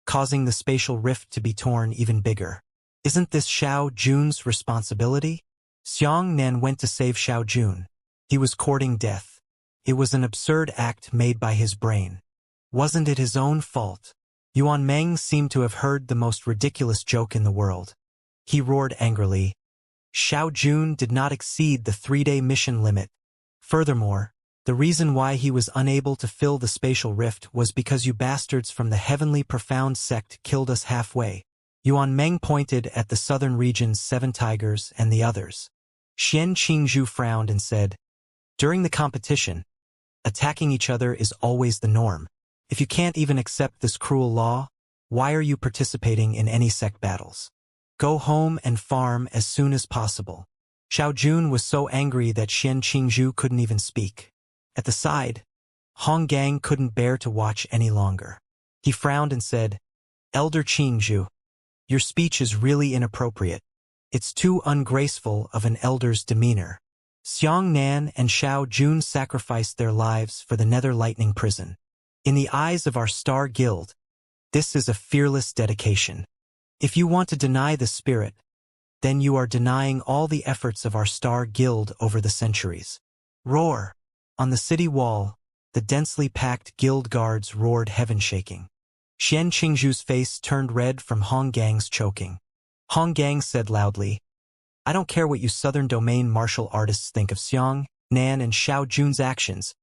causing the spatial rift to be torn even bigger. Isn't this Xiao Jun's responsibility? Xianxia went to save Xiao Jun. He was courting death. It was an absurd act made by his brain. Wasn't it his own fault? Yuan Meng seemed to have heard the most ridiculous joke in the world. He roared angrily. Xiao Jun did not exceed the 3-day mission limit. Furthermore, the reason why he was unable to fill the spatial rift was because you bastards from the heavenly profound sect killed us halfway. Yuan Meng pointed at the southern region's 7 tigers and the others. Xian Qingzhu frowned and said, During the competition, attacking each other is always the norm. If you can't even accept this cruel law, why are you participating in any sect battles? Go home and farm as soon as possible. Xiao Jun was so angry that Xian Qingzhu couldn't even speak. At the side, Hong Gang couldn't bear to watch any longer. He frowned and said, Elder Qingzhu, your speech is really inappropriate. It's too ungraceful of an elder's demeanor. Xianxia and Xiao Jun sacrificed their lives for the nether lightning prison. In the eyes of our Star Guild, this is a fearless dedication. If you want to deny the spirit, then you are denying all the efforts of our Star Guild over the centuries. Roar! On the city wall, the densely packed guild guards roared heaven-shaking. Xian Qingzhu's face turned red from Hong Gang's choking. Hong Gang said loudly, I don't care what you Southern Domain martial artists think of Xianxia and Xiao Jun's actions,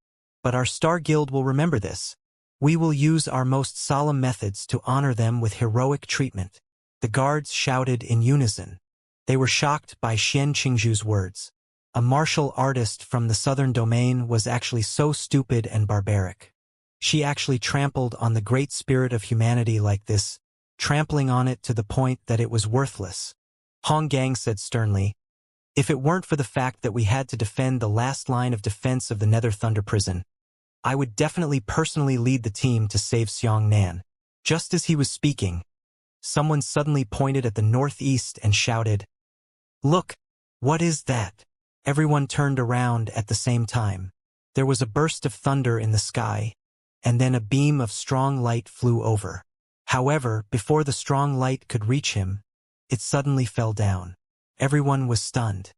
but our Star Guild will remember this. We will use our most solemn methods to honor them with heroic treatment. The guards shouted in unison. They were shocked by Xian Qingzhu's words. A martial artist from the Southern Domain was actually so stupid and barbaric. She actually trampled on the great spirit of humanity like this, trampling on it to the point that it was worthless. Hong Gang said sternly, "If it weren't for the fact that we had to defend the last line of defense of the Nether Thunder prison, I would definitely personally lead the team to save Xianxia." Just as he was speaking, someone suddenly pointed at the northeast and shouted, "Look, what is that?" Everyone turned around at the same time. There was a burst of thunder in the sky, and then a beam of strong light flew over. However, before the strong light could reach him, it suddenly fell down. Everyone was stunned.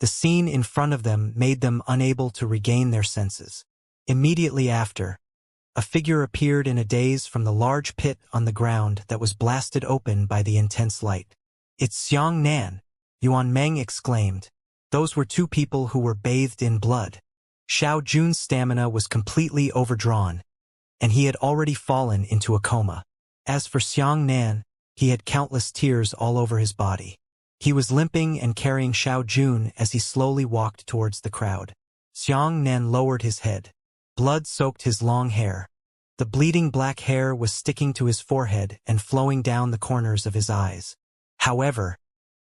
The scene in front of them made them unable to regain their senses. Immediately after, a figure appeared in a daze from the large pit on the ground that was blasted open by the intense light. "It's Xianxia," Yuan Meng exclaimed. Those were two people who were bathed in blood. Xiao Jun's stamina was completely overdrawn, and he had already fallen into a coma. As for Xianxia, he had countless tears all over his body. He was limping and carrying Xiao Jun as he slowly walked towards the crowd. Xianxia lowered his head. Blood soaked his long hair. The bleeding black hair was sticking to his forehead and flowing down the corners of his eyes. However,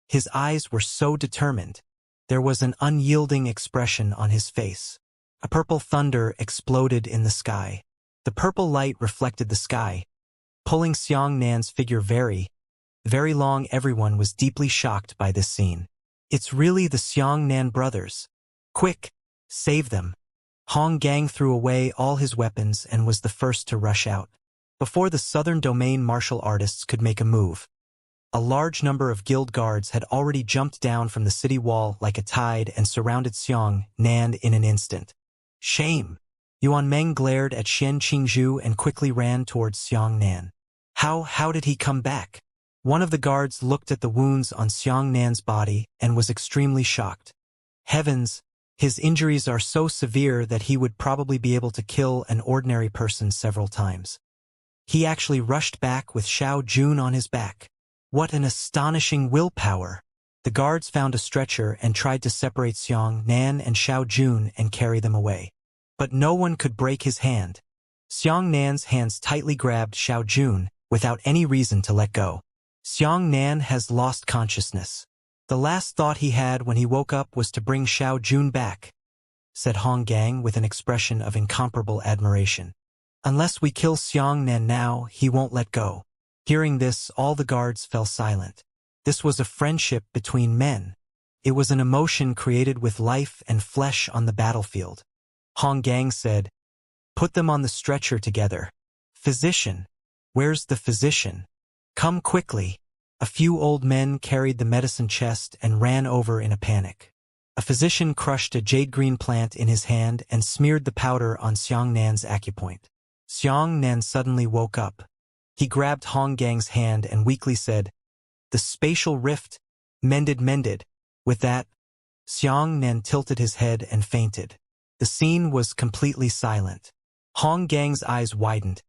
his eyes were so determined. There was an unyielding expression on his face. A purple thunder exploded in the sky. The purple light reflected the sky, pulling Xianxia's figure very long. Everyone was deeply shocked by this scene. "It's really the Xianxia brothers. Quick, save them." Hong Gang threw away all his weapons and was the first to rush out. Before the Southern Domain martial artists could make a move, a large number of guild guards had already jumped down from the city wall like a tide and surrounded Xianxia in an instant. "Shame!" Yuan Meng glared at Shen Qingzhu and quickly ran towards Xianxia. How did he come back?" One of the guards looked at the wounds on Xianxia's body and was extremely shocked. "Heavens, his injuries are so severe that he would probably be able to kill an ordinary person several times. He actually rushed back with Xiao Jun on his back. What an astonishing willpower!" The guards found a stretcher and tried to separate Xianxia and Xiao Jun and carry them away. But no one could break his hand. Xianxia's hands tightly grabbed Xiao Jun without any reason to let go. "Xianxia has lost consciousness. The last thought he had when he woke up was to bring Xiao Jun back," said Hong Gang with an expression of incomparable admiration. "Unless we kill Xianxia now, he won't let go." Hearing this, all the guards fell silent. This was a friendship between men. It was an emotion created with life and flesh on the battlefield. Hong Gang said, "Put them on the stretcher together. Physician, where's the physician? Come quickly." A few old men carried the medicine chest and ran over in a panic. A physician crushed a jade-green plant in his hand and smeared the powder on Xianxia's acupoint. Xianxia suddenly woke up. He grabbed Hong Gang's hand and weakly said, "The spatial rift, mended." With that, Xianxia tilted his head and fainted. The scene was completely silent. Hong Gang's eyes widened,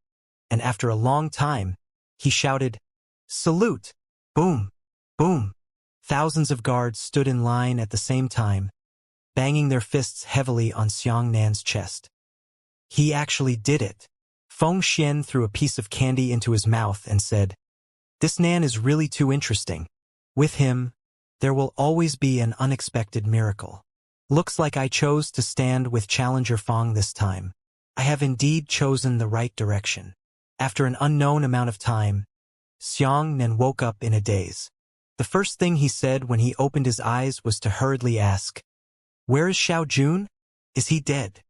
and after a long time, he shouted, "Salute!" Boom! Boom! Thousands of guards stood in line at the same time, banging their fists heavily on Xianxia's chest. He actually did it. Feng Xian threw a piece of candy into his mouth and said, "This Nan is really too interesting. With him, there will always be an unexpected miracle. Looks like I chose to stand with Challenger Feng this time. I have indeed chosen the right direction." After an unknown amount of time, Xianxia woke up in a daze. The first thing he said when he opened his eyes was to hurriedly ask, "Where is Xiao Jun? Is he dead?"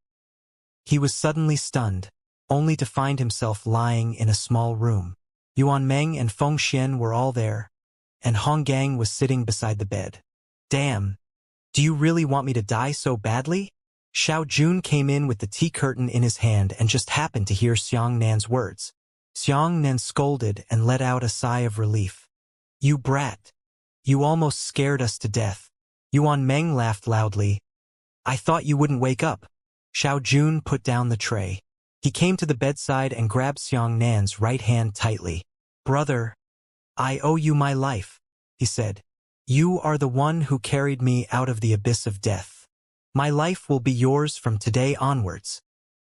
He was suddenly stunned, only to find himself lying in a small room. Yuan Meng and Feng Xian were all there, and Hong Gang was sitting beside the bed. "Damn, do you really want me to die so badly?" Xiao Jun came in with the tea curtain in his hand and just happened to hear Xianxia's words. Xianxia scolded and let out a sigh of relief. "You brat. You almost scared us to death." Yuan Meng laughed loudly. "I thought you wouldn't wake up." Xiao Jun put down the tray. He came to the bedside and grabbed Xianxia's right hand tightly. "Brother, I owe you my life," he said. "You are the one who carried me out of the abyss of death. My life will be yours from today onwards."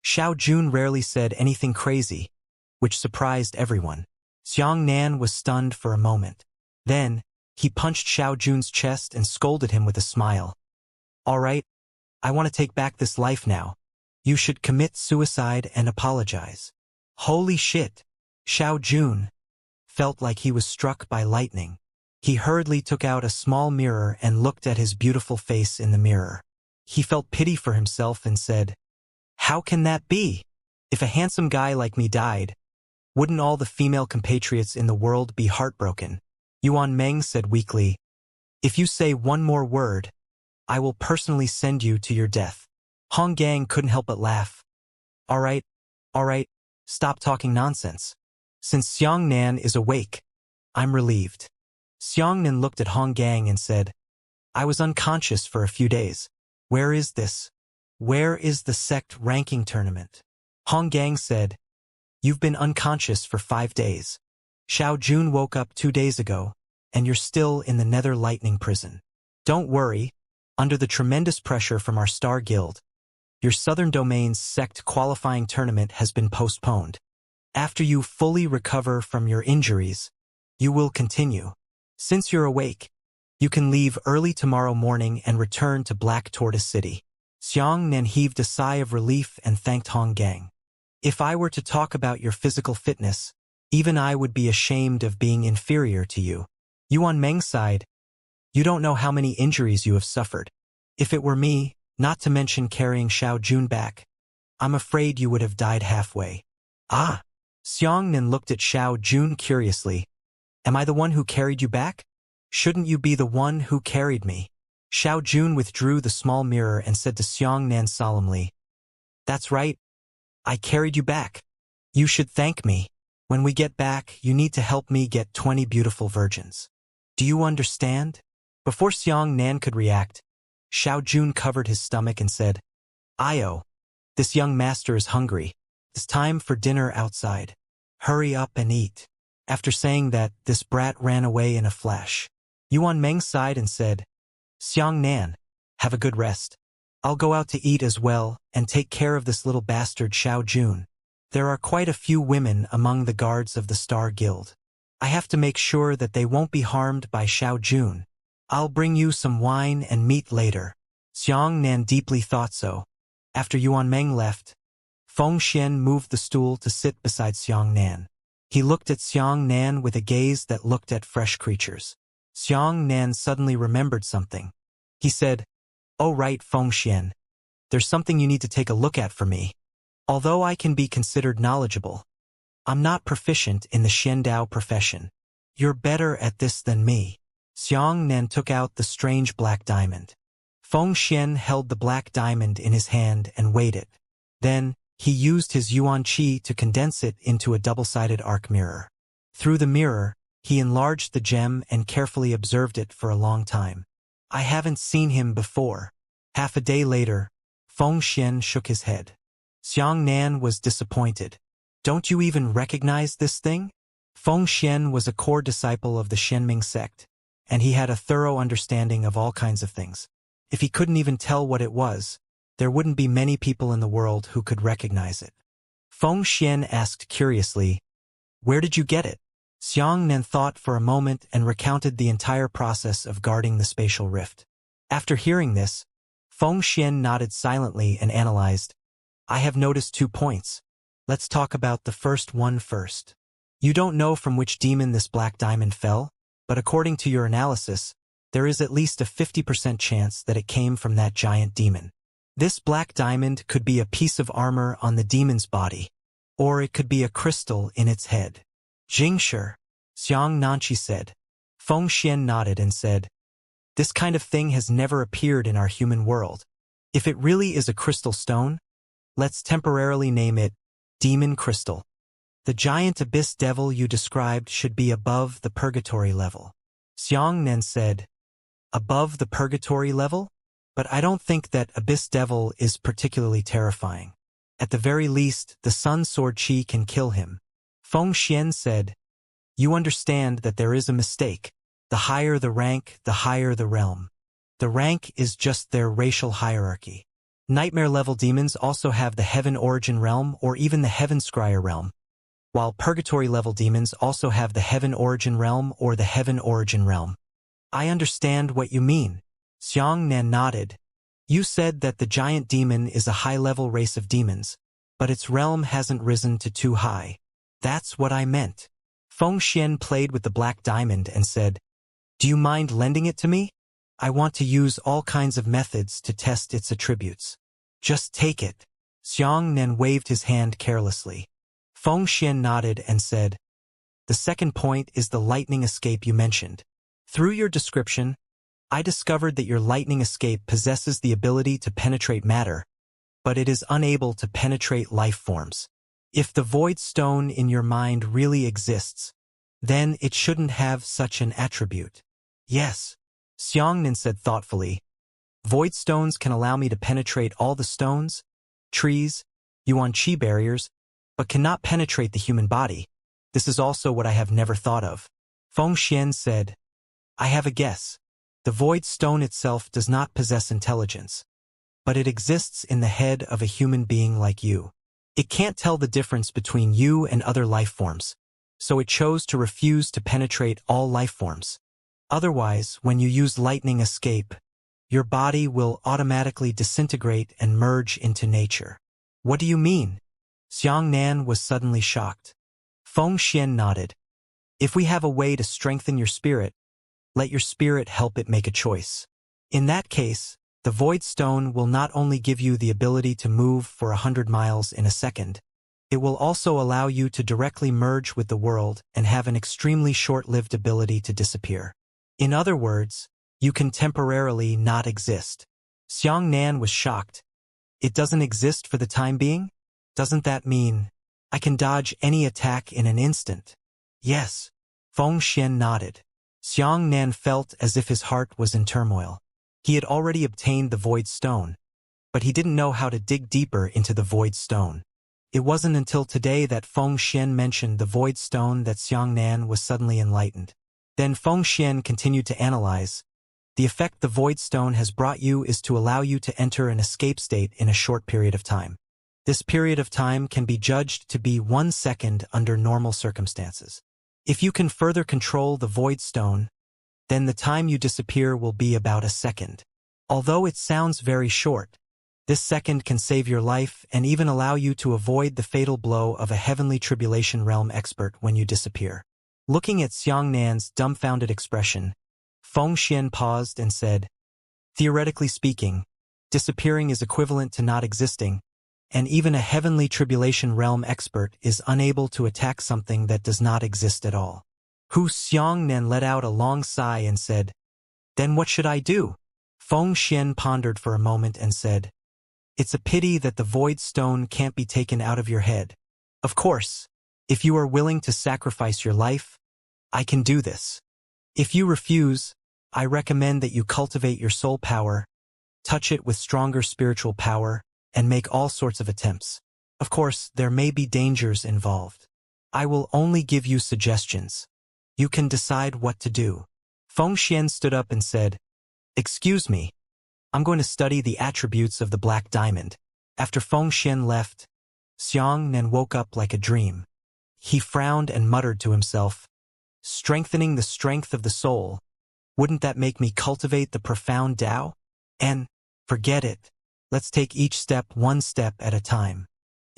Xiao Jun rarely said anything crazy, which surprised everyone. Xiang Nan was stunned for a moment. Then, he punched Xiao Jun's chest and scolded him with a smile. All right, I want to take back this life now. You should commit suicide and apologize. Holy shit! Xiao Jun felt like he was struck by lightning. He hurriedly took out a small mirror and looked at his beautiful face in the mirror. He felt pity for himself and said, "How can that be? If a handsome guy like me died, wouldn't all the female compatriots in the world be heartbroken?" Yuan Meng said weakly, "If you say one more word, I will personally send you to your death." Hong Gang couldn't help but laugh. All right, stop talking nonsense. Since Xiang Nan is awake, I'm relieved." Xiang Nan looked at Hong Gang and said, "I was unconscious for a few days. Where is this? Where is the sect ranking tournament?" Hong Gang said, "You've been unconscious for 5 days. Xiao Jun woke up 2 days ago, and you're still in the Nether Lightning prison. Don't worry, under the tremendous pressure from our Star Guild, your Southern Domain's sect qualifying tournament has been postponed. After you fully recover from your injuries, you will continue. Since you're awake, you can leave early tomorrow morning and return to Black Tortoise City." Xiang Nan heaved a sigh of relief and thanked Hong Gang. "If I were to talk about your physical fitness, even I would be ashamed of being inferior to you." Yuan Meng sighed. "You don't know how many injuries you have suffered. If it were me, not to mention carrying Xiao Jun back, I'm afraid you would have died halfway." "Ah!" Xiang Nan looked at Xiao Jun curiously. "Am I the one who carried you back? Shouldn't you be the one who carried me?" Xiao Jun withdrew the small mirror and said to Xiang Nan solemnly, "That's right. I carried you back. You should thank me. When we get back, you need to help me get 20 beautiful virgins. Do you understand?" Before Xiang Nan could react, Xiao Jun covered his stomach and said, "Io, this young master is hungry. It's time for dinner outside. Hurry up and eat." After saying that, this brat ran away in a flash. Yuan Meng sighed and said, "Xiang Nan, have a good rest. I'll go out to eat as well and take care of this little bastard Xiao Jun. There are quite a few women among the guards of the Star Guild. I have to make sure that they won't be harmed by Xiao Jun. I'll bring you some wine and meat later." Xiang Nan deeply thought so. After Yuan Meng left, Feng Xian moved the stool to sit beside Xiang Nan. He looked at Xiang Nan with a gaze that looked at fresh creatures. Xiang Nan suddenly remembered something. He said, "Oh right, Feng Xian. There's something you need to take a look at for me. Although I can be considered knowledgeable, I'm not proficient in the Xiandao profession. You're better at this than me." Xiang Nan took out the strange black diamond. Feng Xian held the black diamond in his hand and weighed it. Then, he used his yuan qi to condense it into a double-sided arc mirror. Through the mirror, he enlarged the gem and carefully observed it for a long time. "I haven't seen him before." Half a day later, Feng Xian shook his head. Xiang Nan was disappointed. "Don't you even recognize this thing?" Feng Xian was a core disciple of the Shenming sect, and he had a thorough understanding of all kinds of things. If he couldn't even tell what it was, there wouldn't be many people in the world who could recognize it. Feng Xian asked curiously, "Where did you get it?" Xiang Nan thought for a moment and recounted the entire process of guarding the spatial rift. After hearing this, Feng Xian nodded silently and analyzed, "I have noticed 2 points. Let's talk about the first one first. You don't know from which demon this black diamond fell, but according to your analysis, there is at least a 50% chance that it came from that giant demon. This black diamond could be a piece of armor on the demon's body, or it could be a crystal in its head." "Jingshi," Xiang Nanqi said. Feng Xian nodded and said, "This kind of thing has never appeared in our human world. If it really is a crystal stone, let's temporarily name it Demon Crystal. The giant abyss devil you described should be above the purgatory level." Xiang Nan said, "Above the purgatory level? But I don't think that abyss devil is particularly terrifying. At the very least, the sun sword chi can kill him." Feng Xian said, "You understand that there is a mistake. The higher the rank, the higher the realm. The rank is just their racial hierarchy. Nightmare-level demons also have the Heaven Origin Realm or even the Heaven Scryer Realm, while Purgatory-level demons also have the Heaven Origin Realm or the Heaven Origin Realm. I understand what you mean. Xianxia nodded. You said that the giant demon is a high-level race of demons, but its realm hasn't risen to too high. That's what I meant. Fengxian played with the black diamond and said, "Do you mind lending it to me? I want to use all kinds of methods to test its attributes." "Just take it." Xianxia waved his hand carelessly. Fengxian nodded and said, "The second point is the lightning escape you mentioned. Through your description, I discovered that your lightning escape possesses the ability to penetrate matter, but it is unable to penetrate life forms. If the void stone in your mind really exists, then it shouldn't have such an attribute." "Yes," Xianxia said thoughtfully. "Void stones can allow me to penetrate all the stones, trees, yuan qi barriers, but cannot penetrate the human body. This is also what I have never thought of." Fengxian said, "I have a guess. The void stone itself does not possess intelligence, but it exists in the head of a human being like you. It can't tell the difference between you and other life forms, so it chose to refuse to penetrate all life forms. Otherwise, when you use lightning escape, your body will automatically disintegrate and merge into nature." "What do you mean?" Xianxia was suddenly shocked. Fengxian nodded. "If we have a way to strengthen your spirit, let your spirit help it make a choice. In that case, the void stone will not only give you the ability to move for 100 miles in a second, it will also allow you to directly merge with the world and have an extremely short-lived ability to disappear. In other words, you can temporarily not exist." Xianxia was shocked. "It doesn't exist for the time being? Doesn't that mean I can dodge any attack in an instant?" "Yes." Fengxian nodded. Xianxia felt as if his heart was in turmoil. He had already obtained the void stone, but he didn't know how to dig deeper into the void stone. It wasn't until today that Fengxian mentioned the void stone that Xianxia was suddenly enlightened. Then Fengxian continued to analyze. "The effect the void stone has brought you is to allow you to enter an escape state in a short period of time. This period of time can be judged to be 1 second under normal circumstances. If you can further control the void stone, then the time you disappear will be about a second. Although it sounds very short, this second can save your life and even allow you to avoid the fatal blow of a heavenly tribulation realm expert when you disappear." Looking at Xianxia's dumbfounded expression, Fengxian paused and said, "Theoretically speaking, disappearing is equivalent to not existing, and even a heavenly tribulation realm expert is unable to attack something that does not exist at all." Xianxia let out a long sigh and said, "Then what should I do?" Fengxian pondered for a moment and said, "It's a pity that the void stone can't be taken out of your head. Of course, if you are willing to sacrifice your life, I can do this. If you refuse, I recommend that you cultivate your soul power, touch it with stronger spiritual power, and make all sorts of attempts. Of course, there may be dangers involved. I will only give you suggestions. You can decide what to do." Fengxian stood up and said, "Excuse me, I'm going to study the attributes of the black diamond." After Fengxian left, Xianxia woke up like a dream. He frowned and muttered to himself, "Strengthening the strength of the soul, wouldn't that make me cultivate the profound Tao? And, forget it, let's take each step one step at a time.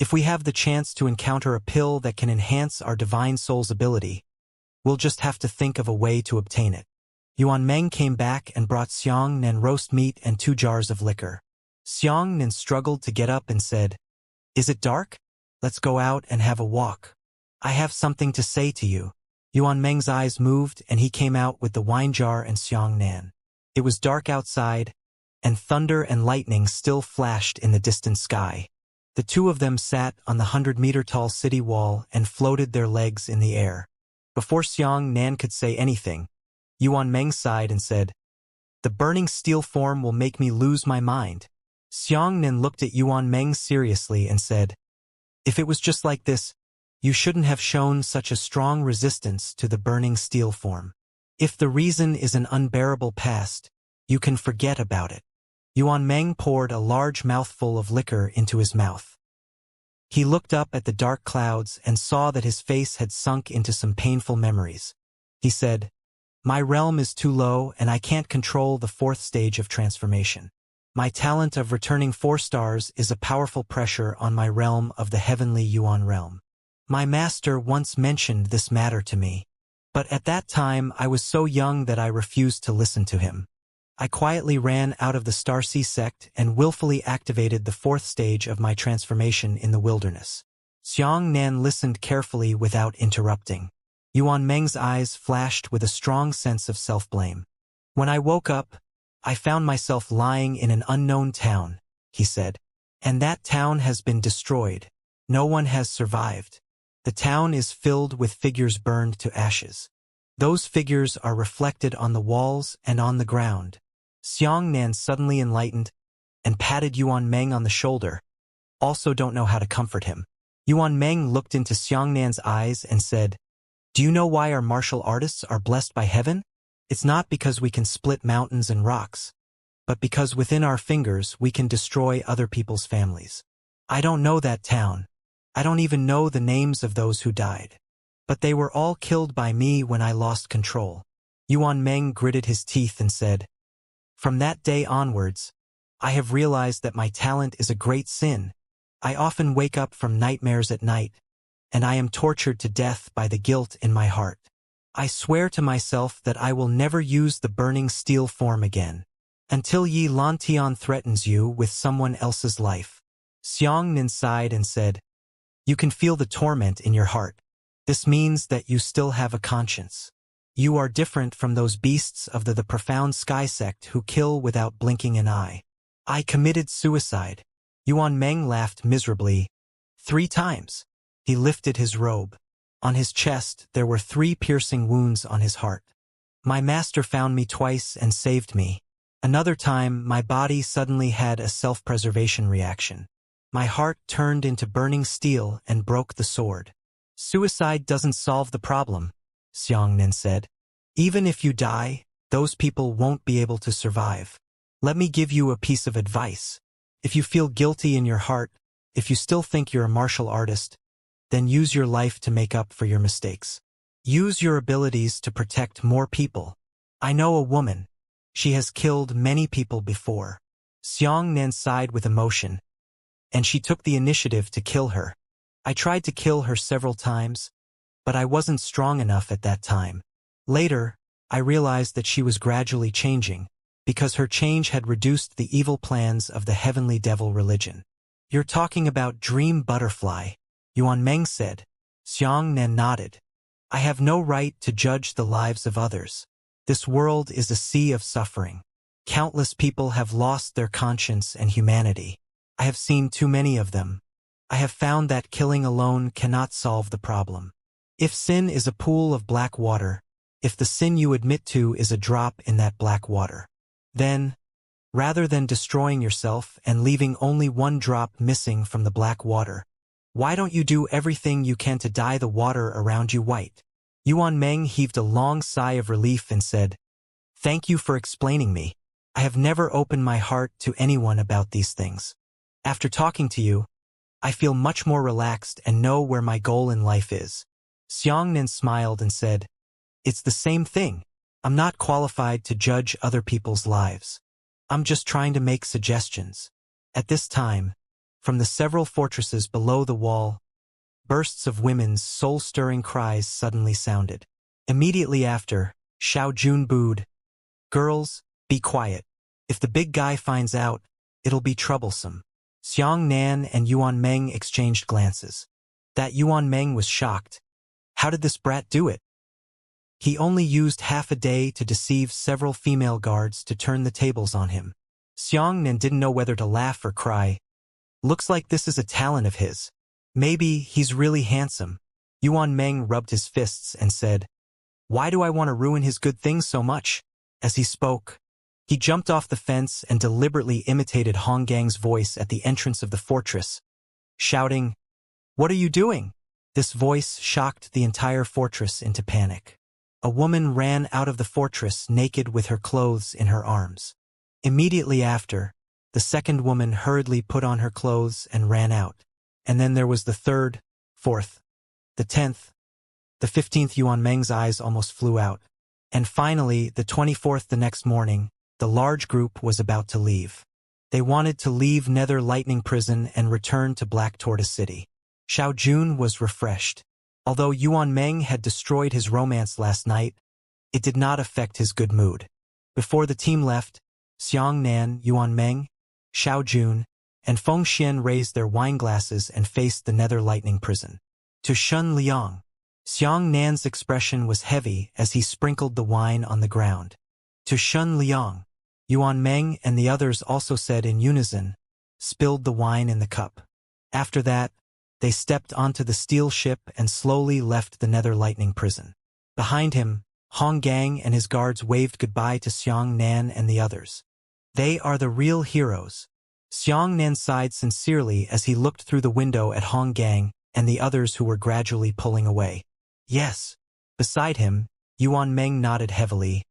If we have the chance to encounter a pill that can enhance our divine soul's ability, we'll just have to think of a way to obtain it." Yuan Meng came back and brought Xianxia roast meat and 2 jars of liquor. Xianxia struggled to get up and said, "Is it dark? Let's go out and have a walk. I have something to say to you." Yuan Meng's eyes moved and he came out with the wine jar and Xianxia. It was dark outside, and thunder and lightning still flashed in the distant sky. The two of them sat on the 100-meter-tall city wall and floated their legs in the air. Before Xianxia could say anything, Yuan Meng sighed and said, "The burning steel form will make me lose my mind." Xianxia looked at Yuan Meng seriously and said, "If it was just like this, you shouldn't have shown such a strong resistance to the burning steel form. If the reason is an unbearable past, you can forget about it. Yuan Meng poured a large mouthful of liquor into his mouth. He looked up at the dark clouds and saw that his face had sunk into some painful memories. He said, "My realm is too low and I can't control the fourth stage of transformation. My talent of returning 4 stars is a powerful pressure on my realm of the heavenly Yuan realm. My master once mentioned this matter to me, but at that time I was so young that I refused to listen to him. I quietly ran out of the Starseed sect and willfully activated the 4th stage of my transformation in the wilderness." Xianxia listened carefully without interrupting. Yuan Meng's eyes flashed with a strong sense of self-blame. "When I woke up, I found myself lying in an unknown town," he said. "And that town has been destroyed. No one has survived. The town is filled with figures burned to ashes. Those figures are reflected on the walls and on the ground." Xianxia suddenly enlightened and patted Yuan Meng on the shoulder. "Also don't know how to comfort him." Yuan Meng looked into Xianxia's eyes and said, "Do you know why our martial artists are blessed by heaven? It's not because we can split mountains and rocks, but because within our fingers we can destroy other people's families. I don't know that town. I don't even know the names of those who died. But they were all killed by me when I lost control." Yuan Meng gritted his teeth and said, "From that day onwards, I have realized that my talent is a great sin. I often wake up from nightmares at night, and I am tortured to death by the guilt in my heart. I swear to myself that I will never use the burning steel form again, until Yi Lantian threatens you with someone else's life." Xianxia sighed and said, "You can feel the torment in your heart. This means that you still have a conscience. You are different from those beasts of the profound sky sect who kill without blinking an eye." "I committed suicide." Yuan Meng laughed miserably. 3 times. He lifted his robe. On his chest there were 3 piercing wounds on his heart. "My master found me twice and saved me. Another time my body suddenly had a self-preservation reaction. My heart turned into burning steel and broke the sword." "Suicide doesn't solve the problem," Xianxia said. "Even if you die, those people won't be able to survive. Let me give you a piece of advice. If you feel guilty in your heart, if you still think you're a martial artist, then use your life to make up for your mistakes. Use your abilities to protect more people. I know a woman. She has killed many people before." Xianxia sighed with emotion, and she took the initiative to kill her. "I tried to kill her several times, but I wasn't strong enough at that time. Later, I realized that she was gradually changing, because her change had reduced the evil plans of the heavenly devil religion." "You're talking about Dream Butterfly," Yuan Meng said. Xianxia nodded. "I have no right to judge the lives of others. This world is a sea of suffering. Countless people have lost their conscience and humanity. I have seen too many of them. I have found that killing alone cannot solve the problem. If sin is a pool of black water, if the sin you admit to is a drop in that black water, then, rather than destroying yourself and leaving only one drop missing from the black water, why don't you do everything you can to dye the water around you white?" Yuan Meng heaved a long sigh of relief and said, "Thank you for explaining me. I have never opened my heart to anyone about these things. After talking to you, I feel much more relaxed and know where my goal in life is." Xianxia smiled and said, "It's the same thing. I'm not qualified to judge other people's lives. I'm just trying to make suggestions." At this time, from the several fortresses below the wall, bursts of women's soul-stirring cries suddenly sounded. Immediately after, Xiao Jun booed, "Girls, be quiet. If the big guy finds out, it'll be troublesome." Xianxia and Yuan Meng exchanged glances. That Yuan Meng was shocked. How did this brat do it? He only used half a day to deceive several female guards to turn the tables on him. Xianxia didn't know whether to laugh or cry. Looks like this is a talent of his. Maybe he's really handsome. Yuan Meng rubbed his fists and said, "Why do I want to ruin his good things so much?" As he spoke, he jumped off the fence and deliberately imitated Hong Gang's voice at the entrance of the fortress, shouting, "What are you doing?" This voice shocked the entire fortress into panic. A woman ran out of the fortress naked with her clothes in her arms. Immediately after, The second woman hurriedly put on her clothes and ran out. And then there was the third, fourth, the 10th, the 15th. Yuan Meng's eyes almost flew out. And finally, the 24th. The next morning, the large group was about to leave. They wanted to leave Nether Lightning Prison and return to Black Tortoise City. Xiao Jun was refreshed. Although Yuan Meng had destroyed his romance last night, it did not affect his good mood. Before the team left, Xiang Nan, Yuan Meng, Xiao Jun, and Feng Xian raised their wine glasses and faced the Nether Lightning Prison. To Shun Liang, Xiang Nan's expression was heavy as he sprinkled the wine on the ground. To Shun Liang, Yuan Meng and the others also said in unison, spilled the wine in the cup. After that, they stepped onto the steel ship and slowly left the Nether Lightning Prison. Behind him, Hong Gang and his guards waved goodbye to Xiang Nan and the others. They are the real heroes. Xiang Nan sighed sincerely as he looked through the window at Hong Gang and the others who were gradually pulling away. Yes. Beside him, Yuan Meng nodded heavily.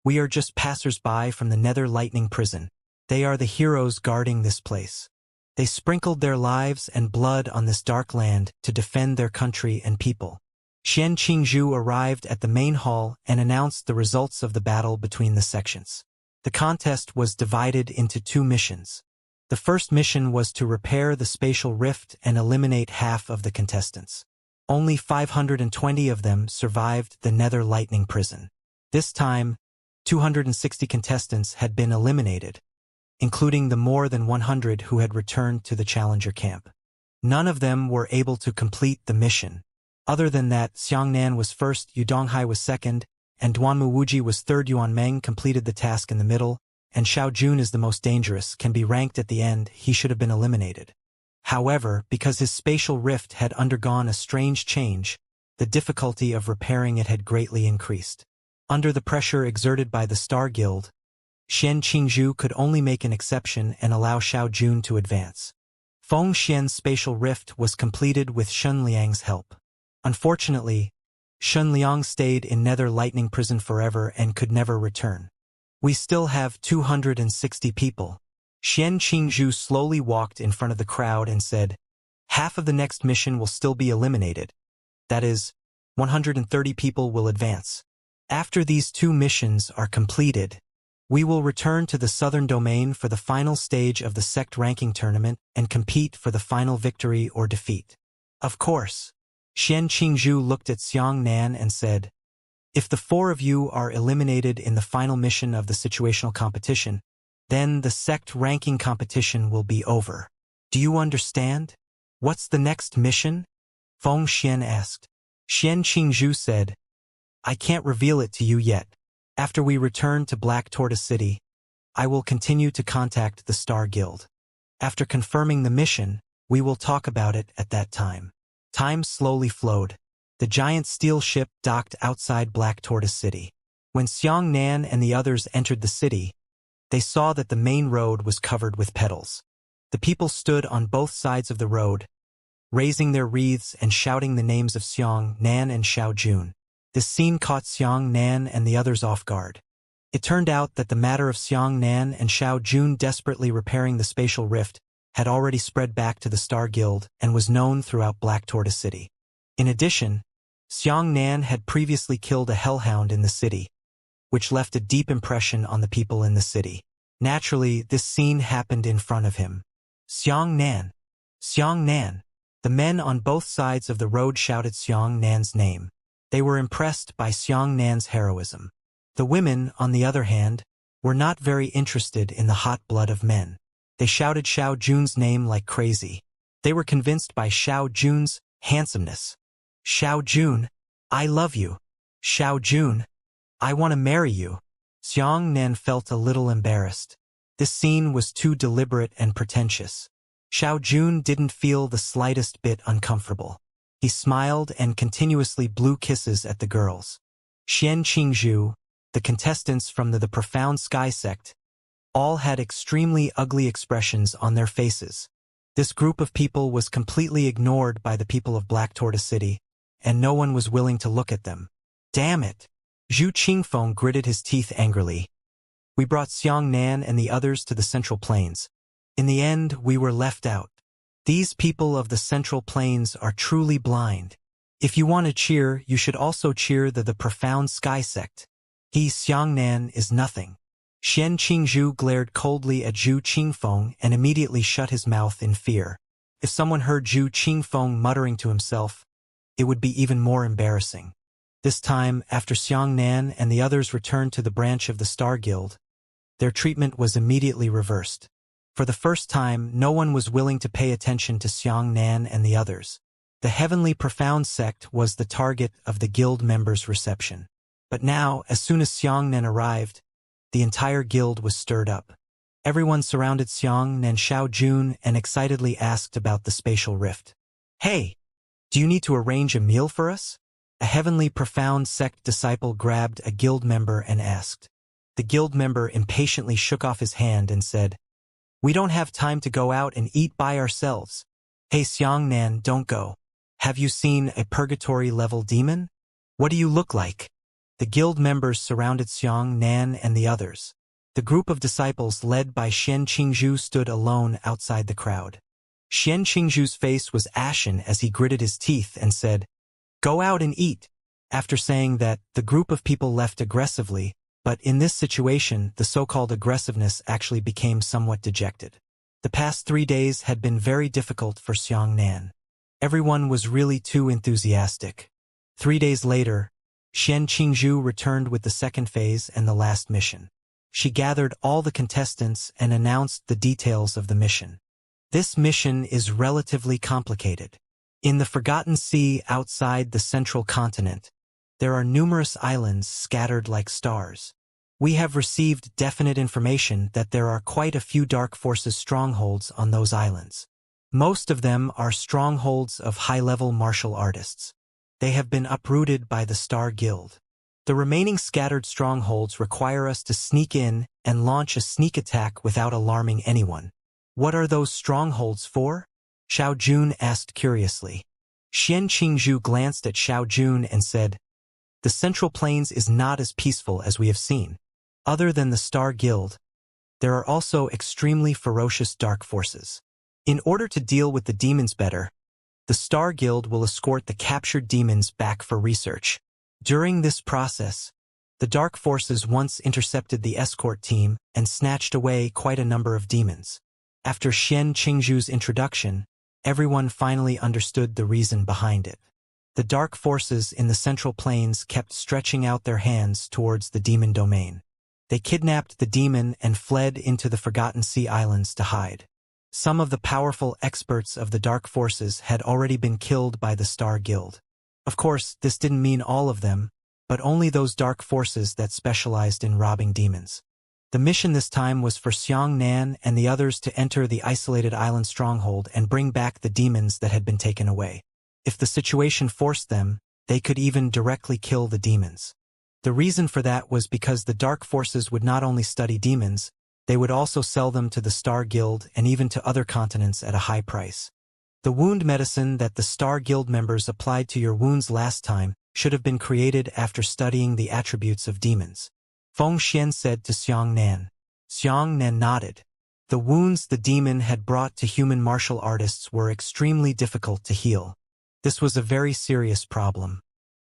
We are just passers-by from the Nether Lightning Prison. They are the heroes guarding this place. They sprinkled their lives and blood on this dark land to defend their country and people. Xian Qingzhu arrived at the main hall and announced the results of the battle between the sections. The contest was divided into 2 missions. The first mission was to repair the spatial rift and eliminate half of the contestants. Only 520 of them survived the Nether Lightning Prison. This time, 260 contestants had been eliminated, including the more than 100 who had returned to the Challenger camp. None of them were able to complete the mission. Other than that, Xiang Nan was first, Yu Donghai was second, and Duanmu Wuji was third. Yuan Meng completed the task in the middle, and Xiao Jun is the most dangerous, can be ranked at the end. He should have been eliminated. However, because his spatial rift had undergone a strange change, the difficulty of repairing it had greatly increased. Under the pressure exerted by the Star Guild, Xian Qingzhu could only make an exception and allow Xiao Jun to advance. Feng Xian's spatial rift was completed with Shun Liang's help. Unfortunately, Shun Liang stayed in Nether Lightning Prison forever and could never return. We still have 260 people. Xian Qingzhu slowly walked in front of the crowd and said, half of the next mission will still be eliminated. That is, 130 people will advance. After these 2 missions are completed, we will return to the Southern Domain for the final stage of the sect ranking tournament and compete for the final victory or defeat. Of course. Xian Qingzhu looked at Xiang Nan and said, if the 4 of you are eliminated in the final mission of the situational competition, then the sect ranking competition will be over. Do you understand? What's the next mission? Feng Xian asked. Xian Qingzhu said, I can't reveal it to you yet. After we return to Black Tortoise City, I will continue to contact the Star Guild. After confirming the mission, we will talk about it at that time. Time slowly flowed. The giant steel ship docked outside Black Tortoise City. When Xiang Nan and the others entered the city, they saw that the main road was covered with petals. The people stood on both sides of the road, raising their wreaths and shouting the names of Xiang Nan and Xiao Jun. This scene caught Xiang Nan and the others off guard. It turned out that the matter of Xiang Nan and Xiao Jun desperately repairing the spatial rift had already spread back to the Star Guild and was known throughout Black Tortoise City. In addition, Xiang Nan had previously killed a hellhound in the city, which left a deep impression on the people in the city. Naturally, this scene happened in front of him. Xiang Nan! Xiang Nan! The men on both sides of the road shouted Xiang Nan's name. They were impressed by Xiang Nan's heroism. The women, on the other hand, were not very interested in the hot blood of men. They shouted Xiao Jun's name like crazy. They were convinced by Xiao Jun's handsomeness. Xiao Jun, I love you. Xiao Jun, I want to marry you. Xiang Nan felt a little embarrassed. This scene was too deliberate and pretentious. Xiao Jun didn't feel the slightest bit uncomfortable. He smiled and continuously blew kisses at the girls. Xian Qingzhu, the contestants from the Profound Sky sect, all had extremely ugly expressions on their faces. This group of people was completely ignored by the people of Black Tortoise City, and no one was willing to look at them. Damn it! Zhu Qingfeng gritted his teeth angrily. We brought Xianxia and the others to the Central Plains. In the end, we were left out. These people of the Central Plains are truly blind. If you want to cheer, you should also cheer the profound sky sect. He Xianxia is nothing. Xian Qingzhu glared coldly at Zhu Qingfeng and immediately shut his mouth in fear. If someone heard Zhu Qingfeng muttering to himself, it would be even more embarrassing. This time, after Xianxia and the others returned to the branch of the Star Guild, their treatment was immediately reversed. For the first time, no one was willing to pay attention to Xianxia and the others. The heavenly profound sect was the target of the guild members' reception. But now, as soon as Xianxia arrived, the entire guild was stirred up. Everyone surrounded Xianxia and Xiaojun and excitedly asked about the spatial rift. "Hey, do you need to arrange a meal for us?" A heavenly profound sect disciple grabbed a guild member and asked. The guild member impatiently shook off his hand and said, "We don't have time to go out and eat by ourselves." "Hey Xianxia, don't go. Have you seen a purgatory-level demon? What do you look like?" The guild members surrounded Xianxia and the others. The group of disciples led by Xian Qingzhu stood alone outside the crowd. Xian Qingzhu's face was ashen as he gritted his teeth and said, "Go out and eat." After saying that, the group of people left aggressively, but in this situation, the so-called aggressiveness actually became somewhat dejected. The past 3 days had been very difficult for Xianxia. Everyone was really too enthusiastic. 3 days later, Xian Qingzhu returned with the second phase and the last mission. She gathered all the contestants and announced the details of the mission. This mission is relatively complicated. In the Forgotten Sea outside the central continent, there are numerous islands scattered like stars. We have received definite information that there are quite a few dark forces strongholds on those islands. Most of them are strongholds of high-level martial artists. They have been uprooted by the Star Guild. The remaining scattered strongholds require us to sneak in and launch a sneak attack without alarming anyone. What are those strongholds for? Xiaojun asked curiously. Xian Qingzhu glanced at Xiaojun and said, "The Central Plains is not as peaceful as we have seen. Other than the Star Guild, there are also extremely ferocious dark forces. In order to deal with the demons better, the Star Guild will escort the captured demons back for research. During this process, the dark forces once intercepted the escort team and snatched away quite a number of demons. After Xian Qingzhu's introduction, everyone finally understood the reason behind it. The dark forces in the Central Plains kept stretching out their hands towards the demon domain. They kidnapped the demon and fled into the Forgotten Sea Islands to hide. Some of the powerful experts of the dark forces had already been killed by the Star Guild. Of course, this didn't mean all of them, but only those dark forces that specialized in robbing demons. The mission this time was for Xianxia and the others to enter the isolated island stronghold and bring back the demons that had been taken away. If the situation forced them, they could even directly kill the demons. The reason for that was because the dark forces would not only study demons, they would also sell them to the Star Guild and even to other continents at a high price. The wound medicine that the Star Guild members applied to your wounds last time should have been created after studying the attributes of demons. Feng Xian said to Xianxia. Xianxia nodded. The wounds the demon had brought to human martial artists were extremely difficult to heal. This was a very serious problem.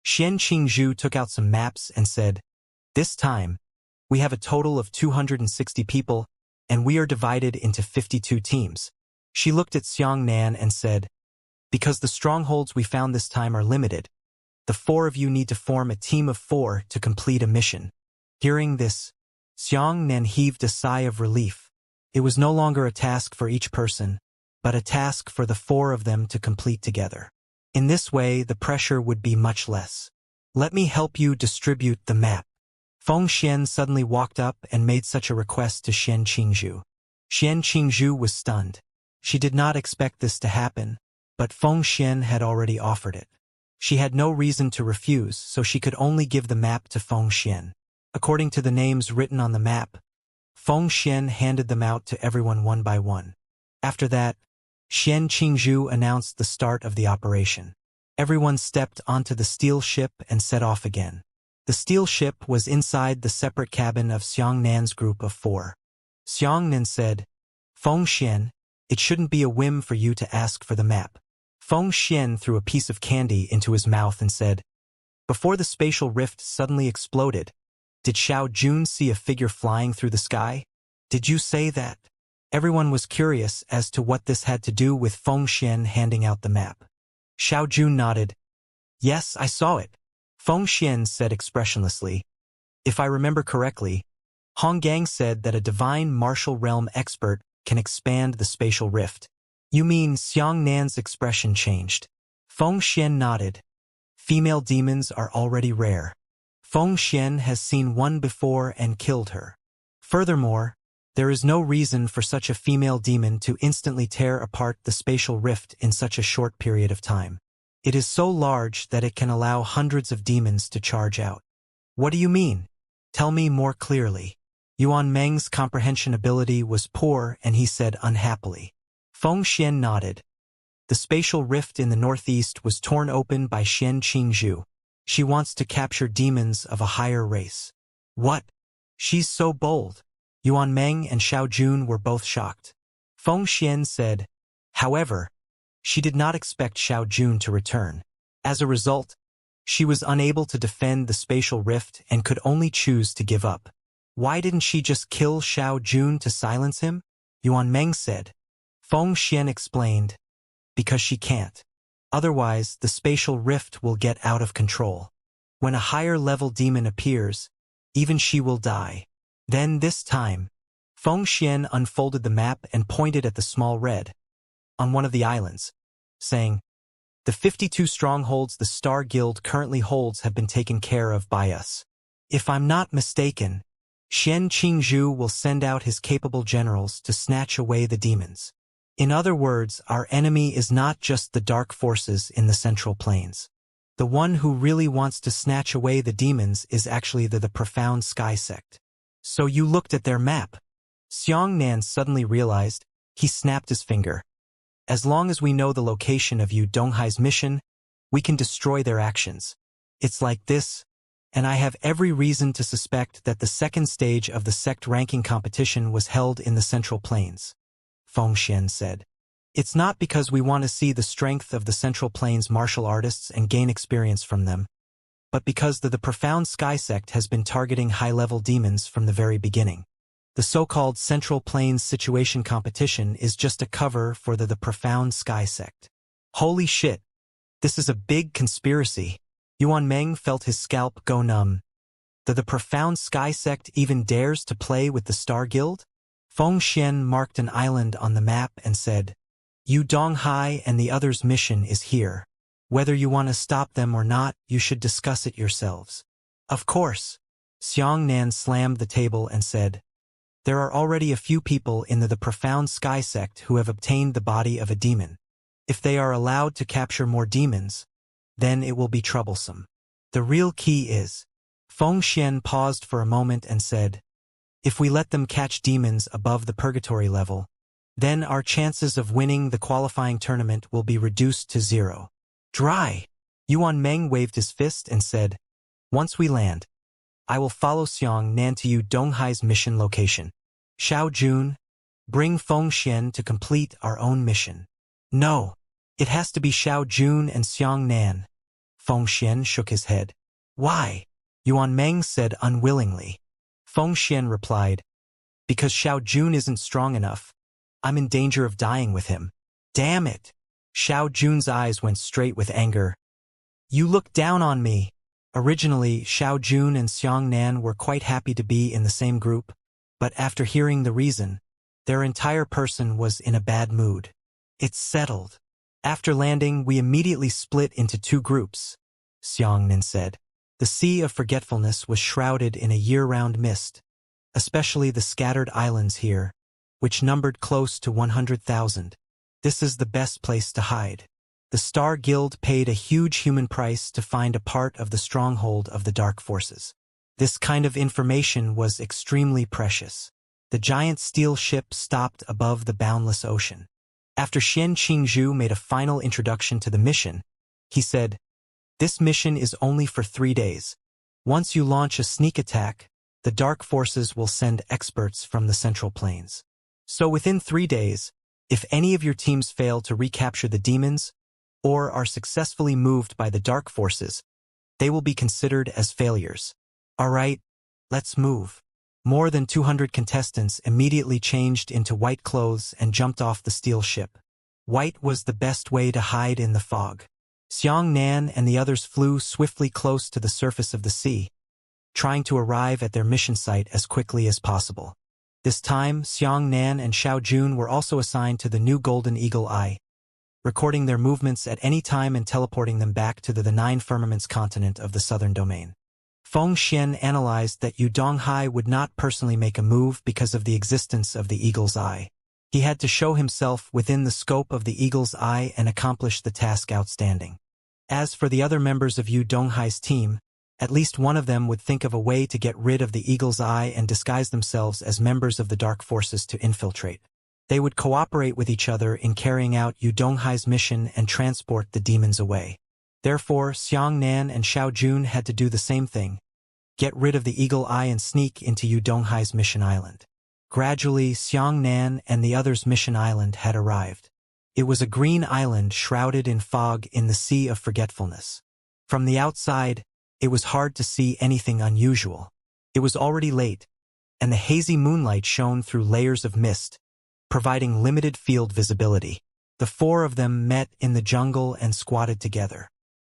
Xian Qingzhu took out some maps and said, "This time, we have a total of 260 people, and we are divided into 52 teams." She looked at Xianxia and said, "Because the strongholds we found this time are limited, the 4 of you need to form a team of 4 to complete a mission." Hearing this, Xianxia heaved a sigh of relief. It was no longer a task for each person, but a task for the 4 of them to complete together. In this way, the pressure would be much less. "Let me help you distribute the map." Feng Xian suddenly walked up and made such a request to Xian Qingzhu. Xian Qingzhu was stunned. She did not expect this to happen, but Feng Xian had already offered it. She had no reason to refuse, so she could only give the map to Feng Xian. According to the names written on the map, Feng Xian handed them out to everyone one by one. After that, Xian Qingzhu announced the start of the operation. Everyone stepped onto the steel ship and set off again. The steel ship was inside the separate cabin of Xiangnan's group of 4. Xiangnan said, "Feng Xian, it shouldn't be a whim for you to ask for the map." Feng Xian threw a piece of candy into his mouth and said, "Before the spatial rift suddenly exploded, did Xiao Jun see a figure flying through the sky? Did you say that?" Everyone was curious as to what this had to do with Feng Xian handing out the map. Xiao Jun nodded. "Yes, I saw it," Feng Xian said expressionlessly. "If I remember correctly, Hong Gang said that a divine martial realm expert can expand the spatial rift." "You mean?" Xiangnan's expression changed. Feng Xian nodded. "Female demons are already rare. Feng Xian has seen one before and killed her. Furthermore, there is no reason for such a female demon to instantly tear apart the spatial rift in such a short period of time. It is so large that it can allow hundreds of demons to charge out." "What do you mean? Tell me more clearly." Yuan Meng's comprehension ability was poor and he said unhappily. Feng Xian nodded. "The spatial rift in the northeast was torn open by Xian Qingzhu. She wants to capture demons of a higher race." "What? She's so bold." Yuan Meng and Xiao Jun were both shocked. Feng Xian said, "However, she did not expect Xiao Jun to return. As a result, she was unable to defend the spatial rift and could only choose to give up." "Why didn't she just kill Xiao Jun to silence him?" Yuan Meng said. Feng Xian explained, "Because she can't. Otherwise, the spatial rift will get out of control. When a higher-level demon appears, even she will die." Then this time, Feng Xian unfolded the map and pointed at the small red on one of the islands, saying, "The 52 strongholds the Star Guild currently holds have been taken care of by us. If I'm not mistaken, Xian Qingzhu will send out his capable generals to snatch away the demons. In other words, our enemy is not just the dark forces in the Central Plains. The one who really wants to snatch away the demons is actually the Profound Sky Sect." "So you looked at their map?" Xiangnan suddenly realized. He snapped his finger. "As long as we know the location of Yu Donghai's mission, we can destroy their actions. It's like this, and I have every reason to suspect that the second stage of the sect ranking competition was held in the Central Plains," Feng Xian said. "It's not because we want to see the strength of the Central Plains martial artists and gain experience from them, but because the Profound Sky Sect has been targeting high-level demons from the very beginning. The so-called Central Plains Situation Competition is just a cover for the Profound Sky Sect." "Holy shit! This is a big conspiracy." Yuan Meng felt his scalp go numb. The Profound Sky Sect even dares to play with the Star Guild?" Feng Xian marked an island on the map and said, "Yu Donghai and the others' mission is here. Whether you want to stop them or not, you should discuss it yourselves." "Of course." Xiangnan slammed the table and said, "There are already a few people in the Profound Sky Sect who have obtained the body of a demon. If they are allowed to capture more demons, then it will be troublesome. The real key is..." Feng Xian paused for a moment and said, "If we let them catch demons above the purgatory level, then our chances of winning the qualifying tournament will be reduced to 0. Dry." Yuan Meng waved his fist and said, "Once we land, I will follow Xiangnan to Yu Donghai's mission location. Xiao Jun, bring Feng Xian to complete our own mission." "No, it has to be Xiao Jun and Xiangnan." Feng Xian shook his head. "Why?" Yuan Meng said unwillingly. Feng Xian replied, "Because Xiao Jun isn't strong enough. I'm in danger of dying with him." "Damn it!" Xiao Jun's eyes went straight with anger. "You look down on me." Originally, Xiao Jun and Xiangnan were quite happy to be in the same group, but after hearing the reason, their entire person was in a bad mood. "It's settled. After landing, we immediately split into 2 groups," Xiangnan said. The Sea of Forgetfulness was shrouded in a year-round mist, especially the scattered islands here, which numbered close to 100,000. This is the best place to hide. The Star Guild paid a huge human price to find a part of the stronghold of the dark forces. This kind of information was extremely precious. The giant steel ship stopped above the boundless ocean. After Xian Qingzhu made a final introduction to the mission, he said, "This mission is only for 3 days. Once you launch a sneak attack, the dark forces will send experts from the central plains. So within 3 days, if any of your teams fail to recapture the demons or are successfully moved by the dark forces, they will be considered as failures. All right, let's move. More than 200 contestants immediately changed into white clothes and jumped off the steel ship. White was the best way to hide in the fog. Xianxia and the others flew swiftly close to the surface of the sea, trying to arrive at their mission site as quickly as possible. This time, Xianxia and Xiaojun were also assigned to the new Golden Eagle Eye, recording their movements at any time and teleporting them back to the Nine Firmaments continent of the southern domain. Feng Xian analyzed that Yu Donghai would not personally make a move because of the existence of the Eagle's Eye. He had to show himself within the scope of the Eagle's Eye and accomplish the task outstanding. As for the other members of Yu Donghai's team, at least one of them would think of a way to get rid of the Eagle's Eye and disguise themselves as members of the Dark Forces to infiltrate. They would cooperate with each other in carrying out Yu Donghai's mission and transport the demons away. Therefore, Xianxia and Xiaojun had to do the same thing, get rid of the Eagle Eye and sneak into Yu Donghai's mission island. Gradually, Xianxia and the others' mission island had arrived. It was a green island shrouded in fog in the Sea of Forgetfulness. From the outside, it was hard to see anything unusual. It was already late, and the hazy moonlight shone through layers of mist, providing limited field visibility. The four of them met in the jungle and squatted together.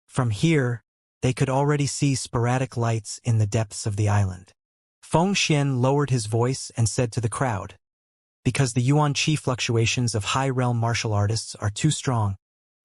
From here, they could already see sporadic lights in the depths of the island. Feng Xian lowered his voice and said to the crowd, "Because the Yuan Qi fluctuations of high-realm martial artists are too strong,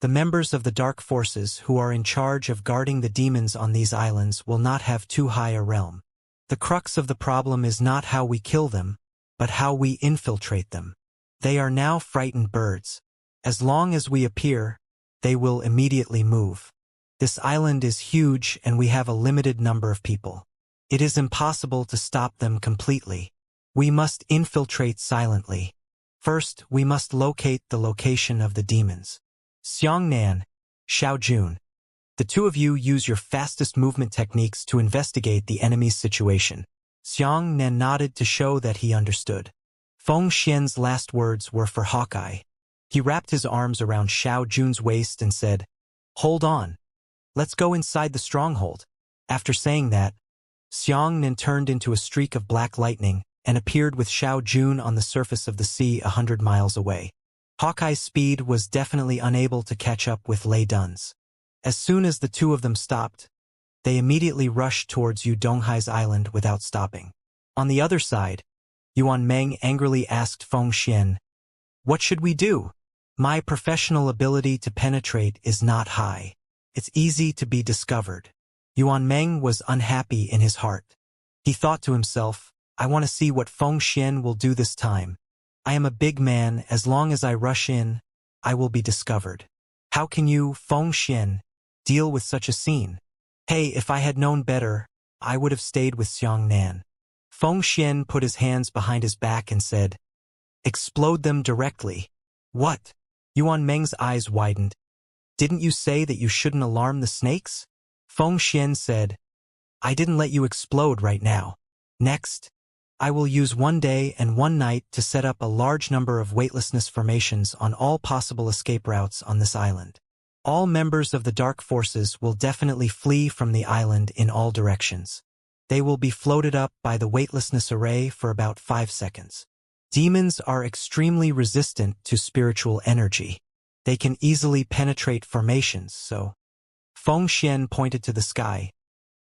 the members of the Dark Forces who are in charge of guarding the demons on these islands will not have too high a realm. The crux of the problem is not how we kill them, but how we infiltrate them. They are now frightened birds. As long as we appear, they will immediately move. This island is huge and we have a limited number of people. It is impossible to stop them completely. We must infiltrate silently. First, we must locate the location of the demons. Xianxia, Xiaojun, the two of you use your fastest movement techniques to investigate the enemy's situation." Xianxia nodded to show that he understood. Feng Xian's last words were for Hawkeye. He wrapped his arms around Xiaojun's waist and said, "Hold on. Let's go inside the stronghold." After saying that, Xianxia turned into a streak of black lightning and appeared with Xiaojun on the surface of the sea 100 miles away. Hawkeye's speed was definitely unable to catch up with Lei Dun's. As soon as the two of them stopped, they immediately rushed towards Yu Donghai's island without stopping. On the other side, Yuan Meng angrily asked Feng Xian, "What should we do? My professional ability to penetrate is not high. It's easy to be discovered." Yuan Meng was unhappy in his heart. He thought to himself, "I want to see what Feng Xian will do this time. I am a big man. As long as I rush in, I will be discovered. How can you, Feng Xian, deal with such a scene? Hey, if I had known better, I would have stayed with Xianxia." Feng Xian put his hands behind his back and said, "Explode them directly." "What?" Yuan Meng's eyes widened. "Didn't you say that you shouldn't alarm the snakes?" Feng Xian said, "I didn't let you explode right now. Next, I will use 1 day and 1 night to set up a large number of weightlessness formations on all possible escape routes on this island. All members of the Dark Forces will definitely flee from the island in all directions. They will be floated up by the weightlessness array for about 5 seconds. Demons are extremely resistant to spiritual energy. They can easily penetrate formations, so..." Feng Xian pointed to the sky.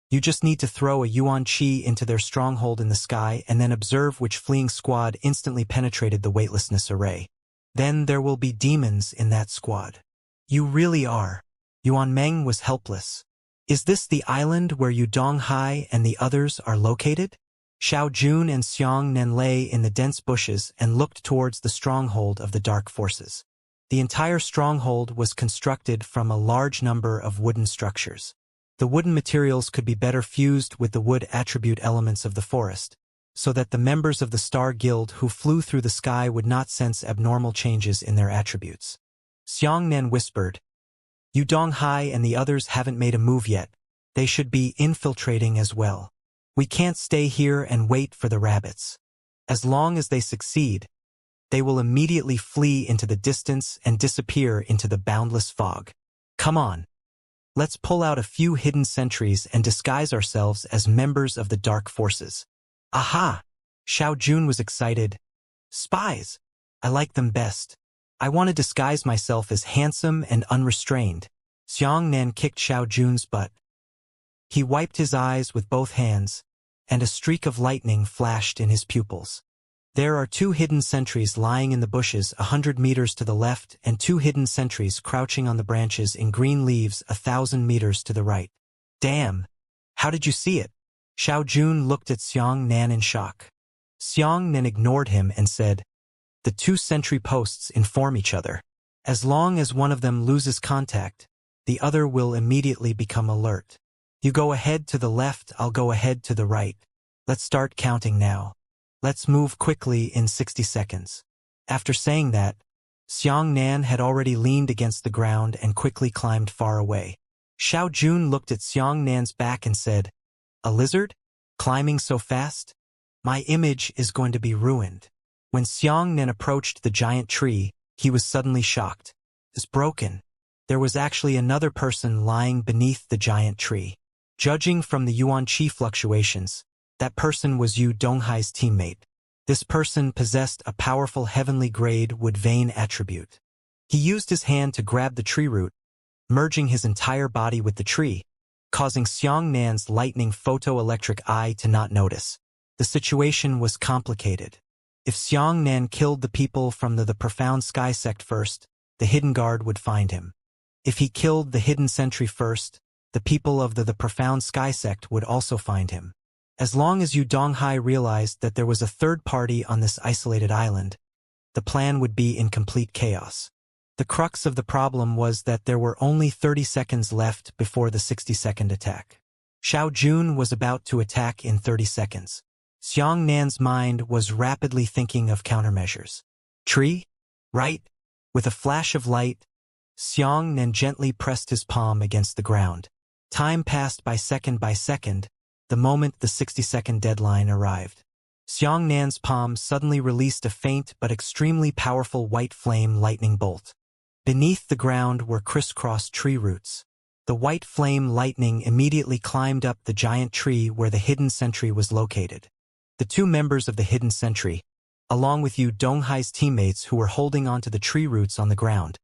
"You just need to throw a Yuan Qi into their stronghold in the sky and then observe which fleeing squad instantly penetrated the weightlessness array. Then there will be demons in that squad." "You really are." Yuan Meng was helpless. "Is this the island where Yu Donghai and the others are located?" Xiaojun and Xianxia lay in the dense bushes and looked towards the stronghold of the Dark Forces. The entire stronghold was constructed from a large number of wooden structures. The wooden materials could be better fused with the wood attribute elements of the forest, so that the members of the Star Guild who flew through the sky would not sense abnormal changes in their attributes. Xianxia whispered, "Yu Donghai and the others haven't made a move yet. They should be infiltrating as well. We can't stay here and wait for the rabbits. As long as they succeed, they will immediately flee into the distance and disappear into the boundless fog. Come on. Let's pull out a few hidden sentries and disguise ourselves as members of the dark forces. Aha! Xiao Jun was excited. Spies! I like them best. I want to disguise myself as handsome and unrestrained. Xiangnan kicked Xiao Jun's butt. He wiped his eyes with both hands, and a streak of lightning flashed in his pupils. There are 2 hidden sentries lying in the bushes 100 meters to the left and 2 hidden sentries crouching on the branches in green leaves 1,000 meters to the right. Damn! How did you see it? Xiao Jun looked at Xiangnan in shock. Xiangnan ignored him and said, the 2 sentry posts inform each other. As long as one of them loses contact, the other will immediately become alert. You go ahead to the left, I'll go ahead to the right. Let's start counting now. Let's move quickly in 60 seconds. After saying that, Xiangnan had already leaned against the ground and quickly climbed far away. Xiao Jun looked at Xiangnan's back and said, a lizard? Climbing so fast? My image is going to be ruined. When Xiangnan approached the giant tree, he was suddenly shocked. It's broken. There was actually another person lying beneath the giant tree. Judging from the yuan qi fluctuations, that person was Yu Donghai's teammate. This person possessed a powerful heavenly grade wood vein attribute. He used his hand to grab the tree root, merging his entire body with the tree, causing Xiangnan's lightning photoelectric eye to not notice. The situation was complicated. If Xiangnan killed the people from the profound sky sect first, the hidden guard would find him. If he killed the hidden sentry first, the people of the profound sky sect would also find him. As long as Yu Donghai realized that there was a third party on this isolated island, the plan would be in complete chaos. The crux of the problem was that there were only 30 seconds left before the 60-second attack. Xiao Jun was about to attack in 30 seconds. Xiangnan's mind was rapidly thinking of countermeasures. Tree? Right? With a flash of light, Xiangnan gently pressed his palm against the ground. Time passed by second, the moment the 60-second deadline arrived. Xiangnan's palm suddenly released a faint but extremely powerful white flame lightning bolt. Beneath the ground were crisscross tree roots. The white flame lightning immediately climbed up the giant tree where the hidden sentry was located. The 2 members of the hidden sentry, along with Yu Donghai's teammates who were holding onto the tree roots on the ground,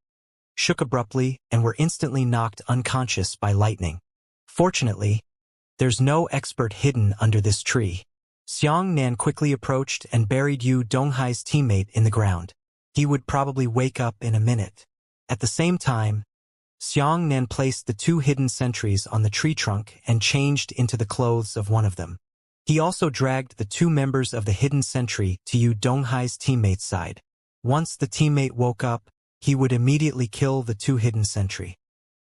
shook abruptly and were instantly knocked unconscious by lightning. Fortunately, there's no expert hidden under this tree. Xiangnan quickly approached and buried Yu Donghai's teammate in the ground. He would probably wake up in a minute. At the same time, Xiangnan placed the 2 hidden sentries on the tree trunk and changed into the clothes of one of them. He also dragged the 2 members of the hidden sentry to Yu Donghai's teammate's side. Once the teammate woke up, he would immediately kill the 2 hidden sentry.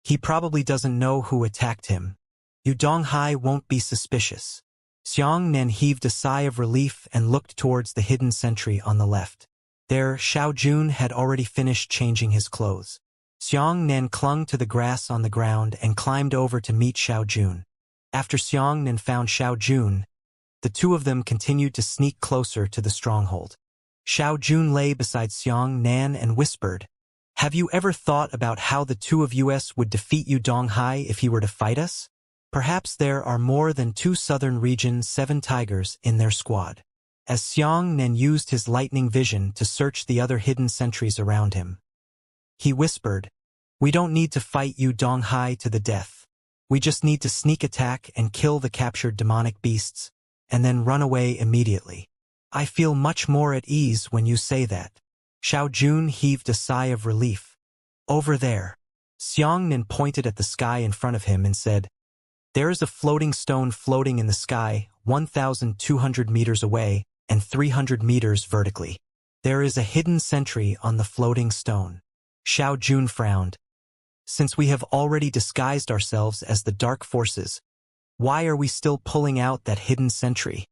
He probably doesn't know who attacked him. Yu Donghai won't be suspicious. Xiangnan heaved a sigh of relief and looked towards the hidden sentry on the left. There, Xiao Jun had already finished changing his clothes. Xiangnan clung to the grass on the ground and climbed over to meet Xiao Jun. After Xiangnan found Xiao Jun, the 2 of them continued to sneak closer to the stronghold. Xiao Jun lay beside Xiangnan and whispered, "Have you ever thought about how the 2 of us would defeat Yu Donghai if he were to fight us? Perhaps there are more than 2 Southern Region 7 tigers in their squad." As Xiangnan used his lightning vision to search the other hidden sentries around him, he whispered, "We don't need to fight Yu Donghai to the death. We just need to sneak attack and kill the captured demonic beasts, and then run away immediately. I feel much more at ease when you say that." Xiao Jun heaved a sigh of relief. "Over there." Xiangnan pointed at the sky in front of him and said, "There is a floating stone floating in the sky 1,200 meters away and 300 meters vertically. There is a hidden sentry on the floating stone." Xiao Jun frowned. "Since we have already disguised ourselves as the dark forces, why are we still pulling out that hidden sentry?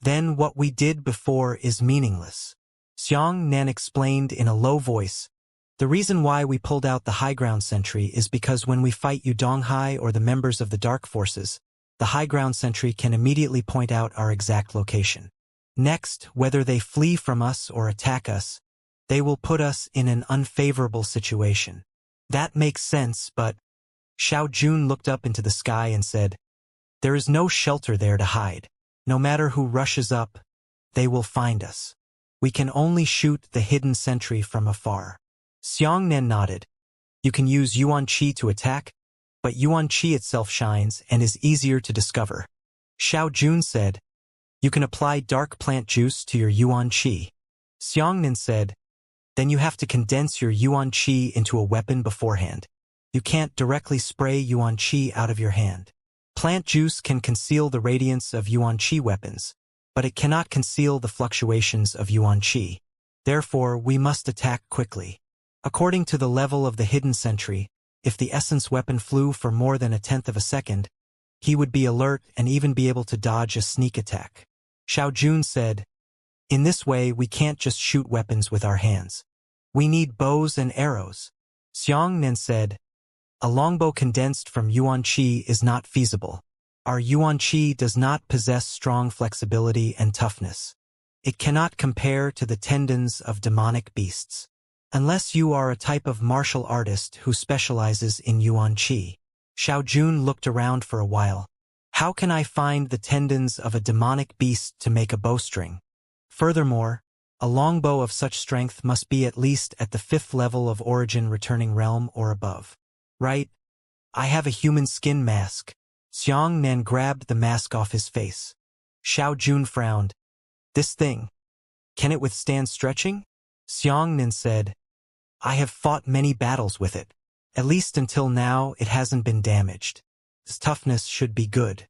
Then what we did before is meaningless." Xiangnan explained in a low voice, The reason why we pulled out the high ground sentry is because when we fight Donghai or the members of the Dark Forces, the high ground sentry can immediately point out our exact location. Next, whether they flee from us or attack us, they will put us in an unfavorable situation. That makes sense, but Xiao Jun looked up into the sky and said, "There is no shelter there to hide. No matter who rushes up, they will find us. We can only shoot the hidden sentry from afar." Xiangnan nodded. "You can use Yuan Qi to attack, but Yuan Qi itself shines and is easier to discover." Xiao Jun said, "You can apply dark plant juice to your Yuan Qi." Xiangnan said, "Then you have to condense your Yuan Qi into a weapon beforehand. You can't directly spray Yuan Qi out of your hand. Plant juice can conceal the radiance of Yuan Qi weapons, but it cannot conceal the fluctuations of Yuan Qi. Therefore, we must attack quickly. According to the level of the hidden sentry, if the essence weapon flew for more than 1/10 of a second, he would be alert and even be able to dodge a sneak attack." Xiao Jun said, "In this way, we can't just shoot weapons with our hands. We need bows and arrows." Xiangnan said, "A longbow condensed from Yuan Qi is not feasible. Our Yuan Qi does not possess strong flexibility and toughness. It cannot compare to the tendons of demonic beasts. Unless you are a type of martial artist who specializes in Yuan Qi." Xiao Jun looked around for a while. "How can I find the tendons of a demonic beast to make a bowstring? Furthermore, a longbow of such strength must be at least at the 5th level of origin returning realm or above. Right? I have a human skin mask." Xiangnan grabbed the mask off his face. Xiao Jun frowned. "This thing, can it withstand stretching?" Xiangnan said, "I have fought many battles with it. At least until now, it hasn't been damaged. Its toughness should be good.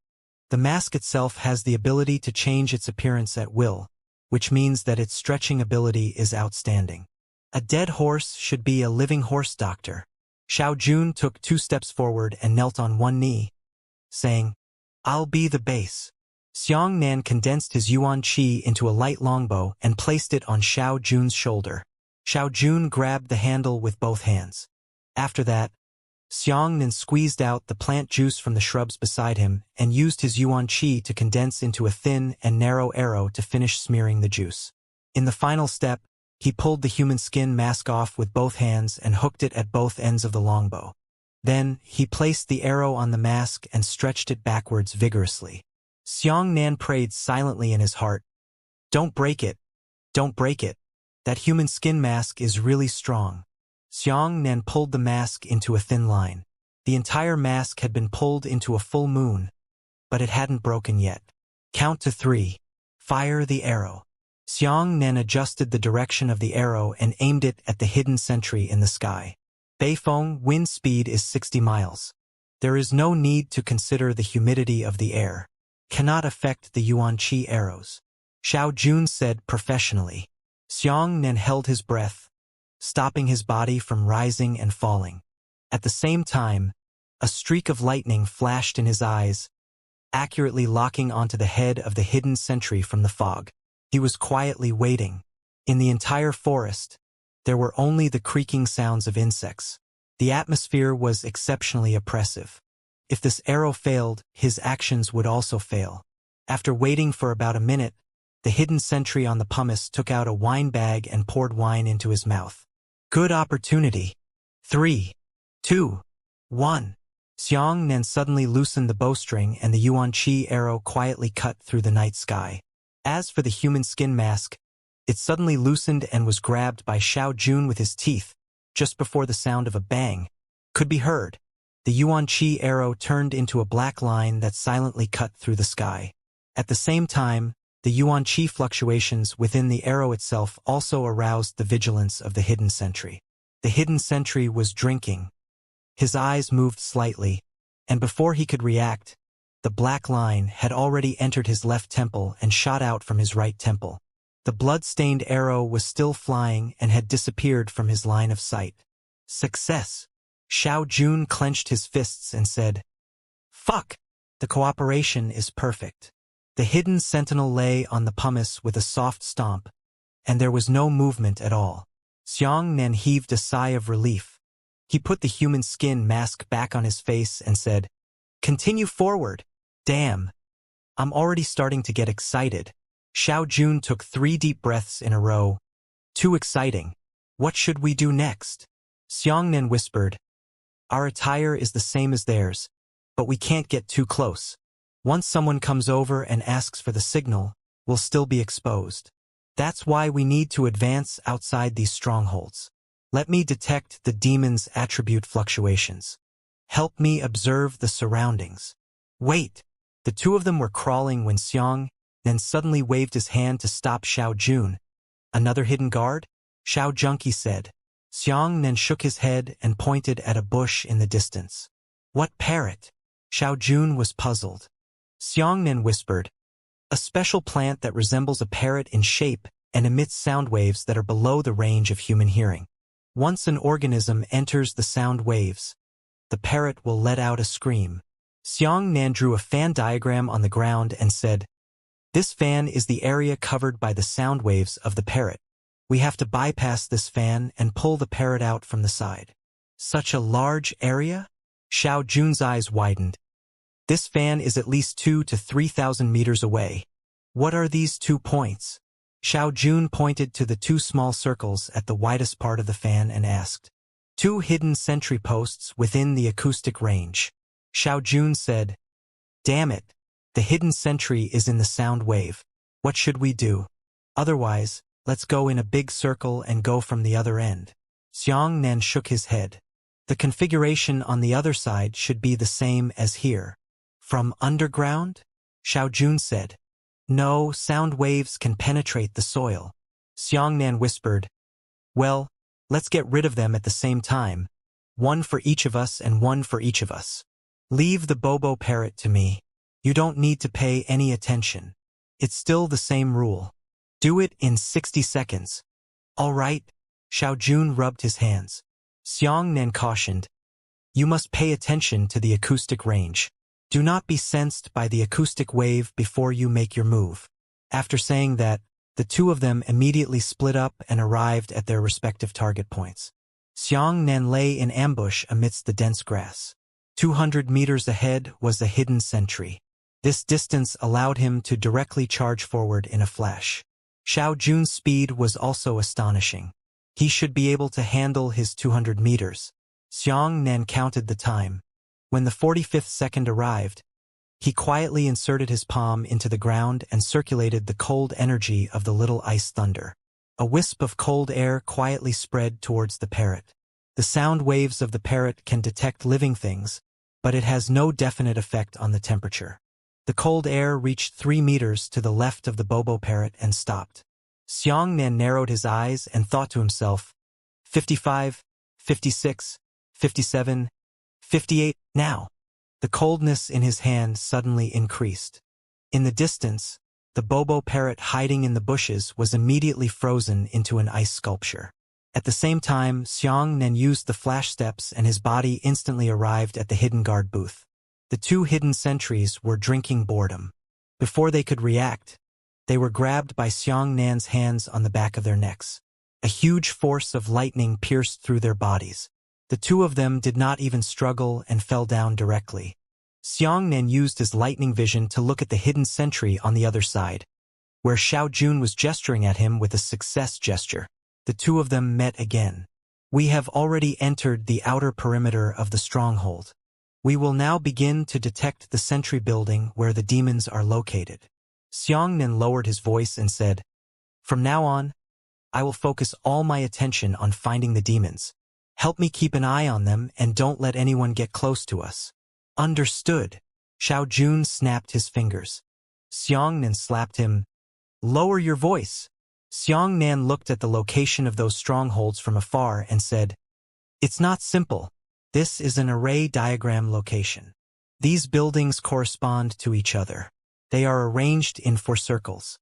The mask itself has the ability to change its appearance at will, which means that its stretching ability is outstanding. A dead horse should be a living horse doctor." Xiao Jun took 2 steps forward and knelt on one knee, saying, "I'll be the base." Xiangnan condensed his Yuan Qi into a light longbow and placed it on Xiao Jun's shoulder. Xiao Jun grabbed the handle with both hands. After that, Xiangnan squeezed out the plant juice from the shrubs beside him and used his Yuan Qi to condense into a thin and narrow arrow to finish smearing the juice. In the final step, he pulled the human skin mask off with both hands and hooked it at both ends of the longbow. Then, he placed the arrow on the mask and stretched it backwards vigorously. Xiangnan prayed silently in his heart, "Don't break it. Don't break it. That human skin mask is really strong." Xiangnan pulled the mask into a thin line. The entire mask had been pulled into a full moon, but it hadn't broken yet. "Count to 3. Fire the arrow." Xiangnan adjusted the direction of the arrow and aimed it at the hidden sentry in the sky. Beifeng wind speed is 60 miles. There is no need to consider the humidity of the air. Cannot affect the Yuan Qi arrows. Xiao Jun said professionally. Xiangnan held his breath, stopping his body from rising and falling. At the same time, a streak of lightning flashed in his eyes, accurately locking onto the head of the hidden sentry from the fog. He was quietly waiting. In the entire forest, there were only the creaking sounds of insects. The atmosphere was exceptionally oppressive. If this arrow failed, his actions would also fail. After waiting for about a minute, the hidden sentry on the pumice took out a wine bag and poured wine into his mouth. "Good opportunity. 3, 2, 1. Xiangnan suddenly loosened the bowstring and the Yuan Qi arrow quietly cut through the night sky. As for the human skin mask, it suddenly loosened and was grabbed by Xiao Jun with his teeth, just before the sound of a bang could be heard. The Yuan Qi arrow turned into a black line that silently cut through the sky. At the same time, the Yuan Qi fluctuations within the arrow itself also aroused the vigilance of the hidden sentry. The hidden sentry was drinking. His eyes moved slightly, and before he could react, the black line had already entered his left temple and shot out from his right temple. The blood-stained arrow was still flying and had disappeared from his line of sight. Success! Xiao Jun clenched his fists and said, "Fuck! The cooperation is perfect." The hidden sentinel lay on the pumice with a soft stomp, and there was no movement at all. Xianxia heaved a sigh of relief. He put the human skin mask back on his face and said, "Continue forward." "Damn. I'm already starting to get excited." Xiao Jun took 3 deep breaths in a row. "Too exciting. What should we do next?" Xianxia whispered, "Our attire is the same as theirs, but we can't get too close. Once someone comes over and asks for the signal, we'll still be exposed. That's why we need to advance outside these strongholds. Let me detect the demon's attribute fluctuations. Help me observe the surroundings." "Wait!" The 2 of them were crawling when Xianxia then suddenly waved his hand to stop Xiao Jun. "Another hidden guard?" Xiao Junkie said. Xianxia then shook his head and pointed at a bush in the distance. "What parrot?" Xiao Jun was puzzled. Xianxia whispered, "A special plant that resembles a parrot in shape and emits sound waves that are below the range of human hearing. Once an organism enters the sound waves, the parrot will let out a scream." Xianxia drew a fan diagram on the ground and said, "This fan is the area covered by the sound waves of the parrot. We have to bypass this fan and pull the parrot out from the side." "Such a large area?" Xiao Jun's eyes widened. "This fan is at least 2,000 to 3,000 meters away." "What are these 2 points?" Xiao Jun pointed to the 2 small circles at the widest part of the fan and asked. 2 hidden sentry posts within the acoustic range." Xiao Jun said, "Damn it, the hidden sentry is in the sound wave. What should we do? Otherwise, let's go in a big circle and go from the other end." Xianxia shook his head. "The configuration on the other side should be the same as here." "From underground?" Xiao Jun said. "No, sound waves can penetrate the soil." Xianxia whispered, "Well, let's get rid of them at the same time. 1 for each of us and 1 for each of us. Leave the Bobo parrot to me. You don't need to pay any attention. It's still the same rule. Do it in 60 seconds. "All right." Xiao Jun rubbed his hands. Xianxia cautioned, "You must pay attention to the acoustic range. Do not be sensed by the acoustic wave before you make your move." After saying that, the 2 of them immediately split up and arrived at their respective target points. Xianxia lay in ambush amidst the dense grass. 200 meters ahead was a hidden sentry. This distance allowed him to directly charge forward in a flash. Xiao Jun's speed was also astonishing. He should be able to handle his 200 meters. Xianxia counted the time. When the 45th second arrived, he quietly inserted his palm into the ground and circulated the cold energy of the little ice thunder. A wisp of cold air quietly spread towards the parrot. The sound waves of the parrot can detect living things, but it has no definite effect on the temperature. The cold air reached 3 meters to the left of the Bobo parrot and stopped. Xianxia narrowed his eyes and thought to himself, 55, 56, 57, 58, now. The coldness in his hand suddenly increased. In the distance, the Bobo parrot hiding in the bushes was immediately frozen into an ice sculpture. At the same time, Xianxia used the flash steps and his body instantly arrived at the hidden guard booth. The 2 hidden sentries were drinking boredom. Before they could react, they were grabbed by Xianxia's hands on the back of their necks. A huge force of lightning pierced through their bodies. The 2 of them did not even struggle and fell down directly. Xianxia used his lightning vision to look at the hidden sentry on the other side, where Xiao Jun was gesturing at him with a success gesture. The 2 of them met again. "We have already entered the outer perimeter of the stronghold. We will now begin to detect the sentry building where the demons are located." Xianxia lowered his voice and said, "From now on, I will focus all my attention on finding the demons. Help me keep an eye on them and don't let anyone get close to us." "Understood." Xiao Jun snapped his fingers. Xianxia slapped him. "Lower your voice." Xianxia looked at the location of those strongholds from afar and said, "It's not simple. This is an array diagram location. These buildings correspond to each other. They are arranged in 4 circles.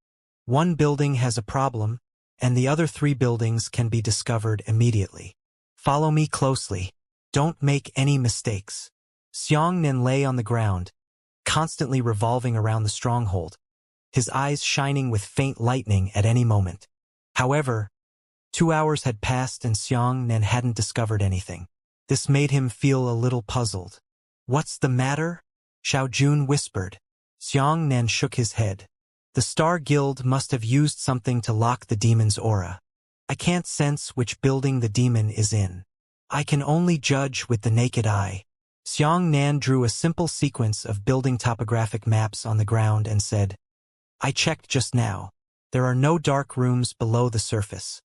One building has a problem, and the other 3 buildings can be discovered immediately. Follow me closely. Don't make any mistakes." Xianxia lay on the ground, constantly revolving around the stronghold, his eyes shining with faint lightning at any moment. However, 2 hours had passed and Xianxia hadn't discovered anything. This made him feel a little puzzled. "What's the matter?" Xiaojun whispered. Xianxia shook his head. "The Star Guild must have used something to lock the demon's aura. I can't sense which building the demon is in. I can only judge with the naked eye." Xianxia drew a simple sequence of building topographic maps on the ground and said, "I checked just now. There are no dark rooms below the surface.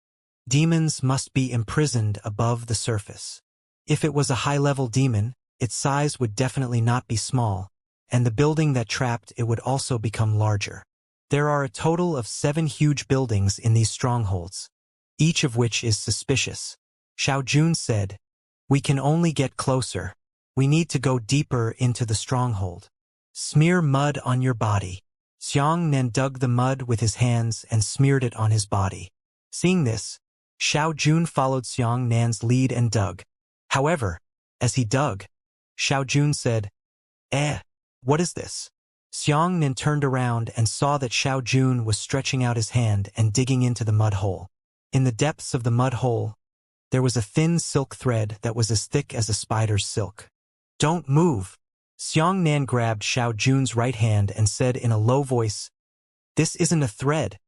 Demons must be imprisoned above the surface. If it was a high-level demon, its size would definitely not be small, and the building that trapped it would also become larger. There are a total of 7 huge buildings in these strongholds, each of which is suspicious." Xiaojun said, "We can only get closer. We need to go deeper into the stronghold. Smear mud on your body." Xianxia dug the mud with his hands and smeared it on his body. Seeing this, Xiaojun followed Xianxia's lead and dug. However, as he dug, Xiaojun said, "What is this?" Xianxia turned around and saw that Xiaojun was stretching out his hand and digging into the mud hole. In the depths of the mud hole, there was a thin silk thread that was as thick as a spider's silk. "Don't move." Xianxia grabbed Xiaojun's right hand and said in a low voice, "This isn't a thread.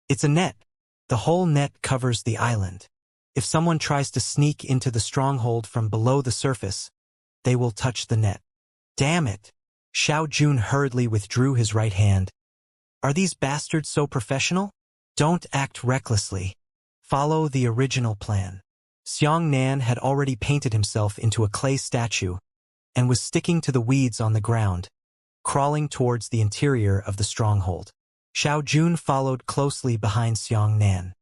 It's a net. The whole net covers the island. If someone tries to sneak into the stronghold from below the surface, they will touch the net." "Damn it." Xiaojun hurriedly withdrew his right hand. "Are these bastards so professional? Don't act recklessly. Follow the original plan." Xianxia had already painted himself into a clay statue and was sticking to the weeds on the ground, crawling towards the interior of the stronghold. Xiaojun followed closely behind Xianxia.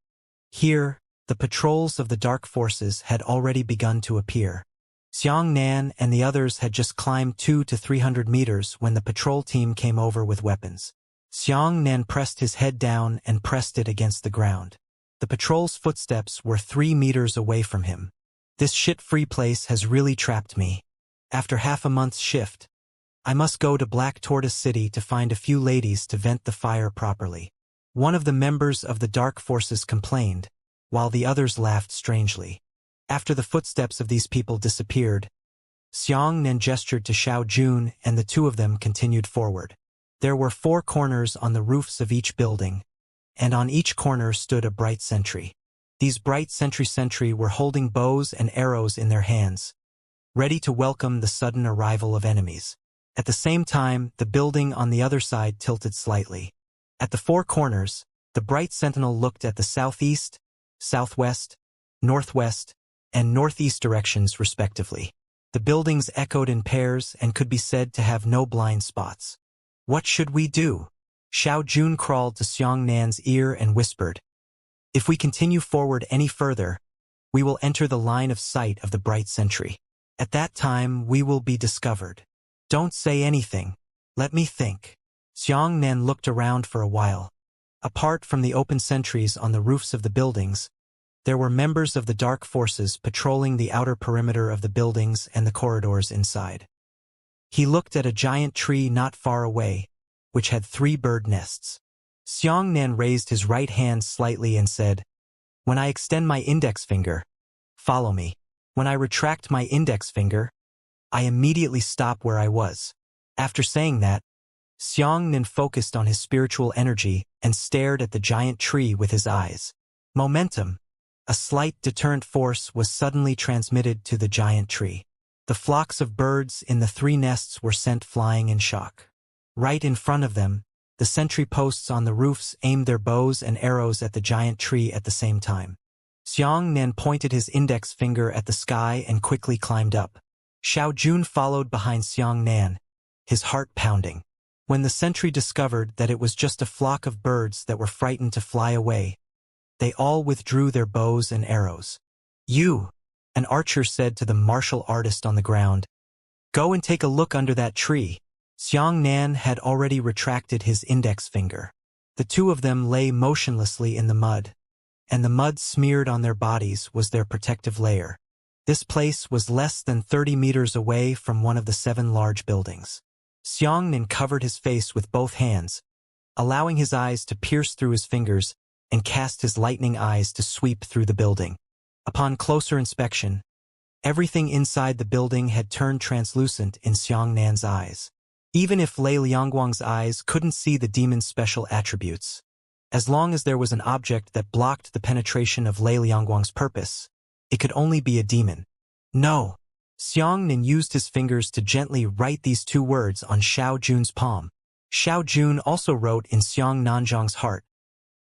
Here, the patrols of the dark forces had already begun to appear. Xianxia and the others had just climbed 200 to 300 meters when the patrol team came over with weapons. Xianxia pressed his head down and pressed it against the ground. The patrol's footsteps were 3 meters away from him. "This shit-free place has really trapped me. After half a month's shift, I must go to Black Tortoise City to find a few ladies to vent the fire properly." One of the members of the dark forces complained, while the others laughed strangely. After the footsteps of these people disappeared, Xianxia gestured to Xiaojun and the two of them continued forward. There were 4 corners on the roofs of each building, and on each corner stood a bright sentry. These bright sentry were holding bows and arrows in their hands, ready to welcome the sudden arrival of enemies. At the same time, the building on the other side tilted slightly. At the 4 corners, the bright sentinel looked at the southeast, southwest, northwest, and northeast directions respectively. The buildings echoed in pairs and could be said to have no blind spots. "What should we do?" Xiaojun crawled to Xianxia's ear and whispered, "If we continue forward any further, we will enter the line of sight of the bright sentry. At that time, we will be discovered. Don't say anything. Let me think." Xianxia looked around for a while. Apart from the open sentries on the roofs of the buildings, there were members of the dark forces patrolling the outer perimeter of the buildings and the corridors inside. He looked at a giant tree not far away, which had 3 bird nests. Xianxia raised his right hand slightly and said, "When I extend my index finger, follow me." When I retract my index finger, I immediately stop where I was. After saying that, Xianxia focused on his spiritual energy and stared at the giant tree with his eyes. Momentum, a slight deterrent force, was suddenly transmitted to the giant tree. The flocks of birds in the 3 nests were sent flying in shock. Right in front of them, the sentry posts on the roofs aimed their bows and arrows at the giant tree at the same time. Xianxia pointed his index finger at the sky and quickly climbed up. Xiaojun followed behind Xianxia, his heart pounding. When the sentry discovered that it was just a flock of birds that were frightened to fly away, they all withdrew their bows and arrows. "You," an archer said to the martial artist on the ground, "go and take a look under that tree." Xianxia had already retracted his index finger. The 2 of them lay motionlessly in the mud, and the mud smeared on their bodies was their protective layer. This place was less than 30 meters away from one of the 7 large buildings. Xianxia covered his face with both hands, allowing his eyes to pierce through his fingers and cast his lightning eyes to sweep through the building. Upon closer inspection, everything inside the building had turned translucent in Xiangnan's eyes. Even if Lei Liangguang's eyes couldn't see the demon's special attributes, as long as there was an object that blocked the penetration of Lei Liangguang's purpose, it could only be a demon. No! Xiangnan used his fingers to gently write these two words on Xiao Jun's palm. Xiao Jun also wrote in Xiang Nanzhang's heart.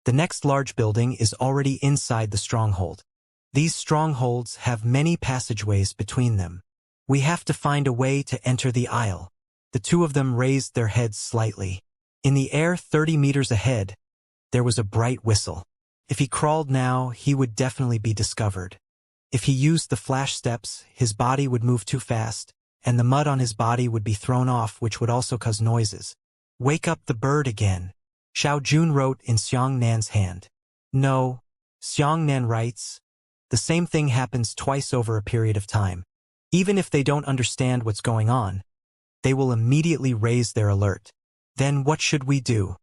The next large building is already inside the stronghold. These strongholds have many passageways between them. We have to find a way to enter the aisle. The two of them raised their heads slightly. In the air 30 meters ahead, there was a bright whistle. If he crawled now, he would definitely be discovered. If he used the flash steps, his body would move too fast, and the mud on his body would be thrown off, which would also cause noises. Wake up the bird again, Xiao Jun wrote in Xiangnan's hand. No, Xiangnan writes, the same thing happens twice over a period of time. Even if they don't understand what's going on, they will immediately raise their alert. Then what should we do?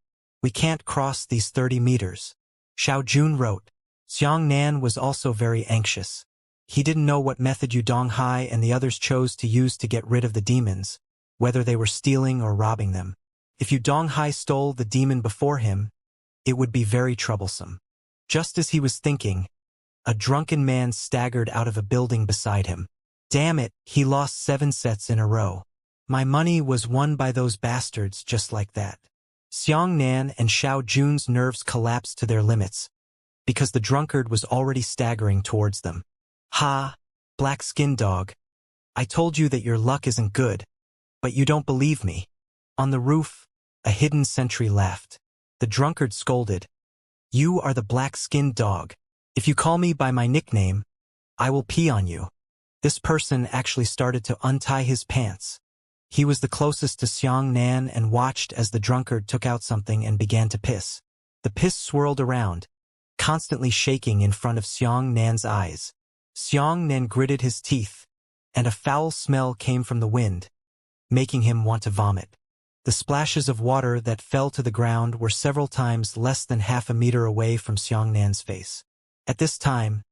We can't cross these 30 meters. Xiao Jun wrote. Xiangnan was also very anxious. He didn't know what method Yu Donghai and the others chose to use to get rid of the demons, whether they were stealing or robbing them. If Yu Donghai stole the demon before him, it would be very troublesome. Just as he was thinking, a drunken man staggered out of a building beside him. Damn it, he lost 7 sets in a row. My money was won by those bastards just like that. Xiangnan and Xiao Jun's nerves collapsed to their limits, because the drunkard was already staggering towards them. Ha, black-skinned dog. I told you that your luck isn't good, but you don't believe me. On the roof, a hidden sentry laughed. The drunkard scolded. You are the black-skinned dog. If you call me by my nickname, I will pee on you. This person actually started to untie his pants. He was the closest to Xiangnan and watched as the drunkard took out something and began to piss. The piss swirled around, constantly shaking in front of Xiangnan's eyes. Xiangnan gritted his teeth, and a foul smell came from the wind, making him want to vomit. The splashes of water that fell to the ground were several times less than half a meter away from Xiangnan's face. At this time,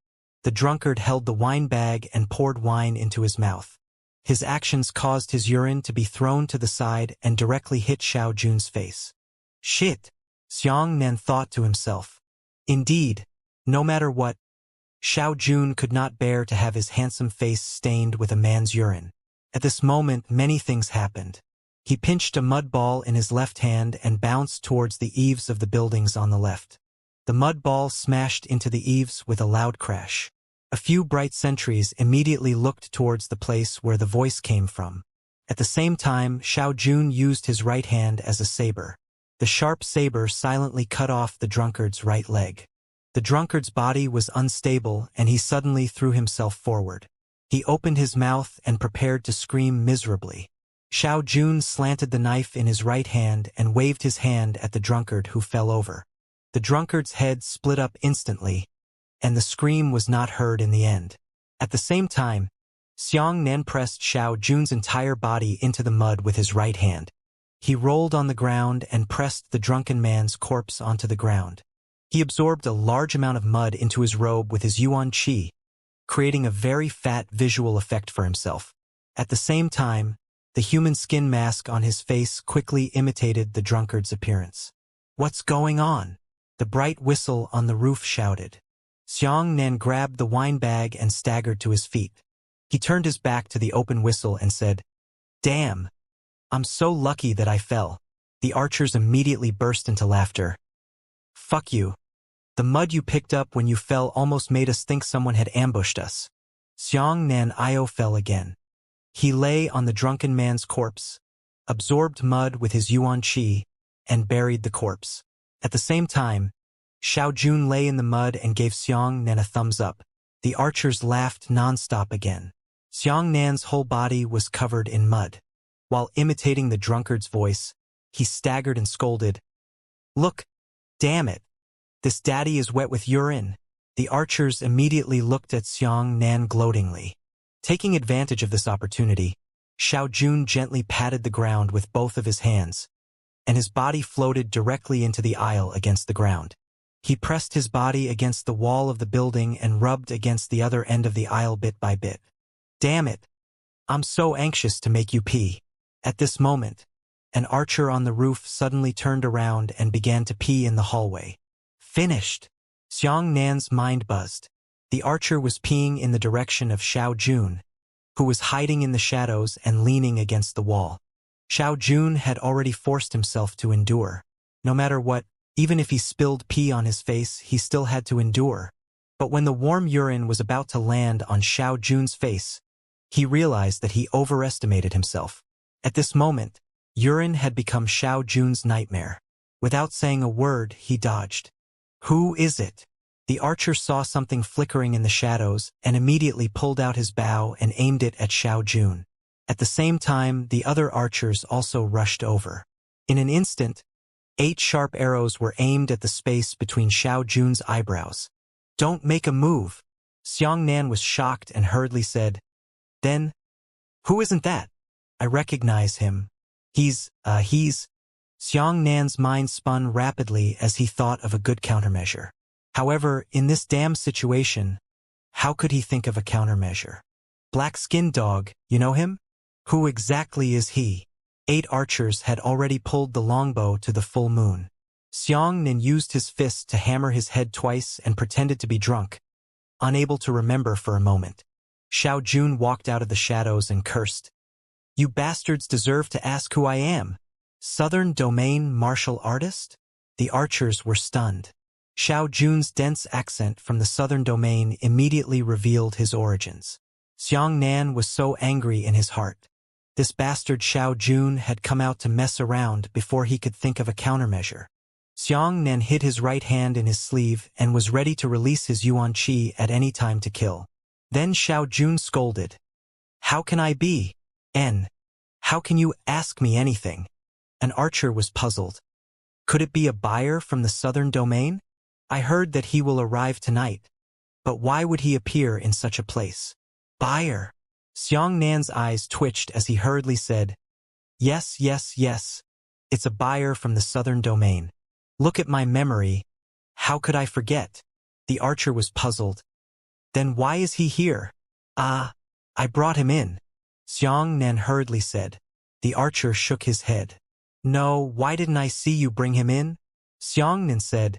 the drunkard held the wine bag and poured wine into his mouth. His actions caused his urine to be thrown to the side and directly hit Xiao Jun's face. Shit, Xiangnan thought to himself. Indeed, no matter what, Xiao Jun could not bear to have his handsome face stained with a man's urine. At this moment, many things happened. He pinched a mud ball in his left hand and bounced towards the eaves of the buildings on the left. The mud ball smashed into the eaves with a loud crash. A few bright sentries immediately looked towards the place where the voice came from. At the same time, Xiao Jun used his right hand as a saber. The sharp saber silently cut off the drunkard's right leg. The drunkard's body was unstable and he suddenly threw himself forward. He opened his mouth and prepared to scream miserably. Xiao Jun slanted the knife in his right hand and waved his hand at the drunkard who fell over. The drunkard's head split up instantly, and the scream was not heard in the end. At the same time, Xiangnan pressed Xiao Jun's entire body into the mud with his right hand. He rolled on the ground and pressed the drunken man's corpse onto the ground. He absorbed a large amount of mud into his robe with his yuan qi, creating a very fat visual effect for himself. At the same time, the human skin mask on his face quickly imitated the drunkard's appearance. What's going on? The bright whistle on the roof shouted. Xiangnan grabbed the wine bag and staggered to his feet. He turned his back to the open whistle and said, Damn! I'm so lucky that I fell. The archers immediately burst into laughter. Fuck you. The mud you picked up when you fell almost made us think someone had ambushed us. Xiangnan Io fell again. He lay on the drunken man's corpse, absorbed mud with his yuan qi, and buried the corpse. At the same time, Xiao Jun lay in the mud and gave Xiangnan a thumbs up. The archers laughed non-stop again. Xiangnan's whole body was covered in mud. While imitating the drunkard's voice, he staggered and scolded, Look, damn it! This daddy is wet with urine. The archers immediately looked at Xiangnan gloatingly. Taking advantage of this opportunity, Xiao Jun gently patted the ground with both of his hands, and his body floated directly into the aisle against the ground. He pressed his body against the wall of the building and rubbed against the other end of the aisle bit by bit. Damn it! I'm so anxious to make you pee. At this moment, an archer on the roof suddenly turned around and began to pee in the hallway. Finished! Xianxia's mind buzzed. The archer was peeing in the direction of Xiao Jun, who was hiding in the shadows and leaning against the wall. Xiao Jun had already forced himself to endure. No matter what, even if he spilled pee on his face, he still had to endure. But when the warm urine was about to land on Xiao Jun's face, he realized that he overestimated himself. At this moment, urine had become Xiao Jun's nightmare. Without saying a word, he dodged. Who is it? The archer saw something flickering in the shadows and immediately pulled out his bow and aimed it at Xiao Jun. At the same time, the other archers also rushed over. In an instant, 8 sharp arrows were aimed at the space between Xiao Jun's eyebrows. Don't make a move. Xianxian was shocked and hurriedly said, Then, who isn't that? I recognize him. He's. Xianxian's mind spun rapidly as he thought of a good countermeasure. However, in this damn situation, how could he think of a countermeasure? Black-skinned dog, you know him? Who exactly is he? 8 archers had already pulled the longbow to the full moon. Xianxian used his fist to hammer his head twice and pretended to be drunk, unable to remember for a moment. Xiao Jun walked out of the shadows and cursed. You bastards deserve to ask who I am. Southern Domain martial artist? The archers were stunned. Xiao Jun's dense accent from the Southern Domain immediately revealed his origins. Xianxian was so angry in his heart. This bastard Xiao Jun had come out to mess around before he could think of a countermeasure. Xianxian hid his right hand in his sleeve and was ready to release his yuan qi at any time to kill. Then Xiao Jun scolded. How can I be? How can you ask me anything? An archer was puzzled. Could it be a buyer from the Southern Domain? I heard that he will arrive tonight. But why would he appear in such a place? Buyer. Xianxian's eyes twitched as he hurriedly said, Yes. It's a buyer from the Southern Domain. Look at my memory. How could I forget? The archer was puzzled. Then why is he here? I brought him in. Xianxian hurriedly said. The archer shook his head. No, why didn't I see you bring him in? Xianxian said.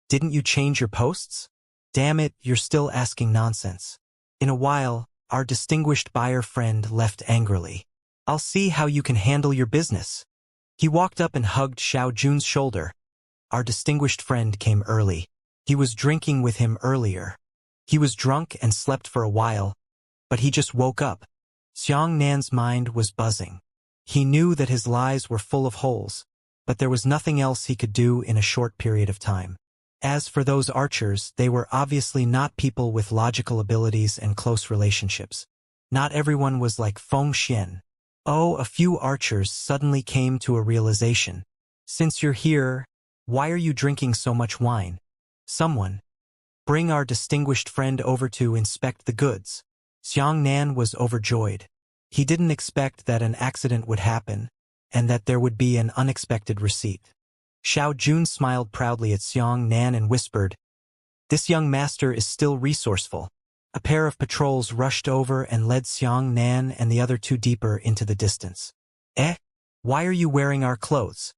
Didn't you change your posts? Damn it, you're still asking nonsense. In a while, our distinguished buyer friend left angrily. I'll see how you can handle your business. He walked up and hugged Xiao Jun's shoulder. Our distinguished friend came early. He was drinking with him earlier. He was drunk and slept for a while, but he just woke up. Xianxian's mind was buzzing. He knew that his lies were full of holes, but there was nothing else he could do in a short period of time. As for those archers, they were obviously not people with logical abilities and close relationships. Not everyone was like Feng Xian. Oh, a few archers suddenly came to a realization. Since you're here, why are you drinking so much wine? Someone, bring our distinguished friend over to inspect the goods. Xianxian was overjoyed. He didn't expect that an accident would happen, and that there would be an unexpected receipt. Xiao Jun smiled proudly at Xianxian and whispered, This young master is still resourceful. A pair of patrols rushed over and led Xianxian and the other 2 deeper into the distance. Why are you wearing our clothes?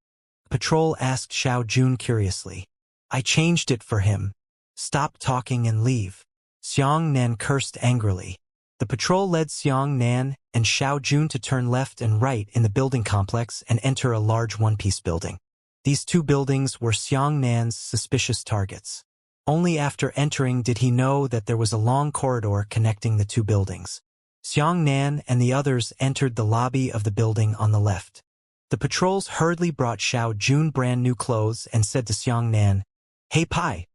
A patrol asked Xiao Jun curiously. I changed it for him. Stop talking and leave. Xianxian cursed angrily. The patrol led Xianxian and Xiao Jun to turn left and right in the building complex and enter a large one-piece building. These 2 buildings were Xianxian's suspicious targets. Only after entering did he know that there was a long corridor connecting the 2 buildings. Xianxian and the others entered the lobby of the building on the left. The patrols hurriedly brought Xiao Jun brand new clothes and said to Xianxian, Hey Pai,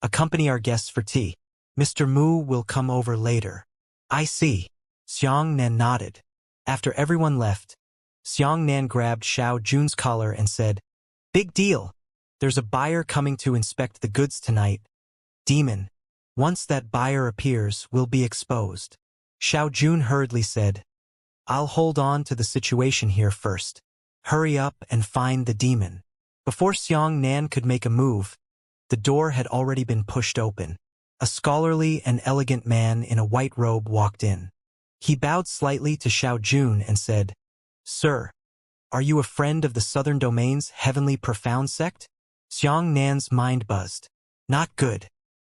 accompany our guests for tea. Mr. Mu will come over later. I see. Xianxian nodded. After everyone left, Xianxian grabbed Xiao Jun's collar and said, Big deal. There's a buyer coming to inspect the goods tonight. Demon. Once that buyer appears, we'll be exposed. Xiao Jun hurriedly said, I'll hold on to the situation here first. Hurry up and find the demon. Before Xianxian could make a move, The door had already been pushed open. A scholarly and elegant man in a white robe walked in. He bowed slightly to Xiao Jun and said, "Sir, are you a friend of the Southern Domain's heavenly profound sect?" Xiang Nan's mind buzzed. Not good.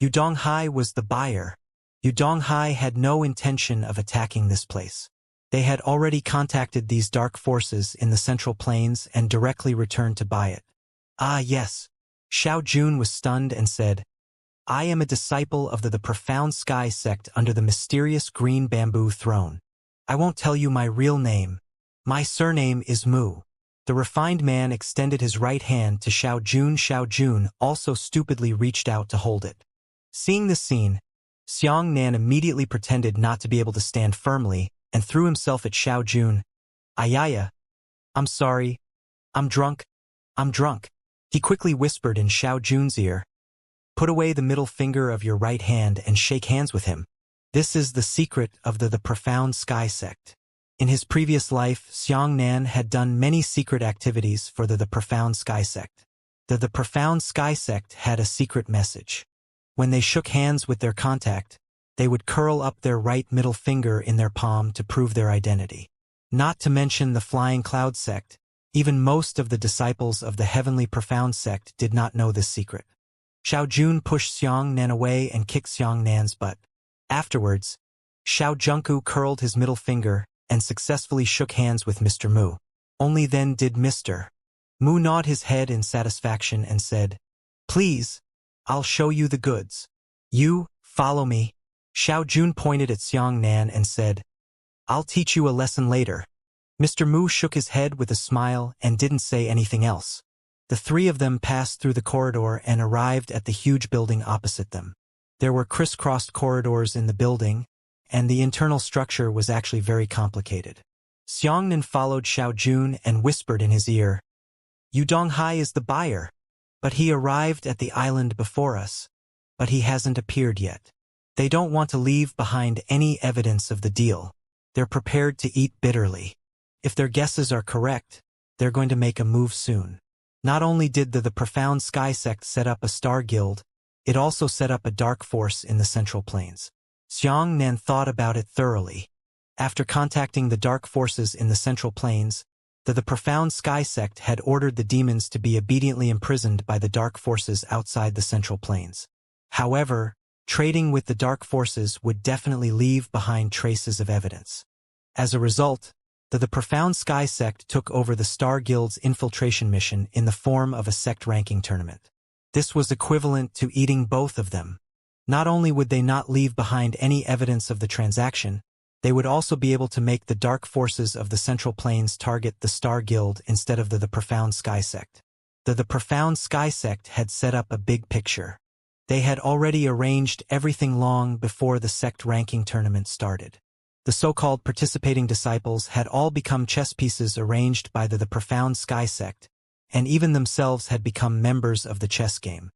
Yu Donghai was the buyer. Yu Donghai had no intention of attacking this place. They had already contacted these dark forces in the Central Plains and directly returned to buy it. Ah, yes. Xiao Jun was stunned and said, "I am a disciple of the Profound Sky sect under the mysterious green bamboo throne. I won't tell you my real name. My surname is Mu." The refined man extended his right hand to Xiao Jun. Xiao Jun also stupidly reached out to hold it. Seeing this scene, Xiang Nan immediately pretended not to be able to stand firmly and threw himself at Xiao Jun. "Ayaya. I'm sorry. I'm drunk. I'm drunk." He quickly whispered in Xiao Jun's ear, "Put away the middle finger of your right hand and shake hands with him. This is the secret of the Profound Sky sect." In his previous life, Xiang Nan had done many secret activities for the Profound Sky sect. The Profound Sky sect had a secret message. When they shook hands with their contact, they would curl up their right middle finger in their palm to prove their identity. Not to mention the Flying Cloud sect, even most of the disciples of the Heavenly Profound sect did not know this secret. Xiao Jun pushed Xiang Nan away and kicked Xiang Nan's butt. Afterwards, Xiao Junku curled his middle finger and successfully shook hands with Mr. Mu. Only then did Mr. Mu nod his head in satisfaction and said, "Please, I'll show you the goods. You, follow me." Xiao Jun pointed at Xiang Nan and said, "I'll teach you a lesson later." Mr. Mu shook his head with a smile and didn't say anything else. The three of them passed through the corridor and arrived at the huge building opposite them. There were crisscrossed corridors in the building, and the internal structure was actually very complicated. Xiang Nan followed Xiao Jun and whispered in his ear, "Yu Donghai is the buyer, but he arrived at the island before us, but he hasn't appeared yet. They don't want to leave behind any evidence of the deal. They're prepared to eat bitterly. If their guesses are correct, they're going to make a move soon." Not only did the Profound Sky sect set up a star guild, it also set up a dark force in the Central Plains. Xiang Nan thought about it thoroughly. After contacting the dark forces in the Central Plains, the Profound Sky sect had ordered the demons to be obediently imprisoned by the dark forces outside the Central Plains. However, trading with the dark forces would definitely leave behind traces of evidence. As a result, the Profound Sky sect took over the Star Guild's infiltration mission in the form of a sect ranking tournament. This was equivalent to eating both of them. Not only would they not leave behind any evidence of the transaction, they would also be able to make the dark forces of the Central Plains target the Star Guild instead of the Profound Sky sect. The Profound Sky sect had set up a big picture. They had already arranged everything long before the sect ranking tournament started. The so-called participating disciples had all become chess pieces arranged by the Profound Sky sect, and even themselves had become members of the chess game.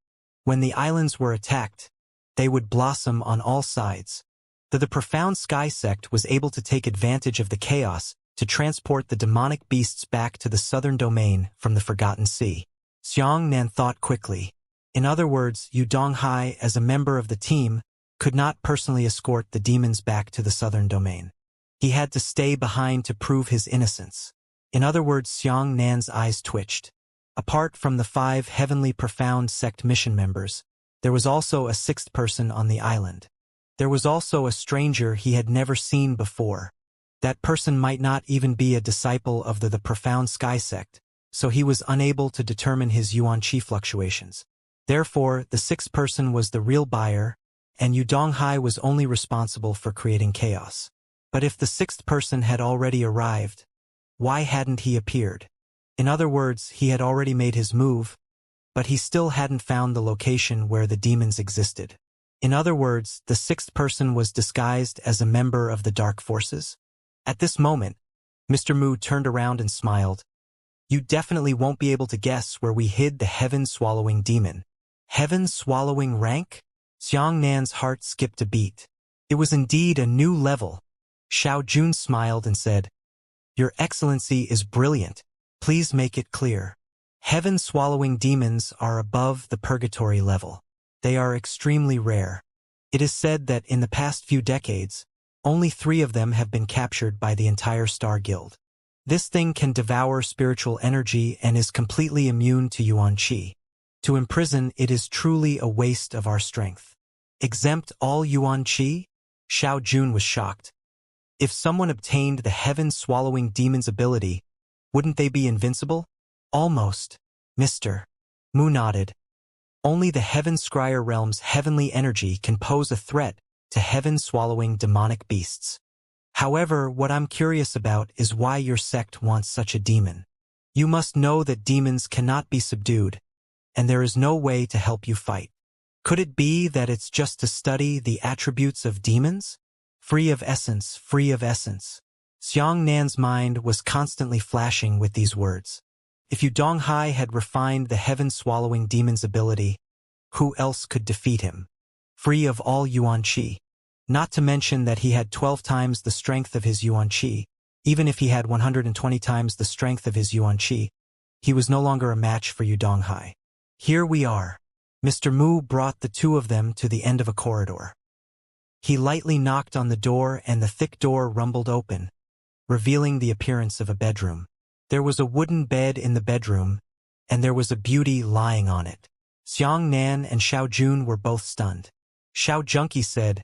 When the islands were attacked, they would blossom on all sides. The Profound Sky sect was able to take advantage of the chaos to transport the demonic beasts back to the southern domain from the Forgotten Sea. Xiang Nan thought quickly. In other words, Yu Donghai, as a member of the team, could not personally escort the demons back to the southern domain. He had to stay behind to prove his innocence. In other words, Xiang Nan's eyes twitched. Apart from the 5 Heavenly Profound Sect mission members, there was also a 6th person on the island. There was also a stranger he had never seen before. That person might not even be a disciple of the Profound Sky sect, so he was unable to determine his yuan qi fluctuations. Therefore, the 6th person was the real buyer, and Yu Donghai was only responsible for creating chaos. But if the 6th person had already arrived, why hadn't he appeared? In other words, he had already made his move, but he still hadn't found the location where the demons existed. In other words, the 6th person was disguised as a member of the dark forces. At this moment, Mr. Mu turned around and smiled. "You definitely won't be able to guess where we hid the heaven-swallowing demon." Heaven-swallowing rank? Xiang Nan's heart skipped a beat. It was indeed a new level. Xiao Jun smiled and said, "Your Excellency is brilliant. Please make it clear." Heaven-swallowing demons are above the purgatory level. They are extremely rare. It is said that in the past few decades, only 3 of them have been captured by the entire Star Guild. This thing can devour spiritual energy and is completely immune to Yuan Qi. To imprison it is truly a waste of our strength. Exempt all Yuan Qi? Xiao Jun was shocked. If someone obtained the heaven-swallowing demon's ability, wouldn't they be invincible? Almost. Mr. Mu nodded. Only the Heaven-Scryer realm's heavenly energy can pose a threat to heaven-swallowing demonic beasts. However, what I'm curious about is why your sect wants such a demon. You must know that demons cannot be subdued, and there is no way to help you fight. Could it be that it's just to study the attributes of demons? Free of essence, free of essence. Xianxia's mind was constantly flashing with these words. If Donghai had refined the heaven-swallowing demon's ability, who else could defeat him? Free of all Yuan Qi. Not to mention that he had 12 times the strength of his Yuan Qi. Even if he had 120 times the strength of his Yuan Qi, he was no longer a match for Donghai. Here we are. Mr. Mu brought the 2 of them to the end of a corridor. He lightly knocked on the door and the thick door rumbled open, revealing the appearance of a bedroom. There was a wooden bed in the bedroom, and there was a beauty lying on it. Xianxia and Xiao Jun were both stunned. Xiao Junqi said,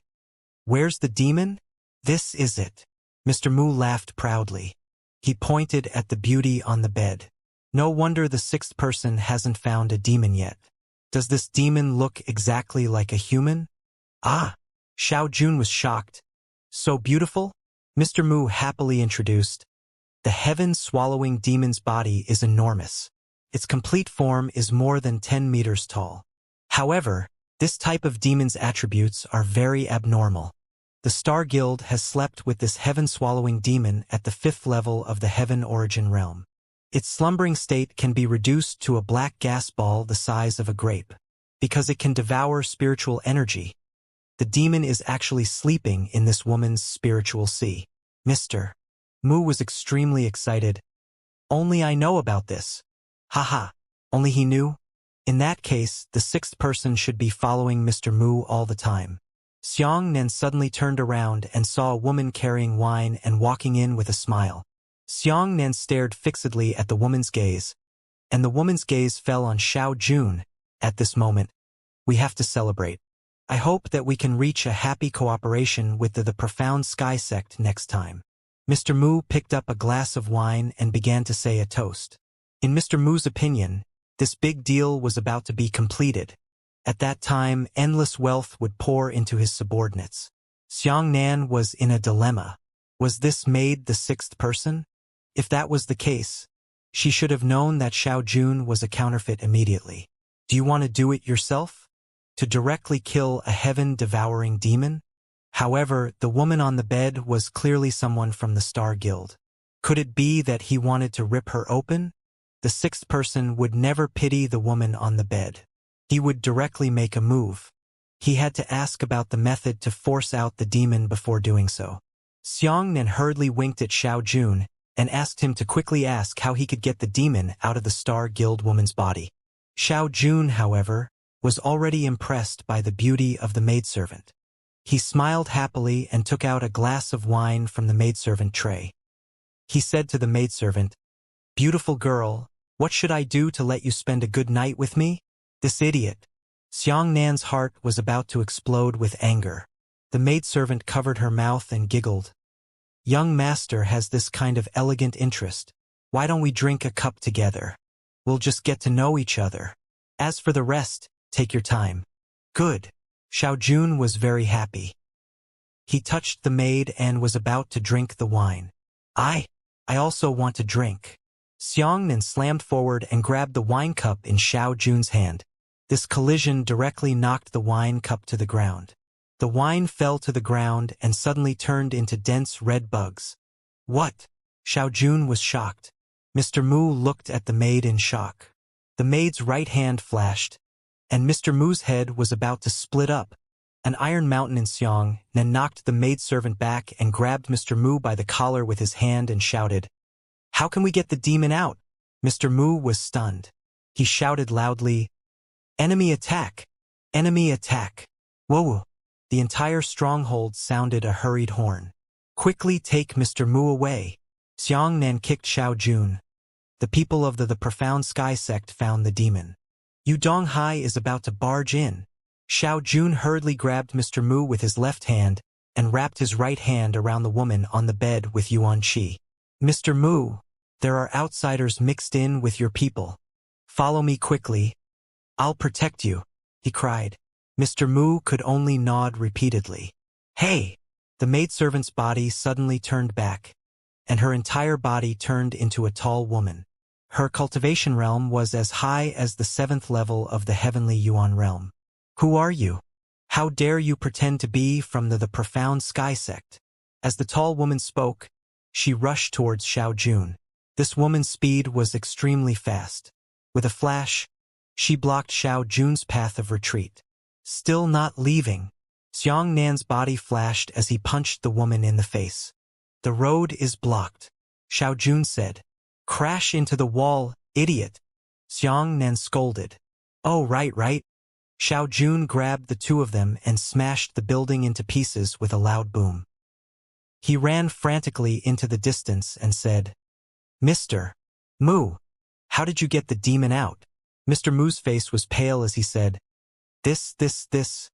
"Where's the demon?" "This is it." Mr. Mu laughed proudly. He pointed at the beauty on the bed. "No wonder the 6th person hasn't found a demon yet. Does this demon look exactly like a human?" "Ah!" Xiao Jun was shocked. "So beautiful?" Mr. Mu happily introduced. The heaven-swallowing demon's body is enormous. Its complete form is more than 10 meters tall. However, this type of demon's attributes are very abnormal. The Star Guild has slept with this heaven-swallowing demon at the 5th level of the Heaven Origin realm. Its slumbering state can be reduced to a black gas ball the size of a grape. Because it can devour spiritual energy, the demon is actually sleeping in this woman's spiritual sea. Mr. Mu was extremely excited. "Only I know about this." Haha, only he knew? In that case, the 6th person should be following Mr. Mu all the time. Xianxian suddenly turned around and saw a woman carrying wine and walking in with a smile. Xianxian stared fixedly at the woman's gaze, and the woman's gaze fell on Xiao Jun. At this moment, we have to celebrate. I hope that we can reach a happy cooperation with the Profound Sky sect next time. Mr. Mu picked up a glass of wine and began to say a toast. In Mr. Mu's opinion, this big deal was about to be completed. At that time, endless wealth would pour into his subordinates. Xianxian was in a dilemma. Was this maid the 6th person? If that was the case, she should have known that Xiao Jun was a counterfeit immediately. Do you want to do it yourself? To directly kill a heaven-devouring demon? However, the woman on the bed was clearly someone from the Star Guild. Could it be that he wanted to rip her open? The 6th person would never pity the woman on the bed. He would directly make a move. He had to ask about the method to force out the demon before doing so. Xianxian hurriedly winked at Xiao Jun and asked him to quickly ask how he could get the demon out of the Star Guild woman's body. Xiao Jun, however, was already impressed by the beauty of the maidservant. He smiled happily and took out a glass of wine from the maidservant tray. He said to the maidservant, "Beautiful girl, what should I do to let you spend a good night with me?" This idiot. Xianxian's heart was about to explode with anger. The maidservant covered her mouth and giggled. "Young master has this kind of elegant interest. Why don't we drink a cup together? We'll just get to know each other. As for the rest, take your time." "Good." Xiao Jun was very happy. He touched the maid and was about to drink the wine. I also want to drink." Xianxian slammed forward and grabbed the wine cup in Xiao Jun's hand. This collision directly knocked the wine cup to the ground. The wine fell to the ground and suddenly turned into dense red bugs. "What?" Xiao Jun was shocked. Mr. Mu looked at the maid in shock. The maid's right hand flashed, and Mr. Mu's head was about to split up. An iron mountain in Xianxian knocked the maidservant back and grabbed Mr. Mu by the collar with his hand and shouted, "How can we get the demon out?" Mr. Mu was stunned. He shouted loudly, "Enemy attack! Enemy attack!" Whoa! The entire stronghold sounded a hurried horn. "Quickly take Mr. Mu away!" Xianxia kicked Xiao Jun. The people of the profound sky sect found the demon. Yu Donghai is about to barge in. Xiao Jun hurriedly grabbed Mr. Mu with his left hand and wrapped his right hand around the woman on the bed with Yuan Qi. "Mr. Mu, there are outsiders mixed in with your people. Follow me quickly. I'll protect you," he cried. Mr. Mu could only nod repeatedly. "Hey!" The maidservant's body suddenly turned back, and her entire body turned into a tall woman. Her cultivation realm was as high as the 7th level of the heavenly Yuan realm. "Who are you? How dare you pretend to be from the profound sky sect?" As the tall woman spoke, she rushed towards Xiao Jun. This woman's speed was extremely fast. With a flash, she blocked Xiao Jun's path of retreat. Still not leaving, Xianxia's body flashed as he punched the woman in the face. "The road is blocked," Xiao Jun said. "Crash into the wall, idiot," Xianxia scolded. "Oh, right. Xiao Jun grabbed the two of them and smashed the building into pieces with a loud boom. He ran frantically into the distance and said, "Mr. Mu, how did you get the demon out?" Mr. Mu's face was pale as he said, This.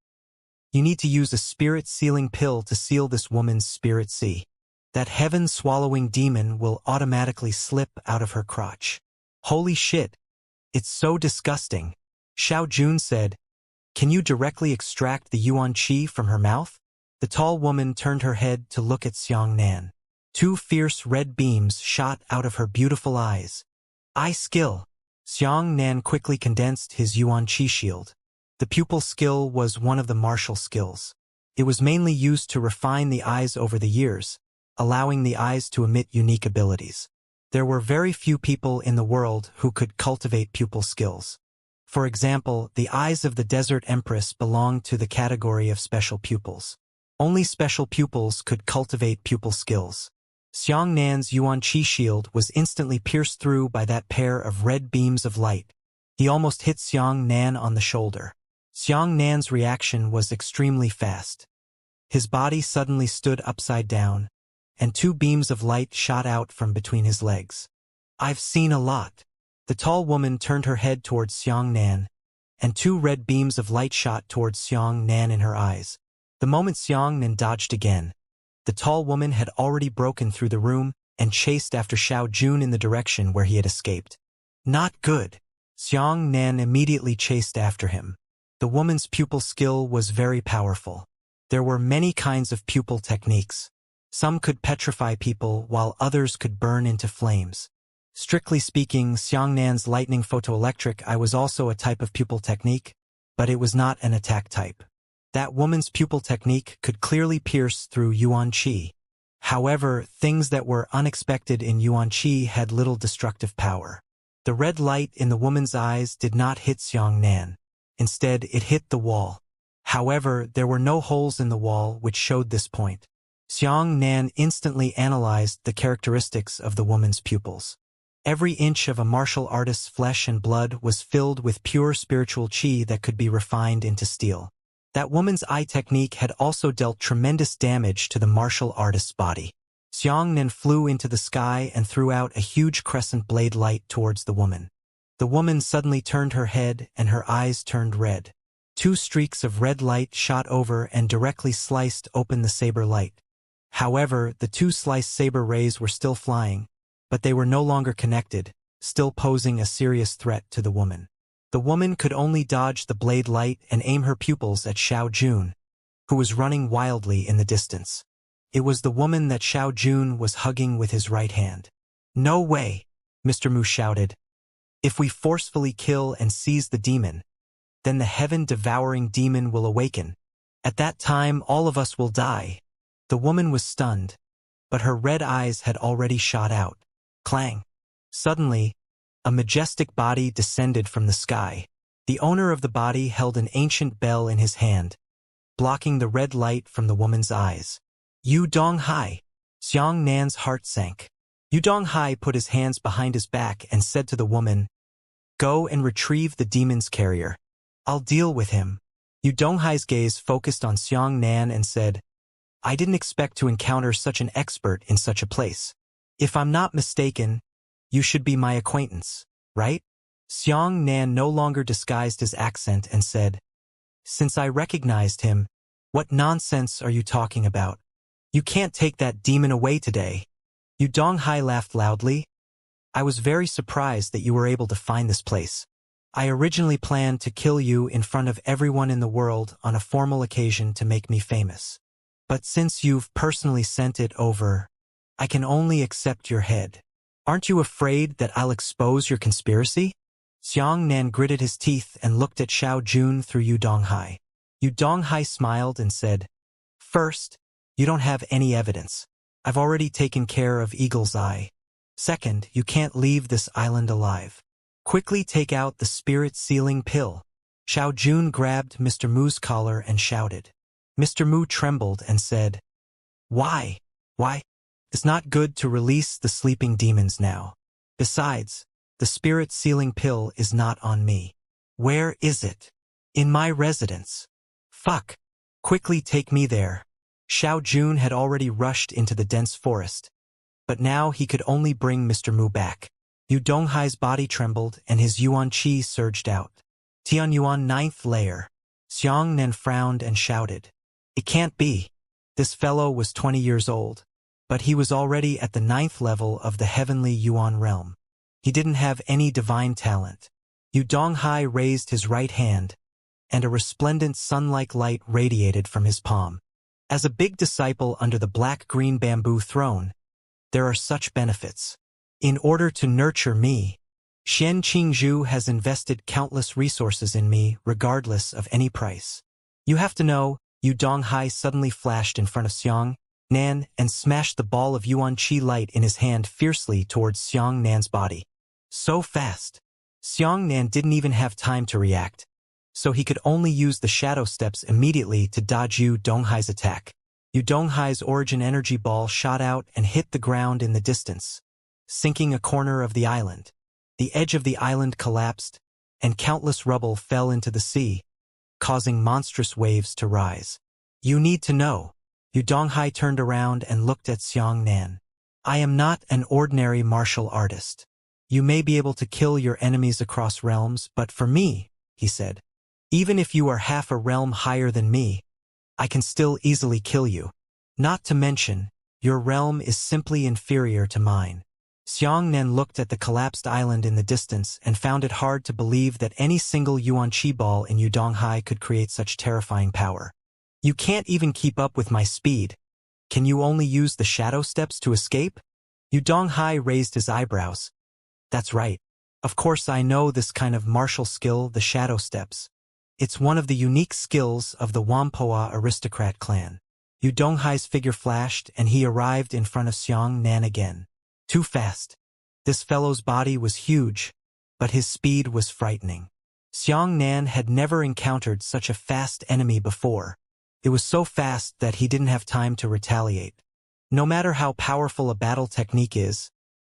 You need to use a spirit-sealing pill to seal this woman's spirit sea. That heaven-swallowing demon will automatically slip out of her crotch." "Holy shit! It's so disgusting," Xiao Jun said. "Can you directly extract the Yuan Qi from her mouth?" The tall woman turned her head to look at Xianxia. Two fierce red beams shot out of her beautiful eyes. "Eye skill." Xianxia quickly condensed his Yuan Qi shield. The pupil skill was one of the martial skills. It was mainly used to refine the eyes over the years, allowing the eyes to emit unique abilities. There were very few people in the world who could cultivate pupil skills. For example, the eyes of the Desert Empress belonged to the category of special pupils. Only special pupils could cultivate pupil skills. Xianxia's Yuan Qi shield was instantly pierced through by that pair of red beams of light. He almost hit Xianxia on the shoulder. Xianxia's reaction was extremely fast. His body suddenly stood upside down, and two beams of light shot out from between his legs. "I've seen a lot." The tall woman turned her head towards Xianxia, and two red beams of light shot towards Xianxia in her eyes. The moment Xianxia dodged again, the tall woman had already broken through the room and chased after Xiao Jun in the direction where he had escaped. "Not good." Xianxia immediately chased after him. The woman's pupil skill was very powerful. There were many kinds of pupil techniques. Some could petrify people while others could burn into flames. Strictly speaking, Xianxia's lightning photoelectric eye was also a type of pupil technique, but it was not an attack type. That woman's pupil technique could clearly pierce through Yuan Qi. However, things that were unexpected in Yuan Qi had little destructive power. The red light in the woman's eyes did not hit Xianxia. Instead, it hit the wall. However, there were no holes in the wall which showed this point. Xianxia instantly analyzed the characteristics of the woman's pupils. Every inch of a martial artist's flesh and blood was filled with pure spiritual qi that could be refined into steel. That woman's eye technique had also dealt tremendous damage to the martial artist's body. Xianxia flew into the sky and threw out a huge crescent blade light towards the woman. The woman suddenly turned her head and her eyes turned red. Two streaks of red light shot over and directly sliced open the saber light. However, the two sliced saber rays were still flying, but they were no longer connected, still posing a serious threat to the woman. The woman could only dodge the blade light and aim her pupils at Xiao Jun, who was running wildly in the distance. It was the woman that Xiao Jun was hugging with his right hand. "No way!" Mr. Mu shouted. "If we forcefully kill and seize the demon, then the heaven-devouring demon will awaken. At that time, all of us will die." The woman was stunned, but her red eyes had already shot out. Clang! Suddenly, a majestic body descended from the sky. The owner of the body held an ancient bell in his hand, blocking the red light from the woman's eyes. "Yu Donghai!" Xianxia's heart sank. Yu Donghai put his hands behind his back and said to the woman, Go and retrieve the demon's carrier. I'll deal with him. Yu Donghai's gaze focused on Xiang Nan and said, I didn't expect to encounter such an expert in such a place. If I'm not mistaken, you should be my acquaintance, right? Xiang Nan no longer disguised his accent and said, Since I recognized him, what nonsense are you talking about? You can't take that demon away today. Yu Donghai laughed loudly. I was very surprised that you were able to find this place. I originally planned to kill you in front of everyone in the world on a formal occasion to make me famous. But since you've personally sent it over, I can only accept your head. Aren't you afraid that I'll expose your conspiracy? Xiang Nan gritted his teeth and looked at Xiao Jun through Yu Donghai. Yu Donghai smiled and said, First, you don't have any evidence. I've already taken care of Eagle's Eye. Second, you can't leave this island alive. Quickly take out the spirit-sealing pill. Xiao Jun grabbed Mr. Mu's collar and shouted. Mr. Mu trembled and said, Why? Why? It's not good to release the sleeping demons now. Besides, the spirit-sealing pill is not on me. Where is it? In my residence. Fuck. Quickly take me there. Xiao Jun had already rushed into the dense forest. But now he could only bring Mr. Mu back. Yu Donghai's body trembled and his Yuan Qi surged out. Tian Yuan 9th layer. Xiang Nan frowned and shouted. It can't be. This fellow was 20 years old. But he was already at the 9th level of the heavenly Yuan realm. He didn't have any divine talent. Yu Donghai raised his right hand, and a resplendent sun-like light radiated from his palm. As a big disciple under the black-green bamboo throne, there are such benefits. In order to nurture me, Xian Qingzhu has invested countless resources in me regardless of any price. You have to know, Yu Donghai suddenly flashed in front of Xiang Nan and smashed the ball of Yuan Qi light in his hand fiercely towards Xiang Nan's body. So fast. Xiang Nan didn't even have time to react, so he could only use the shadow steps immediately to dodge Yu Donghai's attack. Yu Donghai's origin energy ball shot out and hit the ground in the distance, sinking a corner of the island. The edge of the island collapsed, and countless rubble fell into the sea, causing monstrous waves to rise. You need to know. Yu Donghai turned around and looked at Xiang Nan. I am not an ordinary martial artist. You may be able to kill your enemies across realms, but for me, he said, even if you are half a realm higher than me, I can still easily kill you. Not to mention, your realm is simply inferior to mine. Xiang Nan looked at the collapsed island in the distance and found it hard to believe that any single Yuan Qi ball in Yu Donghai could create such terrifying power. You can't even keep up with my speed. Can you only use the shadow steps to escape? Yu Donghai raised his eyebrows. That's right. Of course I know this kind of martial skill, the shadow steps. It's one of the unique skills of the Wampoa aristocrat clan. Yu Donghai's figure flashed and he arrived in front of Xiang Nan again. Too fast. This fellow's body was huge, but his speed was frightening. Xiang Nan had never encountered such a fast enemy before. It was so fast that he didn't have time to retaliate. No matter how powerful a battle technique is,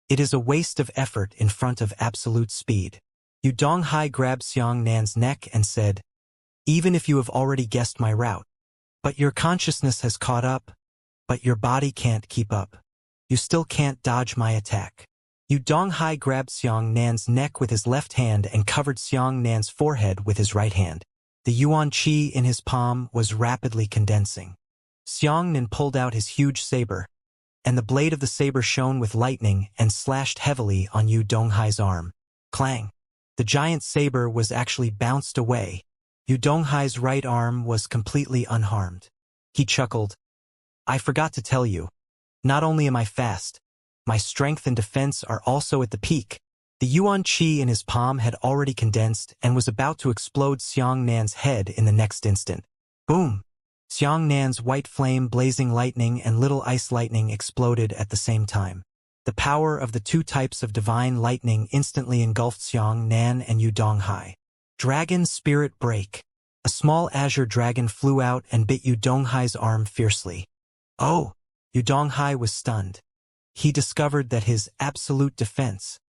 it is a waste of effort in front of absolute speed. Yu Donghai grabbed Xiang Nan's neck and said, Even if you have already guessed my route, but your consciousness has caught up, but your body can't keep up. You still can't dodge my attack. Yu Donghai grabbed Xiang Nan's neck with his left hand and covered Xiang Nan's forehead with his right hand. The Yuan Qi in his palm was rapidly condensing. Xiang Nan pulled out his huge saber, and the blade of the saber shone with lightning and slashed heavily on Yu Donghai's arm. Clang! The giant saber was actually bounced away. Yu Donghai's right arm was completely unharmed. He chuckled. I forgot to tell you. Not only am I fast, my strength and defense are also at the peak. The Yuan Qi in his palm had already condensed and was about to explode Xiang Nan's head in the next instant. Boom! Xiang Nan's white flame, blazing lightning, and little ice lightning exploded at the same time. The power of the two types of divine lightning instantly engulfed Xiang Nan and Yu Donghai. Dragon Spirit Break. A small azure dragon flew out and bit Yu Donghai's arm fiercely. Oh! Yu Donghai was stunned. He discovered that his absolute defense,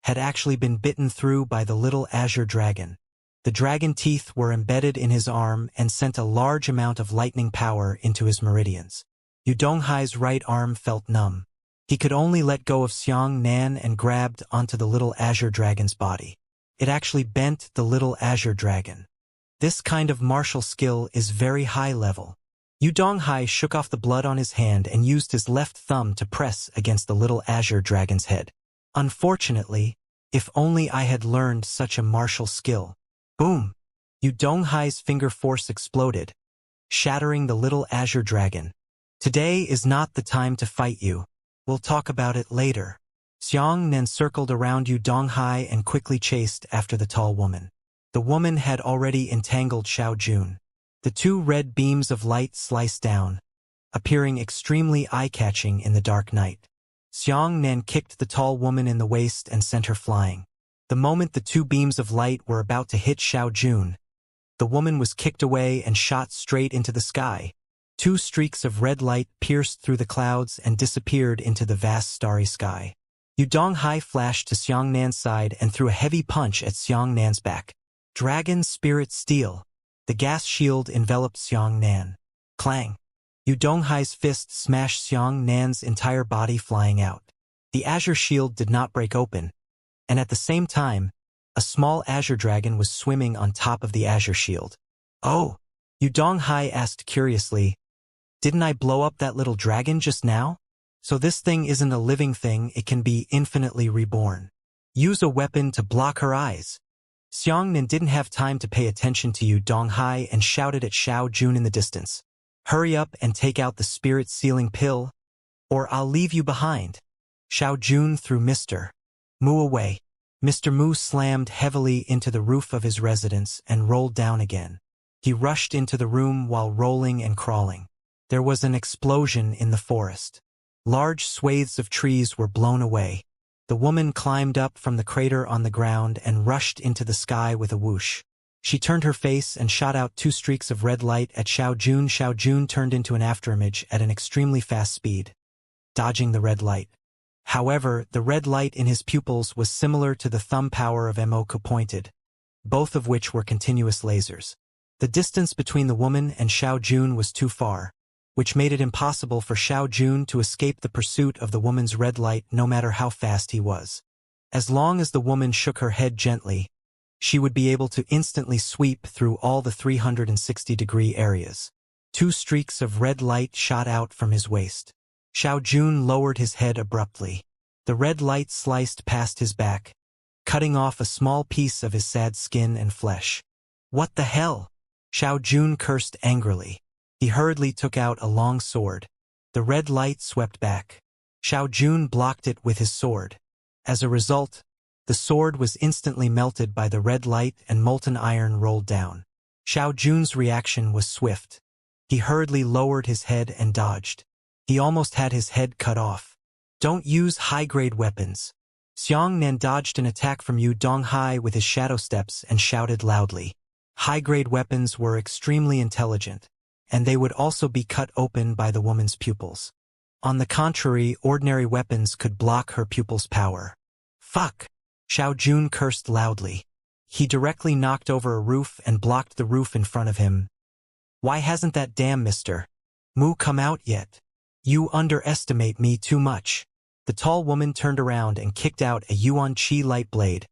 had actually been bitten through by the little azure dragon. The dragon teeth were embedded in his arm and sent a large amount of lightning power into his meridians. Yu Donghai's right arm felt numb. He could only let go of Xianxia and grabbed onto the little azure dragon's body. It actually bent the little azure dragon. This kind of martial skill is very high level. Yu Donghai shook off the blood on his hand and used his left thumb to press against the little azure dragon's head. Unfortunately, if only I had learned such a martial skill. Boom! Yu Donghai's finger force exploded, shattering the little azure dragon. Today is not the time to fight you. We'll talk about it later. Xianxia circled around Yu Donghai and quickly chased after the tall woman. The woman had already entangled Xiaojun. The two red beams of light sliced down, appearing extremely eye-catching in the dark night. Xianxia kicked the tall woman in the waist and sent her flying. The moment the two beams of light were about to hit Xiaojun, the woman was kicked away and shot straight into the sky. Two streaks of red light pierced through the clouds and disappeared into the vast starry sky. Yu Donghai flashed to Xianxia's side and threw a heavy punch at Xianxia's back. Dragon Spirit Steel. The gas shield enveloped Xianxia. Clang! Yu Donghai's fist smashed Xianxia's entire body flying out. The azure shield did not break open, and at the same time, a small azure dragon was swimming on top of the azure shield. Oh! Yu Donghai asked curiously, didn't I blow up that little dragon just now? So this thing isn't a living thing, it can be infinitely reborn. Use a weapon to block her eyes. Xianxia didn't have time to pay attention to Yu Donghai and shouted at Xiaojun in the distance. Hurry up and take out the spirit-sealing pill, or I'll leave you behind. Xiaojun threw Mr. Mu away. Mr. Mu slammed heavily into the roof of his residence and rolled down again. He rushed into the room while rolling and crawling. There was an explosion in the forest. Large swathes of trees were blown away. The woman climbed up from the crater on the ground and rushed into the sky with a whoosh. She turned her face and shot out two streaks of red light at Xiaojun. Xiaojun turned into an afterimage at an extremely fast speed, dodging the red light. However, the red light in his pupils was similar to the thumb power of Mo pointed, both of which were continuous lasers. The distance between the woman and Xiaojun was too far, which made it impossible for Xiaojun to escape the pursuit of the woman's red light no matter how fast he was. As long as the woman shook her head gently, she would be able to instantly sweep through all the 360-degree areas. Two streaks of red light shot out from his waist. Xiaojun lowered his head abruptly. The red light sliced past his back, cutting off a small piece of his sad skin and flesh. What the hell? Xiaojun cursed angrily. He hurriedly took out a long sword. The red light swept back. Xiaojun blocked it with his sword. As a result, the sword was instantly melted by the red light and molten iron rolled down. Xiaojun's reaction was swift. He hurriedly lowered his head and dodged. He almost had his head cut off. Don't use high-grade weapons. Xianxia dodged an attack from Yu Donghai with his shadow steps and shouted loudly. High-grade weapons were extremely intelligent, and they would also be cut open by the woman's pupils. On the contrary, ordinary weapons could block her pupils' power. Fuck! Xiaojun cursed loudly. He directly knocked over a roof and blocked the roof in front of him. Why hasn't that damn Mr. Mu come out yet? You underestimate me too much. The tall woman turned around and kicked out a Yuan Qi light blade,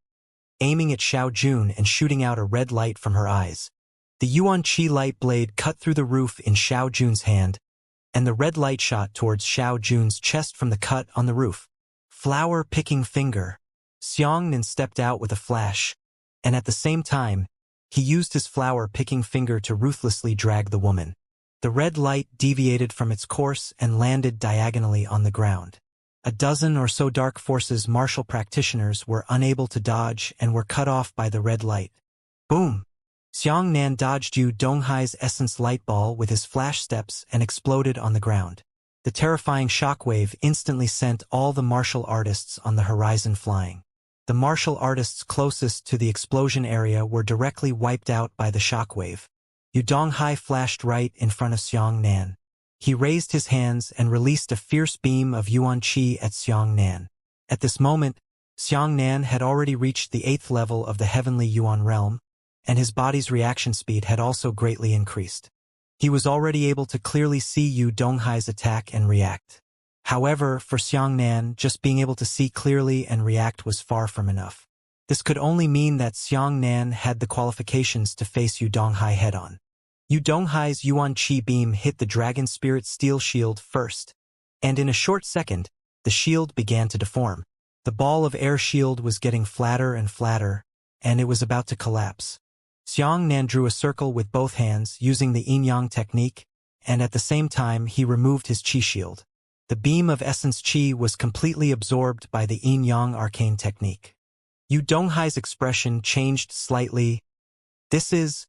aiming at Xiaojun and shooting out a red light from her eyes. The Yuan Qi light blade cut through the roof in Xiaojun's hand, and the red light shot towards Xiaojun's chest from the cut on the roof. Flower-picking finger. Xianxia stepped out with a flash, and at the same time, he used his flower-picking finger to ruthlessly drag the woman. The red light deviated from its course and landed diagonally on the ground. A dozen or so dark forces martial practitioners were unable to dodge and were cut off by the red light. Boom! Xianxia dodged Yu Donghai's essence light ball with his flash steps and exploded on the ground. The terrifying shockwave instantly sent all the martial artists on the horizon flying. The martial artists closest to the explosion area were directly wiped out by the shockwave. Yu Donghai flashed right in front of Xianxia. He raised his hands and released a fierce beam of Yuan Qi at Xianxia. At this moment, Xiangnan had already reached the 8th level of the heavenly Yuan realm, and his body's reaction speed had also greatly increased. He was already able to clearly see Yu Donghai's attack and react. However, for Xiangnan, just being able to see clearly and react was far from enough. This could only mean that Xiangnan had the qualifications to face Yu Donghai head-on. Yu Donghai's Yuan Qi beam hit the Dragon Spirit steel shield first, and in a short second, the shield began to deform. The ball of air shield was getting flatter and flatter, and it was about to collapse. Xiangnan drew a circle with both hands using the yin-yang technique, and at the same time he removed his Qi shield. The beam of essence Qi was completely absorbed by the yin-yang arcane technique. Yu Donghai's expression changed slightly. This is...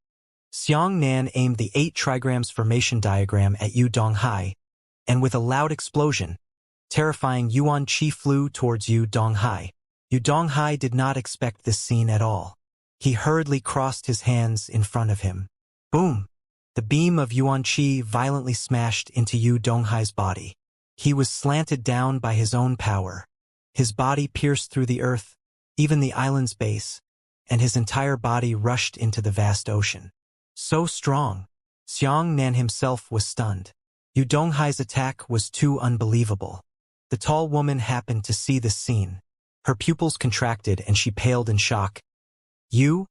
Xiangnan aimed the 8 trigrams formation diagram at Yu Donghai, and with a loud explosion, terrifying Yuan Qi flew towards Yu Donghai. Yu Donghai did not expect this scene at all. He hurriedly crossed his hands in front of him. Boom! The beam of Yuan Qi violently smashed into Yu Donghai's body. He was slanted down by his own power. His body pierced through the earth, even the island's base, and his entire body rushed into the vast ocean. So strong. Xiangnan himself was stunned. Yu Donghai's attack was too unbelievable. The tall woman happened to see this scene. Her pupils contracted and she paled in shock. You?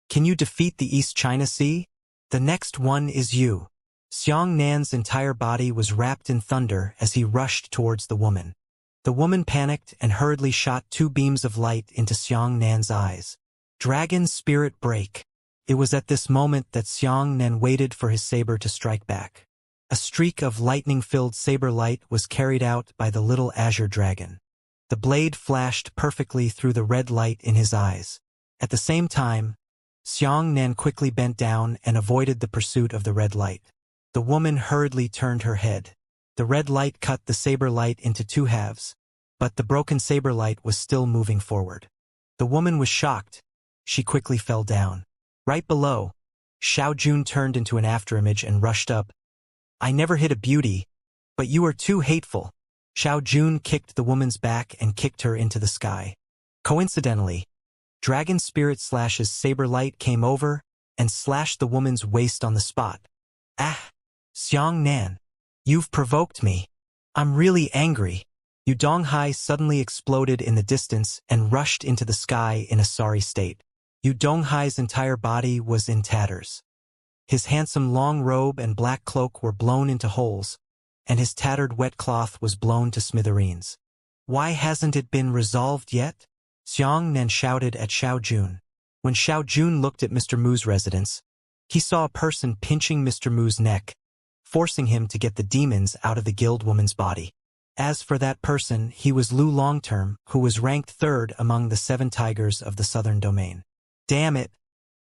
Can you defeat the East China Sea? The next one is you. Xiangnan's entire body was wrapped in thunder as he rushed towards the woman. The woman panicked and hurriedly shot 2 beams of light into Xiangnan's eyes. Dragon Spirit Break. It was at this moment that Xiangnan waited for his saber to strike back. A streak of lightning-filled saber light was carried out by the little azure dragon. The blade flashed perfectly through the red light in his eyes. At the same time, Xiangnan quickly bent down and avoided the pursuit of the red light. The woman hurriedly turned her head. The red light cut the saber light into 2 halves, but the broken saber light was still moving forward. The woman was shocked. She quickly fell down. Right below, Xiao Jun turned into an afterimage and rushed up. I never hit a beauty, but you are too hateful. Xiao Jun kicked the woman's back and kicked her into the sky. Coincidentally, Dragon Spirit Slash's saber light came over and slashed the woman's waist on the spot. Ah! Xiangnan, you've provoked me. I'm really angry. Yu Donghai suddenly exploded in the distance and rushed into the sky in a sorry state. Yu Donghai's entire body was in tatters. His handsome long robe and black cloak were blown into holes, and his tattered wet cloth was blown to smithereens. Why hasn't it been resolved yet? Xiangnan shouted at Xiao Jun. When Xiao Jun looked at Mr. Mu's residence, he saw a person pinching Mr. Mu's neck, forcing him to get the demons out of the guild woman's body. As for that person, he was Lu Longterm, who was ranked 3rd among the 7 tigers of the southern domain. Damn it!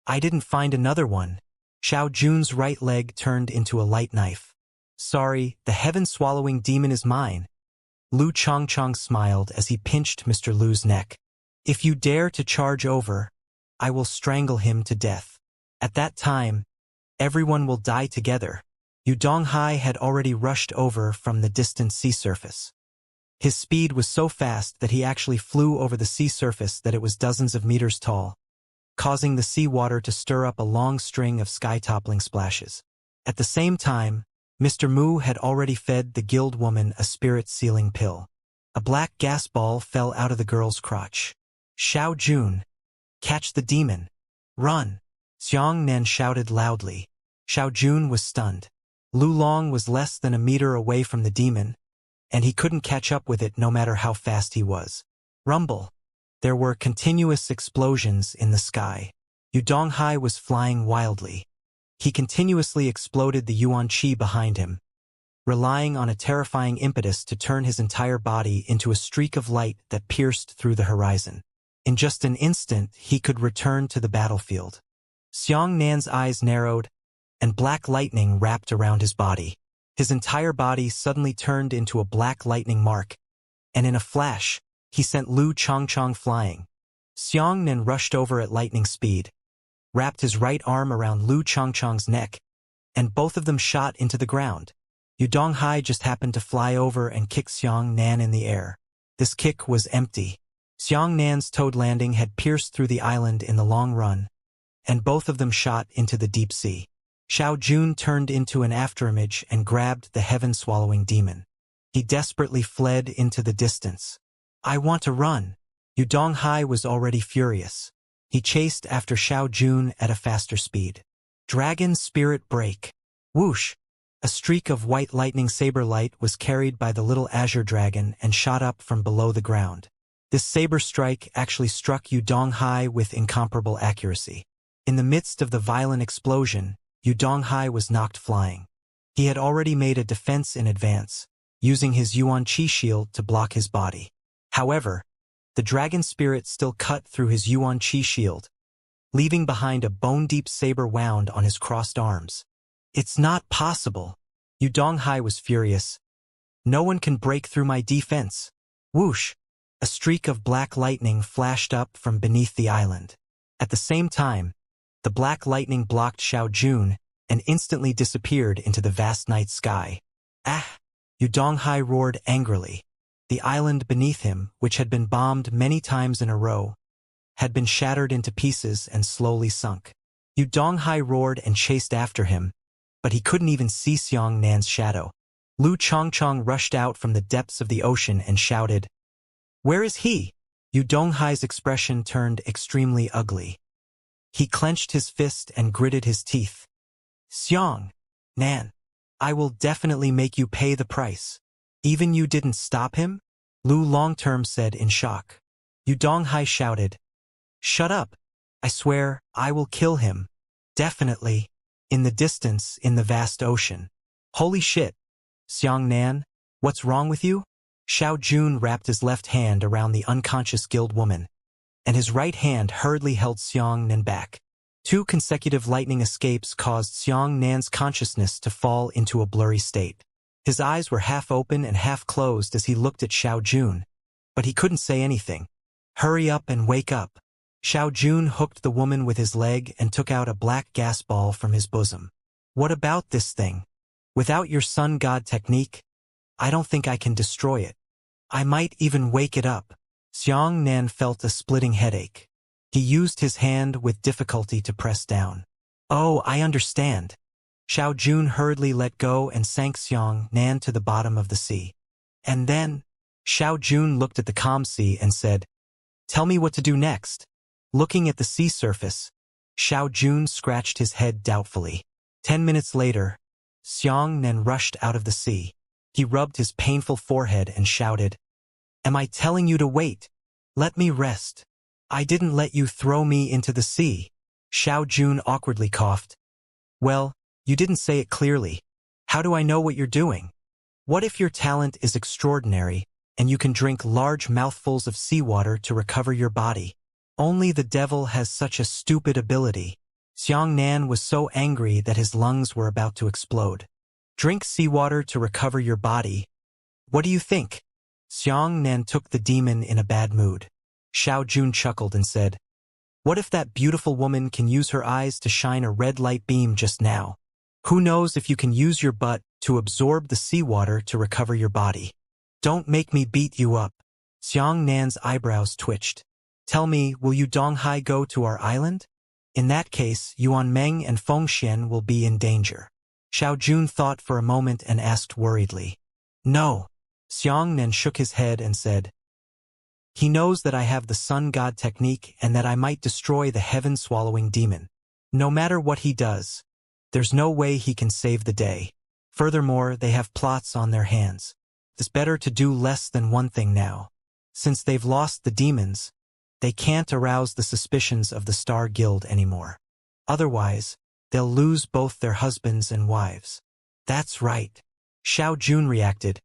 I didn't find another one. Xiao Jun's right leg turned into a light knife. Sorry, the heaven-swallowing demon is mine. Lu Chongchong smiled as he pinched Mr. Lu's neck. If you dare to charge over, I will strangle him to death. At that time, everyone will die together. Yu Donghai had already rushed over from the distant sea surface. His speed was so fast that he actually flew over the sea surface that it was dozens of meters tall, causing the seawater to stir up a long string of sky-toppling splashes. At the same time, Mr. Mu had already fed the guild woman a spirit-sealing pill. A black gas ball fell out of the girl's crotch. Xiao Jun, catch the demon. Run! Xiangnan shouted loudly. Xiao Jun was stunned. Lu Long was less than a meter away from the demon, and he couldn't catch up with it no matter how fast he was. Rumble. There were continuous explosions in the sky. Yu Donghai was flying wildly. He continuously exploded the Yuan Qi behind him, relying on a terrifying impetus to turn his entire body into a streak of light that pierced through the horizon. In just an instant, he could return to the battlefield. Xiangnan's eyes narrowed, and black lightning wrapped around his body. His entire body suddenly turned into a black lightning mark, and in a flash, he sent Lu Chongchong flying. Xiangnan rushed over at lightning speed, wrapped his right arm around Lu Chongchong's neck, and both of them shot into the ground. Yu Donghai just happened to fly over and kick Xiangnan in the air. This kick was empty. Xiangnan's towed landing had pierced through the island in the long run, and both of them shot into the deep sea. Xiao Jun turned into an afterimage and grabbed the heaven-swallowing demon. He desperately fled into the distance. I want to run. Yu Donghai was already furious. He chased after Xiao Jun at a faster speed. Dragon Spirit Break. Whoosh! A streak of white lightning saber light was carried by the little azure dragon and shot up from below the ground. This saber strike actually struck Yu Donghai with incomparable accuracy. In the midst of the violent explosion, Yu Donghai was knocked flying. He had already made a defense in advance, using his Yuan Qi shield to block his body. However, the dragon spirit still cut through his Yuan Qi shield, leaving behind a bone-deep saber wound on his crossed arms. It's not possible. Yu Donghai was furious. No one can break through my defense. Whoosh! A streak of black lightning flashed up from beneath the island. At the same time, the black lightning blocked Xiao Jun and instantly disappeared into the vast night sky. Ah! Yu Donghai roared angrily. The island beneath him, which had been bombed many times in a row, had been shattered into pieces and slowly sunk. Yu Donghai roared and chased after him, but he couldn't even see Xiangnan's shadow. Lu Chongchong rushed out from the depths of the ocean and shouted, "Where is he?" Yu Donghai's expression turned extremely ugly. He clenched his fist and gritted his teeth. "Xiang, I will definitely make you pay the price. Even you didn't stop him?" Lu Longterm said in shock. Yu Donghai shouted, "Shut up. I swear, I will kill him. Definitely." In the distance, in the vast ocean. "Holy shit. Xiangnan, what's wrong with you?" Xiao Jun wrapped his left hand around the unconscious guild woman, and his right hand hurriedly held Xiangnan back. 2 consecutive lightning escapes caused Xiangnan's consciousness to fall into a blurry state. His eyes were half open and half closed as he looked at Xiao Jun, but he couldn't say anything. "Hurry up and wake up." Xiao Jun hooked the woman with his leg and took out a black gas ball from his bosom. "What about this thing? Without your sun god technique, I don't think I can destroy it. I might even wake it up." Xiangnan felt a splitting headache. He used his hand with difficulty to press down. "Oh, I understand." Xiao Jun hurriedly let go and sank Xiangnan to the bottom of the sea. And then, Xiao Jun looked at the calm sea and said, "Tell me what to do next." Looking at the sea surface, Xiao Jun scratched his head doubtfully. 10 minutes later, Xiangnan rushed out of the sea. He rubbed his painful forehead and shouted, "Am I telling you to wait? Let me rest. I didn't let you throw me into the sea." Xiao Jun awkwardly coughed. "Well, you didn't say it clearly. How do I know what you're doing? What if your talent is extraordinary, and you can drink large mouthfuls of seawater to recover your body? Only the devil has such a stupid ability." Xiangnan was so angry that his lungs were about to explode. "Drink seawater to recover your body? What do you think?" Xiangnan took the demon in a bad mood. Xiao Jun chuckled and said, "What if that beautiful woman can use her eyes to shine a red light beam just now? Who knows if you can use your butt to absorb the seawater to recover your body? Don't make me beat you up." Xiangnan's eyebrows twitched. "Tell me, will Yu Donghai go to our island? In that case, Yuan Meng and Fengxian will be in danger." Xiao Jun thought for a moment and asked worriedly, "No." Xiangnan shook his head and said, "He knows that I have the sun god technique and that I might destroy the heaven-swallowing demon. No matter what he does, there's no way he can save the day. Furthermore, they have plots on their hands. It's better to do less than one thing now. Since they've lost the demons, they can't arouse the suspicions of the Star Guild anymore. Otherwise, they'll lose both their husbands and wives." "That's right." Xiao Jun reacted.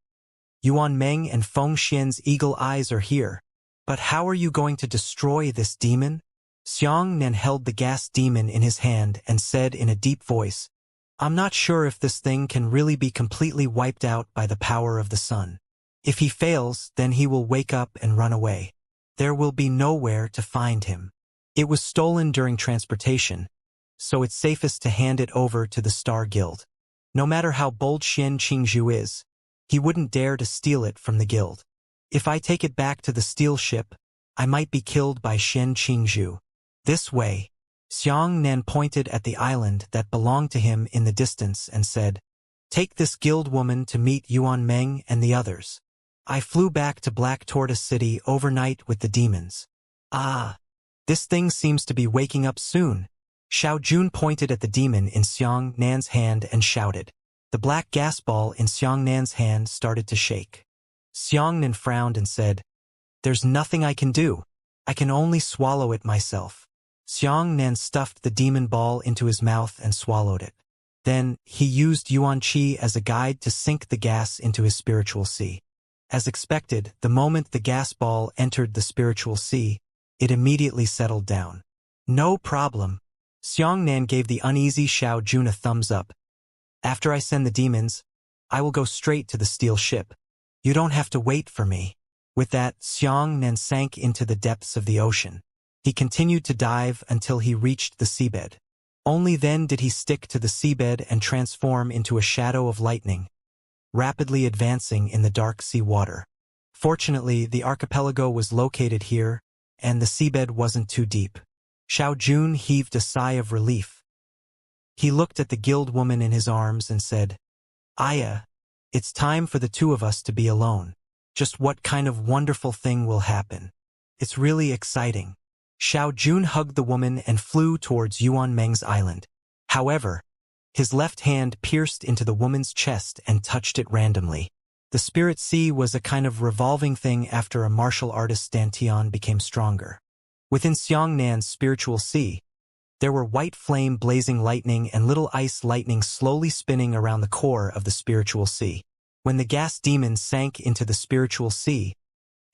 "Yuan Meng and Fengxian's eagle eyes are here. But how are you going to destroy this demon?" Xiangnan held the gas demon in his hand and said in a deep voice, "I'm not sure if this thing can really be completely wiped out by the power of the sun. If he fails, then he will wake up and run away. There will be nowhere to find him. It was stolen during transportation, so it's safest to hand it over to the Star Guild. No matter how bold Xian Qingzhu is, he wouldn't dare to steal it from the guild. If I take it back to the steel ship, I might be killed by Shen Qingzhu. This way. Xianxia pointed at the island that belonged to him in the distance and said, "Take this guild woman to meet Yuan Meng and the others. I flew back to Black Tortoise City overnight with the demons." "Ah, this thing seems to be waking up soon." Xiao Jun pointed at the demon in Xianxia's hand and shouted. The black gas ball in Xianxia's hand started to shake. Xianxia frowned and said, "There's nothing I can do. I can only swallow it myself." Xianxia stuffed the demon ball into his mouth and swallowed it. Then, he used Yuan Qi as a guide to sink the gas into his spiritual sea. As expected, the moment the gas ball entered the spiritual sea, it immediately settled down. "No problem." Xianxia gave the uneasy Xiao Jun a thumbs up. "After I send the demons, I will go straight to the steel ship. You don't have to wait for me." With that, Xianxia sank into the depths of the ocean. He continued to dive until he reached the seabed. Only then did he stick to the seabed and transform into a shadow of lightning, rapidly advancing in the dark sea water. Fortunately, the archipelago was located here, and the seabed wasn't too deep. Xiao Jun heaved a sigh of relief. He looked at the guild woman in his arms and said, "Aya, it's time for the two of us to be alone. Just what kind of wonderful thing will happen? It's really exciting." Xiao Jun hugged the woman and flew towards Yuan Meng's island. However, his left hand pierced into the woman's chest and touched it randomly. The spirit sea was a kind of revolving thing after a martial artist's dantian became stronger. Within Xianxia's spiritual sea, there were white flame blazing lightning and little ice lightning slowly spinning around the core of the spiritual sea. When the gas demon sank into the spiritual sea,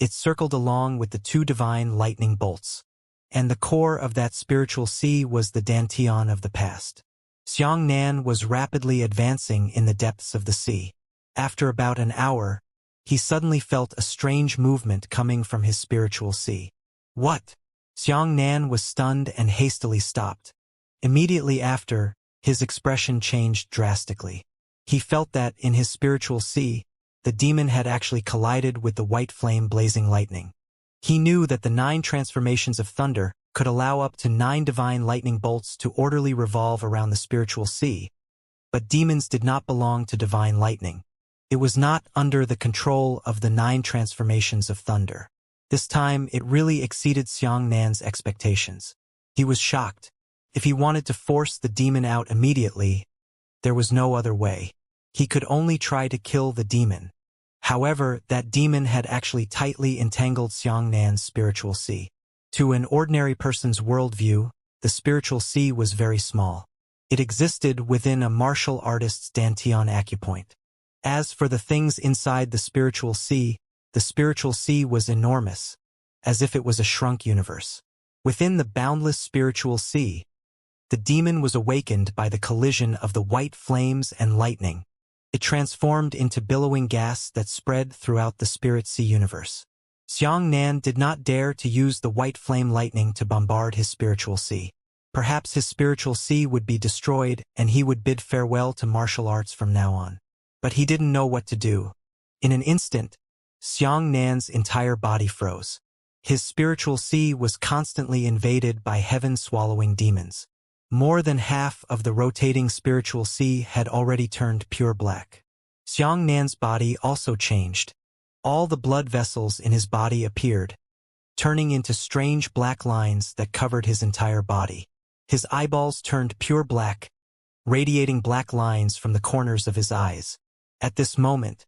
it circled along with the two divine lightning bolts. And the core of that spiritual sea was the dantian of the past. Xianxia was rapidly advancing in the depths of the sea. After about an hour, he suddenly felt a strange movement coming from his spiritual sea. "What?" Xianxia was stunned and hastily stopped. Immediately after, his expression changed drastically. He felt that, in his spiritual sea, the demon had actually collided with the white flame blazing lightning. He knew that the 9 transformations of thunder could allow up to 9 divine lightning bolts to orderly revolve around the spiritual sea, but demons did not belong to divine lightning. It was not under the control of the 9 transformations of thunder. This time, it really exceeded Xianxia's expectations. He was shocked. If he wanted to force the demon out immediately, there was no other way. He could only try to kill the demon. However, that demon had actually tightly entangled Xianxia's spiritual sea. To an ordinary person's worldview, the spiritual sea was very small. It existed within a martial artist's dantian acupoint. As for the things inside the spiritual sea was enormous, as if it was a shrunk universe. Within the boundless spiritual sea, the demon was awakened by the collision of the white flames and lightning. It transformed into billowing gas that spread throughout the spirit sea universe. Xianxia did not dare to use the white flame lightning to bombard his spiritual sea. Perhaps his spiritual sea would be destroyed and he would bid farewell to martial arts from now on. But he didn't know what to do. In an instant, Xianxia's entire body froze. His spiritual sea was constantly invaded by heaven-swallowing demons. More than half of the rotating spiritual sea had already turned pure black. Xianxia's body also changed. All the blood vessels in his body appeared, turning into strange black lines that covered his entire body. His eyeballs turned pure black, radiating black lines from the corners of his eyes. At this moment,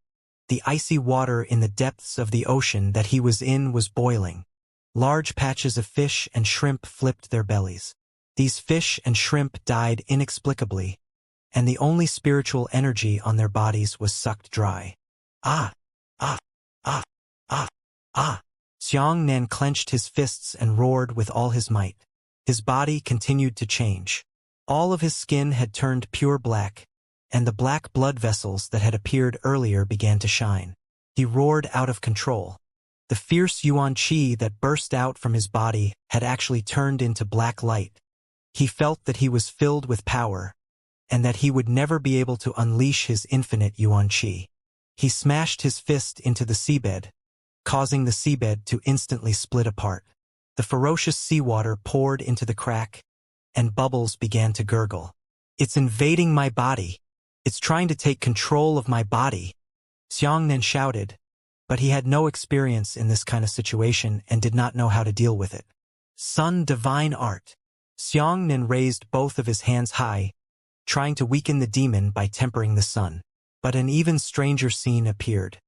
the icy water in the depths of the ocean that he was in was boiling. Large patches of fish and shrimp flipped their bellies. These fish and shrimp died inexplicably, and the only spiritual energy on their bodies was sucked dry. Ah! Ah! Ah! Ah! Ah! Xianxia clenched his fists and roared with all his might. His body continued to change. All of his skin had turned pure black, and the black blood vessels that had appeared earlier began to shine. He roared out of control. The fierce Yuan Qi that burst out from his body had actually turned into black light. He felt that he was filled with power, and that he would never be able to unleash his infinite Yuan Qi. He smashed his fist into the seabed, causing the seabed to instantly split apart. The ferocious seawater poured into the crack, and bubbles began to gurgle. "It's invading my body. It's trying to take control of my body," Xianxia shouted, but he had no experience in this kind of situation and did not know how to deal with it. "Sun divine art." Xianxia raised both of his hands high, trying to weaken the demon by tempering the sun. But an even stranger scene appeared.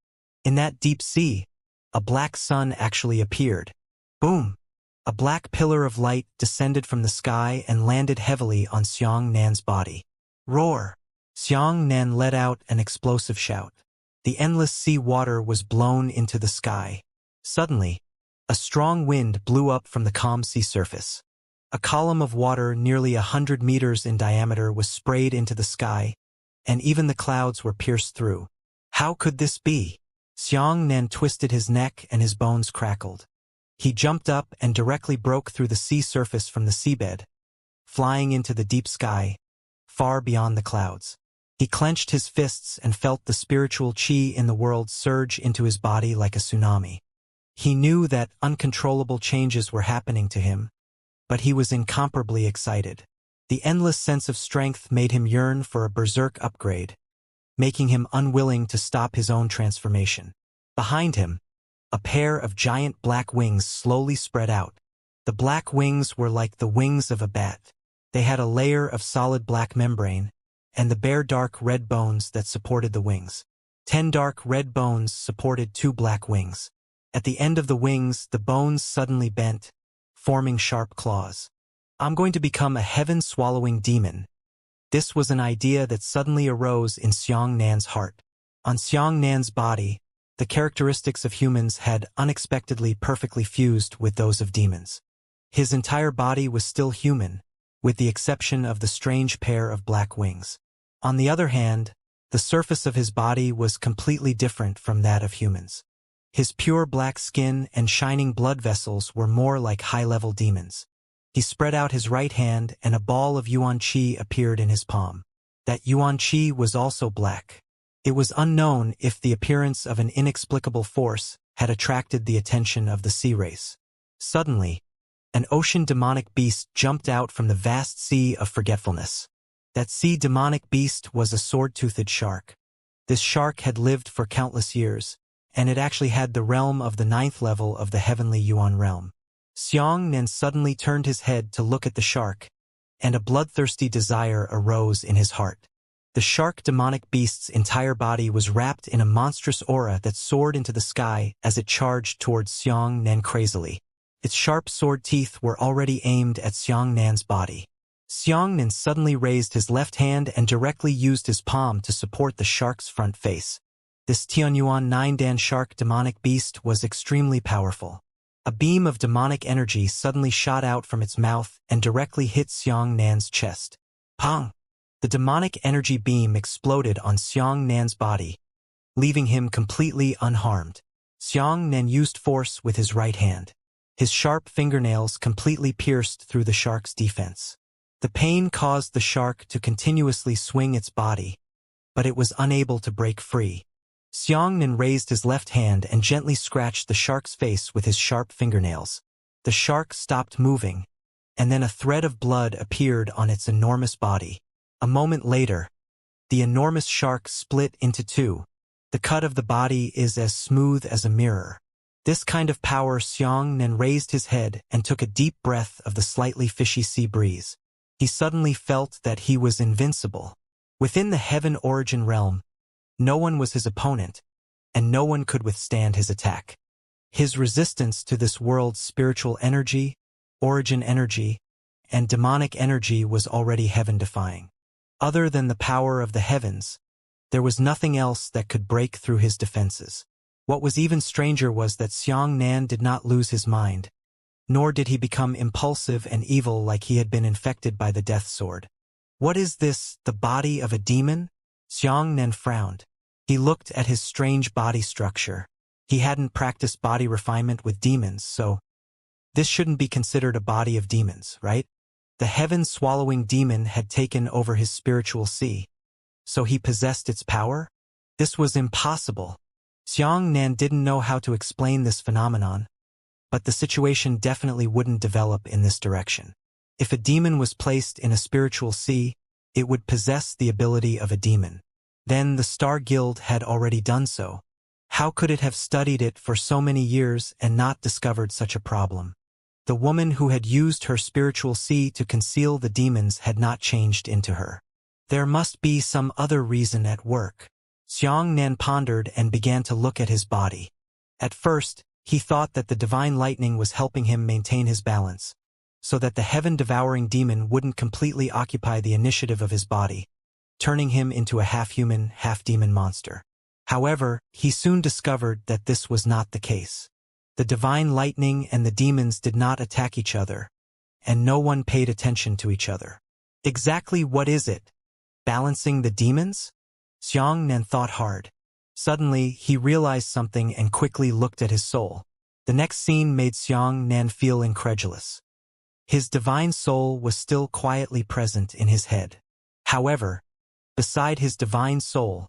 In that deep sea, a black sun actually appeared. Boom! A black pillar of light descended from the sky and landed heavily on Xianxia's body. Roar! Xianxia let out an explosive shout. The endless sea water was blown into the sky. Suddenly, a strong wind blew up from the calm sea surface. A column of water nearly 100 meters in diameter was sprayed into the sky, and even the clouds were pierced through. How could this be? Xianxia twisted his neck and his bones crackled. He jumped up and directly broke through the sea surface from the seabed, flying into the deep sky, far beyond the clouds. He clenched his fists and felt the spiritual qi in the world surge into his body like a tsunami. He knew that uncontrollable changes were happening to him, but he was incomparably excited. The endless sense of strength made him yearn for a berserk upgrade, making him unwilling to stop his own transformation. Behind him, a pair of giant black wings slowly spread out. The black wings were like the wings of a bat. They had a layer of solid black membrane, and the bare dark red bones that supported the wings. 10 dark red bones supported 2 black wings. At the end of the wings, the bones suddenly bent, forming sharp claws. "I'm going to become a heaven-swallowing demon." This was an idea that suddenly arose in Xianxia's heart. On Xianxia's body, the characteristics of humans had unexpectedly perfectly fused with those of demons. His entire body was still human, with the exception of the strange pair of black wings. On the other hand, the surface of his body was completely different from that of humans. His pure black skin and shining blood vessels were more like high-level demons. He spread out his right hand and a ball of yuan qi appeared in his palm. That yuan qi was also black. It was unknown if the appearance of an inexplicable force had attracted the attention of the sea race. Suddenly, an ocean demonic beast jumped out from the vast sea of forgetfulness. That sea demonic beast was a sword-toothed shark. This shark had lived for countless years, and it actually had the realm of the 9th level of the heavenly yuan realm. Xianxia suddenly turned his head to look at the shark, and a bloodthirsty desire arose in his heart. The shark demonic beast's entire body was wrapped in a monstrous aura that soared into the sky as it charged towards Xianxia crazily. Its sharp sword teeth were already aimed at Xianxia's body. Xianxia suddenly raised his left hand and directly used his palm to support the shark's front face. This Tianyuan 9-dan shark demonic beast was extremely powerful. A beam of demonic energy suddenly shot out from its mouth and directly hit Xianxia's chest. Pong! The demonic energy beam exploded on Xianxia's body, leaving him completely unharmed. Xianxia used force with his right hand. His sharp fingernails completely pierced through the shark's defense. The pain caused the shark to continuously swing its body, but it was unable to break free. Xianxia raised his left hand and gently scratched the shark's face with his sharp fingernails. The shark stopped moving, and then a thread of blood appeared on its enormous body. A moment later, the enormous shark split into 2. The cut of the body is as smooth as a mirror. This kind of power. Xianxia raised his head and took a deep breath of the slightly fishy sea breeze. He suddenly felt that he was invincible. Within the heaven origin realm, no one was his opponent, and no one could withstand his attack. His resistance to this world's spiritual energy, origin energy, and demonic energy was already heaven-defying. Other than the power of the heavens, there was nothing else that could break through his defenses. What was even stranger was that Xianxia did not lose his mind, nor did he become impulsive and evil like he had been infected by the death sword. "What is this, the body of a demon?" Xianxia frowned. He looked at his strange body structure. He hadn't practiced body refinement with demons, so this shouldn't be considered a body of demons, right? The heaven-swallowing demon had taken over his spiritual sea, so he possessed its power? This was impossible. Xiang didn't know how to explain this phenomenon, but the situation definitely wouldn't develop in this direction. If a demon was placed in a spiritual sea, it would possess the ability of a demon. Then the Star Guild had already done so. How could it have studied it for so many years and not discovered such a problem? The woman who had used her spiritual sea to conceal the demons had not changed into her. There must be some other reason at work. Xiang pondered and began to look at his body. At first, he thought that the divine lightning was helping him maintain his balance, so that the heaven-devouring demon wouldn't completely occupy the initiative of his body, turning him into a half-human, half-demon monster. However, he soon discovered that this was not the case. The divine lightning and the demons did not attack each other, and no one paid attention to each other. Exactly what is it? Balancing the demons? Xiang thought hard. Suddenly, he realized something and quickly looked at his soul. The next scene made Xiang feel incredulous. His divine soul was still quietly present in his head. However, beside his divine soul,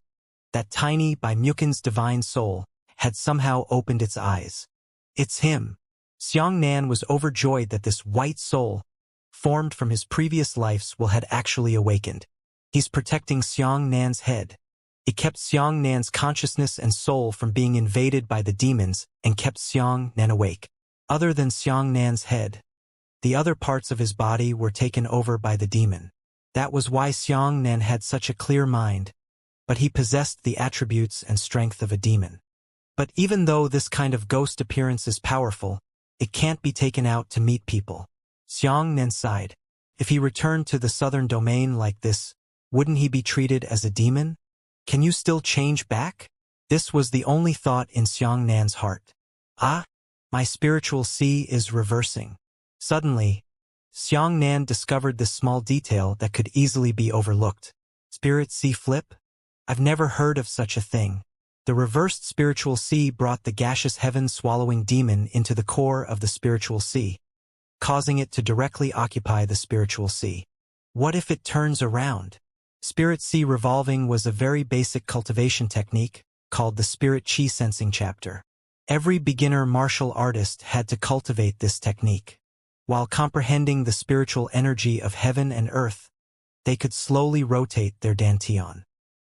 that tiny Baimukin's divine soul had somehow opened its eyes. It's him. Xiang was overjoyed that this white soul, formed from his previous lives, had actually awakened. He's protecting Xiang head. It kept Xiang consciousness and soul from being invaded by the demons and kept Xiang awake. Other than Xiang head, the other parts of his body were taken over by the demon. That was why Xiang had such a clear mind, but he possessed the attributes and strength of a demon. But even though this kind of ghost appearance is powerful, it can't be taken out to meet people. Xiang sighed. If he returned to the southern domain like this, wouldn't he be treated as a demon? Can you still change back? This was the only thought in Xiang heart. Ah, my spiritual sea is reversing. Suddenly, Xiang discovered this small detail that could easily be overlooked. Spirit sea flip? I've never heard of such a thing. The reversed spiritual sea brought the gaseous heaven-swallowing demon into the core of the spiritual sea, causing it to directly occupy the spiritual sea. What if it turns around? Spirit sea revolving was a very basic cultivation technique called the Spirit Chi Sensing chapter. Every beginner martial artist had to cultivate this technique. While comprehending the spiritual energy of heaven and earth, they could slowly rotate their dantian.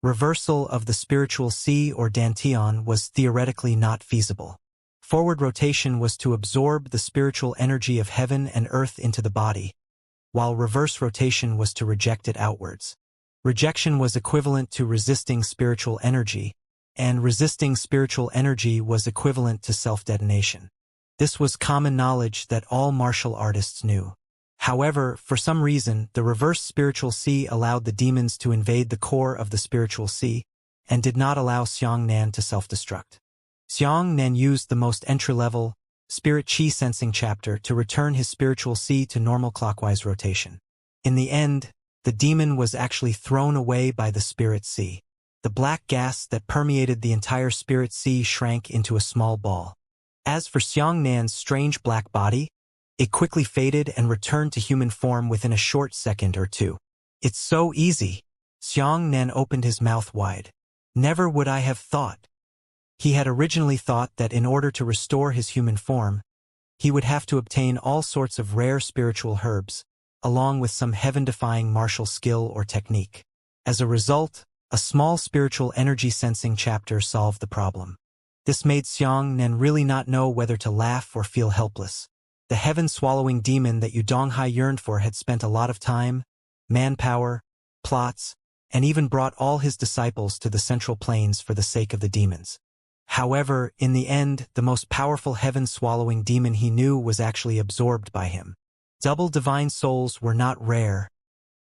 Reversal of the spiritual sea or dantian was theoretically not feasible. Forward rotation was to absorb the spiritual energy of heaven and earth into the body, while reverse rotation was to reject it outwards. Rejection was equivalent to resisting spiritual energy, and resisting spiritual energy was equivalent to self-detonation. This was common knowledge that all martial artists knew. However, for some reason, the reverse spiritual sea allowed the demons to invade the core of the spiritual sea, and did not allow Xiang to self-destruct. Xiang used the most entry-level, Spirit Chi Sensing chapter to return his spiritual sea to normal clockwise rotation. In the end, the demon was actually thrown away by the Spirit Sea. The black gas that permeated the entire Spirit Sea shrank into a small ball. As for Xiang strange black body, it quickly faded and returned to human form within a short second or two. It's so easy. Xiang opened his mouth wide. Never would I have thought. He had originally thought that in order to restore his human form, he would have to obtain all sorts of rare spiritual herbs, along with some heaven-defying martial skill or technique. As a result, a small spiritual energy sensing chapter solved the problem. This made Xiang really not know whether to laugh or feel helpless. The heaven-swallowing demon that Yu Donghai yearned for had spent a lot of time, manpower, plots, and even brought all his disciples to the central plains for the sake of the demons. However, in the end, the most powerful heaven-swallowing demon he knew was actually absorbed by him. Double divine souls were not rare,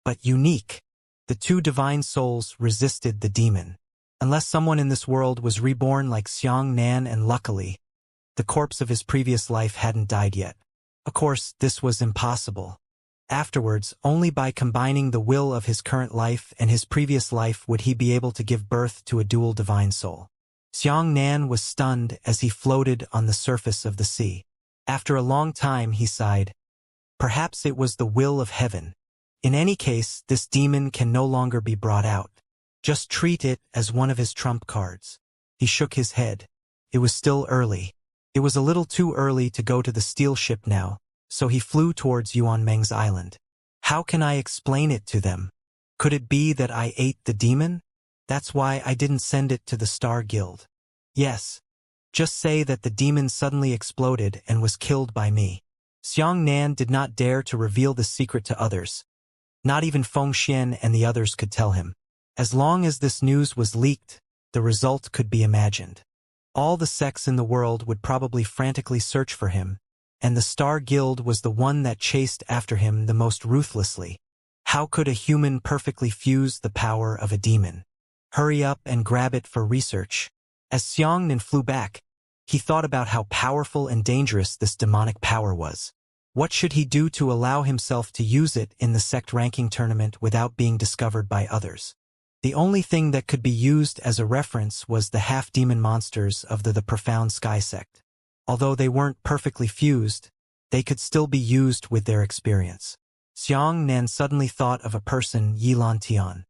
but unique. The two divine souls resisted the demon. Unless someone in this world was reborn like Xiang and luckily, the corpse of his previous life hadn't died yet. Of course, this was impossible. Afterwards, only by combining the will of his current life and his previous life would he be able to give birth to a dual divine soul. Xiang was stunned as he floated on the surface of the sea. After a long time he sighed. Perhaps it was the will of heaven. In any case, this demon can no longer be brought out. Just treat it as one of his trump cards. He shook his head. It was still early. It was a little too early to go to the steel ship now, so he flew towards Yuan Meng's island. How can I explain it to them? Could it be that I ate the demon? That's why I didn't send it to the Star Guild. Yes. Just say that the demon suddenly exploded and was killed by me. Xiang Nan did not dare to reveal the secret to others. Not even Feng Xian and the others could tell him. As long as this news was leaked, the result could be imagined. All the sects in the world would probably frantically search for him, and the Star Guild was the one that chased after him the most ruthlessly. How could a human perfectly fuse the power of a demon? Hurry up and grab it for research. As Xiang Nan flew back, he thought about how powerful and dangerous this demonic power was. What should he do to allow himself to use it in the sect ranking tournament without being discovered by others? The only thing that could be used as a reference was the half-demon monsters of the Profound Sky sect. Although they weren't perfectly fused, they could still be used with their experience. Xiang Nan suddenly thought of a person, Yi Lantian.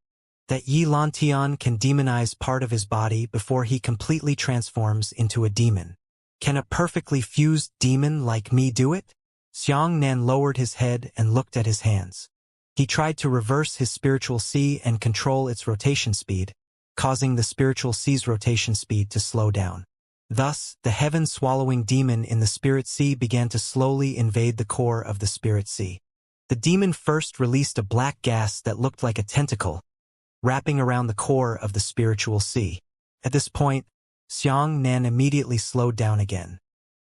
That Yi Lantian can demonize part of his body before he completely transforms into a demon. Can a perfectly fused demon like me do it? Xiang Nan lowered his head and looked at his hands. He tried to reverse his spiritual sea and control its rotation speed, causing the spiritual sea's rotation speed to slow down. Thus, the heaven-swallowing demon in the spirit sea began to slowly invade the core of the spirit sea. The demon first released a black gas that looked like a tentacle, wrapping around the core of the spiritual sea. At this point, Xiang Nan immediately slowed down again.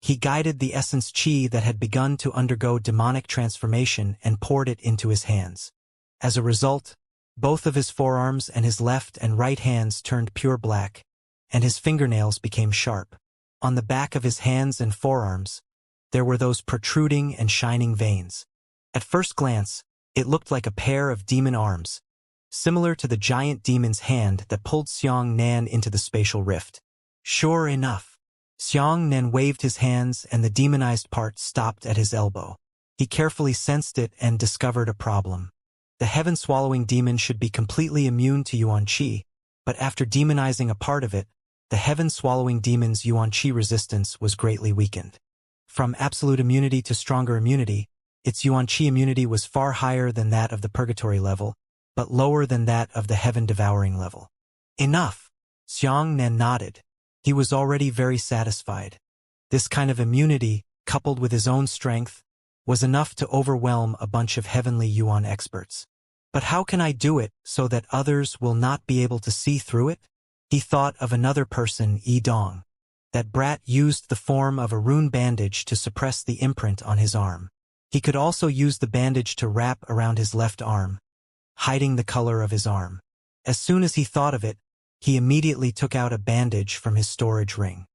He guided the essence qi that had begun to undergo demonic transformation and poured it into his hands. As a result, both of his forearms and his left and right hands turned pure black, and his fingernails became sharp. On the back of his hands and forearms, there were those protruding and shining veins. At first glance, it looked like a pair of demon arms, similar to the giant demon's hand that pulled Xiang Nan into the spatial rift. Sure enough, Xiang Nan waved his hands and the demonized part stopped at his elbow. He carefully sensed it and discovered a problem. The heaven-swallowing demon should be completely immune to Yuan Qi, but after demonizing a part of it, the heaven-swallowing demon's Yuan Qi resistance was greatly weakened. From absolute immunity to stronger immunity, its Yuan Qi immunity was far higher than that of the purgatory level, but lower than that of the heaven-devouring level. Enough! Xiang Nan nodded. He was already very satisfied. This kind of immunity, coupled with his own strength, was enough to overwhelm a bunch of heavenly Yuan experts. But how can I do it so that others will not be able to see through it? He thought of another person, Yi Dong. That brat used the form of a rune bandage to suppress the imprint on his arm. He could also use the bandage to wrap around his left arm, hiding the color of his arm. As soon as he thought of it, he immediately took out a bandage from his storage ring.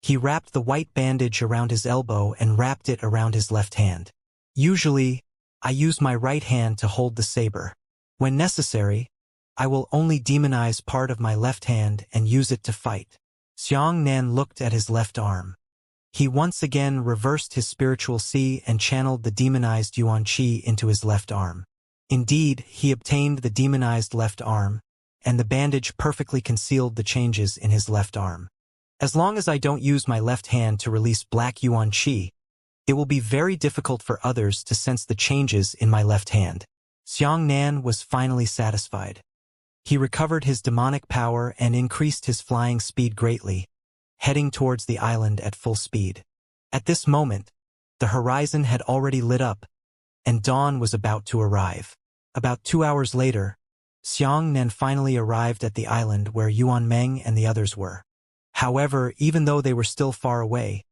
He wrapped the white bandage around his elbow and wrapped it around his left hand. Usually, I use my right hand to hold the saber. When necessary, I will only demonize part of my left hand and use it to fight. Xiang Nan looked at his left arm. He once again reversed his spiritual sea and channeled the demonized Yuan Qi into his left arm. Indeed, he obtained the demonized left arm, and the bandage perfectly concealed the changes in his left arm. As long as I don't use my left hand to release black Yuan Qi, it will be very difficult for others to sense the changes in my left hand. Xiang Nan was finally satisfied. He recovered his demonic power and increased his flying speed greatly, heading towards the island at full speed. At this moment, the horizon had already lit up, and dawn was about to arrive. About 2 hours later, Xiang Nan finally arrived at the island where Yuan Meng and the others were. However, even though they were still far away,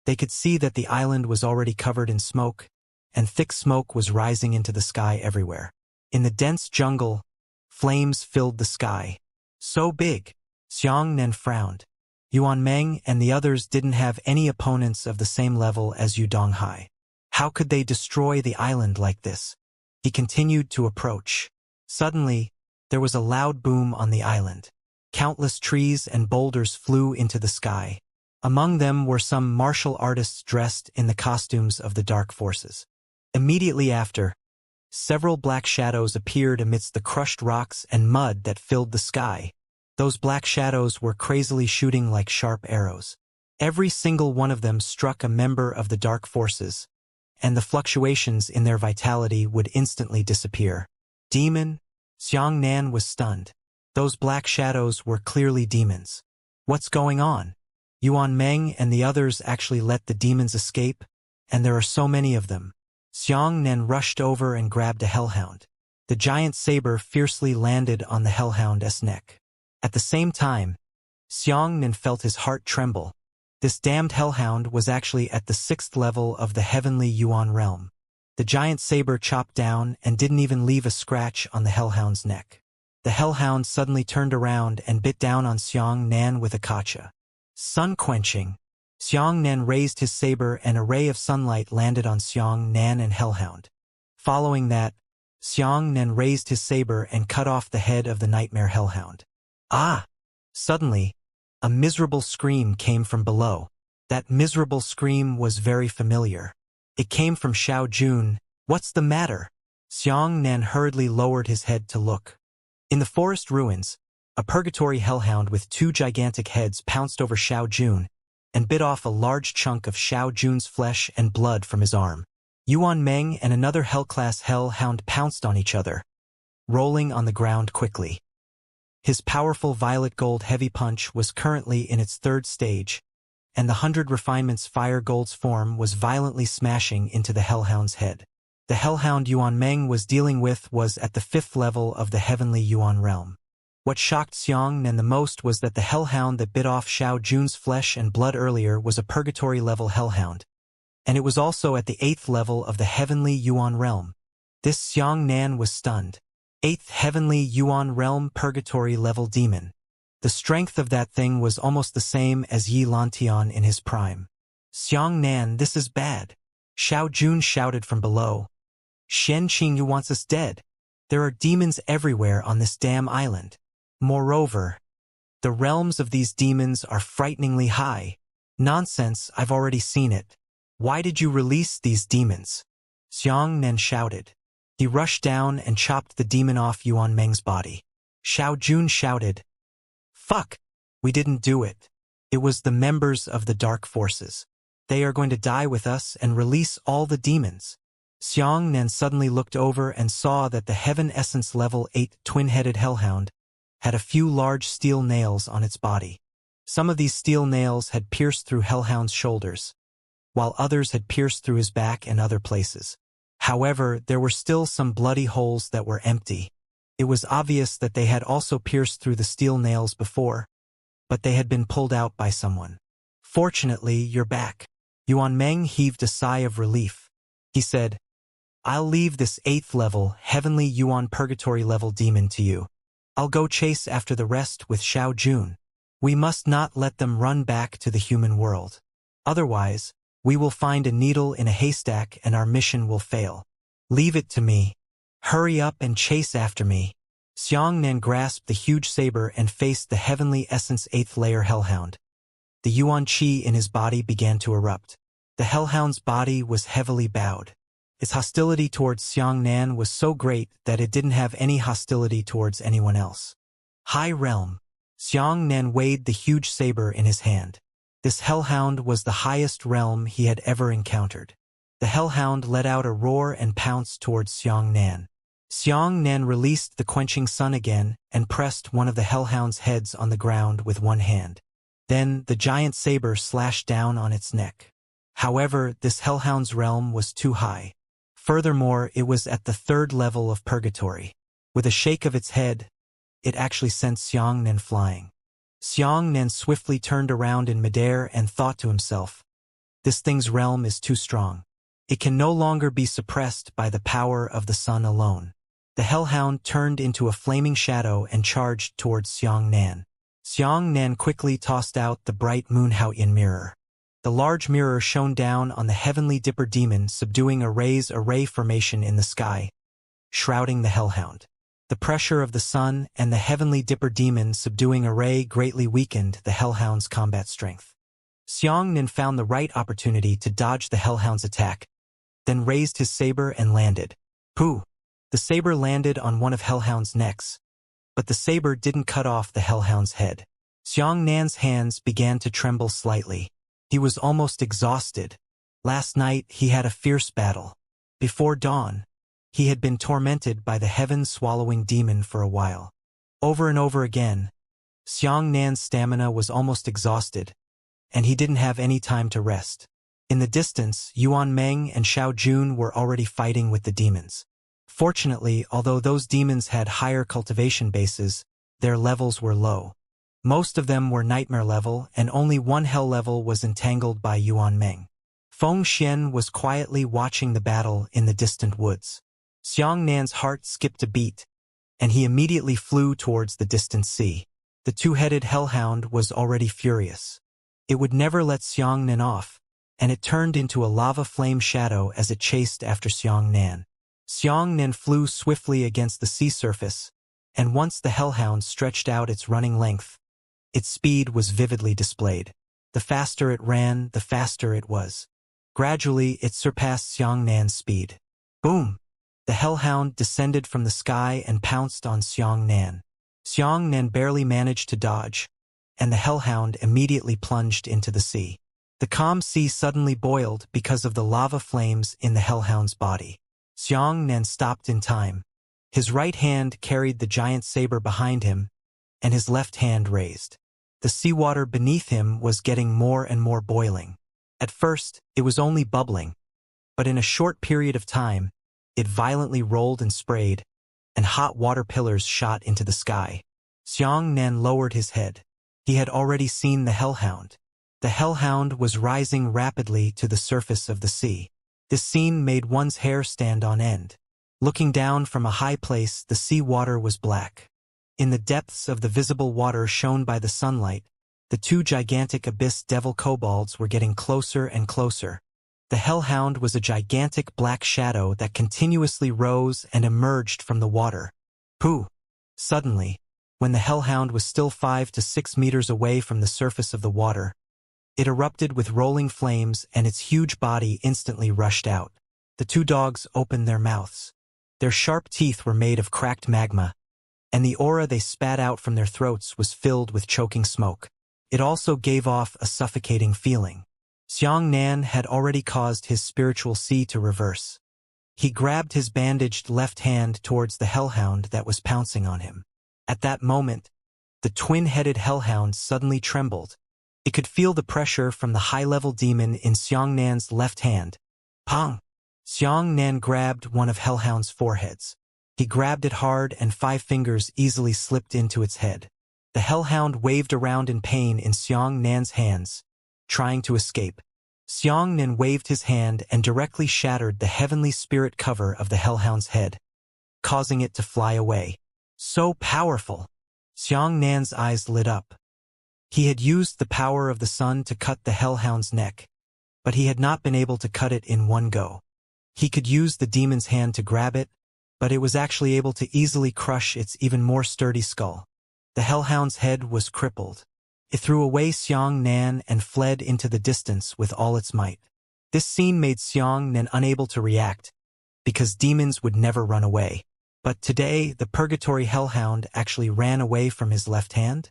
they could see that the island was already covered in smoke, and thick smoke was rising into the sky everywhere. In the dense jungle, flames filled the sky. So big! Xiang Nan frowned. Yuan Meng and the others didn't have any opponents of the same level as Yu Donghai. How could they destroy the island like this? He continued to approach. Suddenly, there was a loud boom on the island. Countless trees and boulders flew into the sky. Among them were some martial artists dressed in the costumes of the dark forces. Immediately after, several black shadows appeared amidst the crushed rocks and mud that filled the sky, Those black shadows were crazily shooting like sharp arrows. Every single one of them struck a member of the dark forces, and the fluctuations in their vitality would instantly disappear. Demon? Xiangnan was stunned. Those black shadows were clearly demons. What's going on? Yuan Meng and the others actually let the demons escape, and there are so many of them. Xiangnan rushed over and grabbed a hellhound. The giant saber fiercely landed on the hellhound's neck. At the same time, Xiangnan felt his heart tremble. This damned hellhound was actually at the 6th level of the heavenly Yuan realm. The giant saber chopped down and didn't even leave a scratch on the hellhound's neck. The hellhound suddenly turned around and bit down on Xiangnan with a kacha. Sun-quenching. Xiangnan raised his saber and a ray of sunlight landed on Xiangnan and hellhound. Following that, Xiangnan raised his saber and cut off the head of the nightmare hellhound. Ah! Suddenly, a miserable scream came from below. That miserable scream was very familiar. It came from Xiao Jun. What's the matter? Xiangnan hurriedly lowered his head to look. In the forest ruins, a purgatory hellhound with 2 gigantic heads pounced over Xiao Jun and bit off a large chunk of Xiao Jun's flesh and blood from his arm. Yuan Meng and another hell-class hellhound pounced on each other, rolling on the ground quickly. His powerful violet gold heavy punch was currently in its 3rd stage, and the 100 refinements fire gold's form was violently smashing into the hellhound's head. The hellhound Yuan Meng was dealing with was at the 5th level of the heavenly Yuan realm. What shocked Xiangnan the most was that the hellhound that bit off Xiao Jun's flesh and blood earlier was a purgatory-level hellhound, and it was also at the 8th level of the heavenly Yuan realm. This Xiangnan was stunned. 8th heavenly Yuan realm purgatory-level demon. The strength of that thing was almost the same as Yi Lantian in his prime. Xiangnan, this is bad. Xiao Jun shouted from below. Shen Qingyu wants us dead. There are demons everywhere on this damn island. Moreover, the realms of these demons are frighteningly high. Nonsense, I've already seen it. Why did you release these demons? Xiangnan shouted. He rushed down and chopped the demon off Yuan Meng's body. Xiao Jun shouted. Fuck! We didn't do it. It was the members of the dark forces. They are going to die with us and release all the demons. Xiangnan suddenly looked over and saw that the Heaven Essence Level 8 twin-headed hellhound had a few large steel nails on its body. Some of these steel nails had pierced through Hellhound's shoulders, while others had pierced through his back and other places. However, there were still some bloody holes that were empty. It was obvious that they had also pierced through the steel nails before, but they had been pulled out by someone. Fortunately, you're back. Yuan Meng heaved a sigh of relief. He said, I'll leave this 8th level, heavenly Yuan purgatory level demon to you. I'll go chase after the rest with Xiao Jun. We must not let them run back to the human world. Otherwise, we will find a needle in a haystack and our mission will fail. Leave it to me. Hurry up and chase after me. Xiangnan grasped the huge saber and faced the heavenly essence 8th layer hellhound. The Yuan Qi in his body began to erupt. The hellhound's body was heavily bowed. Its hostility towards Xiangnan was so great that it didn't have any hostility towards anyone else. High Realm. Xiangnan weighed the huge saber in his hand. This hellhound was the highest realm he had ever encountered. The hellhound let out a roar and pounced towards Xiangnan. Xiangnan released the quenching sun again and pressed one of the hellhound's heads on the ground with one hand. Then the giant saber slashed down on its neck. However, this hellhound's realm was too high. Furthermore, it was at the 3rd level of purgatory. With a shake of its head, it actually sent Xiangnan flying. Xiangnan swiftly turned around in midair and thought to himself, this thing's realm is too strong. It can no longer be suppressed by the power of the sun alone. The hellhound turned into a flaming shadow and charged towards Xiangnan. Xiangnan quickly tossed out the bright Moonhaoyan mirror. The large mirror shone down on the heavenly dipper demon, subduing a ray's array formation in the sky, shrouding the hellhound. The pressure of the sun and the heavenly dipper demon subduing array greatly weakened the hellhound's combat strength. Xiangnan found the right opportunity to dodge the hellhound's attack, then raised his saber and landed. Pooh! The saber landed on one of hellhound's necks, but the saber didn't cut off the hellhound's head. Xianxia's hands began to tremble slightly. He was almost exhausted. Last night he had a fierce battle. Before dawn, he had been tormented by the heaven-swallowing demon for a while. Over and over again, Xianxia's stamina was almost exhausted, and he didn't have any time to rest. In the distance, Yuan Meng and Xiao Jun were already fighting with the demons. Fortunately, although those demons had higher cultivation bases, their levels were low. Most of them were nightmare level, and only one hell level was entangled by Yuan Meng. Feng Xian was quietly watching the battle in the distant woods. Xianxia's heart skipped a beat, and he immediately flew towards the distant sea. The two-headed hellhound was already furious. It would never let Xianxia off, and it turned into a lava flame shadow as it chased after Xianxia. Xianxia flew swiftly against the sea surface, and once the hellhound stretched out its running length, its speed was vividly displayed. The faster it ran, the faster it was. Gradually, it surpassed Xianxia's speed. Boom! The hellhound descended from the sky and pounced on Xianxia. Xianxia barely managed to dodge, and the hellhound immediately plunged into the sea. The calm sea suddenly boiled because of the lava flames in the hellhound's body. Xianxia stopped in time. His right hand carried the giant saber behind him, and his left hand raised. The seawater beneath him was getting more and more boiling. At first, it was only bubbling, but in a short period of time, it violently rolled and sprayed, and hot water pillars shot into the sky. Xianxia lowered his head. He had already seen the hellhound. The hellhound was rising rapidly to the surface of the sea. This scene made one's hair stand on end. Looking down from a high place, the sea water was black. In the depths of the visible water shone by the sunlight, the two gigantic abyss devil kobolds were getting closer and closer. The hellhound was a gigantic black shadow that continuously rose and emerged from the water. Pooh! Suddenly, when the hellhound was still 5 to 6 meters away from the surface of the water, it erupted with rolling flames and its huge body instantly rushed out. The two dogs opened their mouths. Their sharp teeth were made of cracked magma, and the aura they spat out from their throats was filled with choking smoke. It also gave off a suffocating feeling. Xianxia had already caused his spiritual sea to reverse. He grabbed his bandaged left hand towards the hellhound that was pouncing on him. At that moment, the twin-headed hellhound suddenly trembled. It could feel the pressure from the high-level demon in Xianxia's left hand. Pong! Xianxia grabbed one of hellhound's foreheads. He grabbed it hard and 5 fingers easily slipped into its head. The hellhound waved around in pain in Xianxia's hands, trying to escape. Xianxia waved his hand and directly shattered the heavenly spirit cover of the hellhound's head, causing it to fly away. So powerful! Xianxia's eyes lit up. He had used the power of the sun to cut the hellhound's neck, but he had not been able to cut it in one go. He could use the demon's hand to grab it, but it was actually able to easily crush its even more sturdy skull. The hellhound's head was crippled. It threw away Xianxia and fled into the distance with all its might. This scene made Xianxia unable to react, because demons would never run away. But today, the purgatory hellhound actually ran away from his left hand?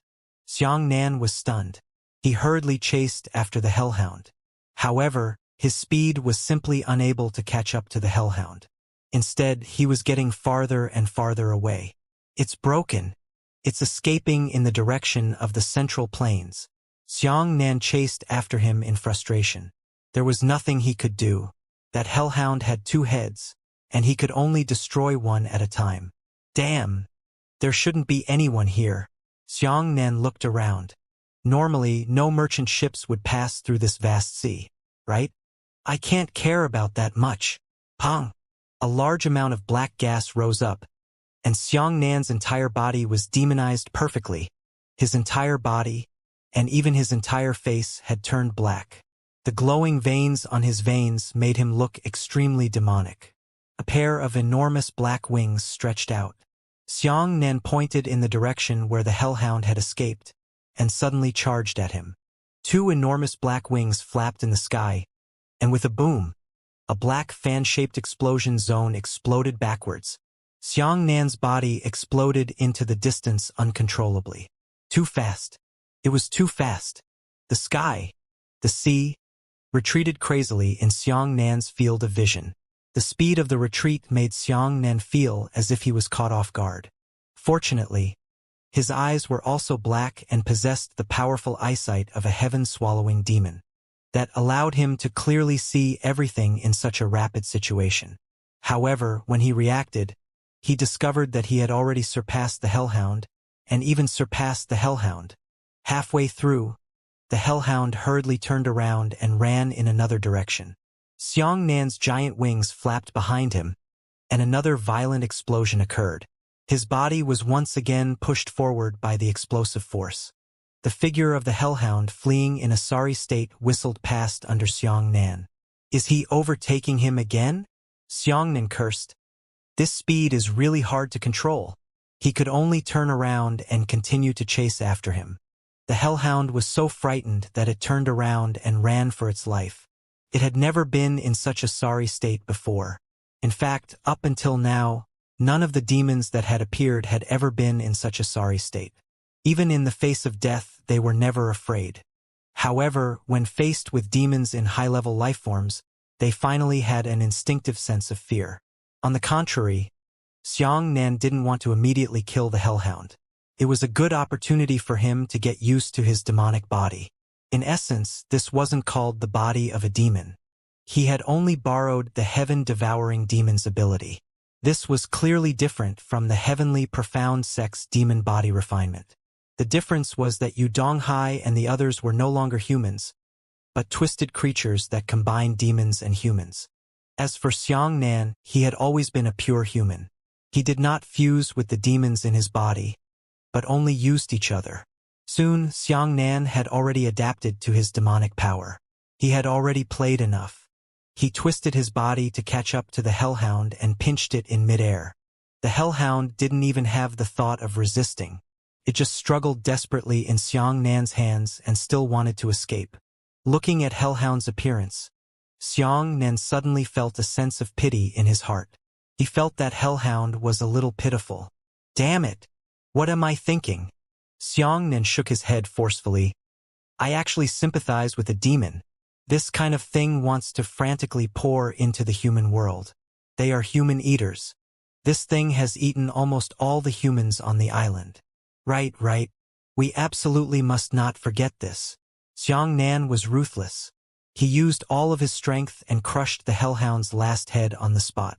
Xianxia was stunned. He hurriedly chased after the hellhound. However, his speed was simply unable to catch up to the hellhound. Instead, he was getting farther and farther away. It's broken. It's escaping in the direction of the central plains. Xianxia chased after him in frustration. There was nothing he could do. That hellhound had 2 heads, and he could only destroy one at a time. Damn! There shouldn't be anyone here. Xianxia looked around. Normally, no merchant ships would pass through this vast sea, right? I can't care about that much. Pong! A large amount of black gas rose up, and Xianxia's entire body was demonized perfectly. His entire body, and even his entire face, had turned black. The glowing veins on his veins made him look extremely demonic. A pair of enormous black wings stretched out. Xianxia pointed in the direction where the hellhound had escaped, and suddenly charged at him. 2 enormous black wings flapped in the sky, and with a boom, a black fan-shaped explosion zone exploded backwards. Xiang Nan's body exploded into the distance uncontrollably. Too fast. It was too fast. The sky, the sea, retreated crazily in Xiang Nan's field of vision. The speed of the retreat made Xiang Nan feel as if he was caught off guard. Fortunately, his eyes were also black and possessed the powerful eyesight of a heaven-swallowing demon that allowed him to clearly see everything in such a rapid situation. However, when he reacted, he discovered that he had already surpassed the Hellhound, and even surpassed the Hellhound. Halfway through, the Hellhound hurriedly turned around and ran in another direction. Xiang Nan's giant wings flapped behind him, and another violent explosion occurred. His body was once again pushed forward by the explosive force. The figure of the Hellhound fleeing in a sorry state whistled past under Xiang Nan. Is he overtaking him again? Xiang Nan cursed. This speed is really hard to control. He could only turn around and continue to chase after him. The Hellhound was so frightened that it turned around and ran for its life. It had never been in such a sorry state before. In fact, up until now, none of the demons that had appeared had ever been in such a sorry state. Even in the face of death, they were never afraid. However, when faced with demons in high-level lifeforms, they finally had an instinctive sense of fear. On the contrary, Xiang Nan didn't want to immediately kill the Hellhound. It was a good opportunity for him to get used to his demonic body. In essence, this wasn't called the body of a demon. He had only borrowed the heaven-devouring demon's ability. This was clearly different from the heavenly profound sex demon body refinement. The difference was that Yu Donghai and the others were no longer humans, but twisted creatures that combined demons and humans. As for Xiang Nan, he had always been a pure human. He did not fuse with the demons in his body, but only used each other. Soon, Xiang Nan had already adapted to his demonic power. He had already played enough. He twisted his body to catch up to the Hellhound and pinched it in midair. The Hellhound didn't even have the thought of resisting. It just struggled desperately in Xiang Nan's hands and still wanted to escape. Looking at Hellhound's appearance, Xiang Nan suddenly felt a sense of pity in his heart. He felt that Hellhound was a little pitiful. Damn it! What am I thinking? Xiang Nan shook his head forcefully. I actually sympathize with a demon. This kind of thing wants to frantically pour into the human world. They are human eaters. This thing has eaten almost all the humans on the island. Right. We absolutely must not forget this. Xiang Nan was ruthless. He used all of his strength and crushed the Hellhound's last head on the spot.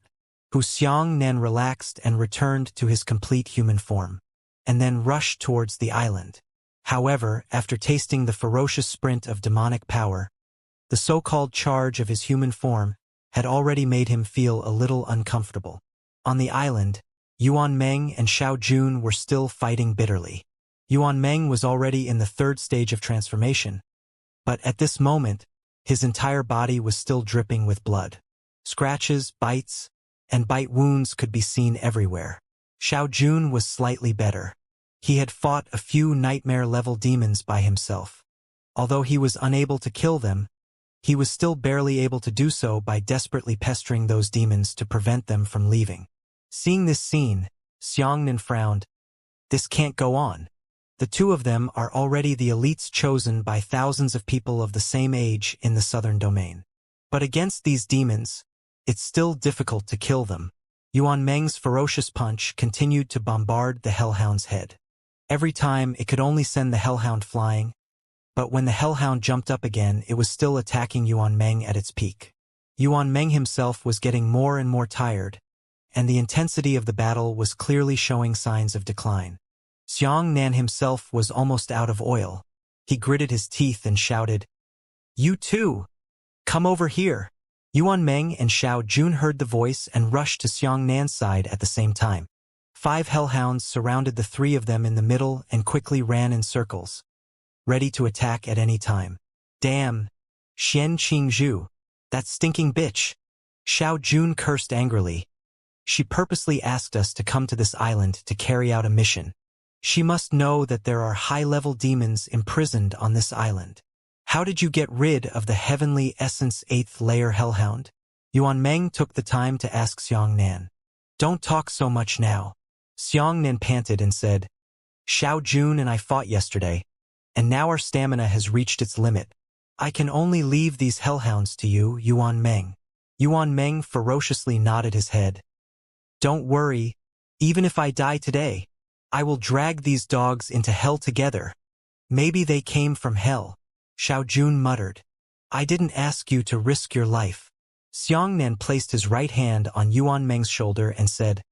Xiang Nan relaxed and returned to his complete human form, and then rushed towards the island. However, after tasting the ferocious sprint of demonic power, the so-called charge of his human form had already made him feel a little uncomfortable. On the island, Yuan Meng and Xiao Jun were still fighting bitterly. Yuan Meng was already in the third stage of transformation, but at this moment, his entire body was still dripping with blood. Scratches, bites, and bite wounds could be seen everywhere. Xiao Jun was slightly better. He had fought a few nightmare-level demons by himself. Although he was unable to kill them, he was still barely able to do so by desperately pestering those demons to prevent them from leaving. Seeing this scene, Xiang Nan frowned. This can't go on. The two of them are already the elites chosen by thousands of people of the same age in the southern domain. But against these demons, it's still difficult to kill them. Yuan Meng's ferocious punch continued to bombard the Hellhound's head. Every time it could only send the Hellhound flying, but when the Hellhound jumped up again, it was still attacking Yuan Meng at its peak. Yuan Meng himself was getting more and more tired, and the intensity of the battle was clearly showing signs of decline. Xiang Nan himself was almost out of oil. He gritted his teeth and shouted, "You too! Come over here!" Yuan Meng and Xiao Jun heard the voice and rushed to Xiang Nan's side at the same time. 5 Hellhounds surrounded the 3 of them in the middle and quickly ran in circles, ready to attack at any time. Damn! Xian Qingzhu! That stinking bitch! Xiao Jun cursed angrily. She purposely asked us to come to this island to carry out a mission. She must know that there are high-level demons imprisoned on this island. How did you get rid of the heavenly essence 8th layer Hellhound? Yuan Meng took the time to ask Xiang Nan. Don't talk so much now. Xianxia panted and said, Xiao Jun and I fought yesterday, and now our stamina has reached its limit. I can only leave these hellhounds to you, Yuan Meng. Yuan Meng ferociously nodded his head. Don't worry, even if I die today, I will drag these dogs into hell together. Maybe they came from hell, Xiao Jun muttered. I didn't ask you to risk your life. Xianxia placed his right hand on Yuan Meng's shoulder and said,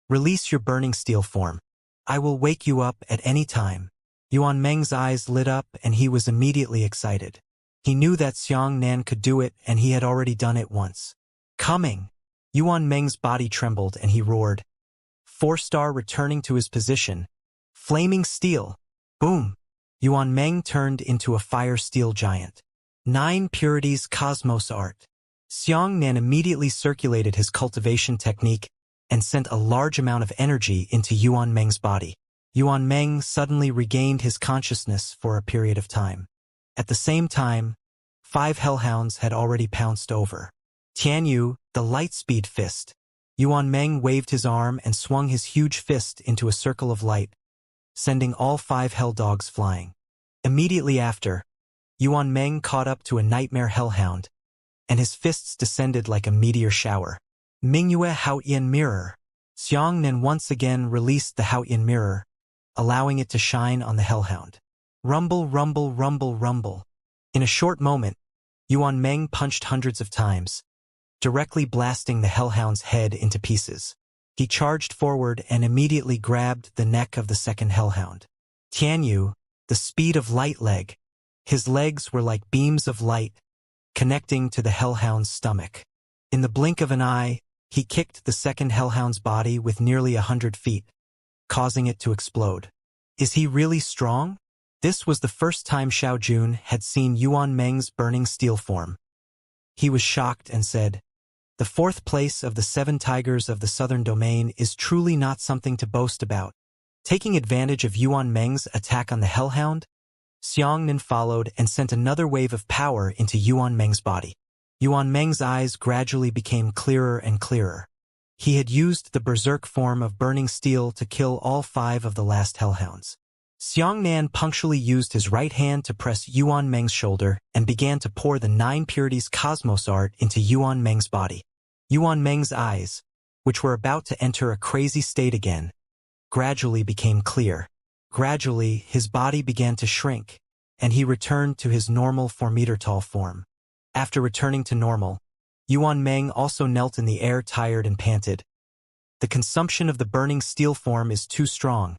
Release your burning steel form. I will wake you up at any time. Yuan Meng's eyes lit up and he was immediately excited. He knew that Xianxia could do it and he had already done it once. Coming! Yuan Meng's body trembled and he roared. 4-star returning to his position. Flaming steel. Boom! Yuan Meng turned into a fire steel giant. 9 purities cosmos art. Xianxia immediately circulated his cultivation technique and sent a large amount of energy into Yuan Meng's body. Yuan Meng suddenly regained his consciousness for a period of time. At the same time, 5 hellhounds had already pounced over. Tianyu, the lightspeed fist. Yuan Meng waved his arm and swung his huge fist into a circle of light, sending all 5 hell dogs flying. Immediately after, Yuan Meng caught up to a nightmare hellhound, and his fists descended like a meteor shower. Mingyue Haotian Mirror. Xianxia once again released the Haotian Mirror, allowing it to shine on the hellhound. Rumble, rumble, rumble, rumble. In a short moment, Yuan Meng punched hundreds of times, directly blasting the hellhound's head into pieces. He charged forward and immediately grabbed the neck of the second hellhound. Tianyu, the speed of light leg. His legs were like beams of light, connecting to the hellhound's stomach. In the blink of an eye, he kicked the second hellhound's body with nearly 100 feet, causing it to explode. Is he really strong? This was the first time Xiao Jun had seen Yuan Meng's burning steel form. He was shocked and said, The 4th place of the 7 tigers of the southern domain is truly not something to boast about. Taking advantage of Yuan Meng's attack on the hellhound, Xianxia followed and sent another wave of power into Yuan Meng's body. Yuan Meng's eyes gradually became clearer and clearer. He had used the berserk form of burning steel to kill all 5 of the last hellhounds. Xianxia punctually used his right hand to press Yuan Meng's shoulder and began to pour the 9 purities cosmos art into Yuan Meng's body. Yuan Meng's eyes, which were about to enter a crazy state again, gradually became clear. Gradually, his body began to shrink, and he returned to his normal 4-meter-tall form. After returning to normal, Yuan Meng also knelt in the air tired and panted. The consumption of the burning steel form is too strong.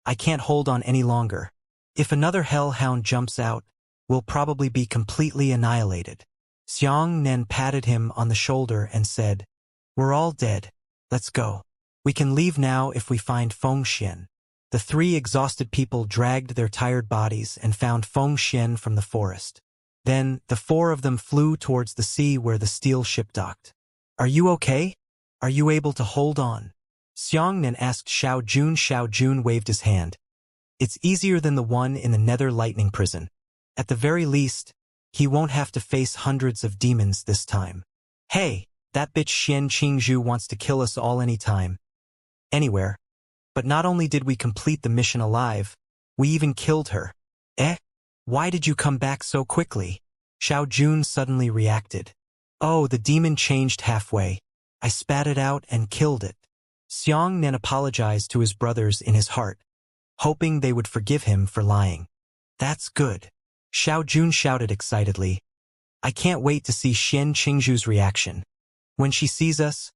I can't hold on any longer. If another hellhound jumps out, we'll probably be completely annihilated. Xianxia patted him on the shoulder and said, We're all dead. Let's go. We can leave now if we find Fengxian. The 3 exhausted people dragged their tired bodies and found Fengxian from the forest. Then, the 4 of them flew towards the sea where the steel ship docked. Are you okay? Are you able to hold on? Xianxia asked Xiao Jun. Xiao Jun waved his hand. It's easier than the one in the Nether Lightning Prison. At the very least, he won't have to face hundreds of demons this time. Hey, that bitch Xian Qingzhu wants to kill us all anytime. Anywhere. But not only did we complete the mission alive, we even killed her. Eh? Why did you come back so quickly? Xiao Jun suddenly reacted. Oh, the demon changed halfway. I spat it out and killed it. Xianxia apologized to his brothers in his heart, hoping they would forgive him for lying. That's good. Xiao Jun shouted excitedly. I can't wait to see Xian Qingzhu's reaction. When she sees us,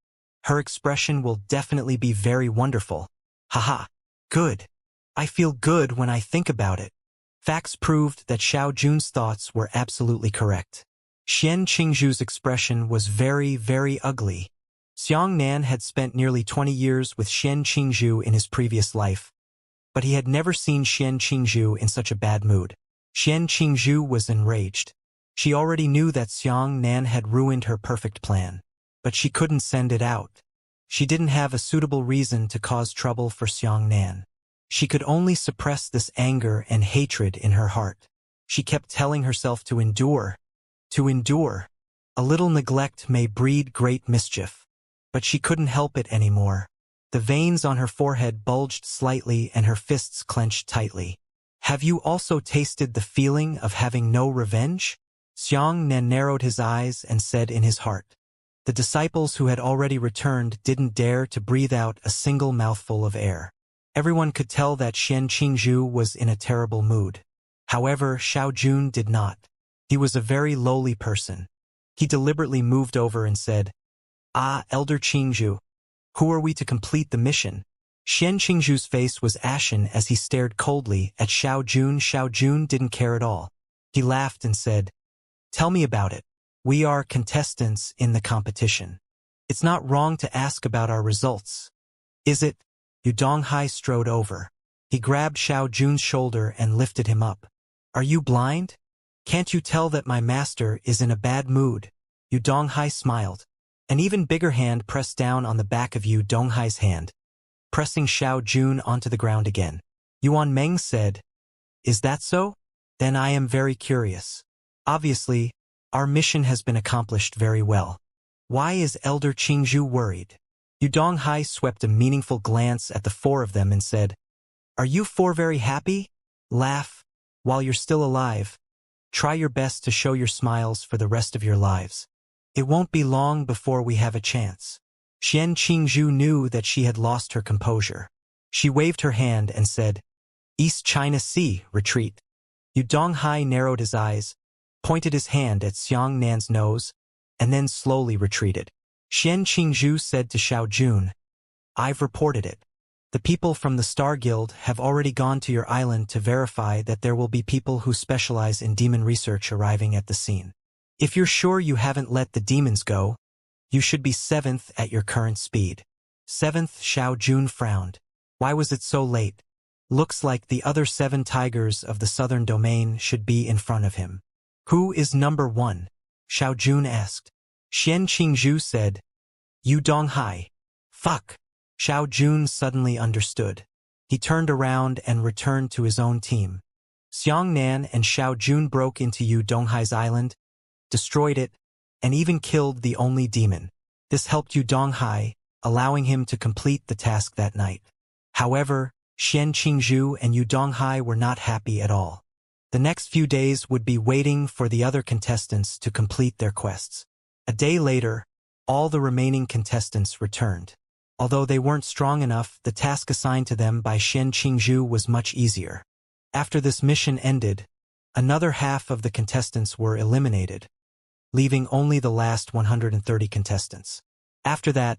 her expression will definitely be very wonderful. Haha. Good. I feel good when I think about it. Facts proved that Xiao Jun's thoughts were absolutely correct. Xian Qingzhu's expression was very, very ugly. Xianxia had spent nearly 20 years with Xian Qingzhu in his previous life, but he had never seen Xian Qingzhu in such a bad mood. Xian Qingzhu was enraged. She already knew that Xianxia had ruined her perfect plan, but she couldn't send it out. She didn't have a suitable reason to cause trouble for Xianxia. She could only suppress this anger and hatred in her heart. She kept telling herself to endure. To endure. A little neglect may breed great mischief. but she couldn't help it anymore. The veins on her forehead bulged slightly and her fists clenched tightly. Have you also tasted the feeling of having no revenge? Xianxia narrowed his eyes and said in his heart. The disciples who had already returned didn't dare to breathe out a single mouthful of air. Everyone could tell that Qingzhu was in a terrible mood. However, Xiao Jun did not. He was a very lowly person. He deliberately moved over and said, Elder Qingzhu, who are we to complete the mission? Qingzhu's face was ashen as he stared coldly at Xiao Jun. Xiao Jun didn't care at all. He laughed and said, Tell me about it. We are contestants in the competition. It's not wrong to ask about our results. Is it? Yu Donghai strode over. He grabbed Xiao Jun's shoulder and lifted him up. Are you blind? Can't you tell that my master is in a bad mood? Yu Donghai smiled. An even bigger hand pressed down on the back of Yu Donghai's hand, pressing Xiao Jun onto the ground again. Yuan Meng said, Is that so? Then I am very curious. Obviously, our mission has been accomplished very well. Why is Elder Qingzhu worried? Yu Donghai swept a meaningful glance at the four of them and said, Are you four very happy? Laugh. While you're still alive, try your best to show your smiles for the rest of your lives. It won't be long before we have a chance. Qingzhu knew that she had lost her composure. She waved her hand and said, East China Sea, retreat. Yu Donghai narrowed his eyes, pointed his hand at Xianxia's nose, and then slowly retreated. Qingzhu said to Xiao Jun, I've reported it. The people from the Star Guild have already gone to your island to verify that there will be people who specialize in demon research arriving at the scene. If you're sure you haven't let the demons go, you should be 7th at your current speed. 7th, Xiao Jun frowned. Why was it so late? Looks like the other 7 tigers of the southern domain should be in front of him. Who is number 1? Xiao Jun asked. Qingzhu said, Yu Donghai. Fuck. Xiao Jun suddenly understood. He turned around and returned to his own team. Xianxia and Xiao Jun broke into Yu Donghai's island, destroyed it, and even killed the only demon. This helped Yu Donghai, allowing him to complete the task that night. However, Qingzhu and Yu Donghai were not happy at all. The next few days would be waiting for the other contestants to complete their quests. A day later, all the remaining contestants returned. Although they weren't strong enough, the task assigned to them by Qingzhu was much easier. After this mission ended, another half of the contestants were eliminated, leaving only the last 130 contestants. After that,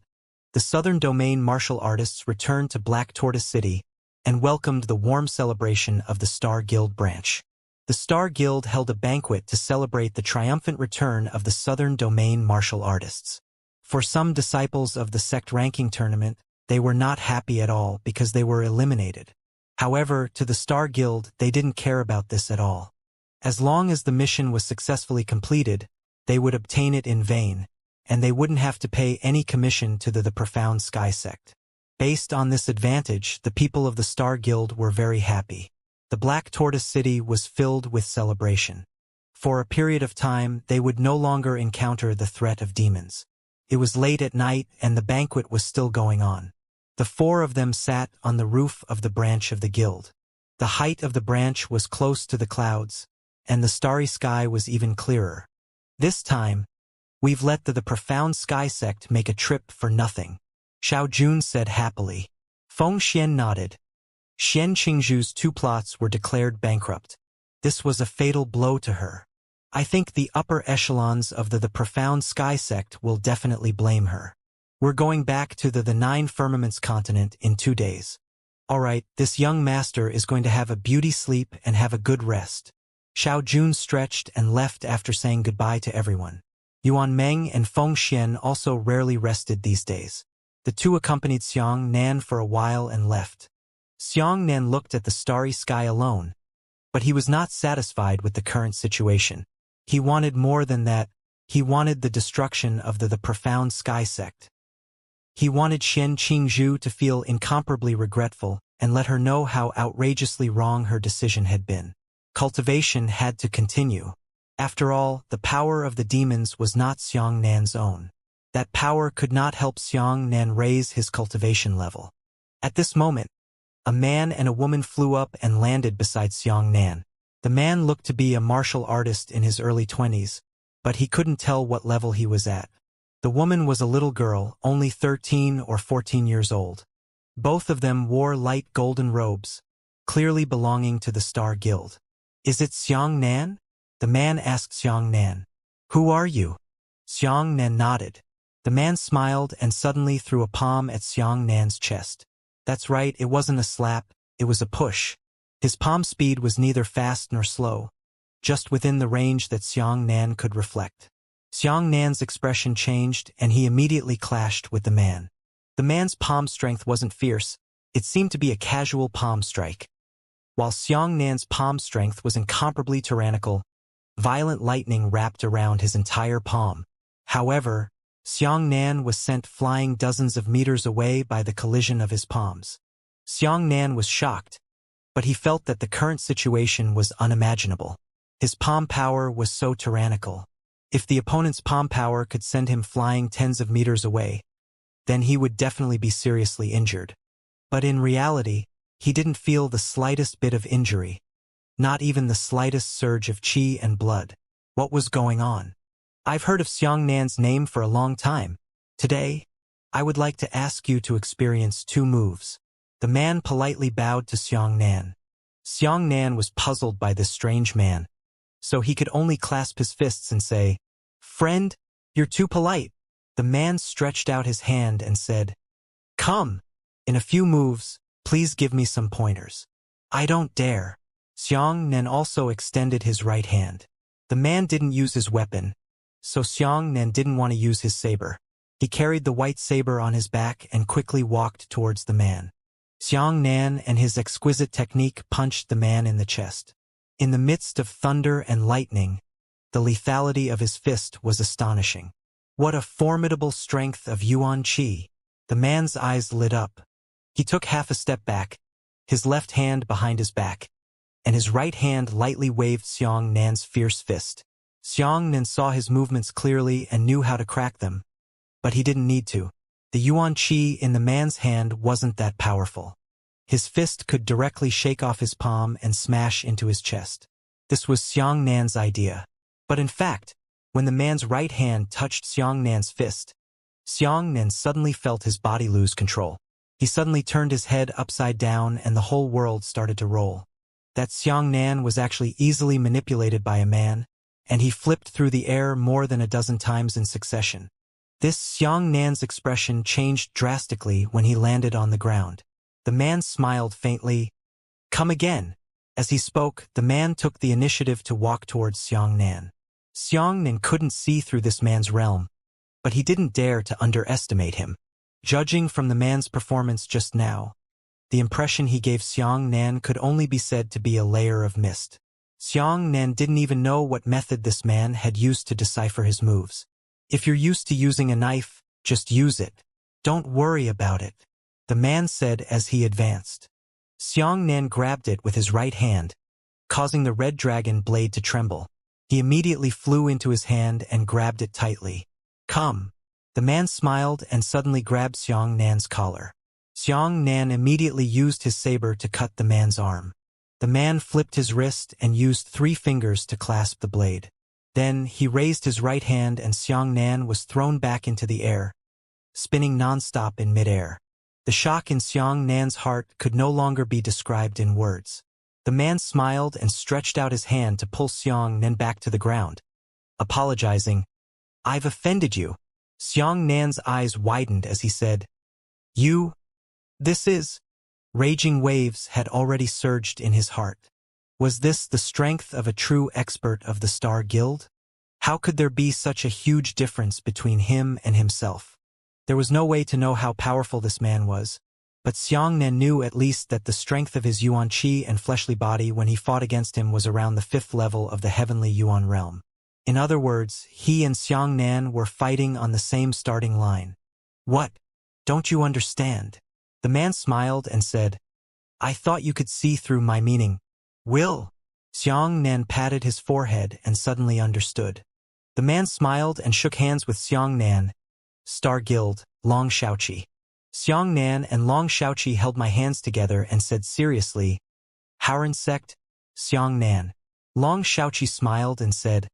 the Southern Domain martial artists returned to Black Tortoise City and welcomed the warm celebration of the Star Guild branch. The Star Guild held a banquet to celebrate the triumphant return of the Southern Domain martial artists. For some disciples of the sect ranking tournament, they were not happy at all because they were eliminated. However, to the Star Guild, they didn't care about this at all. As long as the mission was successfully completed, they would obtain it in vain, and they wouldn't have to pay any commission to the Profound Sky sect. Based on this advantage, the people of the Star Guild were very happy. The Black Tortoise City was filled with celebration. For a period of time, they would no longer encounter the threat of demons. It was late at night and the banquet was still going on. The four of them sat on the roof of the branch of the guild. The height of the branch was close to the clouds, and the starry sky was even clearer. This time, we've let the Profound Sky sect make a trip for nothing, Xiao Jun said happily. Feng Xian nodded. Qingzhu's 2 plots were declared bankrupt. This was a fatal blow to her. I think the upper echelons of the Profound Sky sect will definitely blame her. We're going back to the 9 Firmaments continent in 2 days. Alright, this young master is going to have a beauty sleep and have a good rest. Xiao Jun stretched and left after saying goodbye to everyone. Yuan Meng and Feng Xian also rarely rested these days. The two accompanied Xianxia for a while and left. Xianxia looked at the starry sky alone, but he was not satisfied with the current situation. He wanted more than that. He wanted the destruction of the Profound Sky sect. He wanted Qingzhu to feel incomparably regretful and let her know how outrageously wrong her decision had been. Cultivation had to continue. After all, the power of the demons was not Xianxia's own. That power could not help Xianxia raise his cultivation level. At this moment, a man and a woman flew up and landed beside Xianxia. The man looked to be a martial artist in his early 20s, but he couldn't tell what level he was at. The woman was a little girl, only 13 or 14 years old. Both of them wore light golden robes, clearly belonging to the Star Guild. "Is it Xianxia?" The man asked Xianxia. "Who are you?" Xianxia nodded. The man smiled and suddenly threw a palm at Xianxia's chest. That's right, it wasn't a slap, it was a push. His palm speed was neither fast nor slow, just within the range that Xianxia could reflect. Xianxia's expression changed and he immediately clashed with the man. The man's palm strength wasn't fierce, it seemed to be a casual palm strike. While Xianxia's palm strength was incomparably tyrannical, violent lightning wrapped around his entire palm. However, Xianxia was sent flying dozens of meters away by the collision of his palms. Xianxia was shocked, but he felt that the current situation was unimaginable. His palm power was so tyrannical. If the opponent's palm power could send him flying tens of meters away, then he would definitely be seriously injured. But in reality, he didn't feel the slightest bit of injury, not even the slightest surge of qi and blood. What was going on? "I've heard of Xianxia's name for a long time. Today, I would like to ask you to experience 2 moves. The man politely bowed to Xianxia. Xianxia was puzzled by this strange man, so he could only clasp his fists and say, "Friend, you're too polite." The man stretched out his hand and said, "Come, in a few moves, please give me some pointers." "I don't dare." Xianxia also extended his right hand. The man didn't use his weapon, so Xianxia didn't want to use his saber. He carried the white saber on his back and quickly walked towards the man. Xianxia and his exquisite technique punched the man in the chest. In the midst of thunder and lightning, the lethality of his fist was astonishing. What a formidable strength of Yuan Qi! The man's eyes lit up. He took half a step back, his left hand behind his back, and his right hand lightly waved Xianxia's fierce fist. Xianxia saw his movements clearly and knew how to crack them, but he didn't need to. The Yuan Qi in the man's hand wasn't that powerful. His fist could directly shake off his palm and smash into his chest. This was Xianxia's idea. But in fact, when the man's right hand touched Xianxia's fist, Xianxia suddenly felt his body lose control. He suddenly turned his head upside down and the whole world started to roll. That Xianxia was actually easily manipulated by a man, and he flipped through the air more than a dozen times in succession. This Xianxia's expression changed drastically when he landed on the ground. The man smiled faintly. "Come again." As he spoke, the man took the initiative to walk towards Xianxia. Xianxia couldn't see through this man's realm, but he didn't dare to underestimate him. Judging from the man's performance just now, the impression he gave Xianxia could only be said to be a layer of mist. Xianxia didn't even know what method this man had used to decipher his moves. "If you're used to using a knife, just use it. Don't worry about it," the man said as he advanced. Xianxia grabbed it with his right hand, causing the red dragon blade to tremble. He immediately flew into his hand and grabbed it tightly. "Come." The man smiled and suddenly grabbed Xianxia's collar. Xianxia immediately used his saber to cut the man's arm. The man flipped his wrist and used 3 fingers to clasp the blade. Then he raised his right hand and Xianxia was thrown back into the air, spinning non-stop in midair. The shock in Xianxia's heart could no longer be described in words. The man smiled and stretched out his hand to pull Xianxia back to the ground. Apologizing, "I've offended you." Xianxia's eyes widened as he said, "You? This is..." Raging waves had already surged in his heart. Was this the strength of a true expert of the Star Guild? How could there be such a huge difference between him and himself? There was no way to know how powerful this man was, but Xianxia knew at least that the strength of his Yuan Qi and fleshly body when he fought against him was around the 5th level of the heavenly Yuan realm. In other words, he and Xianxia were fighting on the same starting line. "What? Don't you understand?" The man smiled and said, "I thought you could see through my meaning." "Will?" Xianxia patted his forehead and suddenly understood. The man smiled and shook hands with Xianxia, Star Guild, Long Xiaoqi. Xiang Nan and Long Xiaoqi held my hands together and said seriously, Howren sect, Xiang Nan. Long Xiaoqi smiled and said,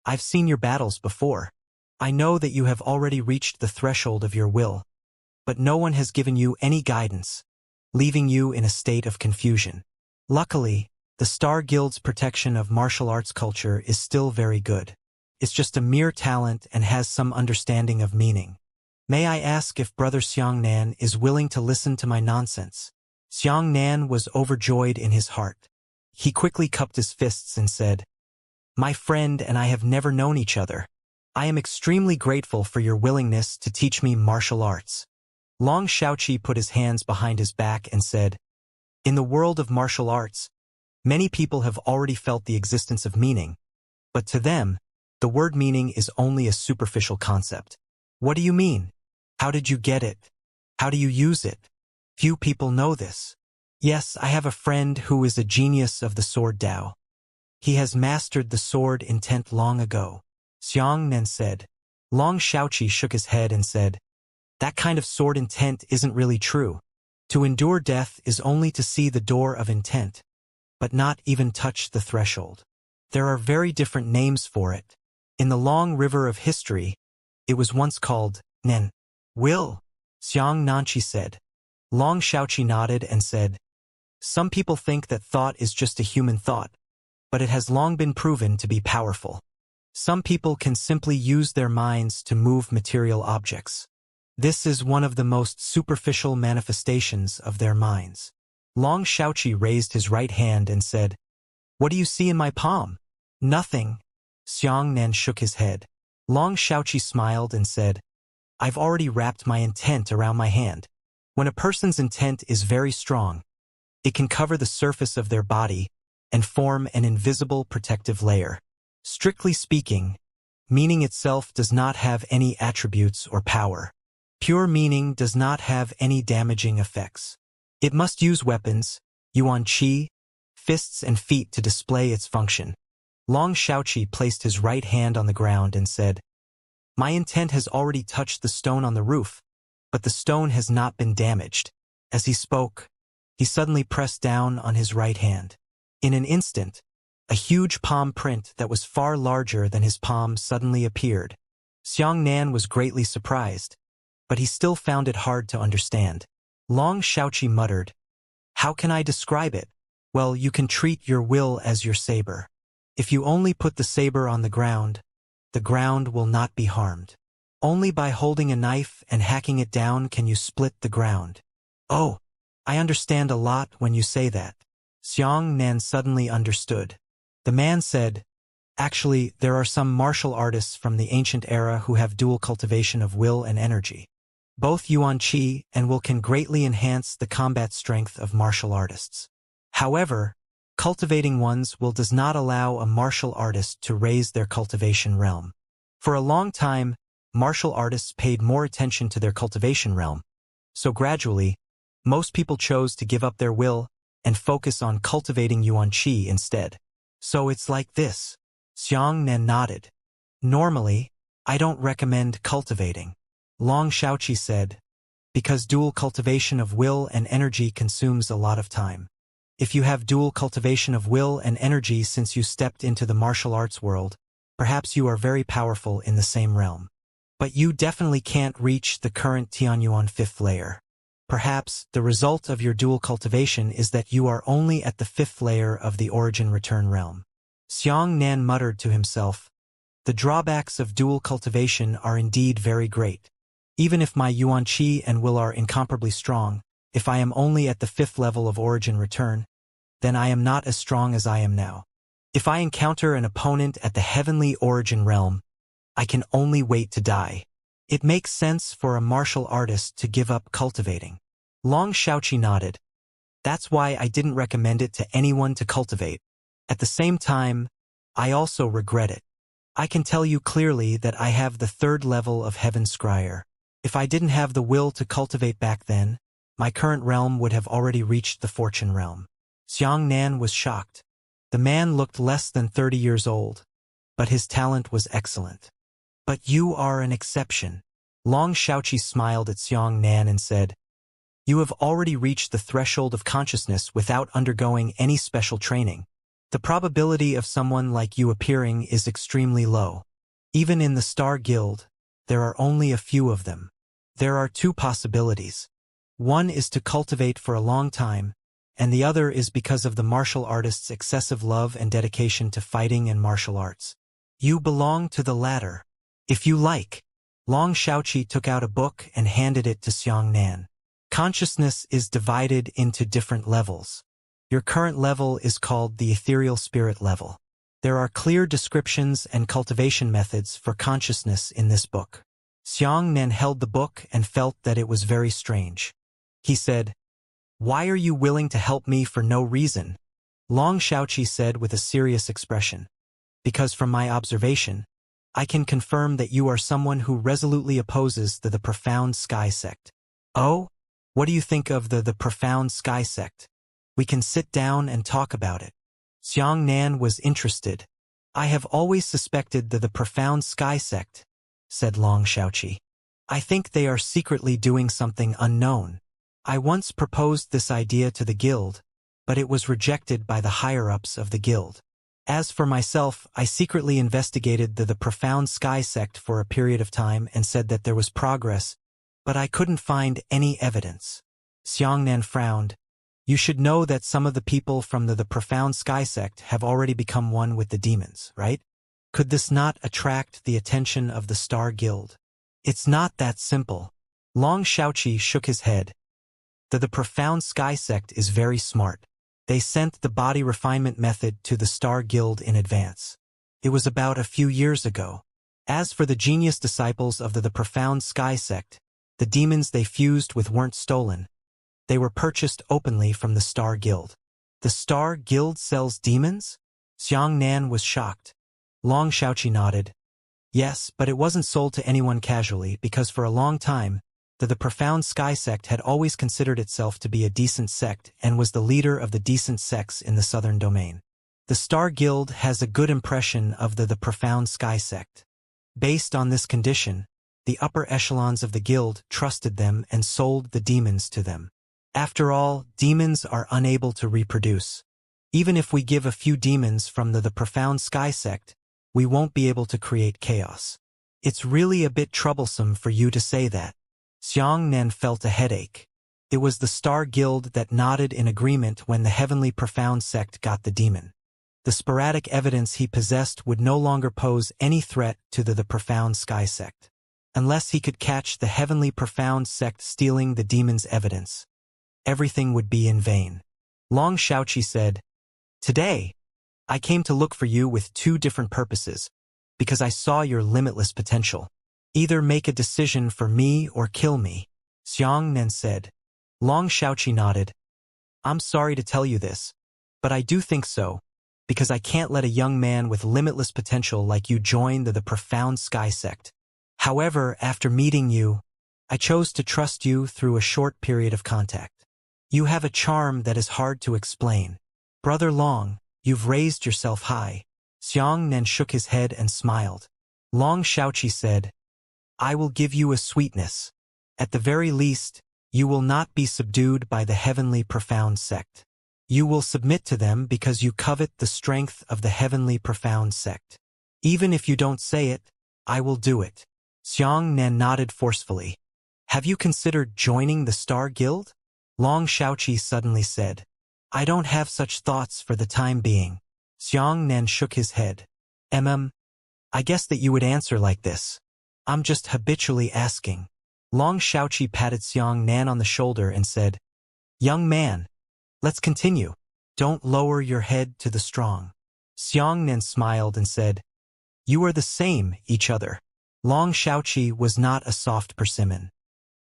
I've seen your battles before. I know that you have already reached the threshold of your will, but no one has given you any guidance, leaving you in a state of confusion. Luckily, the Star Guild's protection of martial arts culture is still very good. It's just a mere talent and has some understanding of meaning. May I ask if Brother Xiang Nan is willing to listen to my nonsense? Xiang Nan was overjoyed in his heart. He quickly cupped his fists and said, My friend and I have never known each other. I am extremely grateful for your willingness to teach me martial arts. Long Xiaoqi put his hands behind his back and said, In the world of martial arts, many people have already felt the existence of meaning, but to them, the word meaning is only a superficial concept. What do you mean? How did you get it? How do you use it? Few people know this. Yes, I have a friend who is a genius of the sword Dao. He has mastered the sword intent long ago. Xiang Nan said. Long Xiaoqi shook his head and said, That kind of sword intent isn't really true. To endure death is only to see the door of intent, but not even touch the threshold. There are very different names for it. In the long river of history, it was once called Nen. Will, Xiang Nanqi said. Long Xiaoqi nodded and said, Some people think that thought is just a human thought, but it has long been proven to be powerful. Some people can simply use their minds to move material objects. This is one of the most superficial manifestations of their minds. Long Xiaoqi raised his right hand and said, What do you see in my palm? Nothing. Xiang Nan shook his head. Long Xiaoqi smiled and said, I've already wrapped my intent around my hand. When a person's intent is very strong, it can cover the surface of their body and form an invisible protective layer. Strictly speaking, meaning itself does not have any attributes or power. Pure meaning does not have any damaging effects. It must use weapons, yuan qi, fists and feet to display its function. Long Xiaoqi placed his right hand on the ground and said, My intent has already touched the stone on the roof, but the stone has not been damaged. As he spoke, he suddenly pressed down on his right hand. In an instant, a huge palm print that was far larger than his palm suddenly appeared. Xiang Nan was greatly surprised, but he still found it hard to understand. Long Xiaoqi muttered, How can I describe it? Well, you can treat your will as your saber. If you only put the saber on the ground will not be harmed. Only by holding a knife and hacking it down can you split the ground. Oh, I understand a lot when you say that. Xiang Nan suddenly understood. The man said, Actually, there are some martial artists from the ancient era who have dual cultivation of will and energy. Both yuan qi and will can greatly enhance the combat strength of martial artists. However, cultivating one's will does not allow a martial artist to raise their cultivation realm. For a long time, martial artists paid more attention to their cultivation realm. So gradually, most people chose to give up their will and focus on cultivating yuan qi instead. So it's like this. Xiang Nan nodded. Normally, I don't recommend cultivating. Long Xiaoqi said, because dual cultivation of will and energy consumes a lot of time. If you have dual cultivation of will and energy since you stepped into the martial arts world, perhaps you are very powerful in the same realm. But you definitely can't reach the current Tianyuan 5th layer. Perhaps the result of your dual cultivation is that you are only at the 5th layer of the origin return realm. Xiang Nan muttered to himself, The drawbacks of dual cultivation are indeed very great. Even if my yuan qi and will are incomparably strong, if I am only at the 5th level of origin return, then I am not as strong as I am now. If I encounter an opponent at the heavenly origin realm, I can only wait to die. It makes sense for a martial artist to give up cultivating. Long Xiaoqi nodded. That's why I didn't recommend it to anyone to cultivate. At the same time, I also regret it. I can tell you clearly that I have the 3rd level of Heaven Scryer. If I didn't have the will to cultivate back then, my current realm would have already reached the fortune realm. Xiang Nan was shocked. The man looked less than 30 years old, but his talent was excellent. But you are an exception. Long Xiaoqi smiled at Xiang Nan and said, "You have already reached the threshold of consciousness without undergoing any special training. The probability of someone like you appearing is extremely low. Even in the Star Guild, there are only a few of them. There are two possibilities. One is to cultivate for a long time, and the other is because of the martial artist's excessive love and dedication to fighting and martial arts. You belong to the latter. If you like." Long Xiaoqi took out a book and handed it to Xiang Nan. "Consciousness is divided into different levels. Your current level is called the ethereal spirit level. There are clear descriptions and cultivation methods for consciousness in this book." Xiang Nan held the book and felt that it was very strange. He said, "Why are you willing to help me for no reason?" Long Xiaoqi said with a serious expression, "Because from my observation, I can confirm that you are someone who resolutely opposes the Profound Sky Sect." "Oh? What do you think of the Profound Sky Sect? We can sit down and talk about it." Xiang Nan was interested. "I have always suspected the Profound Sky Sect," said Long Xiaoqi. "I think they are secretly doing something unknown. I once proposed this idea to the guild, but it was rejected by the higher-ups of the guild. As for myself, I secretly investigated the Profound Sky Sect for a period of time and said that there was progress, but I couldn't find any evidence." Xiang Nan frowned. "You should know that some of the people from the Profound Sky Sect have already become one with the demons, right? Could this not attract the attention of the Star Guild?" "It's not that simple." Long Xiaoqi shook his head. The Profound Sky Sect is very smart. They sent the body refinement method to the Star Guild in advance. It was about a few years ago. As for the genius disciples of the Profound Sky Sect, the demons they fused with weren't stolen. They were purchased openly from the Star Guild. "The Star Guild sells demons?" Xiang Nan was shocked. Long Xiaoqi nodded. "Yes, but it wasn't sold to anyone casually because for a long time, the Profound Sky Sect had always considered itself to be a decent sect and was the leader of the decent sects in the southern domain. The Star Guild has a good impression of the Profound Sky Sect. Based on this condition, the upper echelons of the guild trusted them and sold the demons to them. After all, demons are unable to reproduce. Even if we give a few demons from the Profound Sky Sect, we won't be able to create chaos. It's really a bit troublesome for you to say that." Xiang Nan felt a headache. It was the Star Guild that nodded in agreement when the Heavenly Profound Sect got the demon. The sporadic evidence he possessed would no longer pose any threat to the Profound Sky Sect. Unless he could catch the Heavenly Profound Sect stealing the demon's evidence, everything would be in vain. Long Xiaoqi said, "Today, I came to look for you with two different purposes, because I saw your limitless potential. Either make a decision for me or kill me." Xiang Nan said. Long Xiaoqi nodded. "I'm sorry to tell you this, but I do think so, because I can't let a young man with limitless potential like you join the Profound Sky Sect. However, after meeting you, I chose to trust you through a short period of contact. You have a charm that is hard to explain. Brother Long, you've raised yourself high." Xiang Nan shook his head and smiled. Long Xiaoqi said, "I will give you a sweetness. At the very least, you will not be subdued by the Heavenly Profound Sect. You will submit to them because you covet the strength of the Heavenly Profound Sect. Even if you don't say it, I will do it." Xiang Nan nodded forcefully. "Have you considered joining the Star Guild?" Long Xiaoqi suddenly said. "I don't have such thoughts for the time being." Xiang Nan shook his head. I guess that you would answer like this. I'm just habitually asking." Long Xiaoqi patted Xiang Nan on the shoulder and said, "Young man, let's continue. Don't lower your head to the strong." Xiang Nan smiled and said, "You are the same, each other." Long Xiaoqi was not a soft persimmon.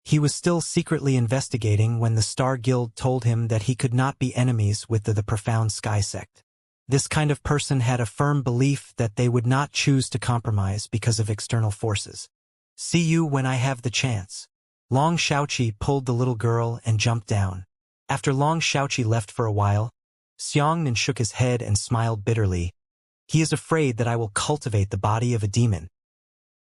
He was still secretly investigating when the Star Guild told him that he could not be enemies with the Profound Sky Sect. This kind of person had a firm belief that they would not choose to compromise because of external forces. "See you when I have the chance." Long Xiaoqi pulled the little girl and jumped down. After Long Xiaoqi left for a while, Xiang Nan shook his head and smiled bitterly. "He is afraid that I will cultivate the body of a demon."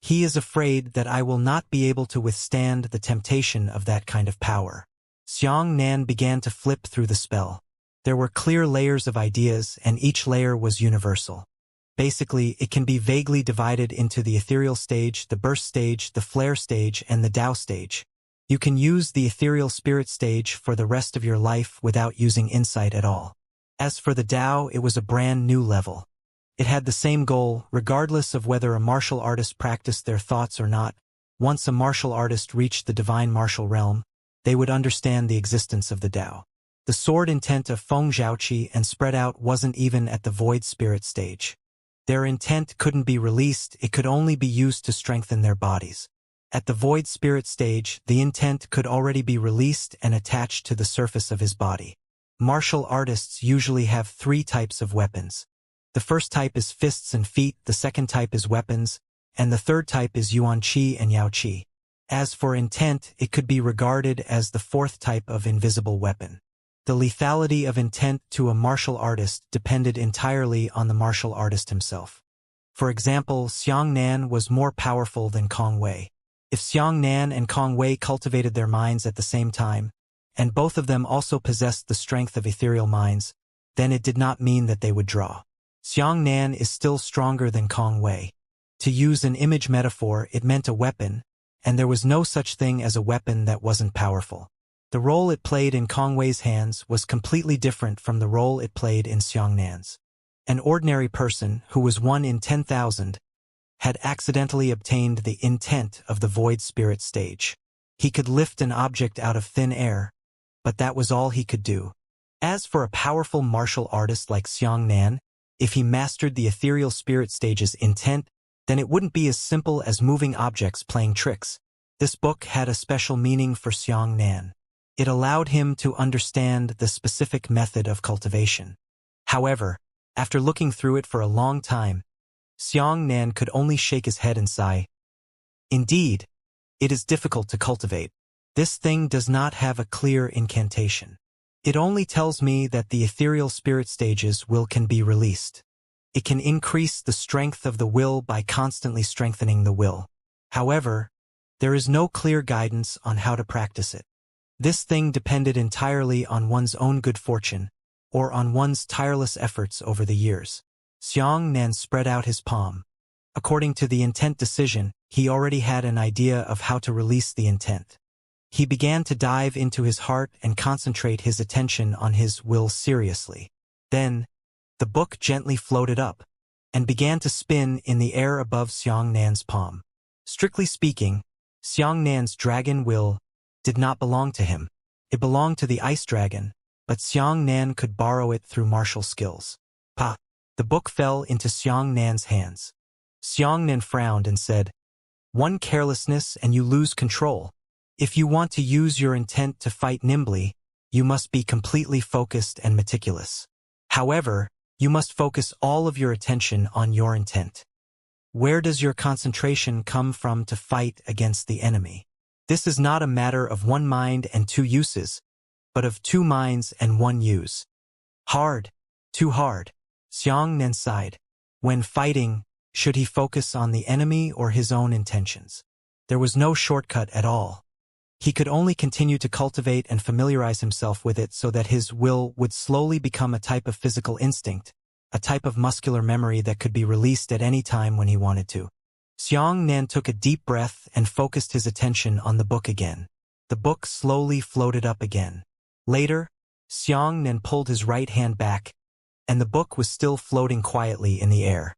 He is afraid that I will not be able to withstand the temptation of that kind of power. Xianxia began to flip through the spell. There were clear layers of ideas, and each layer was universal. Basically, it can be vaguely divided into the ethereal stage, the burst stage, the flare stage, and the Tao stage. You can use the ethereal spirit stage for the rest of your life without using insight at all. As for the Tao, it was a brand new level. It had the same goal, regardless of whether a martial artist practiced their thoughts or not. Once a martial artist reached the divine martial realm, they would understand the existence of the Tao. The sword intent of Feng Zhaoqi and spread out wasn't even at the void spirit stage. Their intent couldn't be released, it could only be used to strengthen their bodies. At the void spirit stage, the intent could already be released and attached to the surface of his body. Martial artists usually have 3 types of weapons. The first type is fists and feet, the second type is weapons, and the third type is yuan qi and yao qi. As for intent, it could be regarded as the 4th type of invisible weapon. The lethality of intent to a martial artist depended entirely on the martial artist himself. For example, Xianxia was more powerful than Kong Wei. If Xianxia and Kong Wei cultivated their minds at the same time, and both of them also possessed the strength of ethereal minds, then it did not mean that they would draw. Xianxia is still stronger than Kong Wei. To use an image metaphor, it meant a weapon, and there was no such thing as a weapon that wasn't powerful. The role it played in Kong Wei's hands was completely different from the role it played in Xianxia's. An ordinary person, who was 1 in 10,000, had accidentally obtained the intent of the void spirit stage. He could lift an object out of thin air, but that was all he could do. As for a powerful martial artist like Xianxia, if he mastered the ethereal spirit stage's intent, then it wouldn't be as simple as moving objects playing tricks. This book had a special meaning for Xianxia. It allowed him to understand the specific method of cultivation. However, after looking through it for a long time, Xianxia could only shake his head and sigh. Indeed, it is difficult to cultivate. This thing does not have a clear incantation. It only tells me that the ethereal spirit stages can be released. It can increase the strength of the will by constantly strengthening the will. However, there is no clear guidance on how to practice it. This thing depended entirely on one's own good fortune, or on one's tireless efforts over the years. Xianxia spread out his palm. According to the intent decision, he already had an idea of how to release the intent. He began to dive into his heart and concentrate his attention on his will seriously. Then, the book gently floated up, and began to spin in the air above Xianxia's palm. Strictly speaking, Xianxia's dragon will did not belong to him. It belonged to the ice dragon, but Xianxia could borrow it through martial skills. Pa! The book fell into Xianxia's hands. Xianxia frowned and said, "One carelessness and you lose control. If you want to use your intent to fight nimbly, you must be completely focused and meticulous. However, you must focus all of your attention on your intent. Where does your concentration come from to fight against the enemy? This is not a matter of 1 mind and 2 uses, but of 2 minds and 1 use." Hard. Too hard. Xianxia sighed. When fighting, should he focus on the enemy or his own intentions? There was no shortcut at all. He could only continue to cultivate and familiarize himself with it so that his will would slowly become a type of physical instinct, a type of muscular memory that could be released at any time when he wanted to. Xianxia took a deep breath and focused his attention on the book again. The book slowly floated up again. Later, Xianxia pulled his right hand back, and the book was still floating quietly in the air.